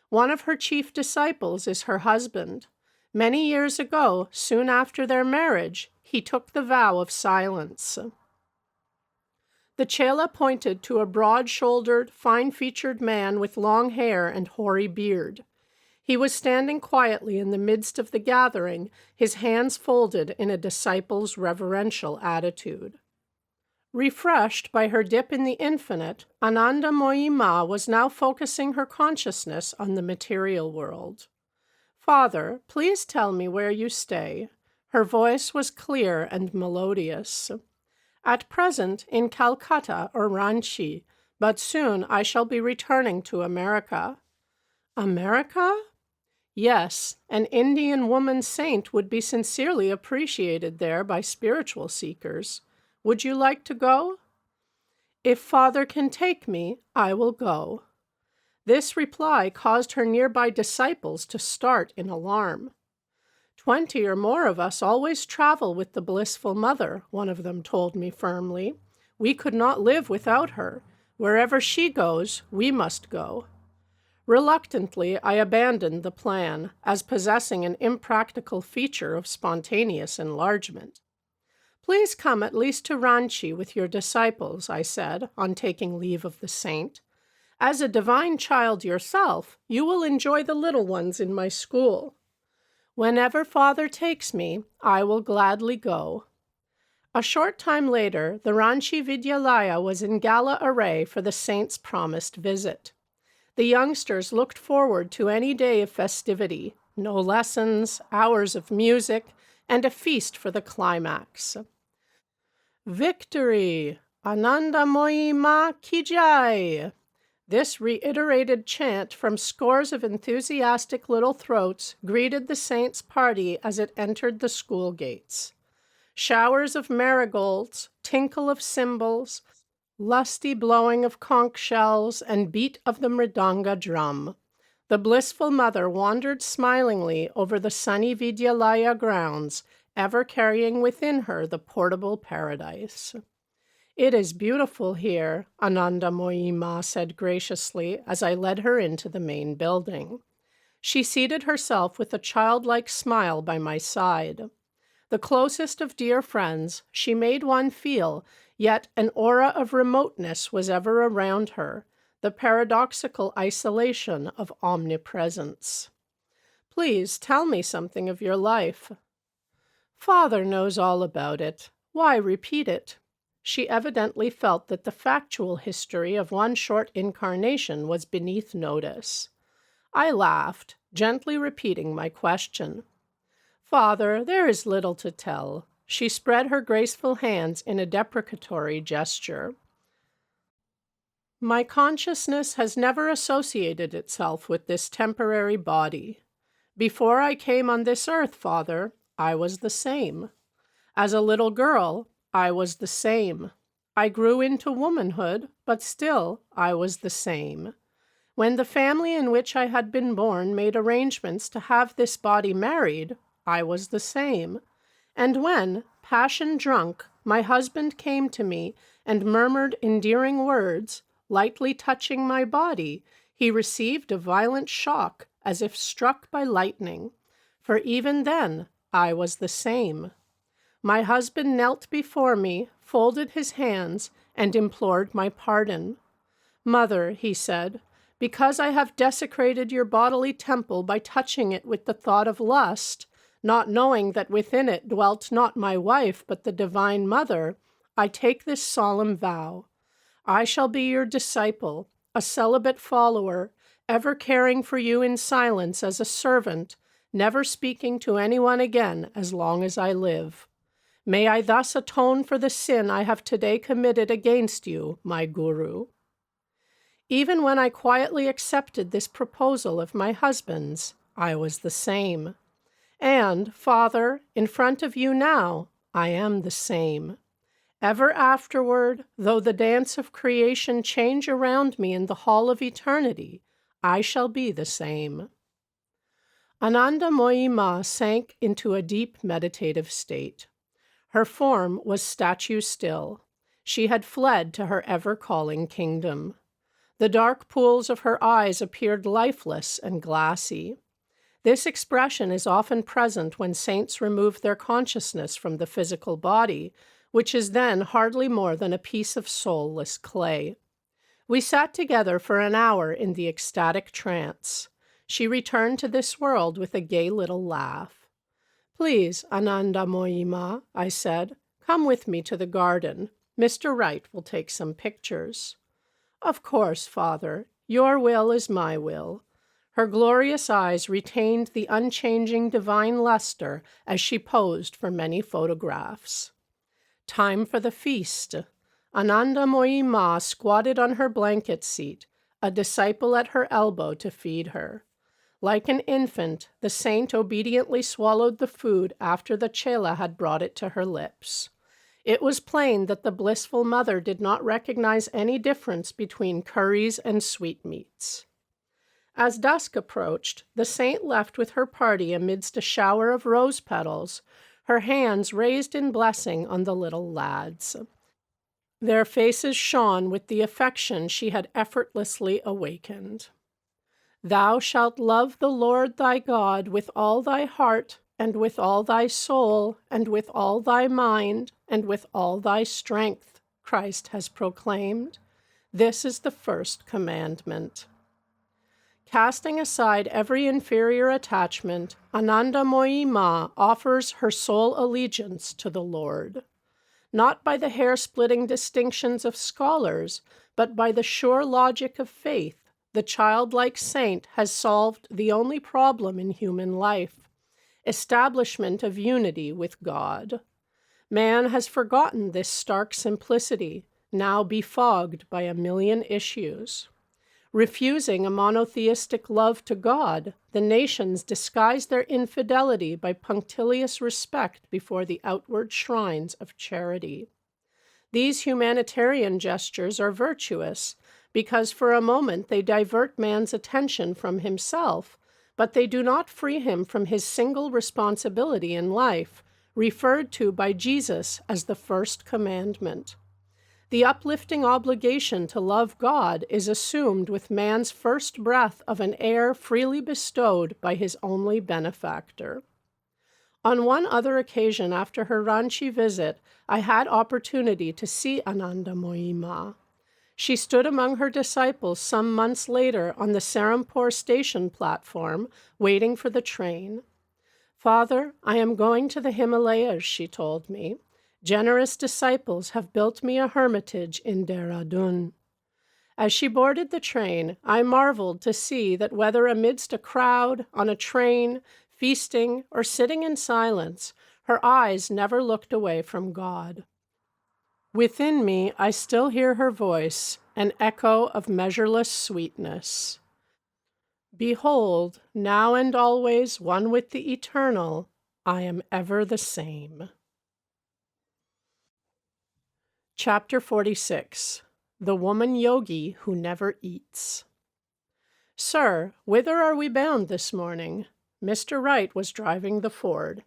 One of her chief disciples is her husband. Many years ago, soon after their marriage, he took the vow of silence. The chela pointed to a broad-shouldered, fine-featured man with long hair and hoary beard. He was standing quietly in the midst of the gathering, his hands folded in a disciple's reverential attitude. Refreshed by her dip in the infinite, Ananda Moyi Ma was now focusing her consciousness on the material world. "Father, please tell me where you stay." Her voice was clear and melodious. "At present in Calcutta or Ranchi, but soon I shall be returning to America." "America?" "Yes, an Indian woman saint would be sincerely appreciated there by spiritual seekers. Would you like to go?" "If Father can take me, I will go." This reply caused her nearby disciples to start in alarm. 20 or more of us always travel with the blissful mother, one of them told me firmly. We could not live without her. Wherever she goes, we must go. Reluctantly, I abandoned the plan, as possessing an impractical feature of spontaneous enlargement. "Please come at least to Ranchi with your disciples," I said, on taking leave of the saint. "As a divine child yourself, you will enjoy the little ones in my school. Whenever Father takes me, I will gladly go." A short time later, the Ranchi Vidyalaya was in gala array for the saint's promised visit. The youngsters looked forward to any day of festivity, no lessons, hours of music, and a feast for the climax. "Victory! Ananda Moyi Ma Ki Jai!" This reiterated chant from scores of enthusiastic little throats greeted the saint's party as it entered the school gates. Showers of marigolds, tinkle of cymbals, lusty blowing of conch shells, and beat of the mridanga drum. The blissful mother wandered smilingly over the sunny Vidyalaya grounds, ever carrying within her the portable paradise. "It is beautiful here," Ananda Moyi Ma said graciously as I led her into the main building. She seated herself with a childlike smile by my side. The closest of dear friends, she made one feel, yet an aura of remoteness was ever around her, the paradoxical isolation of omnipresence. "Please tell me something of your life." "Father knows all about it. Why repeat it?" She evidently felt that the factual history of one short incarnation was beneath notice. I laughed, gently repeating my question. "Father, there is little to tell." She spread her graceful hands in a deprecatory gesture. "My consciousness has never associated itself with this temporary body. Before I came on this earth, Father, I was the same. As a little girl, I was the same. I grew into womanhood, but still I was the same. When the family in which I had been born made arrangements to have this body married, I was the same. And when, passion-drunk, my husband came to me and murmured endearing words, lightly touching my body, he received a violent shock as if struck by lightning, for even then I was the same. My husband knelt before me, folded his hands, and implored my pardon. 'Mother,' he said, 'because I have desecrated your bodily temple by touching it with the thought of lust, not knowing that within it dwelt not my wife but the Divine Mother, I take this solemn vow. I shall be your disciple, a celibate follower, ever caring for you in silence as a servant, never speaking to anyone again as long as I live. May I thus atone for the sin I have today committed against you, my Guru.' Even when I quietly accepted this proposal of my husband's, I was the same. And, Father, in front of you now, I am the same. Ever afterward, though the dance of creation change around me in the hall of eternity, I shall be the same. Ananda Moyi Ma sank into a deep meditative state. Her form was statue still. She had fled to her ever-calling kingdom. The dark pools of her eyes appeared lifeless and glassy. This expression is often present when saints remove their consciousness from the physical body, which is then hardly more than a piece of soulless clay. We sat together for an hour in the ecstatic trance. She returned to this world with a gay little laugh. "Please, Ananda Moyi Ma," I said, "come with me to the garden. Mr. Wright will take some pictures." "Of course, Father. Your will is my will." Her glorious eyes retained the unchanging divine luster as she posed for many photographs. Time for the feast. Ananda Moyi Ma squatted on her blanket seat, a disciple at her elbow to feed her. Like an infant, the saint obediently swallowed the food after the chela had brought it to her lips. It was plain that the blissful mother did not recognize any difference between curries and sweetmeats. As dusk approached, the saint left with her party amidst a shower of rose petals, her hands raised in blessing on the little lads. Their faces shone with the affection she had effortlessly awakened. "Thou shalt love the Lord thy God with all thy heart, and with all thy soul, and with all thy mind, and with all thy strength," Christ has proclaimed. This is the first commandment. Casting aside every inferior attachment, Ananda Moyi Ma offers her sole allegiance to the Lord. Not by the hair-splitting distinctions of scholars, but by the sure logic of faith, the childlike saint has solved the only problem in human life: establishment of unity with God. Man has forgotten this stark simplicity, now befogged by a million issues. Refusing a monotheistic love to God, the nations disguise their infidelity by punctilious respect before the outward shrines of charity. These humanitarian gestures are virtuous because for a moment they divert man's attention from himself, but they do not free him from his single responsibility in life, referred to by Jesus as the first commandment. The uplifting obligation to love God is assumed with man's first breath of an air freely bestowed by his only benefactor. On one other occasion after her Ranchi visit, I had opportunity to see Ananda Moyi Ma. She stood among her disciples some months later on the Serampore station platform, waiting for the train. "Father, I am going to the Himalayas," she told me. "Generous disciples have built me a hermitage in Dehradun." As she boarded the train, I marveled to see that whether amidst a crowd, on a train, feasting, or sitting in silence, her eyes never looked away from God. Within me, I still hear her voice, an echo of measureless sweetness. "Behold, now and always one with the eternal, I am ever the same." Chapter 46. The Woman Yogi Who Never Eats. "Sir, whither are we bound this morning?" Mr. Wright was driving the Ford.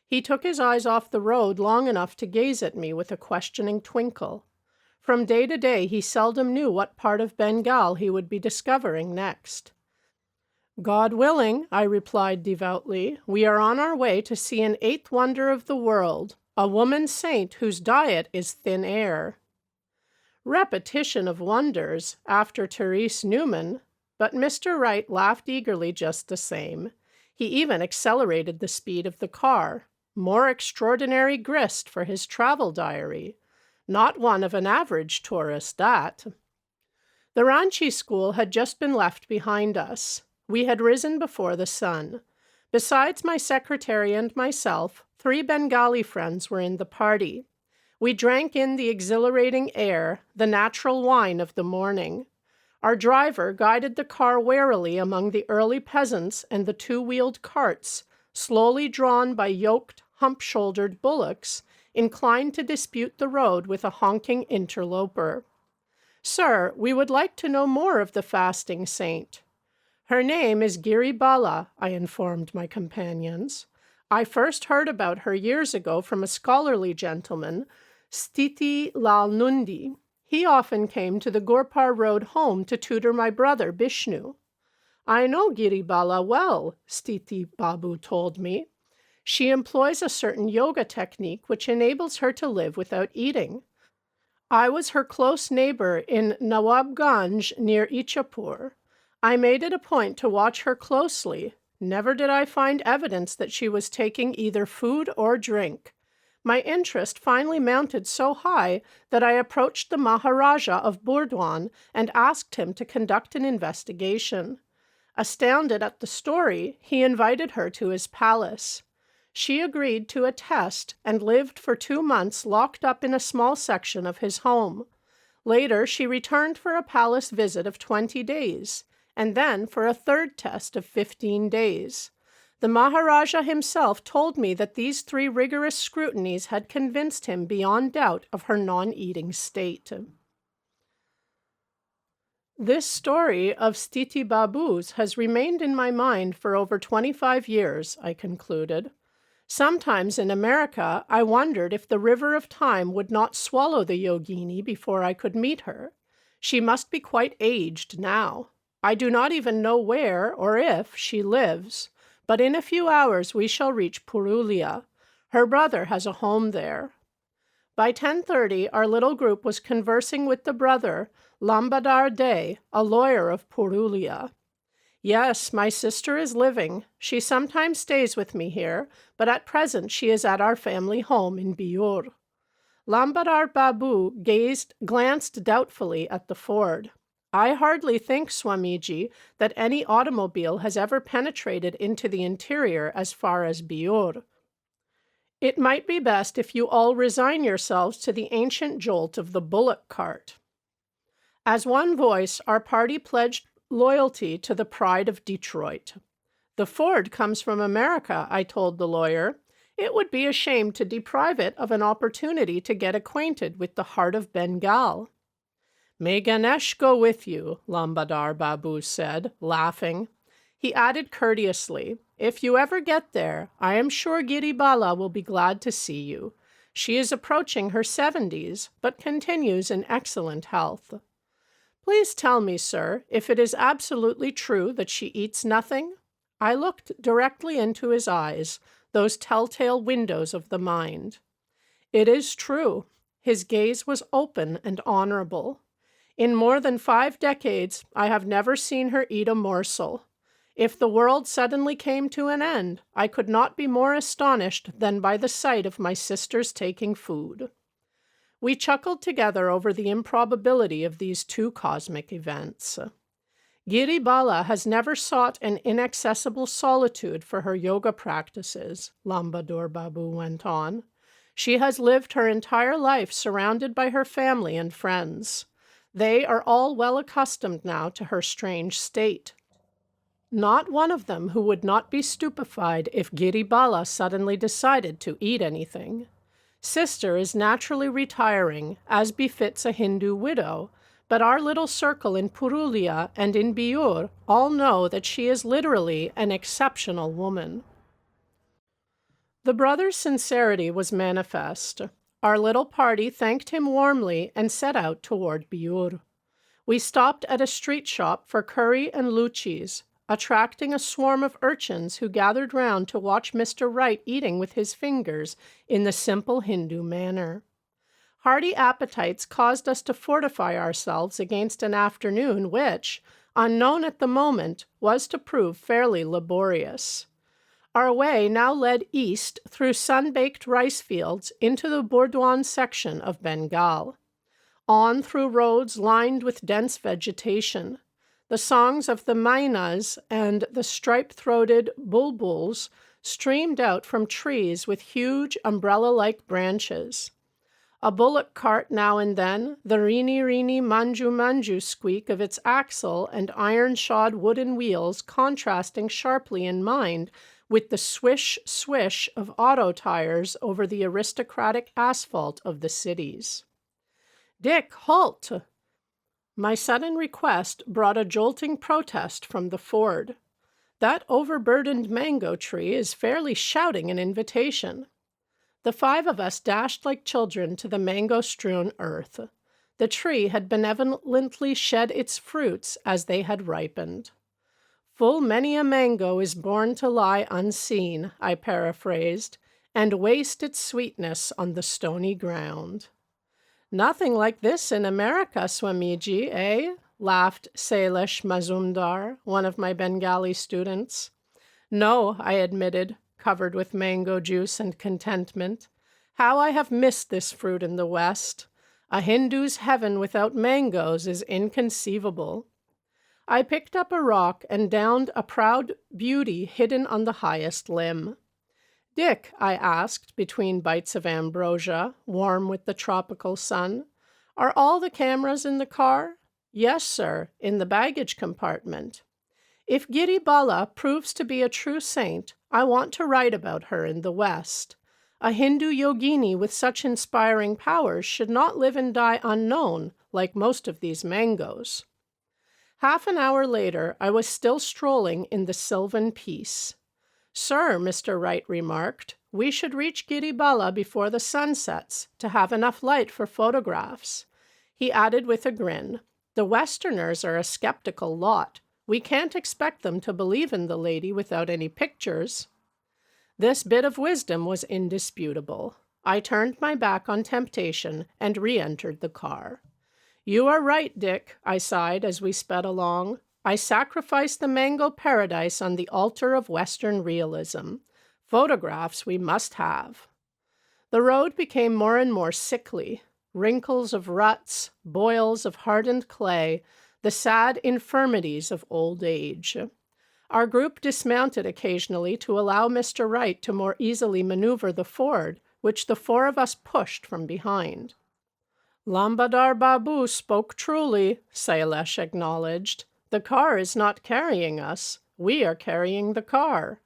He took his eyes off the road long enough to gaze at me with a questioning twinkle. From day to day he seldom knew what part of Bengal he would be discovering next. "God willing," I replied devoutly, "we are on our way to see an eighth wonder of the world, a woman saint whose diet is thin air." Repetition of wonders after Therese Neumann, but Mr. Wright laughed eagerly just the same. He even accelerated the speed of the car. More extraordinary grist for his travel diary. Not one of an average tourist, that. The Ranchi school had just been left behind us. We had risen before the sun. Besides my secretary and myself, 3 Bengali friends were in the party. We drank in the exhilarating air, the natural wine of the morning. Our driver guided the car warily among the early peasants and the 2-wheeled carts, slowly drawn by yoked, hump-shouldered bullocks, inclined to dispute the road with a honking interloper. "Sir, we would like to know more of the fasting saint." "Her name is Giri Bala," I informed my companions. "I first heard about her years ago from a scholarly gentleman, Stiti Lal Nundi. He often came to the Gurpar Road home to tutor my brother Bishnu." "I know Giri Bala well," Stiti Babu told me. "She employs a certain yoga technique which enables her to live without eating. I was her close neighbor in Nawabganj near Ichapur. I made it a point to watch her closely. Never did I find evidence that she was taking either food or drink. My interest finally mounted so high that I approached the Maharaja of Burdwan and asked him to conduct an investigation. Astounded at the story, he invited her to his palace. She agreed to a test and lived for 2 months locked up in a small section of his home. Later, she returned for a palace visit of 20 days, and then for a third test of 15 days. The Maharaja himself told me that these 3 rigorous scrutinies had convinced him beyond doubt of her non-eating state. This story of Stiti Babu's has remained in my mind for over 25 years, I concluded. Sometimes in America, I wondered if the river of time would not swallow the yogini before I could meet her. She must be quite aged now. I do not even know where, or if, she lives, but in a few hours we shall reach Purulia. Her brother has a home there. By 10:30, our little group was conversing with the brother, Lambadar Dey, a lawyer of Purulia. "Yes, my sister is living. She sometimes stays with me here, but at present she is at our family home in Biur." Lambadar Babu glanced doubtfully at the ford. "I hardly think, Swamiji, that any automobile has ever penetrated into the interior as far as Biur. It might be best if you all resign yourselves to the ancient jolt of the bullock cart." As one voice, our party pledged loyalty to the pride of Detroit. "The Ford comes from America," I told the lawyer. "It would be a shame to deprive it of an opportunity to get acquainted with the heart of Bengal." "May Ganesh go with you," Lambadar Babu said, laughing. He added courteously, "If you ever get there, I am sure Giri Bala will be glad to see you. She is approaching her 70s, but continues in excellent health." "Please tell me, sir, if it is absolutely true that she eats nothing?" I looked directly into his eyes, those telltale windows of the mind. "It is true." His gaze was open and honorable. "In more than 5 decades, I have never seen her eat a morsel. If the world suddenly came to an end, I could not be more astonished than by the sight of my sisters taking food." We chuckled together over the improbability of these 2 cosmic events. "Giri Bala has never sought an inaccessible solitude for her yoga practices," Lambador Babu went on. "She has lived her entire life surrounded by her family and friends. They are all well accustomed now to her strange state. Not one of them who would not be stupefied if Giri Bala suddenly decided to eat anything. Sister is naturally retiring, as befits a Hindu widow, but our little circle in Purulia and in Biur all know that she is literally an exceptional woman." The brother's sincerity was manifest. Our little party thanked him warmly and set out toward Biur. We stopped at a street shop for curry and luchis, attracting a swarm of urchins who gathered round to watch Mr. Wright eating with his fingers in the simple Hindu manner. Hearty appetites caused us to fortify ourselves against an afternoon which, unknown at the moment, was to prove fairly laborious. Our way now led east through sun-baked rice fields into the Burdwan section of Bengal, on through roads lined with dense vegetation. The songs of the Mainas and the stripe-throated bulbuls streamed out from trees with huge umbrella-like branches. A bullock cart now and then, the rini-rini manju-manju squeak of its axle and iron-shod wooden wheels contrasting sharply in mind with the swish-swish of auto tires over the aristocratic asphalt of the cities. "Dick, halt!" My sudden request brought a jolting protest from the Ford. That overburdened mango tree is fairly shouting an invitation. The 5 of us dashed like children to the mango-strewn earth. The tree had benevolently shed its fruits as they had ripened. "Full many a mango is born to lie unseen," I paraphrased, "and waste its sweetness on the stony ground." "Nothing like this in America, Swamiji, eh?" laughed Sailesh Mazumdar, one of my Bengali students. "No," I admitted, covered with mango juice and contentment. "How I have missed this fruit in the West. A Hindu's heaven without mangoes is inconceivable." I picked up a rock and downed a proud beauty hidden on the highest limb. "Dick," I asked between bites of ambrosia, warm with the tropical sun, "are all the cameras in the car?" "Yes, sir, in the baggage compartment." "If Giri Bala proves to be a true saint, I want to write about her in the West. A Hindu yogini with such inspiring powers should not live and die unknown, like most of these mangoes." Half an hour later, I was still strolling in the sylvan peace. "Sir," Mr. Wright remarked, "we should reach Giri Bala before the sun sets to have enough light for photographs." He added with a grin, "The Westerners are a skeptical lot. We can't expect them to believe in the lady without any pictures." This bit of wisdom was indisputable. I turned my back on temptation and re-entered the car. "You are right, Dick," I sighed as we sped along. "I sacrificed the mango paradise on the altar of Western realism. Photographs we must have." The road became more and more sickly. Wrinkles of ruts, boils of hardened clay, the sad infirmities of old age. Our group dismounted occasionally to allow Mr. Wright to more easily maneuver the Ford, which the 4 of us pushed from behind. "Lambadar Babu spoke truly," Sailesh acknowledged. "The car is not carrying us. We are carrying the car."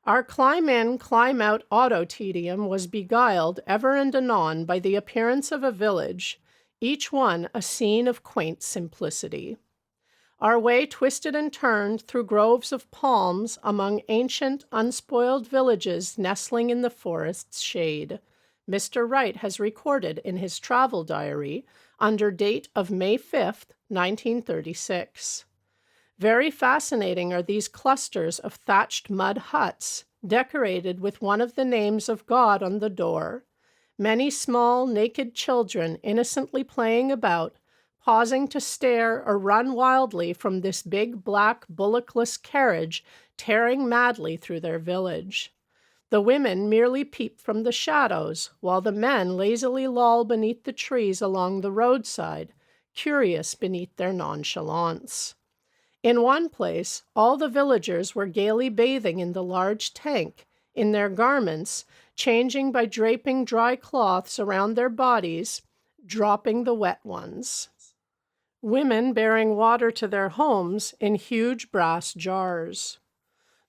Our climb-in, climb-out auto tedium was beguiled ever and anon by the appearance of a village, each one a scene of quaint simplicity. Our way twisted and turned through groves of palms among ancient, unspoiled villages nestling in the forest's shade. Mr. Wright has recorded in his travel diary under date of May 5th, 1936. Very fascinating are these clusters of thatched mud huts, decorated with one of the names of God on the door. Many small, naked children innocently playing about, pausing to stare or run wildly from this big black bullockless carriage tearing madly through their village. The women merely peep from the shadows, while the men lazily loll beneath the trees along the roadside, curious beneath their nonchalance. In one place, all the villagers were gaily bathing in the large tank, in their garments, changing by draping dry cloths around their bodies, dropping the wet ones. Women bearing water to their homes in huge brass jars.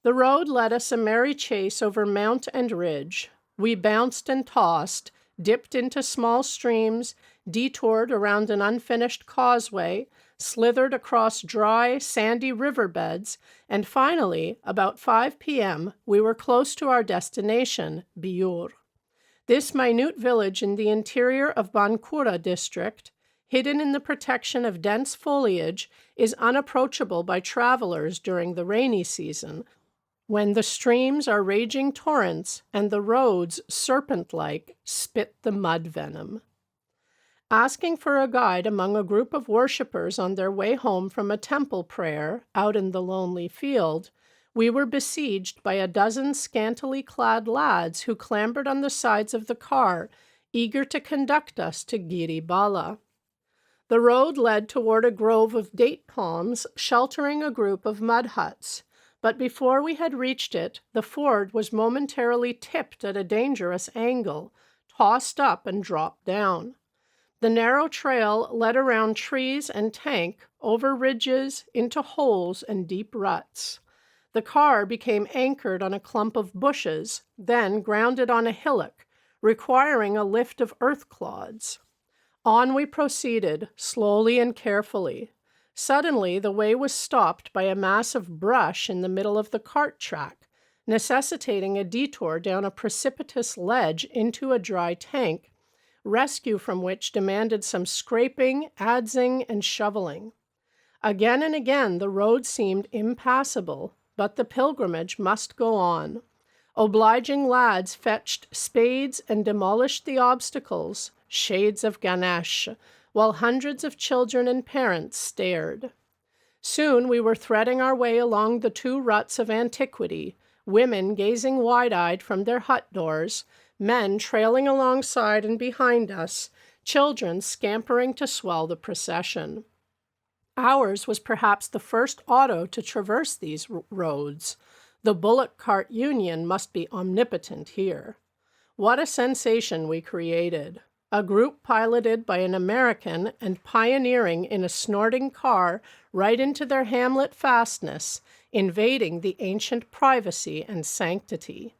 The road led us a merry chase over mount and ridge. We bounced and tossed, dipped into small streams, detoured around an unfinished causeway, slithered across dry, sandy riverbeds, and finally, about 5 p.m., we were close to our destination, Biur. This minute village in the interior of Bankura district, hidden in the protection of dense foliage, is unapproachable by travelers during the rainy season, when the streams are raging torrents and the roads, serpent-like, spit the mud venom. Asking for a guide among a group of worshippers on their way home from a temple prayer out in the lonely field, we were besieged by a dozen scantily clad lads who clambered on the sides of the car, eager to conduct us to Giri Bala. The road led toward a grove of date palms sheltering a group of mud huts, but before we had reached it, the Ford was momentarily tipped at a dangerous angle, tossed up and dropped down. The narrow trail led around trees and tank, over ridges, into holes and deep ruts. The car became anchored on a clump of bushes, then grounded on a hillock, requiring a lift of earth clods. On we proceeded, slowly and carefully. Suddenly, the way was stopped by a mass of brush in the middle of the cart track, necessitating a detour down a precipitous ledge into a dry tank, rescue from which demanded some scraping, adzing, and shoveling. Again and again the road seemed impassable, but the pilgrimage must go on. Obliging lads fetched spades and demolished the obstacles, shades of Ganesh, while hundreds of children and parents stared. Soon we were threading our way along the two ruts of antiquity, women gazing wide-eyed from their hut doors, men trailing alongside and behind us, children scampering to swell the procession. Ours was perhaps the first auto to traverse these roads. The bullock cart union must be omnipotent here. What a sensation we created. A group piloted by an American and pioneering in a snorting car right into their hamlet fastness, invading the ancient privacy and sanctity.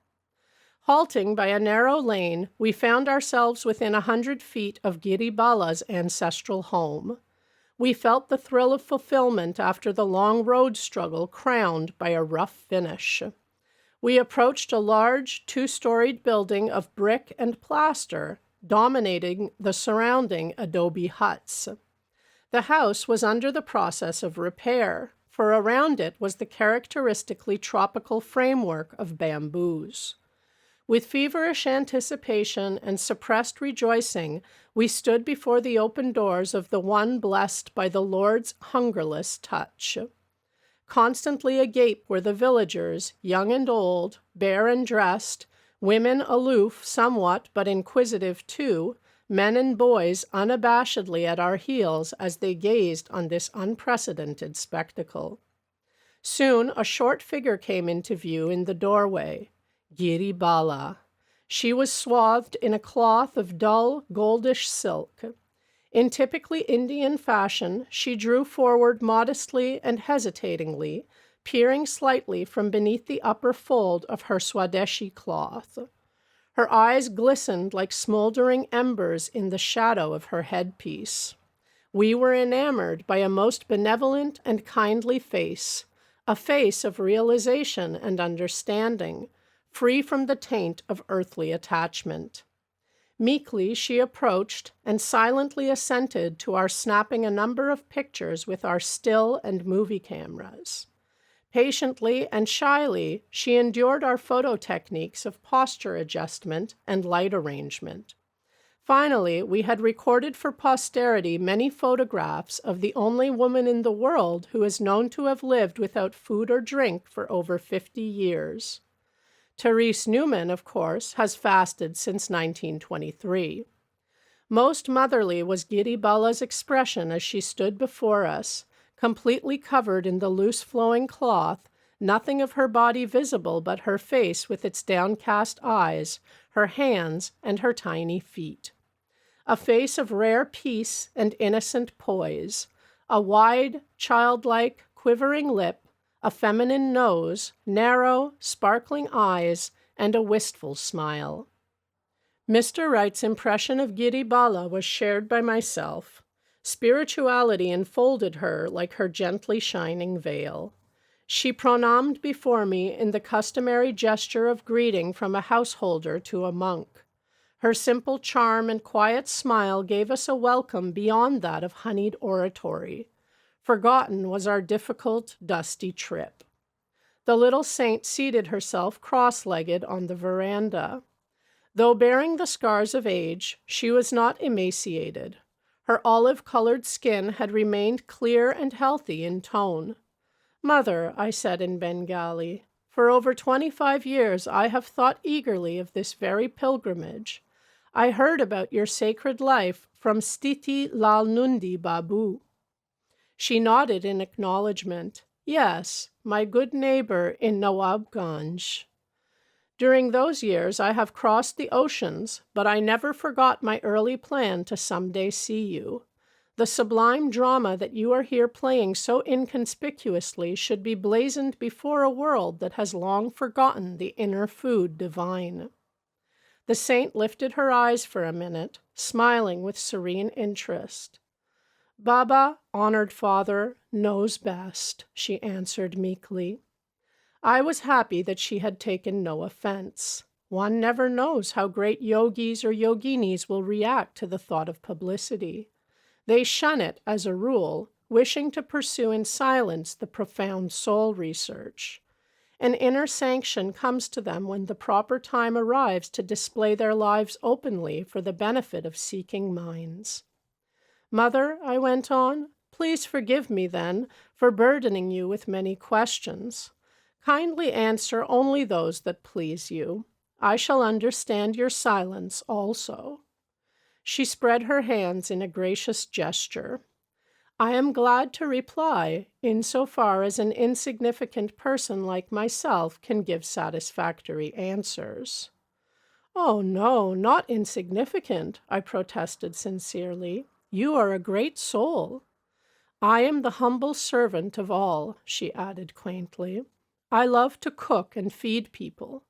Halting by a narrow lane, we found ourselves within 100 feet of Giri Bala's ancestral home. We felt the thrill of fulfillment after the long road struggle crowned by a rough finish. We approached a large, two-storied building of brick and plaster, dominating the surrounding adobe huts. The house was under the process of repair, for around it was the characteristically tropical framework of bamboos. With feverish anticipation and suppressed rejoicing, we stood before the open doors of the one blessed by the Lord's hungerless touch. Constantly agape were the villagers, young and old, bare and dressed, women aloof somewhat but inquisitive too, men and boys unabashedly at our heels as they gazed on this unprecedented spectacle. Soon a short figure came into view in the doorway. Giri Bala. She was swathed in a cloth of dull, goldish silk. In typically Indian fashion, she drew forward modestly and hesitatingly, peering slightly from beneath the upper fold of her Swadeshi cloth. Her eyes glistened like smoldering embers in the shadow of her headpiece. We were enamored by a most benevolent and kindly face, a face of realization and understanding, free from the taint of earthly attachment. Meekly she approached and silently assented to our snapping a number of pictures with our still and movie cameras. Patiently and shyly, she endured our photo techniques of posture adjustment and light arrangement. Finally, we had recorded for posterity many photographs of the only woman in the world who is known to have lived without food or drink for over 50 years. Therese Neumann, of course, has fasted since 1923. Most motherly was Giri Bala's expression as she stood before us, completely covered in the loose-flowing cloth, nothing of her body visible but her face with its downcast eyes, her hands, and her tiny feet. A face of rare peace and innocent poise, a wide, childlike, quivering lip, a feminine nose, narrow, sparkling eyes, and a wistful smile. Mr. Wright's impression of Giri Bala was shared by myself. Spirituality enfolded her like her gently shining veil. She pronamed before me in the customary gesture of greeting from a householder to a monk. Her simple charm and quiet smile gave us a welcome beyond that of honeyed oratory. Forgotten was our difficult, dusty trip. The little saint seated herself cross-legged on the veranda. Though bearing the scars of age, she was not emaciated. Her olive-colored skin had remained clear and healthy in tone. "Mother," I said in Bengali, "for over 25 years I have thought eagerly of this very pilgrimage. I heard about your sacred life from Stiti Lal Nundi Babu." She nodded in acknowledgement. "Yes, my good neighbor in Nawabganj. During those years I have crossed the oceans, but I never forgot my early plan to someday see you. The sublime drama that you are here playing so inconspicuously should be blazoned before a world that has long forgotten the inner food divine." The saint lifted her eyes for a minute, smiling with serene interest. "Baba, honored father, knows best," she answered meekly. I was happy that she had taken no offense. One never knows how great yogis or yoginis will react to the thought of publicity. They shun it as a rule, wishing to pursue in silence the profound soul research. An inner sanction comes to them when the proper time arrives to display their lives openly for the benefit of seeking minds. "Mother," I went on, "please forgive me then for burdening you with many questions. Kindly answer only those that please you. I shall understand your silence also." She spread her hands in a gracious gesture. "I am glad to reply, insofar as an insignificant person like myself can give satisfactory answers." "Oh, no, not insignificant," I protested sincerely. "You are a great soul." "I am the humble servant of all," she added quaintly. "I love to cook and feed people."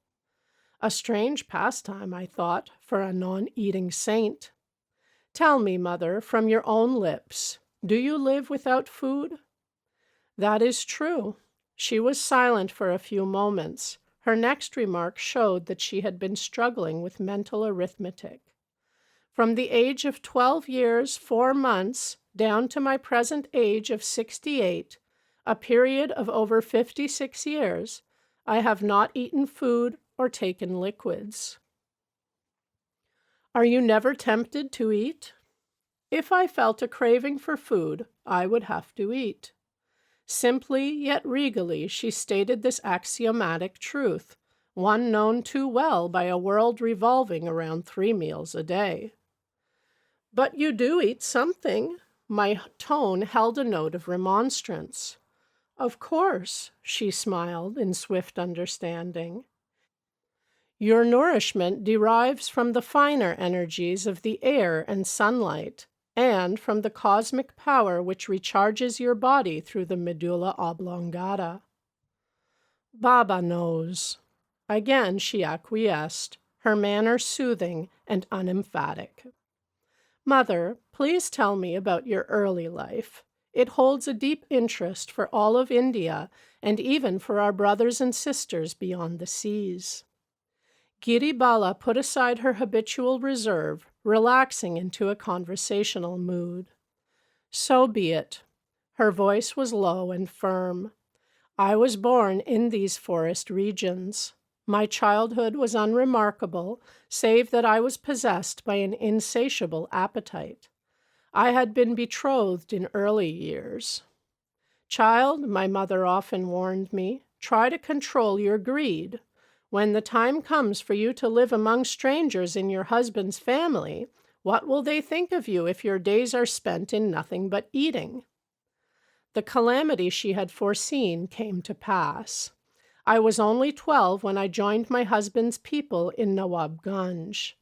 A strange pastime, I thought, for a non-eating saint. "Tell me, mother, from your own lips, do you live without food?" "That is true." She was silent for a few moments. Her next remark showed that she had been struggling with mental arithmetic. "From the age of 12 years, 4 months, down to my present age of 68, a period of over 56 years, I have not eaten food or taken liquids." "Are you never tempted to eat?" "If I felt a craving for food, I would have to eat." Simply yet regally she stated this axiomatic truth, one known too well by a world revolving around 3 meals a day. "But you do eat something." My tone held a note of remonstrance. "Of course," she smiled in swift understanding. "Your nourishment derives from the finer energies of the air and sunlight, and from the cosmic power which recharges your body through the medulla oblongata." "Baba knows." Again she acquiesced, her manner soothing and unemphatic. "Mother, please tell me about your early life. It holds a deep interest for all of India and even for our brothers and sisters beyond the seas." Giri Bala put aside her habitual reserve, relaxing into a conversational mood. "So be it." Her voice was low and firm. "I was born in these forest regions. My childhood was unremarkable, save that I was possessed by an insatiable appetite. I had been betrothed in early years. 'Child,' my mother often warned me, 'try to control your greed. When the time comes for you to live among strangers in your husband's family, what will they think of you if your days are spent in nothing but eating?' The calamity she had foreseen came to pass. I was only 12 when I joined my husband's people in Nawabganj.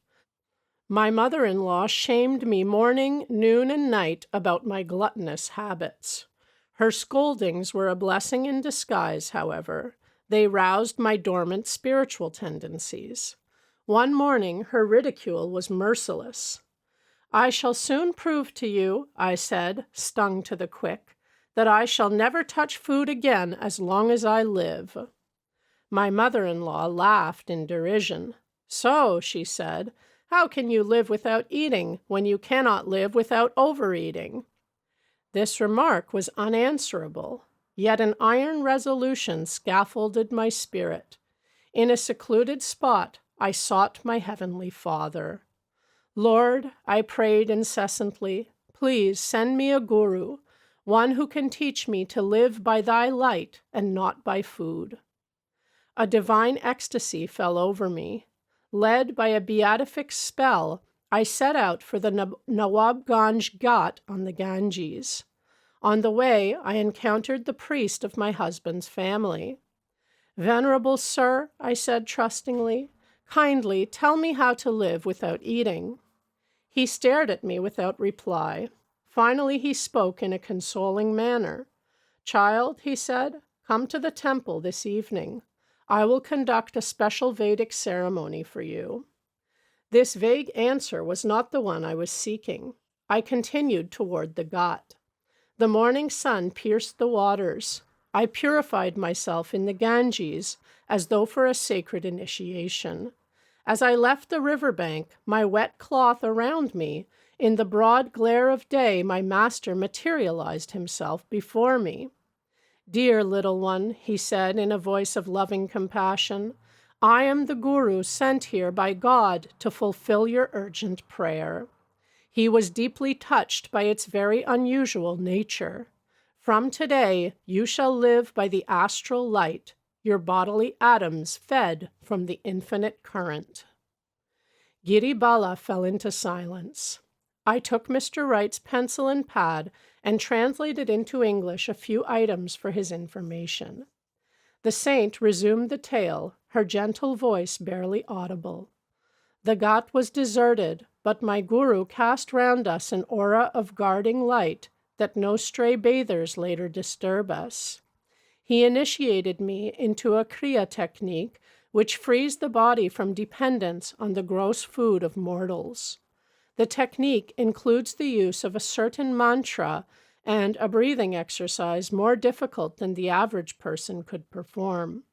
My mother-in-law shamed me morning, noon, and night about my gluttonous habits. Her scoldings were a blessing in disguise, however. They roused my dormant spiritual tendencies. One morning, her ridicule was merciless. 'I shall soon prove to you,' I said, stung to the quick, 'that I shall never touch food again as long as I live.' My mother-in-law laughed in derision. 'So,' she said, 'how can you live without eating when you cannot live without overeating?' This remark was unanswerable, yet an iron resolution scaffolded my spirit. In a secluded spot, I sought my heavenly Father. 'Lord,' I prayed incessantly, 'please send me a guru, one who can teach me to live by thy light and not by food.' A divine ecstasy fell over me. Led by a beatific spell, I set out for the Nawabganj Ghat on the Ganges. On the way, I encountered the priest of my husband's family. 'Venerable sir,' I said trustingly, 'kindly tell me how to live without eating.' He stared at me without reply. Finally he spoke in a consoling manner. "Child," he said, "come to the temple this evening. I will conduct a special Vedic ceremony for you." This vague answer was not the one I was seeking. I continued toward the ghat. The morning sun pierced the waters. I purified myself in the Ganges as though for a sacred initiation. As I left the riverbank, my wet cloth around me, in the broad glare of day, my master materialized himself before me. "Dear little one," he said in a voice of loving compassion, "I am the Guru sent here by God to fulfill your urgent prayer." He was deeply touched by its very unusual nature. "From today, you shall live by the astral light, your bodily atoms fed from the infinite current." Giri Bala fell into silence. I took Mr. Wright's pencil and pad and translated into English a few items for his information. The saint resumed the tale, her gentle voice barely audible. "The ghat was deserted, but my guru cast round us an aura of guarding light that no stray bathers later disturb us. He initiated me into a Kriya technique which frees the body from dependence on the gross food of mortals. The technique includes the use of a certain mantra and a breathing exercise more difficult than the average person could perform.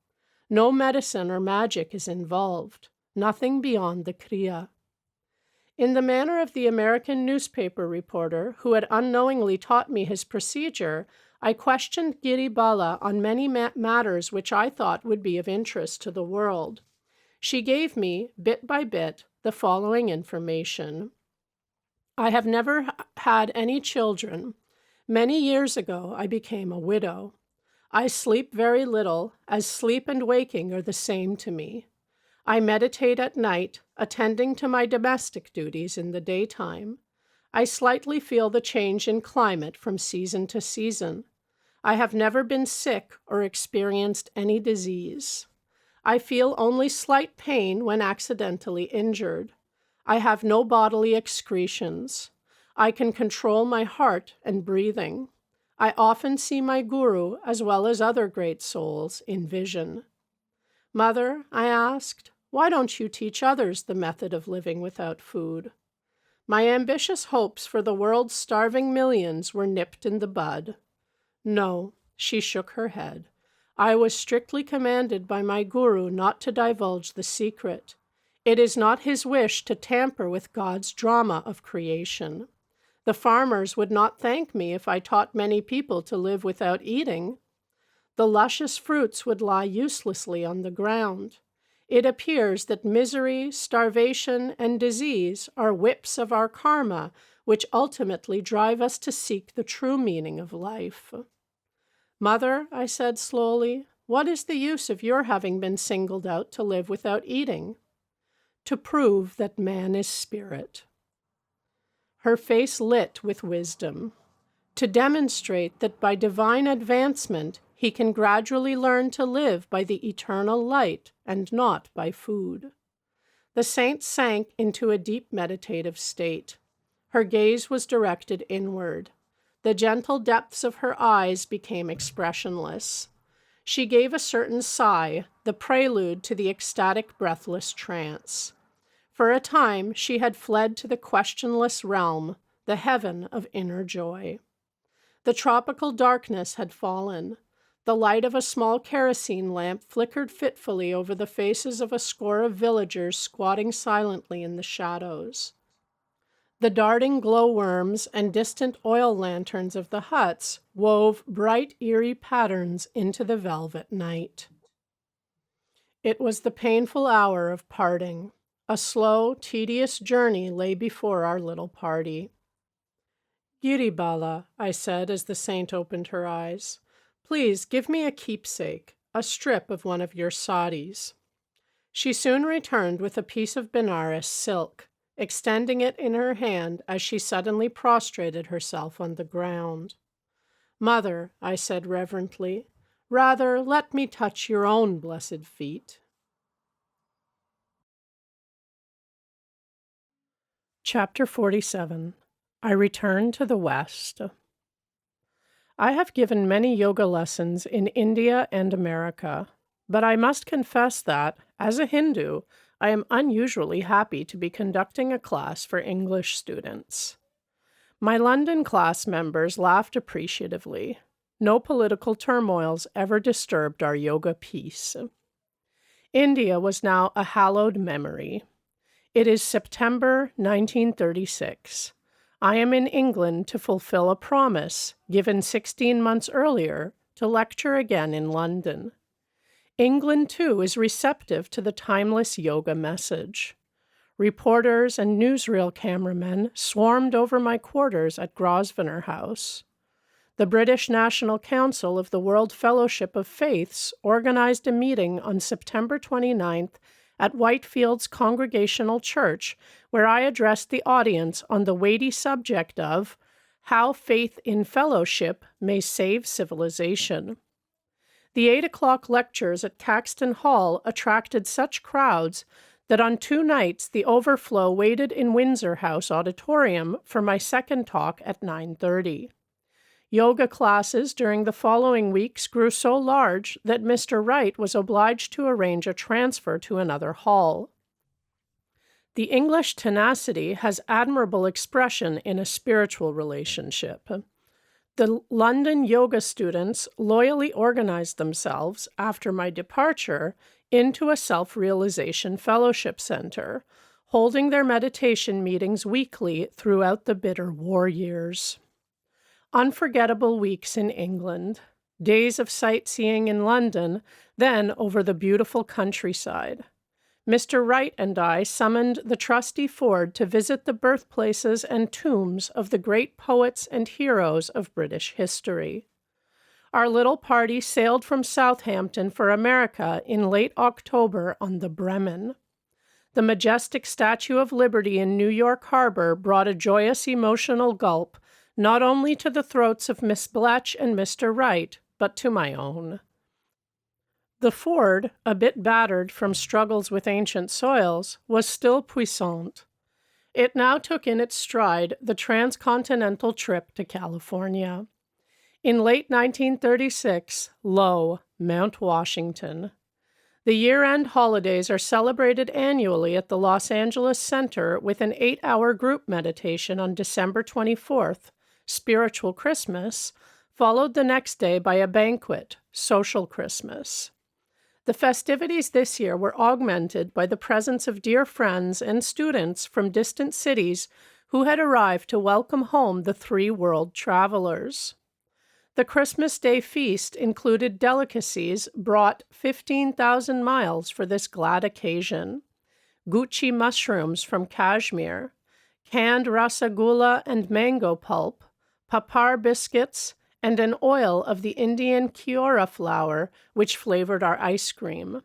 No medicine or magic is involved, nothing beyond the Kriya." In the manner of the American newspaper reporter who had unknowingly taught me his procedure, I questioned Giri Bala on many matters which I thought would be of interest to the world. She gave me, bit by bit, the following information. "I have never had any children. Many years ago, I became a widow. I sleep very little, as sleep and waking are the same to me. I meditate at night, attending to my domestic duties in the daytime. I slightly feel the change in climate from season to season. I have never been sick or experienced any disease. I feel only slight pain when accidentally injured. I have no bodily excretions. I can control my heart and breathing. I often see my guru, as well as other great souls, in vision." "Mother," I asked, "why don't you teach others the method of living without food?" My ambitious hopes for the world's starving millions were nipped in the bud. "No," she shook her head. "I was strictly commanded by my guru not to divulge the secret. It is not his wish to tamper with God's drama of creation. The farmers would not thank me if I taught many people to live without eating. The luscious fruits would lie uselessly on the ground. It appears that misery, starvation, and disease are whips of our karma, which ultimately drive us to seek the true meaning of life." "Mother," I said slowly, "what is the use of your having been singled out to live without eating?" "To prove that man is spirit." Her face lit with wisdom. "To demonstrate that by divine advancement he can gradually learn to live by the eternal light and not by food." The saint sank into a deep meditative state. Her gaze was directed inward. The gentle depths of her eyes became expressionless. She gave a certain sigh, the prelude to the ecstatic, breathless trance. For a time, she had fled to the questionless realm, the heaven of inner joy. The tropical darkness had fallen. The light of a small kerosene lamp flickered fitfully over the faces of a score of villagers squatting silently in the shadows. The darting glowworms and distant oil lanterns of the huts wove bright, eerie patterns into the velvet night. It was the painful hour of parting. A slow, tedious journey lay before our little party. "Giri Bala," I said as the saint opened her eyes, "please give me a keepsake, a strip of one of your saris." She soon returned with a piece of Benares silk, extending it in her hand as she suddenly prostrated herself on the ground. "Mother," I said reverently, "rather let me touch your own blessed feet." Chapter 47. I return to the West. I have given many yoga lessons in India and America, but I must confess that, as a Hindu, I am unusually happy to be conducting a class for English students. My London class members laughed appreciatively. No political turmoils ever disturbed our yoga peace. India was now a hallowed memory. It is September 1936. I am in England to fulfill a promise given 16 months earlier to lecture again in London. England, too, is receptive to the timeless yoga message. Reporters and newsreel cameramen swarmed over my quarters at Grosvenor House. The British National Council of the World Fellowship of Faiths organized a meeting on September 29th at Whitefields Congregational Church, where I addressed the audience on the weighty subject of how faith in fellowship may save civilization. The 8 o'clock lectures at Caxton Hall attracted such crowds that on 2 nights the overflow waited in Windsor House Auditorium for my second talk at 9:30. Yoga classes during the following weeks grew so large that Mr. Wright was obliged to arrange a transfer to another hall. The English tenacity has admirable expression in a spiritual relationship. The London yoga students loyally organized themselves, after my departure, into a self-realization fellowship center, holding their meditation meetings weekly throughout the bitter war years. Unforgettable weeks in England, days of sightseeing in London, then over the beautiful countryside. Mr. Wright and I summoned the trusty Ford to visit the birthplaces and tombs of the great poets and heroes of British history. Our little party sailed from Southampton for America in late October on the Bremen. The majestic Statue of Liberty in New York Harbor brought a joyous emotional gulp not only to the throats of Miss Bletch and Mr. Wright, but to my own. The Ford, a bit battered from struggles with ancient soils, was still puissant. It now took in its stride the transcontinental trip to California. In late 1936, lo, Mount Washington. The year-end holidays are celebrated annually at the Los Angeles Center with an 8-hour group meditation on December 24th, Spiritual Christmas, followed the next day by a banquet, Social Christmas. The festivities this year were augmented by the presence of dear friends and students from distant cities who had arrived to welcome home the 3 world travelers. The Christmas Day feast included delicacies brought 15,000 miles for this glad occasion: Gucci mushrooms from Kashmir, canned rasagula and mango pulp, papar biscuits, and an oil of the Indian Kiora flour, which flavored our ice cream.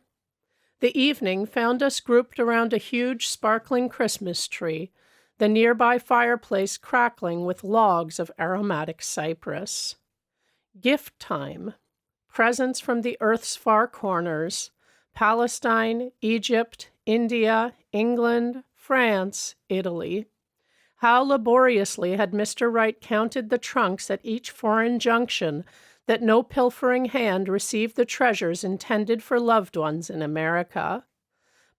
The evening found us grouped around a huge, sparkling Christmas tree, the nearby fireplace crackling with logs of aromatic cypress. Gift time. Presents from the earth's far corners: Palestine, Egypt, India, England, France, Italy. How laboriously had Mr. Wright counted the trunks at each foreign junction, that no pilfering hand received the treasures intended for loved ones in America.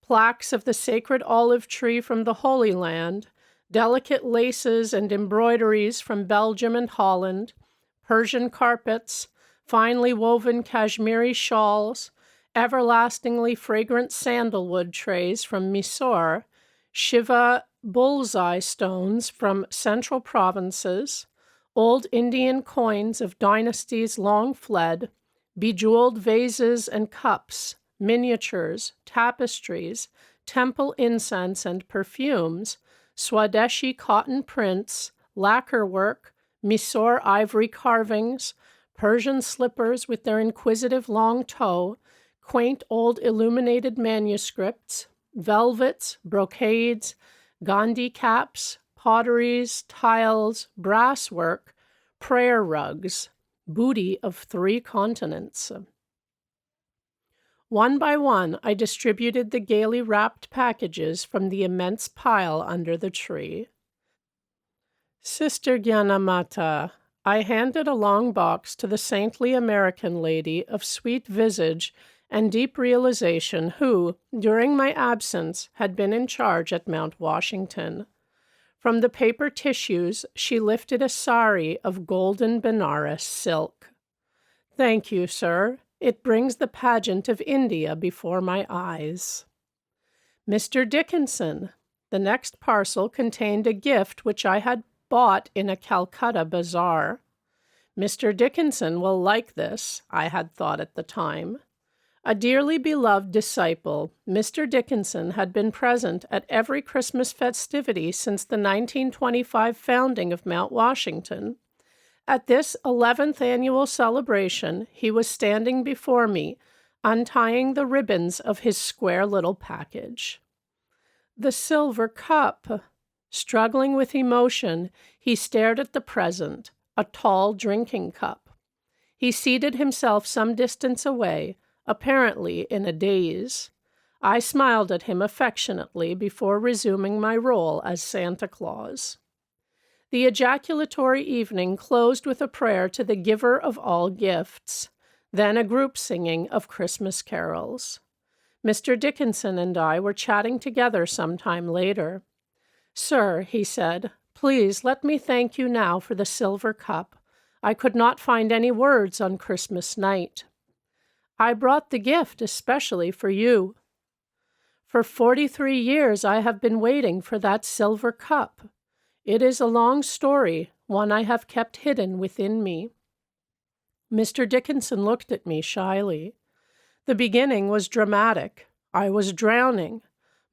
Plaques of the sacred olive tree from the Holy Land, delicate laces and embroideries from Belgium and Holland, Persian carpets, finely woven Kashmiri shawls, everlastingly fragrant sandalwood trays from Mysore, Shiva bullseye stones from central provinces, old Indian coins of dynasties long fled, bejeweled vases and cups, miniatures, tapestries, temple incense and perfumes, Swadeshi cotton prints, lacquer work, Mysore ivory carvings, Persian slippers with their inquisitive long toe, quaint old illuminated manuscripts, velvets, brocades, Gandhi caps, potteries, tiles, brasswork, prayer rugs, booty of 3 continents. One by one, I distributed the gaily wrapped packages from the immense pile under the tree. Sister Gyanamata, I handed a long box to the saintly American lady of sweet visage and deep realization who, during my absence, had been in charge at Mount Washington. From the paper tissues, she lifted a sari of golden Benares silk. Thank you, sir. It brings the pageant of India before my eyes. Mr. Dickinson, the next parcel contained a gift which I had bought in a Calcutta bazaar. Mr. Dickinson will like this, I had thought at the time. A dearly beloved disciple, Mr. Dickinson had been present at every Christmas festivity since the 1925 founding of Mount Washington. At this 11th annual celebration, he was standing before me, untying the ribbons of his square little package. The silver cup. Struggling with emotion, he stared at the present, a tall drinking cup. He seated himself some distance away, apparently in a daze. I smiled at him affectionately before resuming my role as Santa Claus. The ejaculatory evening closed with a prayer to the giver of all gifts, then a group singing of Christmas carols. Mr. Dickinson and I were chatting together some time later. Sir, he said, please let me thank you now for the silver cup. I could not find any words on Christmas night. I brought the gift especially for you. For 43 years I have been waiting for that silver cup. It is a long story, one I have kept hidden within me. Mr. Dickinson looked at me shyly. The beginning was dramatic. I was drowning.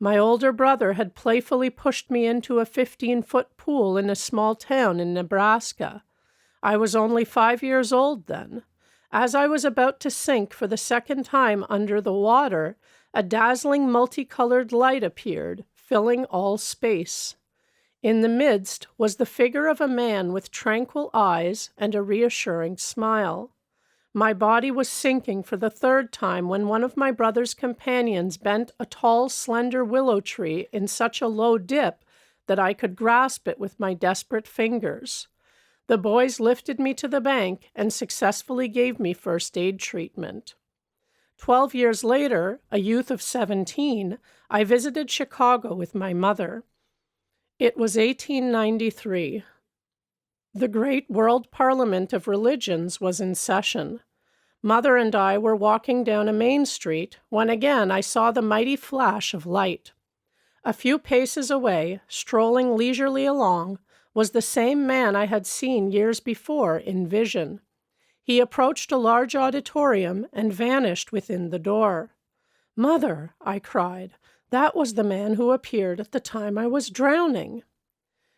My older brother had playfully pushed me into a 15-foot pool in a small town in Nebraska. I was only 5 years old then. As I was about to sink for the second time under the water, a dazzling multicolored light appeared, filling all space. In the midst was the figure of a man with tranquil eyes and a reassuring smile. My body was sinking for the third time when one of my brother's companions bent a tall, slender willow tree in such a low dip that I could grasp it with my desperate fingers. The boys lifted me to the bank and successfully gave me first aid treatment. 12 years later, a youth of 17, I visited Chicago with my mother. It was 1893. The great World Parliament of Religions was in session. Mother and I were walking down a main street when again I saw the mighty flash of light. A few paces away, strolling leisurely along, was the same man I had seen years before in vision. He approached a large auditorium and vanished within the door. "Mother," I cried, "that was the man who appeared at the time I was drowning."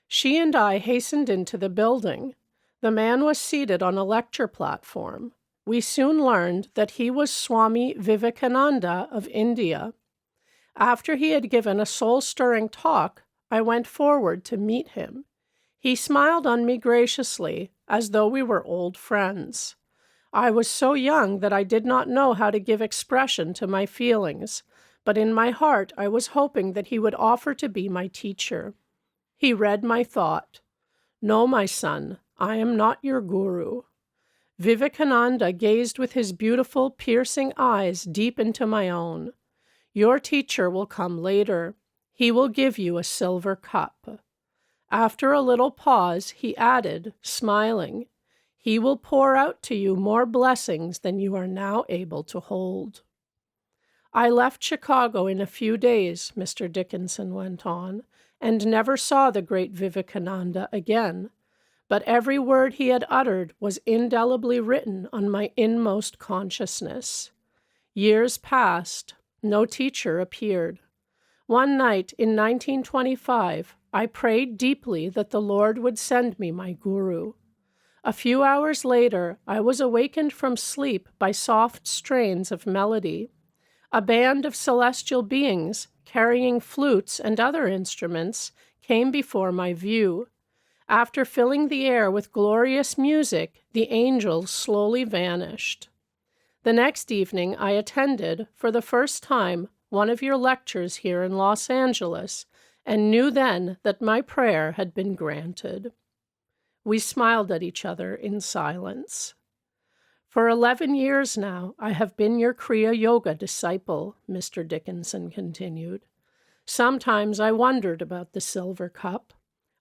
She and I hastened into the building. The man was seated on a lecture platform. We soon learned that he was Swami Vivekananda of India. After he had given a soul-stirring talk, I went forward to meet him. He smiled on me graciously, as though we were old friends. I was so young that I did not know how to give expression to my feelings, but in my heart I was hoping that he would offer to be my teacher. He read my thought. "No, my son, I am not your guru." Vivekananda gazed with his beautiful, piercing eyes deep into my own. "Your teacher will come later. He will give you a silver cup." After a little pause, he added, smiling, "He will pour out to you more blessings than you are now able to hold." I left Chicago in a few days, Mr. Dickinson went on, and never saw the great Vivekananda again. But every word he had uttered was indelibly written on my inmost consciousness. Years passed. No teacher appeared. One night in 1925, I prayed deeply that the Lord would send me my guru. A few hours later, I was awakened from sleep by soft strains of melody. A band of celestial beings, carrying flutes and other instruments, came before my view. After filling the air with glorious music, the angels slowly vanished. The next evening I attended, for the first time, one of your lectures here in Los Angeles, and knew then that my prayer had been granted. We smiled at each other in silence. For 11 years now, I have been your Kriya Yoga disciple, Mr. Dickinson continued. Sometimes I wondered about the silver cup.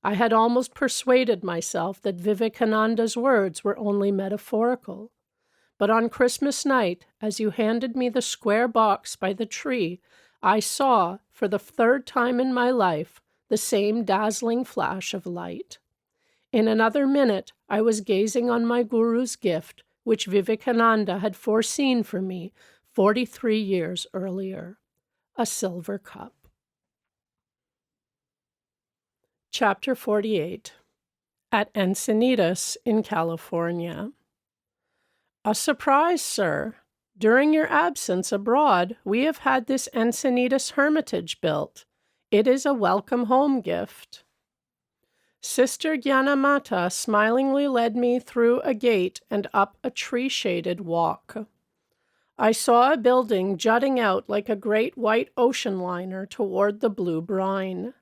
I had almost persuaded myself that Vivekananda's words were only metaphorical. But on Christmas night, as you handed me the square box by the tree, I saw, for the third time in my life, the same dazzling flash of light. In another minute, I was gazing on my guru's gift, which Vivekananda had foreseen for me 43 years earlier, a silver cup. Chapter 48. At Encinitas in California. A surprise, sir. During your absence abroad, we have had this Encinitas hermitage built. It is a welcome home gift. Sister Gyanamata smilingly led me through a gate and up a tree-shaded walk. I saw a building jutting out like a great white ocean liner toward the blue brine.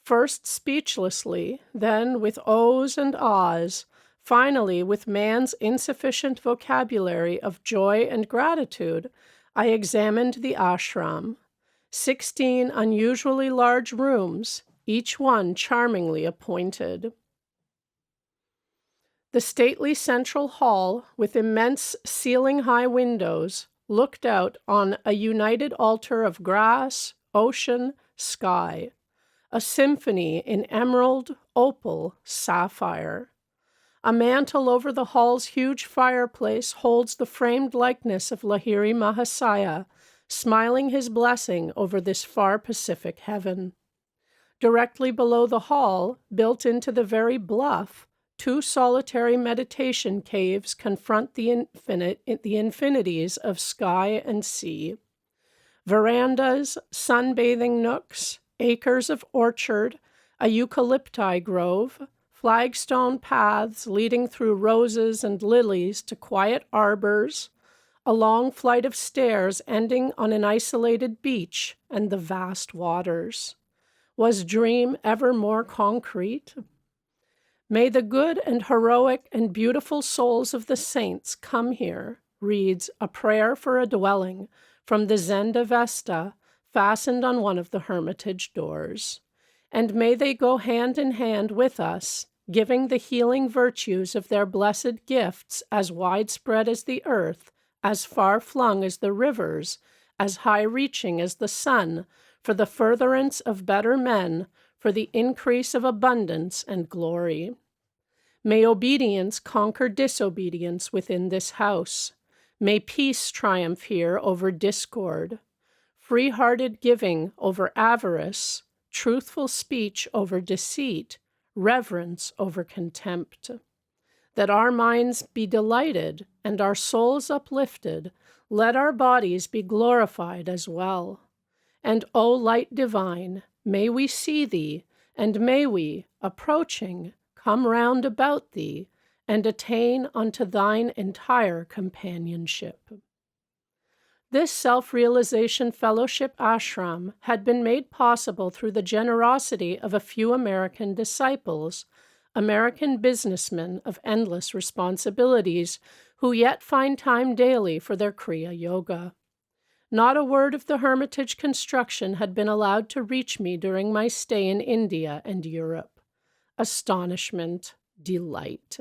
First speechlessly, then with ohs and ahs, finally with man's insufficient vocabulary of joy and gratitude, I examined the ashram. 16 unusually large rooms, each one charmingly appointed. The stately central hall, with immense ceiling-high windows, looked out on a united altar of grass, ocean, sky, a symphony in emerald, opal, sapphire. A mantel over the hall's huge fireplace holds the framed likeness of Lahiri Mahasaya, smiling his blessing over this far Pacific heaven. Directly below the hall, built into the very bluff, 2 solitary meditation caves confront the infinities of sky and sea. Verandas, sunbathing nooks, acres of orchard, a eucalypti grove, flagstone paths leading through roses and lilies to quiet arbors, a long flight of stairs ending on an isolated beach and the vast waters. Was dream ever more concrete? May the good and heroic and beautiful souls of the saints come here, reads A Prayer for a Dwelling from the Zenda Vesta, fastened on one of the hermitage doors. And may they go hand in hand with us, giving the healing virtues of their blessed gifts as widespread as the earth, as far-flung as the rivers, as high-reaching as the sun, for the furtherance of better men, for the increase of abundance and glory. May obedience conquer disobedience within this house. May peace triumph here over discord. Free-hearted giving over avarice, truthful speech over deceit, reverence over contempt. That our minds be delighted and our souls uplifted, let our bodies be glorified as well. And, O light divine, may we see thee, and may we, approaching, come round about thee, and attain unto thine entire companionship. This self-realization fellowship ashram had been made possible through the generosity of a few American disciples, American businessmen of endless responsibilities, who yet find time daily for their Kriya Yoga. Not a word of the hermitage construction had been allowed to reach me during my stay in India and Europe. Astonishment, delight.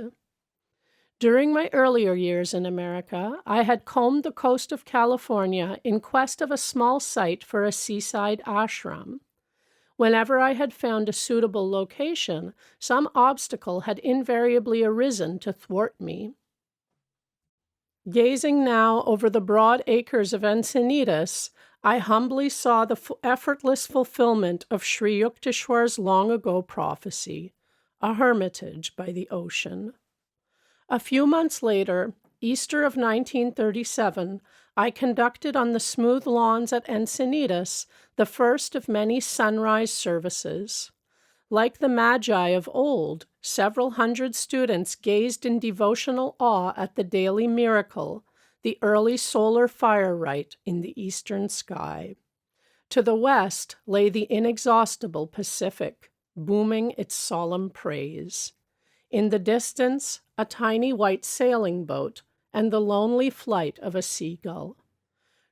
During my earlier years in America, I had combed the coast of California in quest of a small site for a seaside ashram. Whenever I had found a suitable location, some obstacle had invariably arisen to thwart me. Gazing now over the broad acres of Encinitas, I humbly saw the effortless fulfillment of Sri Yukteswar's long-ago prophecy, a hermitage by the ocean. A few months later, Easter of 1937, I conducted on the smooth lawns at Encinitas the first of many sunrise services. Like the Magi of old, several hundred students gazed in devotional awe at the daily miracle, the early solar fire rite in the eastern sky. To the west lay the inexhaustible Pacific, booming its solemn praise. In the distance, a tiny white sailing boat and the lonely flight of a seagull.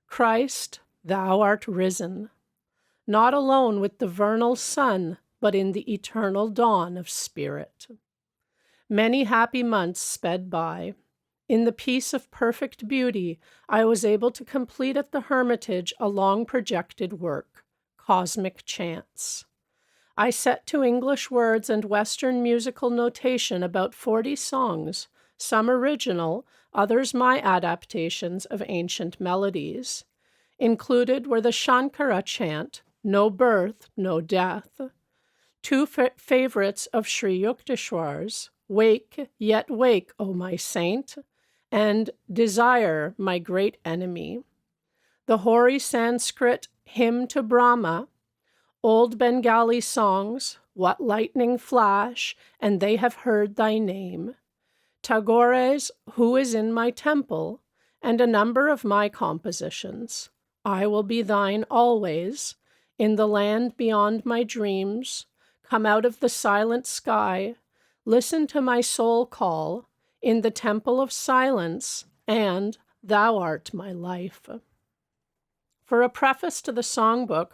Christ, thou art risen, not alone with the vernal sun, but in the eternal dawn of spirit. Many happy months sped by. In the peace of perfect beauty, I was able to complete at the Hermitage a long-projected work, Cosmic Chants. I set to English words and Western musical notation about 40 songs, some original, others my adaptations of ancient melodies. Included were the Shankara chant, No Birth, No Death, two favorites of Sri Yukteswar's, Wake, Yet Wake, O my Saint, and Desire, My Great Enemy. The hoary Sanskrit Hymn to Brahma, old Bengali songs, What Lightning Flash, and They Have Heard Thy Name, Tagore's Who Is in My Temple, and a number of my compositions. I Will Be Thine Always, In the Land Beyond My Dreams, Come Out of the Silent Sky, Listen to My Soul Call, In the Temple of Silence, and Thou Art My Life. For a preface to the songbook,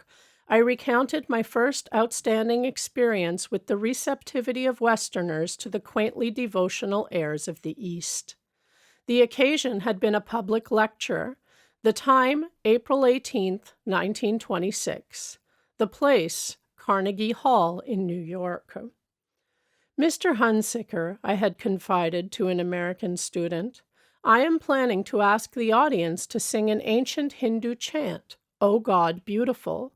I recounted my first outstanding experience with the receptivity of Westerners to the quaintly devotional airs of the East. The occasion had been a public lecture, the time, April 18, 1926. The place, Carnegie Hall in New York. Mr. Hunsicker, I had confided to an American student, I am planning to ask the audience to sing an ancient Hindu chant, O God Beautiful.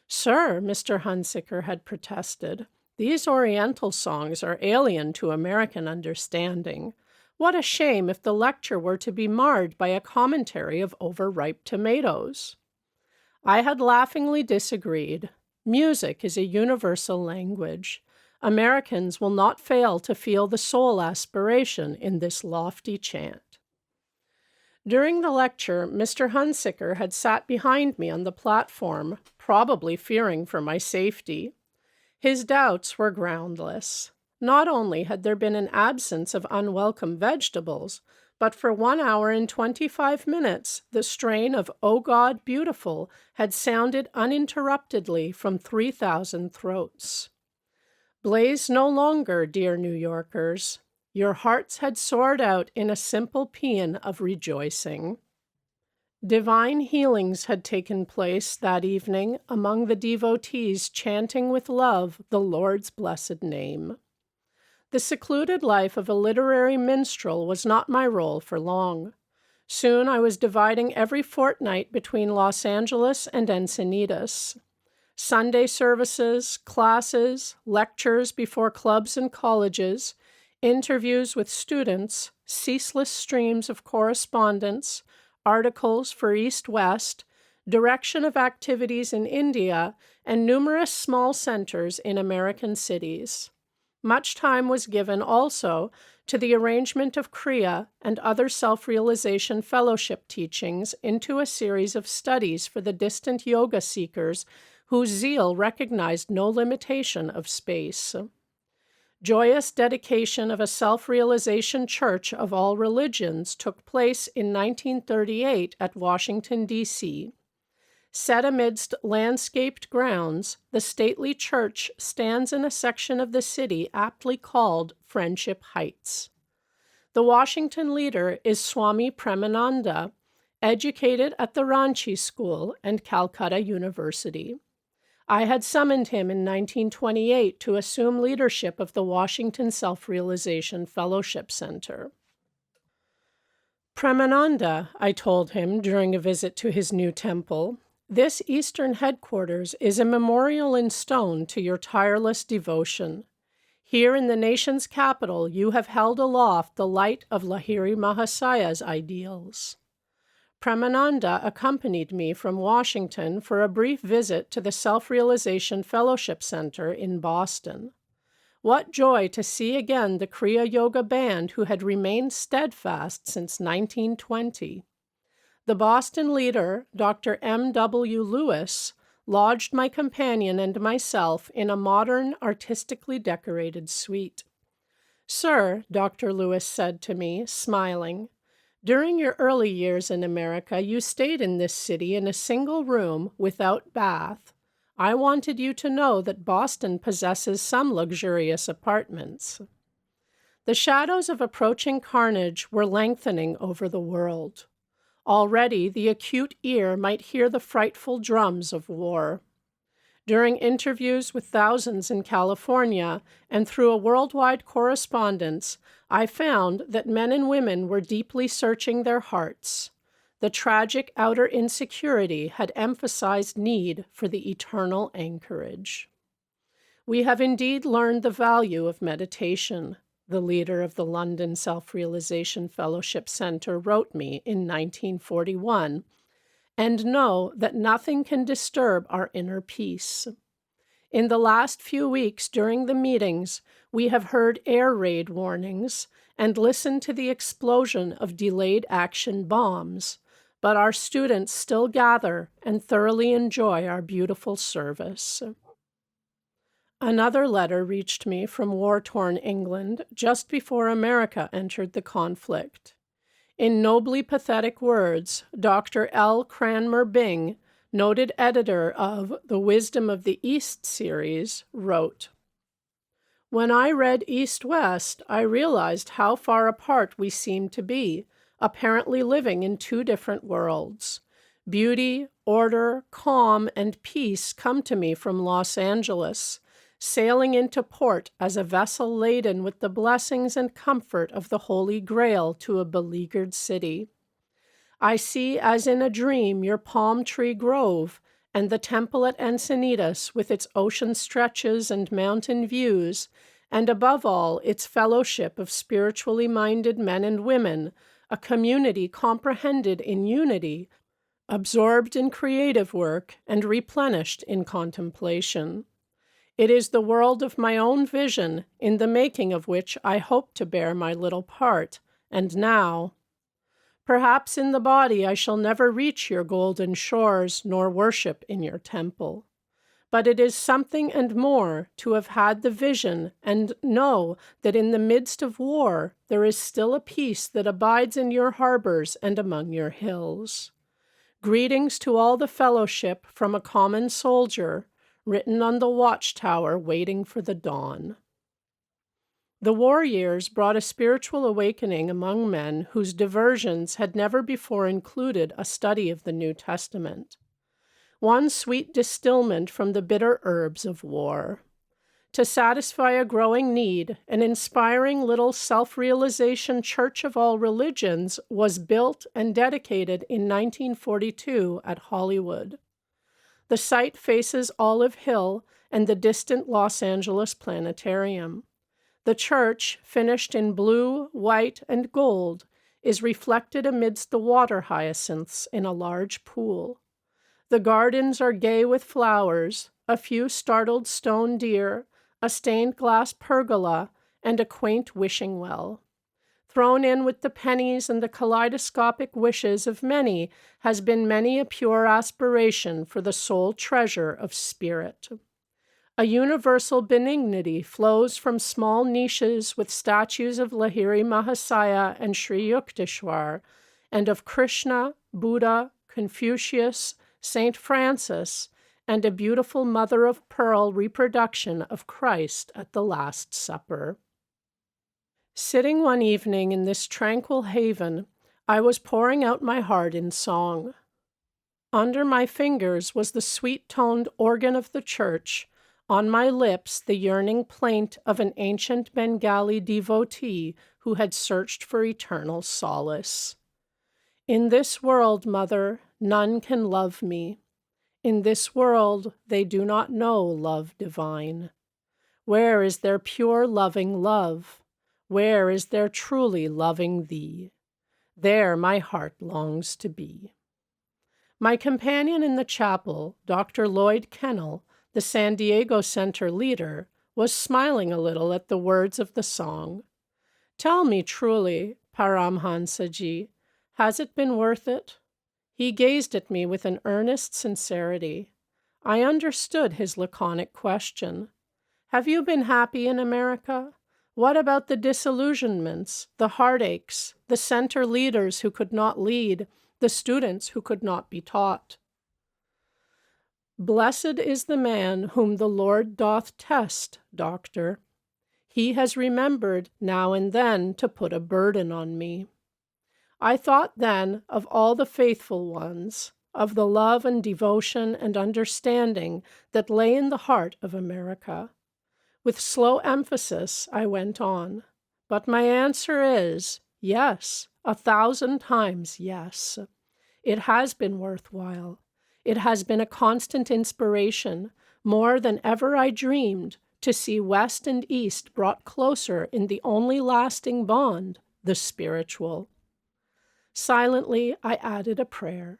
Sir, Mr. Hunsicker had protested, these Oriental songs are alien to American understanding. What a shame if the lecture were to be marred by a commentary of overripe tomatoes. I had laughingly disagreed. Music is a universal language. Americans will not fail to feel the soul aspiration in this lofty chant. During the lecture, Mr. Hunsicker had sat behind me on the platform, probably fearing for my safety. His doubts were groundless. Not only had there been an absence of unwelcome vegetables, but for 1 hour and 25 minutes, the strain of O God Beautiful had sounded uninterruptedly from 3,000 throats. Blaze no longer, dear New Yorkers. Your hearts had soared out in a simple paean of rejoicing. Divine healings had taken place that evening among the devotees chanting with love the Lord's blessed name. The secluded life of a literary minstrel was not my role for long. Soon I was dividing every fortnight between Los Angeles and Encinitas. Sunday services, classes, lectures before clubs and colleges, interviews with students, ceaseless streams of correspondence, articles for East-West, direction of activities in India, and numerous small centers in American cities. Much time was given also to the arrangement of Kriya and other self-realization fellowship teachings into a series of studies for the distant yoga seekers whose zeal recognized no limitation of space. Joyous dedication of a self-realization church of all religions took place in 1938 at Washington, D.C. Set amidst landscaped grounds, the stately church stands in a section of the city aptly called Friendship Heights. The Washington leader is Swami Premananda, educated at the Ranchi School and Calcutta University. I had summoned him in 1928 to assume leadership of the Washington Self-Realization Fellowship Center. Premananda, I told him during a visit to his new temple, this Eastern headquarters is a memorial in stone to your tireless devotion. Here in the nation's capital, you have held aloft the light of Lahiri Mahasaya's ideals. Premananda accompanied me from Washington for a brief visit to the Self-Realization Fellowship Center in Boston. What joy to see again the Kriya Yoga band who had remained steadfast since 1920. The Boston leader, Dr. M.W. Lewis, lodged my companion and myself in a modern, artistically decorated suite. "Sir," Dr. Lewis said to me, smiling, "during your early years in America, you stayed in this city in a single room without bath. I wanted you to know that Boston possesses some luxurious apartments." The shadows of approaching carnage were lengthening over the world. Already the acute ear might hear the frightful drums of war. During interviews with thousands in California and through a worldwide correspondence, I found that men and women were deeply searching their hearts. The tragic outer insecurity had emphasized need for the eternal anchorage. "We have indeed learned the value of meditation," the leader of the London Self-Realization Fellowship Center wrote me in 1941, "and know that nothing can disturb our inner peace. In the last few weeks during the meetings, we have heard air raid warnings and listened to the explosion of delayed action bombs, but our students still gather and thoroughly enjoy our beautiful service." Another letter reached me from war-torn England just before America entered the conflict. In nobly pathetic words, Dr. L. Cranmer Bing, noted editor of The Wisdom of the East series, wrote, "When I read East-West, I realized how far apart we seemed to be, apparently living in two different worlds. Beauty, order, calm, and peace come to me from Los Angeles, sailing into port as a vessel laden with the blessings and comfort of the Holy Grail to a beleaguered city. I see as in a dream your palm tree grove and the temple at Encinitas with its ocean stretches and mountain views, and above all its fellowship of spiritually minded men and women, a community comprehended in unity, absorbed in creative work, and replenished in contemplation. It is the world of my own vision, in the making of which I hope to bear my little part, and now. Perhaps in the body I shall never reach your golden shores nor worship in your temple. But it is something and more to have had the vision and know that in the midst of war there is still a peace that abides in your harbors and among your hills. Greetings to all the fellowship from a common soldier, written on the watchtower waiting for the dawn." The war years brought a spiritual awakening among men whose diversions had never before included a study of the New Testament. One sweet distilment from the bitter herbs of war. To satisfy a growing need, an inspiring little self-realization church of all religions was built and dedicated in 1942 at Hollywood. The site faces Olive Hill and the distant Los Angeles Planetarium. The church, finished in blue, white, and gold, is reflected amidst the water hyacinths in a large pool. The gardens are gay with flowers, a few startled stone deer, a stained glass pergola, and a quaint wishing well. Thrown in with the pennies and the kaleidoscopic wishes of many has been many a pure aspiration for the sole treasure of spirit. A universal benignity flows from small niches with statues of Lahiri Mahasaya and Sri Yukteswar, and of Krishna, Buddha, Confucius, Saint Francis, and a beautiful mother-of-pearl reproduction of Christ at the Last Supper. Sitting one evening in this tranquil haven, I was pouring out my heart in song. Under my fingers was the sweet-toned organ of the church, on my lips the yearning plaint of an ancient Bengali devotee who had searched for eternal solace. "In this world, Mother, none can love me. In this world they do not know love divine. Where is their pure loving love? Where is there truly loving thee? There my heart longs to be." My companion in the chapel, Dr. Lloyd Kennel, the San Diego Center leader, was smiling a little at the words of the song. "Tell me truly, Paramahansa ji, has it been worth it?" He gazed at me with an earnest sincerity. I understood his laconic question. "Have you been happy in America? What about the disillusionments, the heartaches, the center leaders who could not lead, the students who could not be taught? Blessed is the man whom the Lord doth test, Doctor. He has remembered now and then to put a burden on me. I thought then of all the faithful ones, of the love and devotion and understanding that lay in the heart of America. With slow emphasis, I went on, but my answer is yes, 1,000 times yes. It has been worthwhile. It has been a constant inspiration, more than ever I dreamed, to see West and East brought closer in the only lasting bond, the spiritual. Silently, I added a prayer.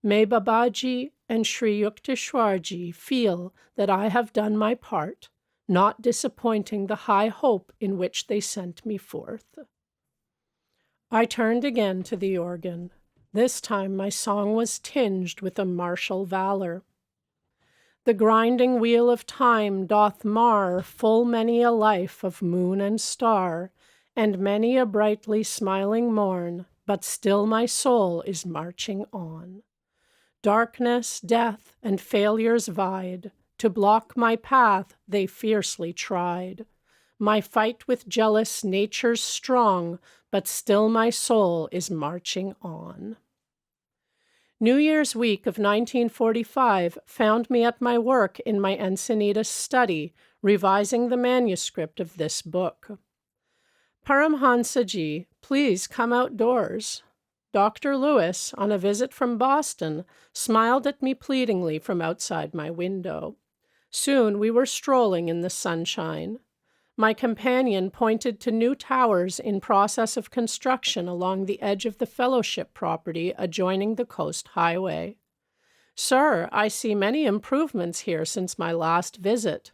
May Babaji and Sri Yukteswar ji feel that I have done my part, not disappointing the high hope in which they sent me forth. I turned again to the organ. This time my song was tinged with a martial valor. The grinding wheel of time doth mar full many a life of moon and star, and many a brightly smiling morn, but still my soul is marching on. Darkness, death, and failures vied. To block my path they fiercely tried. My fight with jealous natures strong, but still my soul is marching on. New Year's week of 1945 found me at my work in my Encinitas study, revising the manuscript of this book. Paramahansa ji, please come outdoors. Dr. Lewis, on a visit from Boston, smiled at me pleadingly from outside my window. Soon we were strolling in the sunshine. My companion pointed to new towers in process of construction along the edge of the fellowship property adjoining the coast highway. Sir, I see many improvements here since my last visit.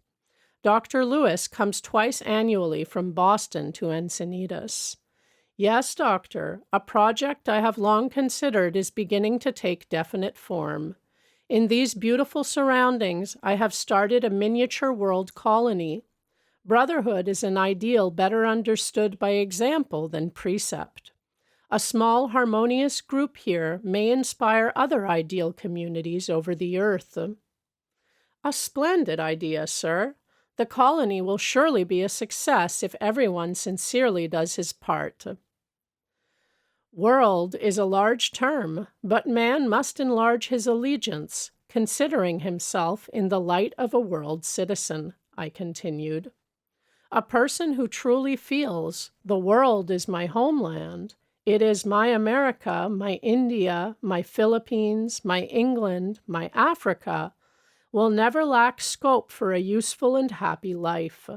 Dr. Lewis comes twice annually from Boston to Encinitas. Yes, doctor, a project I have long considered is beginning to take definite form. In these beautiful surroundings, I have started a miniature world colony. Brotherhood is an ideal better understood by example than precept. A small, harmonious group here may inspire other ideal communities over the earth. A splendid idea, sir. The colony will surely be a success if everyone sincerely does his part. World is a large term, but man must enlarge his allegiance, considering himself in the light of a world citizen, I continued. A person who truly feels the world is my homeland, it is my America, my India, my Philippines, my England, my Africa, will never lack scope for a useful and happy life.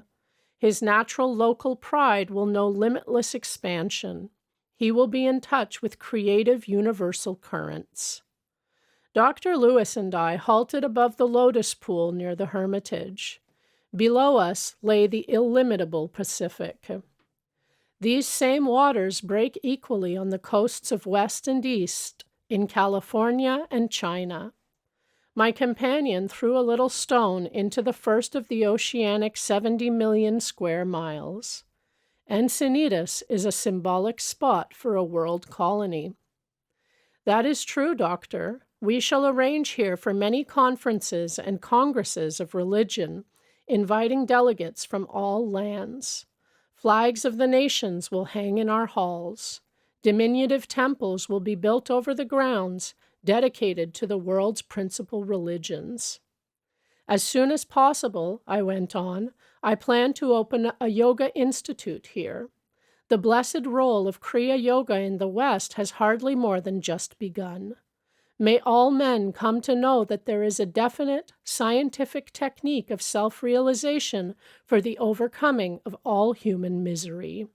His natural local pride will know limitless expansion. He will be in touch with creative universal currents. Dr. Lewis and I halted above the lotus pool near the Hermitage. Below us lay the illimitable Pacific. These same waters break equally on the coasts of West and East, in California and China. My companion threw a little stone into the first of the oceanic 70 million square miles. Encinitas is a symbolic spot for a world colony. That is true, Doctor. We shall arrange here for many conferences and congresses of religion, inviting delegates from all lands. Flags of the nations will hang in our halls. Diminutive temples will be built over the grounds, dedicated to the world's principal religions. As soon as possible, I went on, I plan to open a yoga institute here. The blessed role of Kriya Yoga in the West has hardly more than just begun. May all men come to know that there is a definite, scientific technique of self-realization for the overcoming of all human misery.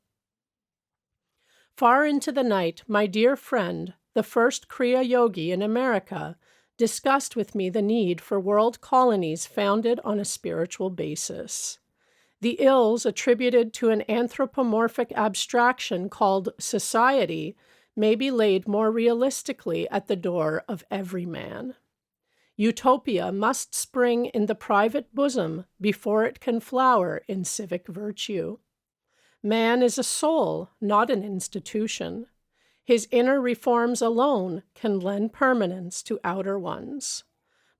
Far into the night, my dear friend, the first Kriya Yogi in America, discussed with me the need for world colonies founded on a spiritual basis. The ills attributed to an anthropomorphic abstraction called society may be laid more realistically at the door of every man. Utopia must spring in the private bosom before it can flower in civic virtue. Man is a soul, not an institution. His inner reforms alone can lend permanence to outer ones.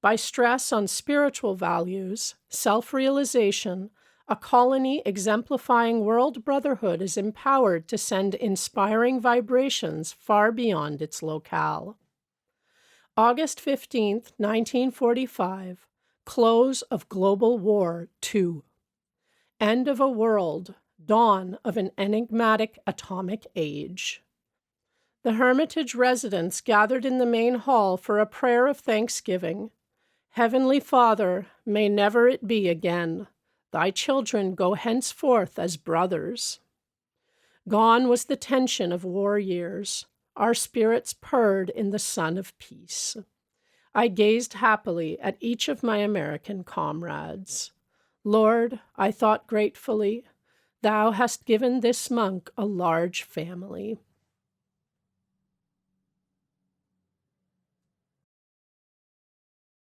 By stress on spiritual values, self-realization, a colony exemplifying world brotherhood is empowered to send inspiring vibrations far beyond its locale. August 15th, 1945, close of Global War II. End of a world, dawn of an enigmatic atomic age. The Hermitage residents gathered in the main hall for a prayer of thanksgiving. Heavenly Father, may never it be again. Thy children go henceforth as brothers. Gone was the tension of war years. Our spirits purred in the sun of peace. I gazed happily at each of my American comrades. Lord, I thought gratefully, Thou hast given this monk a large family.